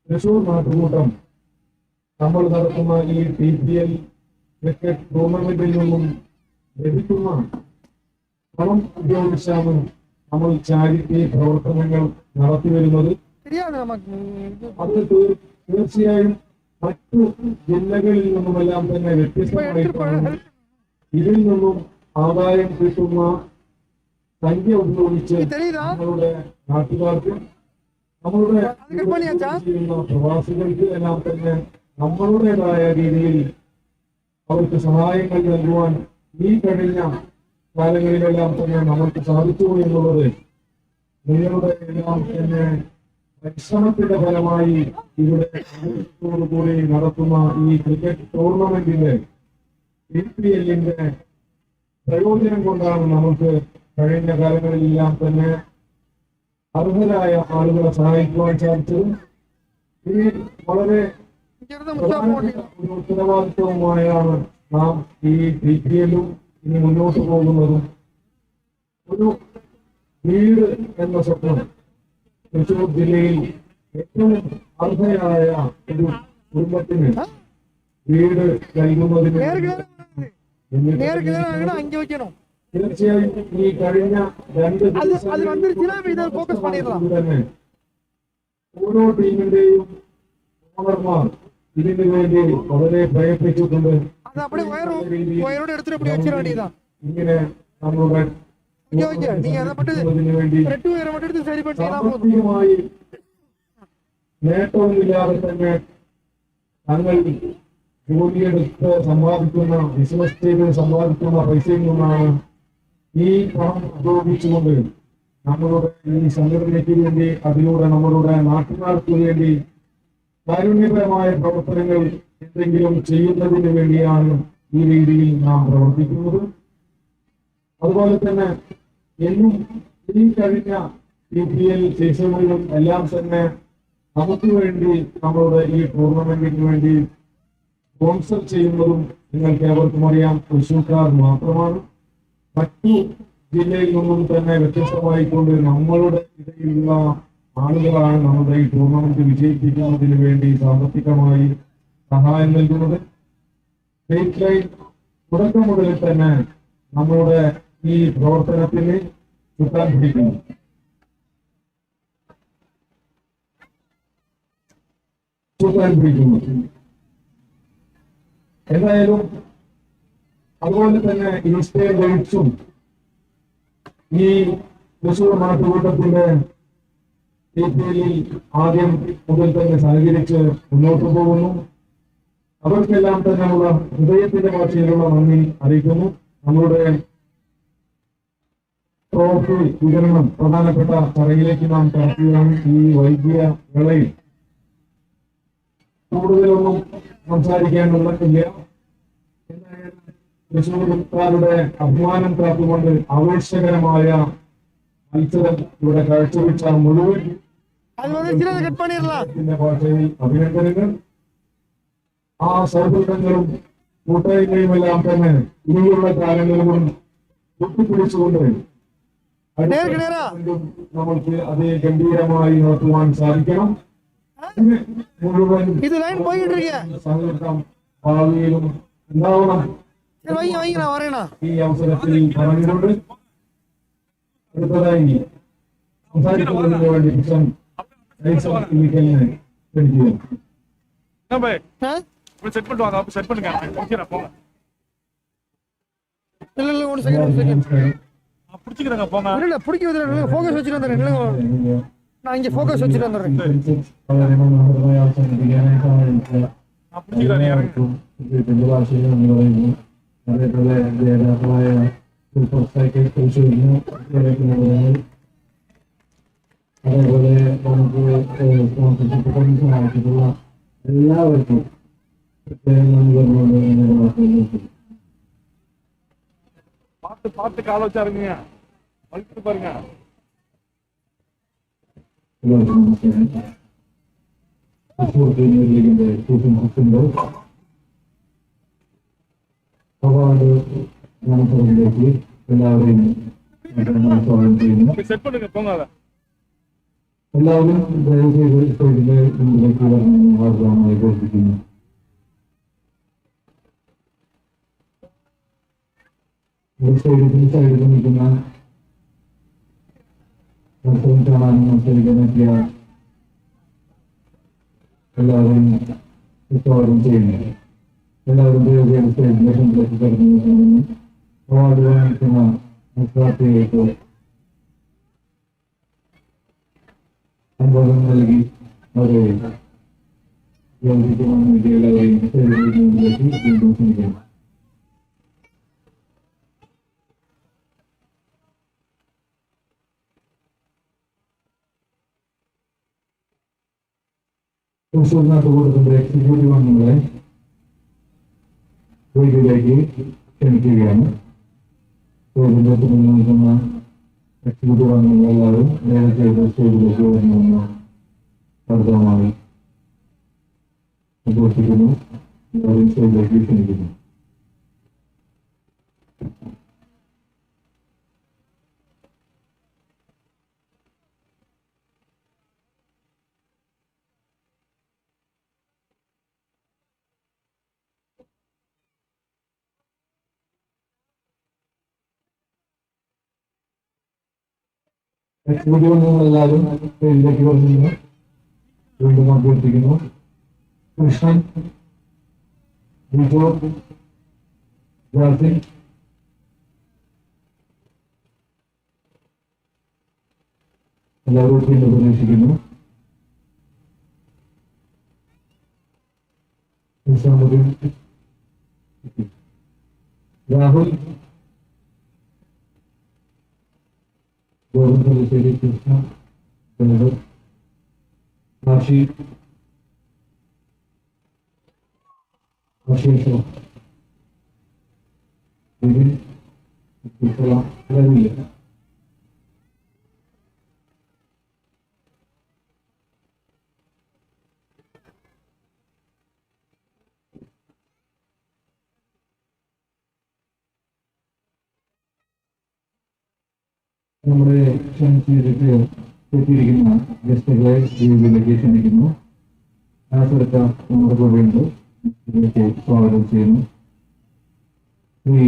തൃശ്ശൂർ നാട്ടുകൂട്ടം നമ്മൾ നടത്തുന്ന ഈ TPL ക്രിക്കറ്റ് ടൂർണമെന്റിൽ നിന്നും ലഭിക്കുന്ന പണം ഉപയോഗിച്ചാണ് നമ്മൾ ചാരിറ്റി പ്രവർത്തനങ്ങൾ നടത്തി വരുന്നത്. അത് തീർച്ചയായും മറ്റു ജില്ലകളിൽ നിന്നുമെല്ലാം തന്നെ വ്യത്യസ്തമായിട്ടാണ് ഇതിൽ നിന്നും ആദായം കിട്ടുന്ന സംഖ്യ ഉപയോഗിച്ച് നമ്മളുടെ നാട്ടുകാർക്ക് നമ്മളുടെ ചെയ്യുന്ന പ്രവാസികൾക്ക് എല്ലാം തന്നെ നമ്മളുടേതായ രീതിയിൽ അവർക്ക് സഹായങ്ങൾ നൽകുവാൻ ഈ കഴിഞ്ഞ കാലങ്ങളിലെല്ലാം തന്നെ നമുക്ക് സാധിച്ചു എന്നുള്ളത് നിങ്ങളുടെ എല്ലാം തന്നെ പരിശ്രമത്തിന്റെ ഫലമായി ഇവിടെ കൂടി നടത്തുന്ന ഈ ക്രിക്കറ്റ് ടൂർണമെന്റിന്റെ BPL-ന്റെ പ്രയോജനം കൊണ്ടാണ് നമുക്ക് കഴിഞ്ഞ കാലങ്ങളിലെല്ലാം തന്നെ അർഹരായ ആളുകളെ സഹായിക്കുവാൻ സാധിച്ചതും ഇനി വളരെ ഒരു ഉത്തരവാദിത്വവുമായാണ് നാം ഈ BPL-ഉം ഇനി മുന്നോട്ട് പോകുന്നതും. ഒരു വീട് എന്ന സ്വപ്നം തൃശ്ശൂർ ജില്ലയിൽ ഏറ്റവും അർഹയായ ഒരു കുടുംബത്തിന് വീട് നൽകുന്നതിന് തീർച്ചയായും ഈ കഴിഞ്ഞ 2 തന്നെ ഓരോ ടീമിന്റെയും ഓണർമാർ ഇതിനു വേണ്ടി വളരെ പ്രയത്നിച്ചിട്ടുണ്ട്. ഇങ്ങനെ നമ്മളുടെ വേണ്ടി സാമ്പത്തികമായി നേട്ടവുമില്ലാതെ തന്നെ തങ്ങൾ ജോലിയെടുത്ത് സമ്പാദിക്കുന്ന ബിസിനസ് ചെയ്ത് സമ്പാദിക്കുന്ന പൈസയിൽ നിന്നാണ് ഈ പണം ഉപയോഗിച്ചുകൊണ്ട് നമ്മളുടെ ഈ സംഘടനയ്ക്ക് വേണ്ടി അതിലൂടെ നമ്മളുടെ നാട്ടുകാർക്ക് വേണ്ടി കാരുണ്യപരമായ പ്രവർത്തനങ്ങൾ എന്തെങ്കിലും ചെയ്യുന്നതിന് വേണ്ടിയാണ് ഈ രീതിയിൽ നാം പ്രവർത്തിക്കുന്നത്. അതുപോലെ തന്നെ എന്നും ഈ കഴിഞ്ഞ BPL സീസണുകളിലും എല്ലാം തന്നെ നമുക്ക് വേണ്ടി നമ്മളുടെ ഈ ടൂർണമെന്റിന് വേണ്ടി സ്പോൺസർ ചെയ്യുന്നതും നിങ്ങൾക്ക് ഏവർക്കും അറിയാം തൃശ്ശൂർക്കാർ മാത്രമാണ്. മറ്റു ജില്ലയിൽ നിന്നും തന്നെ വ്യത്യസ്തമായിക്കൊണ്ട് നമ്മളുടെ ഇടയിലുള്ള ആളുകളാണ് നമ്മുടെ ഈ ടൂർണമെന്റ് വിജയിപ്പിക്കുന്നതിന് വേണ്ടി സാമ്പത്തികമായി സഹായം നൽകുന്നത്. സ്റ്റേറ്റ് ലൈൻ തുടക്കം മുതൽ തന്നെ നമ്മളുടെ ഈ പ്രവർത്തനത്തിന് ചുക്കാൻ പിടിക്കുന്നു. എന്തായാലും അതുപോലെ തന്നെ ഈസ്റ്റേൺ ലൈറ്റ്സും ഈ തൃശ്ശൂർ നാട്ടുകൂട്ടത്തിന്റെ BPL-ൽ ആദ്യം മുതൽ തന്നെ സഹകരിച്ച് മുന്നോട്ട് പോകുന്നു. അവർക്കെല്ലാം തന്നെ ഉള്ള ഹൃദയത്തിന്റെ ഭാഷയിലുള്ള നന്ദി അറിയിക്കുന്നു. നമ്മളുടെ ട്രോഫി വിതരണം പ്രധാനപ്പെട്ട ചടങ്ങിലേക്ക് നാം കടക്കുകയാണ്. ഈ വൈകിയ വേളയിൽ കൂടുതലൊന്നും സംസാരിക്കാനുള്ളതില്ല. എന്തായാലും തൃശ്ശൂർക്കാരുടെ അഭിമാനം കാത്തുകൊണ്ട് ആവേശകരമായ മത്സരം ഇവിടെ കാഴ്ചവെച്ച മുഴുവൻ ഭാഷയിൽ അഭിനന്ദനങ്ങൾ. ആ സൗഹൃദങ്ങളും കൂട്ടായ്മയും എല്ലാം തന്നെ ഇനിയുള്ള കാലങ്ങളിലും കൂട്ടിപ്പിടിച്ചുകൊണ്ട് നമ്മൾക്ക് അതേ ഗംഭീരമായി നടത്തുവാൻ സാധിക്കണം. മുഴുവൻ സഹകരണം ഭാവിയിലും ഉണ്ടാവണം ഈ അവസരത്തിൽ പറഞ്ഞുകൊണ്ട് അടുത്തതായി സംസാരിക്കുന്നതിന് വേണ്ടി ക്ഷണിക്കുകയാണ്. செட் பண்ணிட்டு வாங்க செட் பண்ணுங்க முடிக்கிறேன் போங்க இல்ல ஒரு செகண்ட் பிடிச்சிக்கிறேங்க போங்க இல்ல பிடிக்க வந்துறேன் ஃபோக்கஸ் வச்சிட்டு வந்துறேன் இல்ல நான் இங்க ஃபோக்கஸ் வச்சிட்டு வந்துறேன் நான் பிடிச்சிக்கிறேன் இறங்கு അതേപോലെ ജേതാക്കളായ സൂപ്പർ സൈക്കിൾ തൃശ്ശൂരിന് അതേപോലെ നമുക്ക് സ്പോൺസർഷിപ്പ് കൊണ്ട് സഹായിച്ചിട്ടുള്ള എല്ലാവർക്കും பார்த்து பார்த்து கால வச்சாருங்க வலிக்கிட்டு பாருங்க. അവാർഡ് മത്സരത്തിലേക്ക് എല്ലാവരെയും செட் பண்ணுங்க போங்க அதை എല്ലാവരും ദയവചെയ്ത് സ്റ്റേജിന്റെ മുന്നിലേക്ക് ആഗ്രഹമായി പ്രവർത്തിക്കുന്നു. ഒരു സൈഡിൽ നിൽക്കുന്ന മത്സരം കാണാനും മത്സരിക്കാൻ എത്തിയ എല്ലാവരും സ്വാഗതം ചെയ്യുന്നു. എല്ലാവരും സ്റ്റേജിലേക്ക് കടന്നു അവാർഡ് വാങ്ങിക്കുന്ന മത്സരാർത്ഥികൾക്ക് സംബോധന നൽകി അവരെ യോജിക്കുവാൻ വേണ്ടി എല്ലാവരെയും സ്റ്റേജിലേക്ക് വീണ്ടും ക്ഷണിക്കുന്നു. തൃശ്ശൂരിനകത്ത് കൊടുക്കുന്ന എക്സിക്യൂട്ടീവ് അംഗങ്ങളെ വേദിയിലേക്ക് ക്ഷണിക്കുകയാണ്. സ്റ്റേജിലേക്ക് നിൽക്കുന്ന എക്സിക്യൂട്ടീവ് അംഗങ്ങളെല്ലാവരും നേരത്തെ സ്റ്റേജിലേക്ക് വരണമെന്ന് കർത്തവ്യമായി ഉദ്ഘോഷിക്കുന്നു. എല്ലാവരും സ്റ്റേജിലേക്ക് ക്ഷണിക്കുന്നു. എക്സിക്യൂട്ടീവ് അംഗങ്ങളെല്ലാവരും സ്റ്റേജിലേക്ക് വരുന്നു. വീണ്ടും അഭ്യർത്ഥിക്കുന്നു. കൃഷ്ണൻ, ബിജോ, ജാസിൻ, എല്ലാവരും വീണ്ടും പ്രതീക്ഷിക്കുന്നു. നിസാമുദ്ദീൻ, രാഹുൽ, ഗോവിന്ദശ്ശേരി, കൃഷ്ണ, ജനകർ, കാശി, അശേഷോ, വിപിൻ, എല്ലാവരും നമ്മുടെ ക്ഷണിച്ചിട്ട് എത്തിയിരിക്കുന്ന ഗസ്റ്റുകളെ വേദിയിലേക്ക് ക്ഷണിക്കുന്നു. ആസെടുത്ത നമ്മുടെ കൂടെയുണ്ട്. ഇതിലേക്ക് സ്വാഗതം ചെയ്യുന്നു. ശ്രീ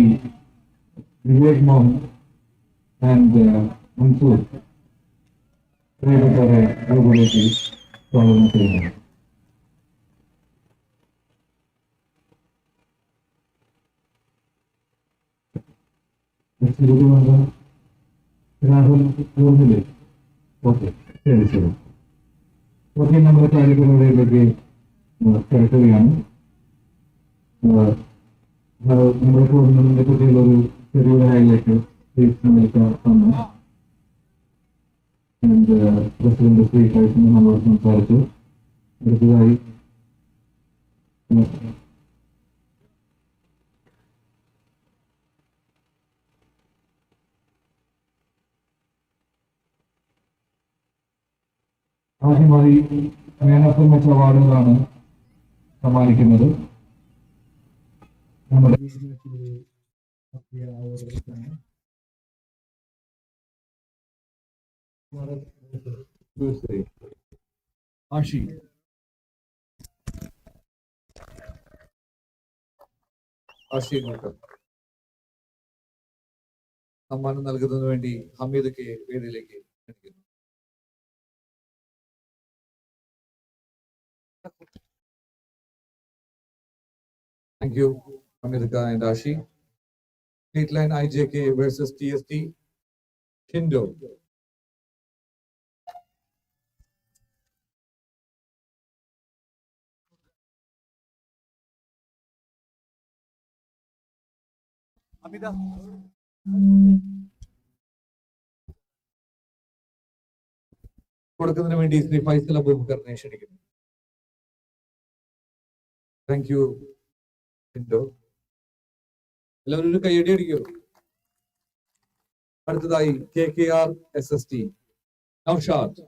വിവേക് മോഹൻ ആൻഡ് മൻസൂർ പ്രിയപ്പെട്ടവരെ വേദിയിലേക്ക് സ്വാഗതം ചെയ്യുന്നു. രാഹുൽ പൂർണ്ണില്ലേ? ഓക്കെ, ശരി ശരി. ഓക്കെ, നമ്മുടെ കാര്യപരിപാടിയിലേക്ക് കിടക്കുകയാണ്. നമ്മുടെ ടൂർണമെന്റിനെ പറ്റിയുള്ളൊരു ചെറിയൊരു ഹൈലൈറ്റ് തന്നു. പ്രസിഡന്റ് ശ്രീ കൈസിന് നമ്മളോട് സംസാരിച്ചു. അടുത്തതായി ആദ്യമായി മാൻ ഓഫ് ദ മാച്ച് അവാർഡുകളാണ് സമ്മാനിക്കുന്നത്. നമ്മുടെ ആഷി, സമ്മാനം നൽകുന്നതിന് വേണ്ടി ഹമീദ് വേദിയിലേക്ക് ക്ഷണിക്കുന്നു. Thank you, America and Ashi. State line IJK versus TST. Hindo. Amida. കൊടുക്കുന്നതിന് വേണ്ടി ശ്രീ ഫൈസൽ അബൂബക്കറിനെ ക്ഷണിക്കുന്നു. Thank you Hindo. എല്ലാവരും ഒരു കൈയടി അടിക്കൂ. അടുത്തതായി KKR SST നൗഷാദ്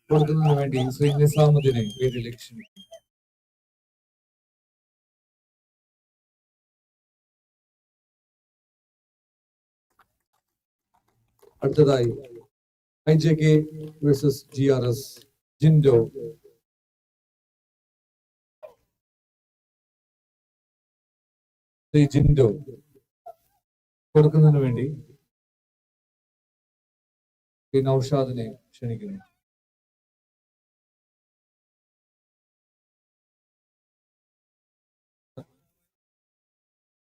കൊടുക്കുന്നതിന് വേണ്ടി ശ്രീ നിസാമുദ്ദീനെ വേദിയിലേക്ക് ക്ഷണിക്കുന്നു. അടുത്തതായി IJK versus GRS Jinto Shri Jinto കൊടുക്കുന്നതിന് വേണ്ടി ശ്രീ നൌഷാദിനെ ക്ഷണിക്കുന്നു.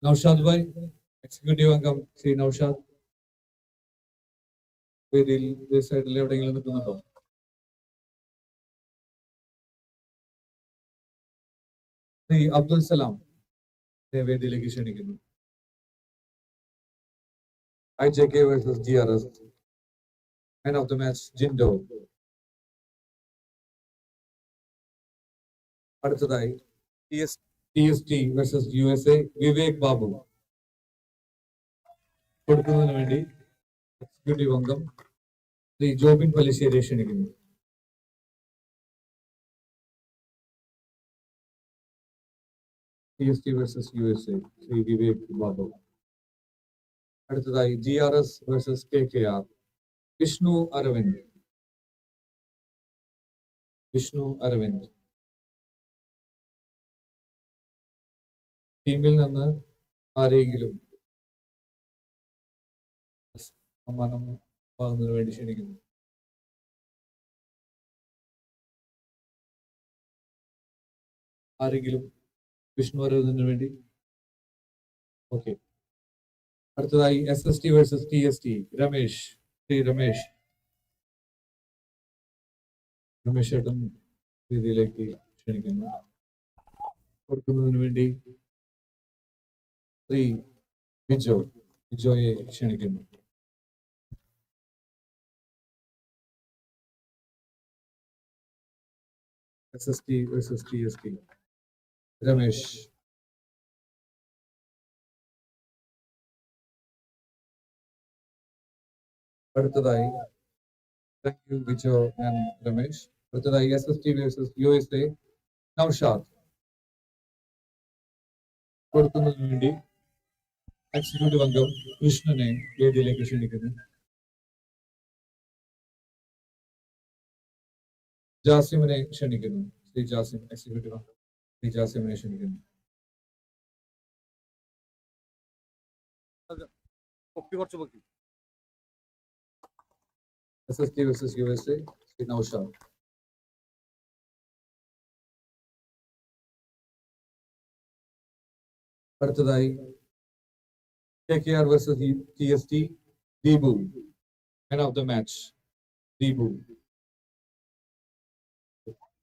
നൌഷാദ് ഭായ്, എക്സിക്യൂട്ടീവ് അംഗം ശ്രീ നൌഷാദ് വേദിയിൽ സൈഡിൽ എവിടെയെങ്കിലും നിൽക്കുന്നുണ്ടോ? ശ്രീ അബ്ദുൽ സലാം വേദിയിലേക്ക് ക്ഷണിക്കുന്നു. IJK versus GRS. Man of the match, Jindo. അടുത്തതായി TST versus USA, Vivek Babu കൊടുക്കുന്നതിന് വേണ്ടി എക്സിക്യൂട്ടീവ് അംഗം ശ്രീ ജോബിൻ പല്ലിശ്ശേരിയെ ക്ഷണിക്കുന്നു. TST versus USA, Shri Vivek Babu. അടുത്തതായി GRS versus KKR, Vishnu Aravind. ടീമിൽ നിന്ന് ആരെങ്കിലും സമ്മാനം വാങ്ങുന്നതിന് വേണ്ടി ക്ഷണിക്കുന്നു. ആരെങ്കിലും വിഷ്ണു അരവിന്ദിന് വേണ്ടി? ഓക്കെ. അടുത്തതായി SST versus TST, Ramesh. Shri Ramesh ഏട്ടൻ രീതിയിലേക്ക് ക്ഷണിക്കുന്നു. കൊടുക്കുന്നതിന് വേണ്ടി ശ്രീ വിജോയെ ക്ഷണിക്കുന്നു. SST versus TST, Ramesh. അടുത്തതായി thank you Vijo and Ramesh. അടുത്തതായി SST versus USA, നൗഷാദ് കൊടുക്കുന്നതിന് വേണ്ടി എക്സിക്യൂട്ടീവ് അംഗം കൃഷ്ണനെ വേദിയിലേക്ക് ക്ഷണിക്കുന്നു. ജാസിമിനെ ക്ഷണിക്കുന്നു. ശ്രീ ജാസിം, എക്സിക്യൂട്ടീവ് അംഗം ശ്രീ ജാസിമിനെ ക്ഷണിക്കുന്നു. SST versus USA, Shri Naushad. അടുത്തതായി KKR versus TST, Deepu. Man of the match,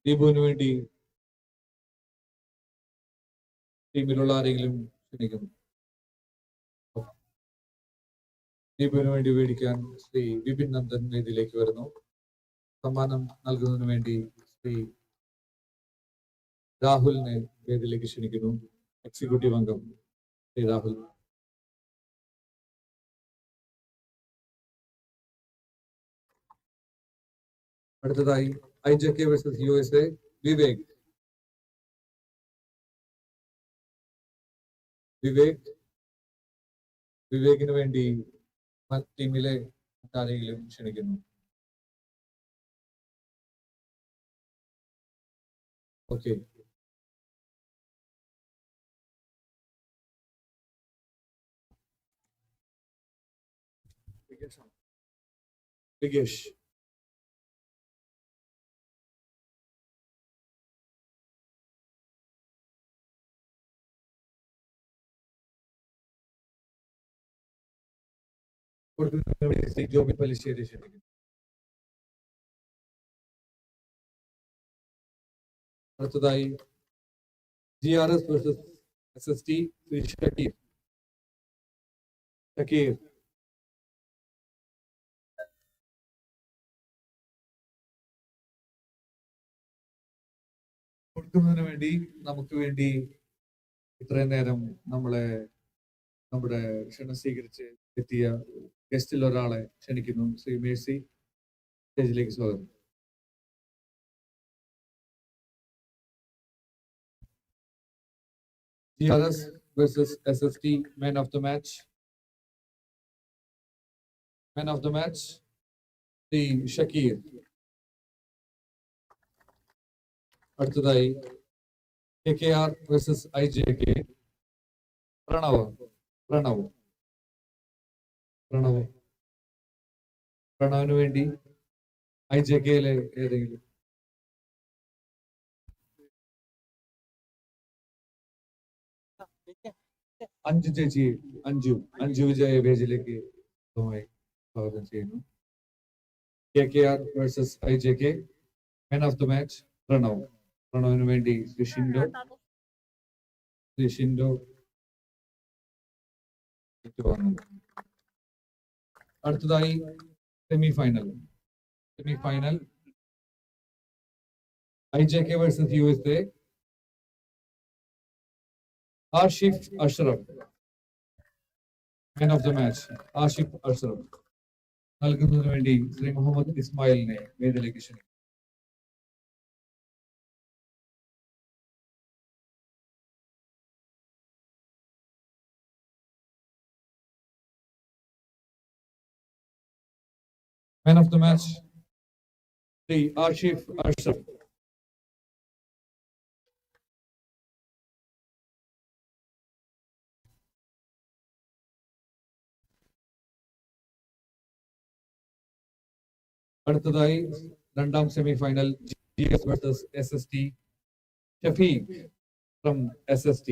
ദീപുവിന് വേണ്ടി ടീമിലുള്ള ആരെങ്കിലും ക്ഷണിക്കുന്നു. ദീപുവിന് വേണ്ടി മേടിക്കാൻ ശ്രീ വിപിൻ നന്ദൻ വേദിയിലേക്ക് വരുന്നു. സമ്മാനം നൽകുന്നതിന് വേണ്ടി ശ്രീ രാഹുലിനെ വേദിയിലേക്ക് ക്ഷണിക്കുന്നു. എക്സിക്യൂട്ടീവ് അംഗം ശ്രീ രാഹുൽ. അടുത്തതായി IJK versus USA, വിവേകിന് വേണ്ടി ടീമിലെ ആരെങ്കിലും ക്ഷണിക്കുന്നു. ഓക്കെ. വികേഷ്. ജോബിൻ പല്ലിശ്ശേരി ക്ഷണിക്കുന്നു. അടുത്തതായി GRS versus SST, Shri Shakir. കൊടുക്കുന്നതിന് വേണ്ടി നമുക്ക് വേണ്ടി ഇത്രയും നേരം നമ്മുടെ ക്ഷണം സ്വീകരിച്ച് എത്തിയ ഗസ്റ്റിൽ ഒരാളെ ക്ഷണിക്കുന്നു. ശ്രീ മേഴ്സി, സ്റ്റേജിലേക്ക് സ്വാഗതം. GRS versus SST, man of the match, Shri Shakir. അടുത്തതായി KKR versus IJK, Pranav Pranav Pranav പ്രണവിന് വേണ്ടി IJKയിലെ ഏതെങ്കിലും അഞ്ജു ചേച്ചി അഞ്ജു വിജയ പേജിലേക്ക് സ്വാഗതം ചെയ്യുന്നു. KKR versus IJK. Man of the match പ്രണവിന് വേണ്ടി ഷിൻഡോ അടുത്തതായി semifinal IJK versus USA. Ashif Ashraf man of the match Ashif Ashraf നൽകുന്നതിന് വേണ്ടി ശ്രീ മുഹമ്മദ് ഇസ്മായിലിനെ വേദിയിലേക്ക് ക്ഷണിക്കുന്നു. Man of the match, the Ashif Ashraf. അടുത്തതായി രണ്ടാം semifinal GS versus SST. Shafiq from SST.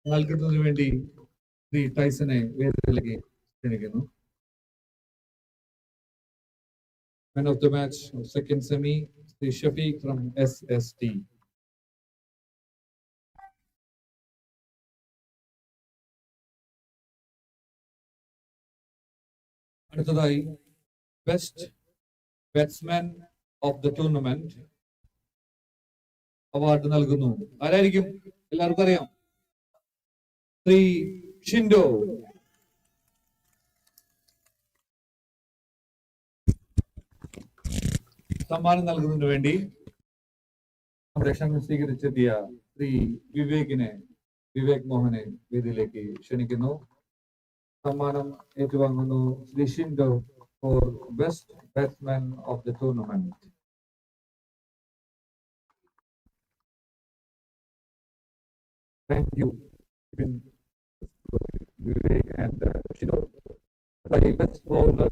നൽകുന്നതിന് വേണ്ടി ശ്രീ ടൈസനെ വേദിയിലേക്ക് ക്ഷണിക്കുന്നു. Man of the match, second semi, Shri Shafiq from SST. അടുത്തതായി best batsman of the tournament award നൽകുന്നു. ആരായിരിക്കും? എല്ലാവർക്കും അറിയാം, ശ്രീ ഷിൻഡോ. സമ്മാനം നൽകുന്നതിന് വേണ്ടി നമ്മുടെ ക്ഷണം സ്വീകരിച്ചെത്തിയ ശ്രീ വിവേക് മോഹനെ വേദിയിലേക്ക് ക്ഷണിക്കുന്നു. സമ്മാനം ഏറ്റുവാങ്ങുന്നു Shri Shindo for best batsman of the tournament. Thank you Vivek and Shindo. The best bowler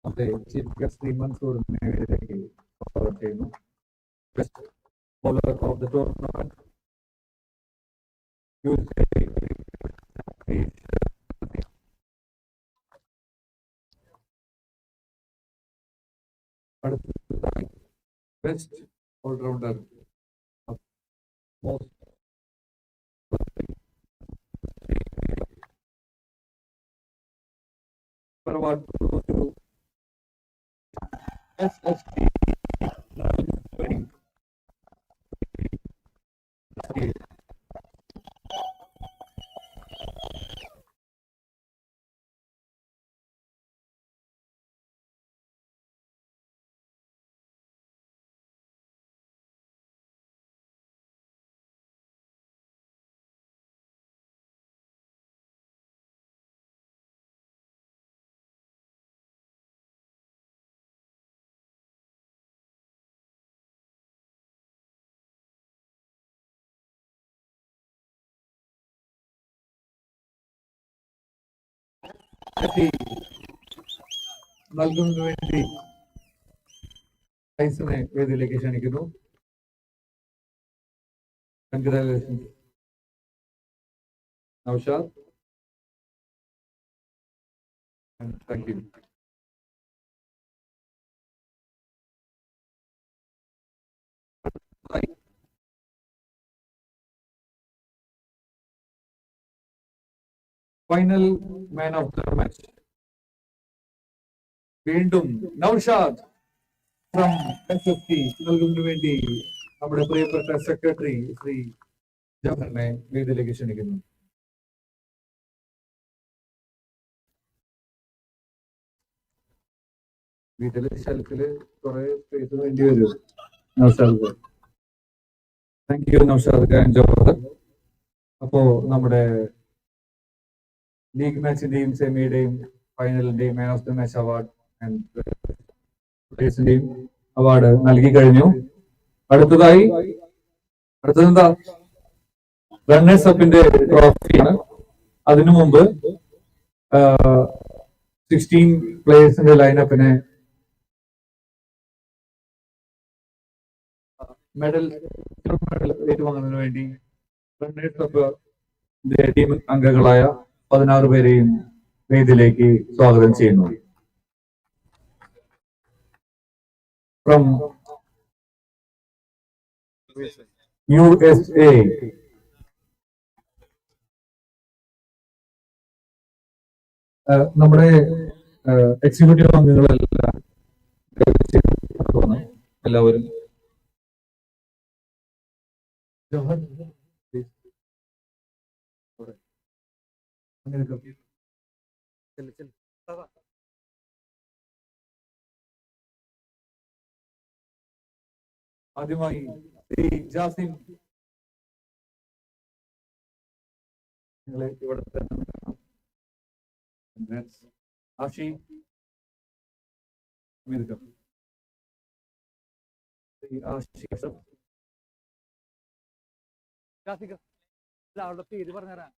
of the Chief Guest Mansoor best bowler of the tournament. Best all-rounder of most award to SST. നൽകുന്നതിന് വേണ്ടി ടൈസനെ വേദിയിലേക്ക് ക്ഷണിക്കുന്നു. Congratulations Naushad. Thank U. Final man of the match വീണ്ടും Naushad from SST നൽകുന്നതിന് വേണ്ടി നമ്മുടെ പ്രിയപ്പെട്ട secretary Shri ജവഹറിനെ വേദിയിലേക്ക് ക്ഷണിക്കുന്നു. വീട്ടിലെ ഷെൽഫില് കുറെ സ്പേസ് വേണ്ടി വരും. Noushad, thank you Noushad Jawahar. അപ്പോ നമ്മുടെ ലീഗ് മാച്ചിന്റെയും സെമിയുടെയും ഫൈനലിന്റെയും man of the match award and award നൽകി കഴിഞ്ഞു. അടുത്തതെന്താ റണ്ണേഴ്സ് അപ്പിന്റെ ട്രോഫിയാണ്. അതിനു മുമ്പ് 16 പ്ലേയേഴ്സിന്റെ ലൈനപ്പിനെ മെഡൽ ഏറ്റുവാങ്ങുന്നതിന് വേണ്ടി റണ്ണേഴ്സ് അപ്പ് ടീം അംഗങ്ങളായ 16 പേരെയും വേദിയിലേക്ക് സ്വാഗതം ചെയ്യുന്നു. ഫ്രം USA നമ്മുടെ എക്സിക്യൂട്ടീവ് അംഗങ്ങളെല്ലാം എല്ലാവരും ആദ്യമായി ശ്രീ ജാസിം നിങ്ങളെ ഇവിടെ ആഷി അവരുടെ പേര് പറഞ്ഞുതരാൻ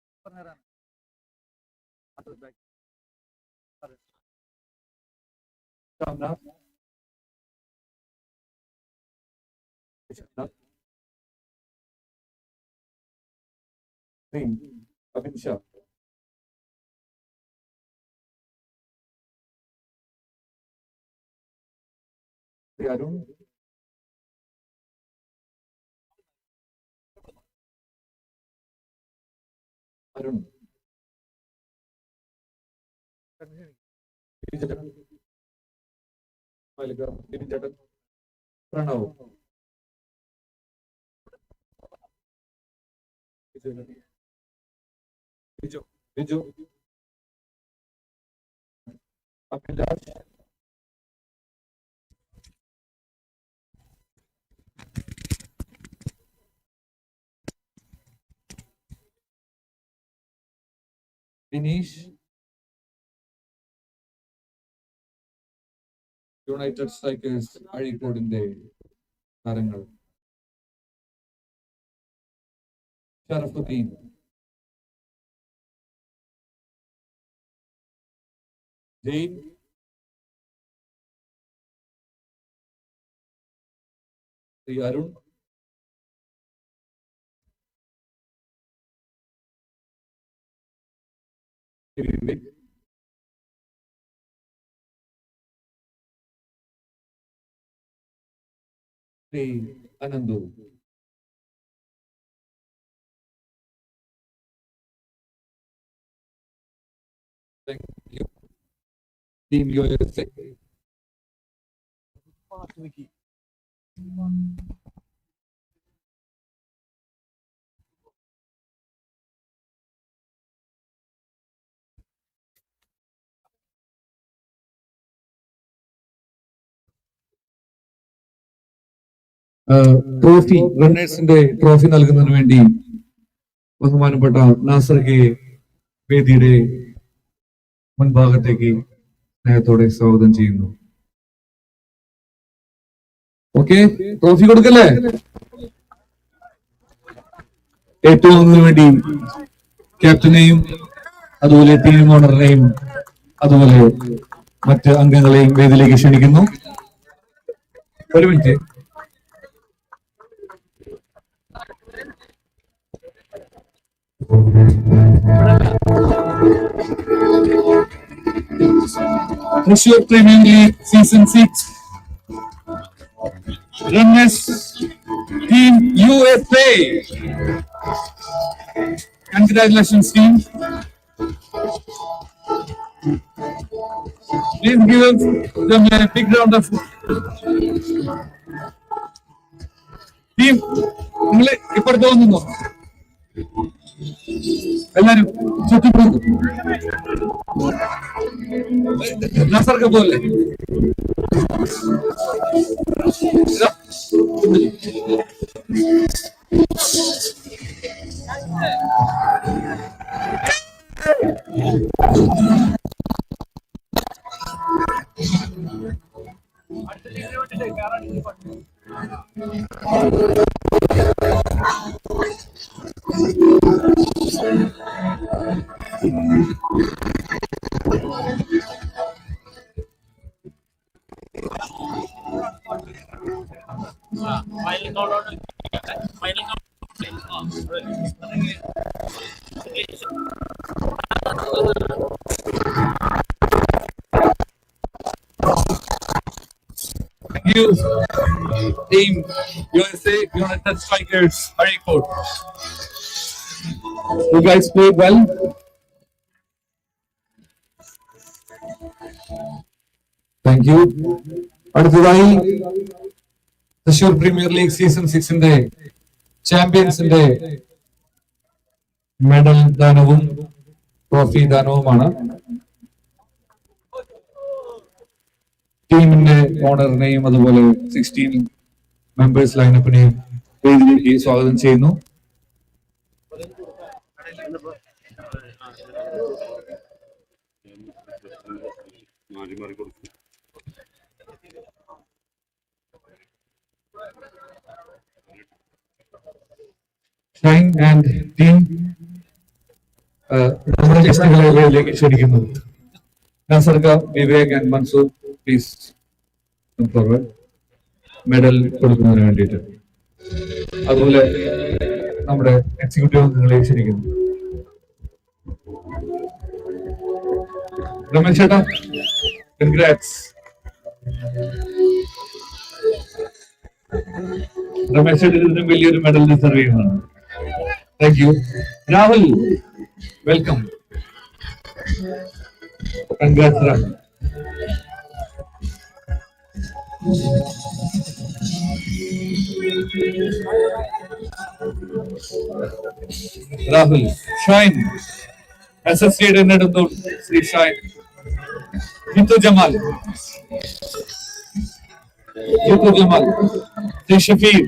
അബിൻ ഷാ, അരുൺ, അരുൺ ചേട്ടൻ, പ്രണവ്, ബിജു, അഭിലാഷ്, ബിനീഷ്, യുണൈറ്റഡ് സ്ട്രൈക്കേഴ്സ് അഴീക്കോടിന്റെ താരങ്ങൾ, Sharafudheen, Jain, Shri Arun, Vivek, Shri Ananthu, Thank you. Team USA. Trophy റണ്ണേഴ്സിന്റെ ട്രോഫി നൽകുന്നതിന് വേണ്ടി ബഹുമാനപ്പെട്ട നാസർ കെ വേദിയുടെ മുൻഭാഗത്തേക്ക് സ്നേഹത്തോടെ സ്വാഗതം ചെയ്യുന്നു. ഓക്കെ, ട്രോഫി കൊടുക്കല്ലേ? ഏറ്റുവാങ്ങുന്നതിന് വേണ്ടി ക്യാപ്റ്റനെയും അതുപോലെ ടീം ഓണറിനെയും അതുപോലെ മറ്റ് അംഗങ്ങളെയും വേദിയിലേക്ക് ക്ഷണിക്കുന്നു. ഒരു minute. Thrissur Premier League Season 6 Runners Team USA. Congratulations team. Please give them a big round of team. നിങ്ങള് ഇപ്പുറത്ത് വന്നു എല്ലാരും ചുറ്റിപ്പോകും. നസർക്ക് പോലെ Thank you, team USA United Strikers, Harikot. You guys played well. Thank you. അടുത്തതായി Thrissur premier league season 6 ചാമ്പ്യൻസിന്റെ medal ദാനവും trophy ദാനവുമാണ്. ടീമിന്റെ ഓണറിനെയും അതുപോലെ 16 മെമ്പേഴ്സ് ലൈനപ്പിനെയും വേദിയിലേക്ക് സ്വാഗതം ചെയ്യുന്നു. ഷൈൻ ആൻഡ് ടീം നമ്മുടെ ഗസ്റ്റുകളെ വേദിയിലേക്ക് ക്ഷണിക്കുന്നു. നസർക, Vivek and Mansoor, please forward medal കൊടുക്കുന്നതിന് വേണ്ടിയിട്ട്. അതുപോലെ നമ്മുടെ എക്സിക്യൂട്ടീവ് അംഗങ്ങളെ ക്ഷണിക്കുന്നു. രമേശ് ചേട്ടാ, കൺഗ്രാറ്റ്സ്. രമേശ് ചേട്ടൻ ഇതിനും വലിയൊരു മെഡൽ ഡിസർവ് ചെയ്യുന്നതാണ്. Thank you. Rahul, welcome. Congrats Rahul. Rahul, Shine, associate Nedunthoor Shri Shine. Jithu Jamal, Shri Shafeer.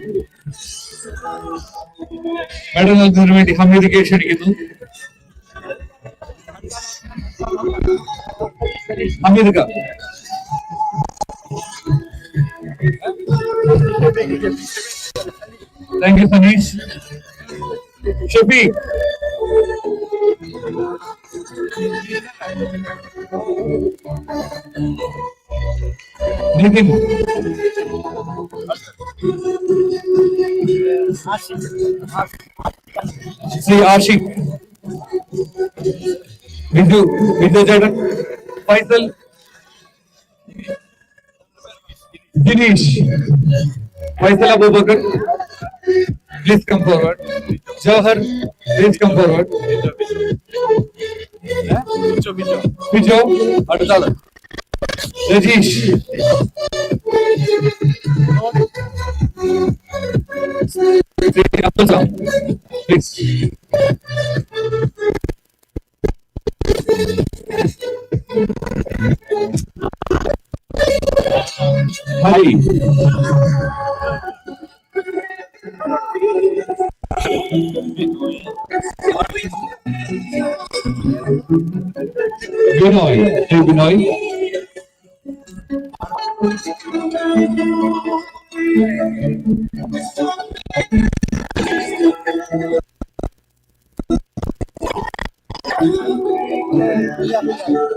Medal നൽകുന്നതിന് വേണ്ടി ഹമീദിനെ ക്ഷണിക്കുന്നു. Hameed, thank you Saneesh. ഷഫീഖ്, നിതിൻ, ശ്രീ ആഷിഖ്, ബിജു ചേട്ടൻ, Faisal, Jineesh, Faisal Abubakar, please come forward. Jawhar, please come forward. Bijo, അടുത്താള് Rajeesh, please. Hari, Binoy, hey Binoy.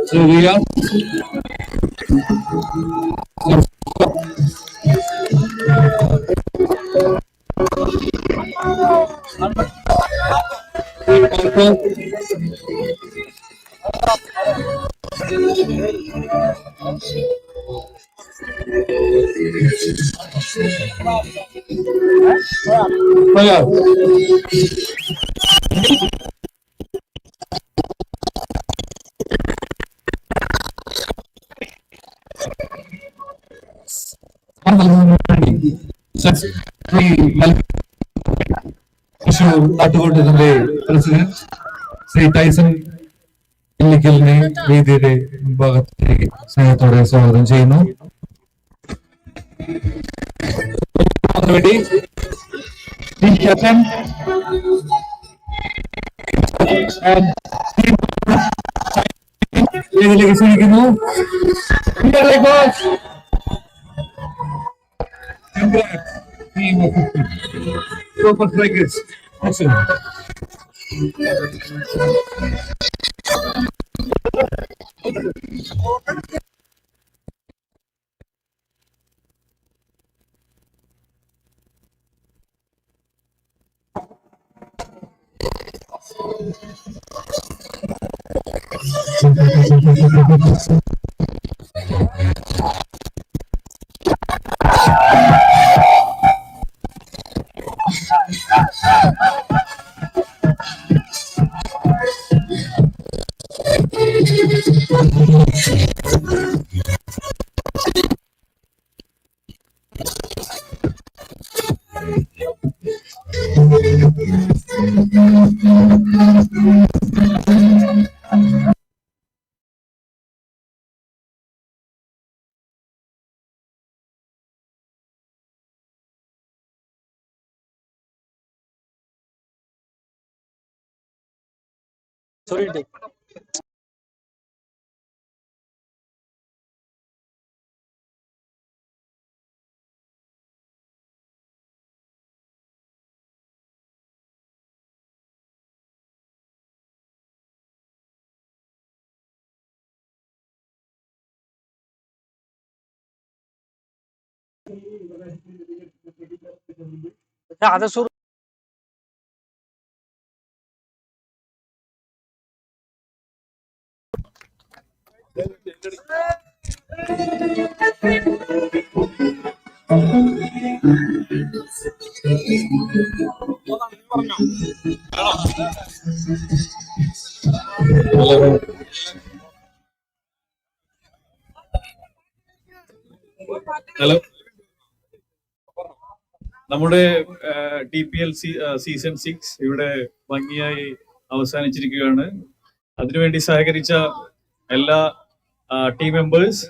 Surya, നാട്ടുകൂട്ടത്തിന്റെ പ്രസിഡന്റ് ശ്രീ ടൈസൺ ഇല്ലിക്കലിനെ വേദിയുടെ ഭാഗത്തേക്ക് സ്നേഹത്തോടെ സ്വാഗതം ചെയ്യുന്നു. വേണ്ടി വേദിയിലേക്ക് ക്ഷണിക്കുന്നു. Congrats, team of 50. Super strikers. Excellent. சொல்லிட்டு அதை சொல்லு. ഹലോ, നമ്മുടെ TPL സീസൺ 6 ഇവിടെ ഭംഗിയായി അവസാനിച്ചിരിക്കുകയാണ്. അതിനുവേണ്ടി സഹകരിച്ച എല്ലാ team members,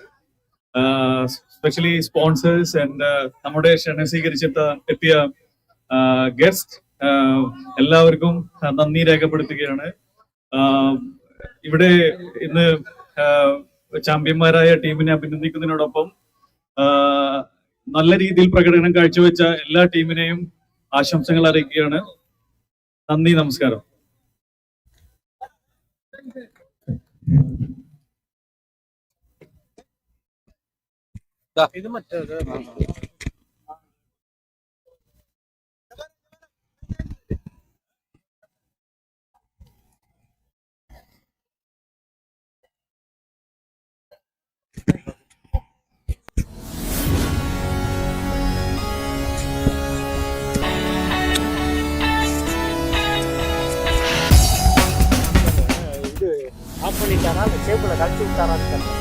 specially sponsors and നമ്മുടെ ക്ഷണം സ്വീകരിച്ചെത്തിയ ഗസ്റ്റ്, എല്ലാവർക്കും നന്ദി രേഖപ്പെടുത്തുകയാണ്. ഇവിടെ ഇന്ന് ചാമ്പ്യന്മാരായ ടീമിനെ അഭിനന്ദിക്കുന്നതിനോടൊപ്പം നല്ല രീതിയിൽ പ്രകടനം കാഴ്ചവെച്ച എല്ലാ ടീമിനെയും ആശംസകൾ അറിയിക്കുകയാണ്. നന്ദി, നമസ്കാരം. ഇത് മറ്റേത് ஆஃப் பண்ணிட்டாரா, அந்த சேப்பில் கழிச்சு விட்டாரான்னு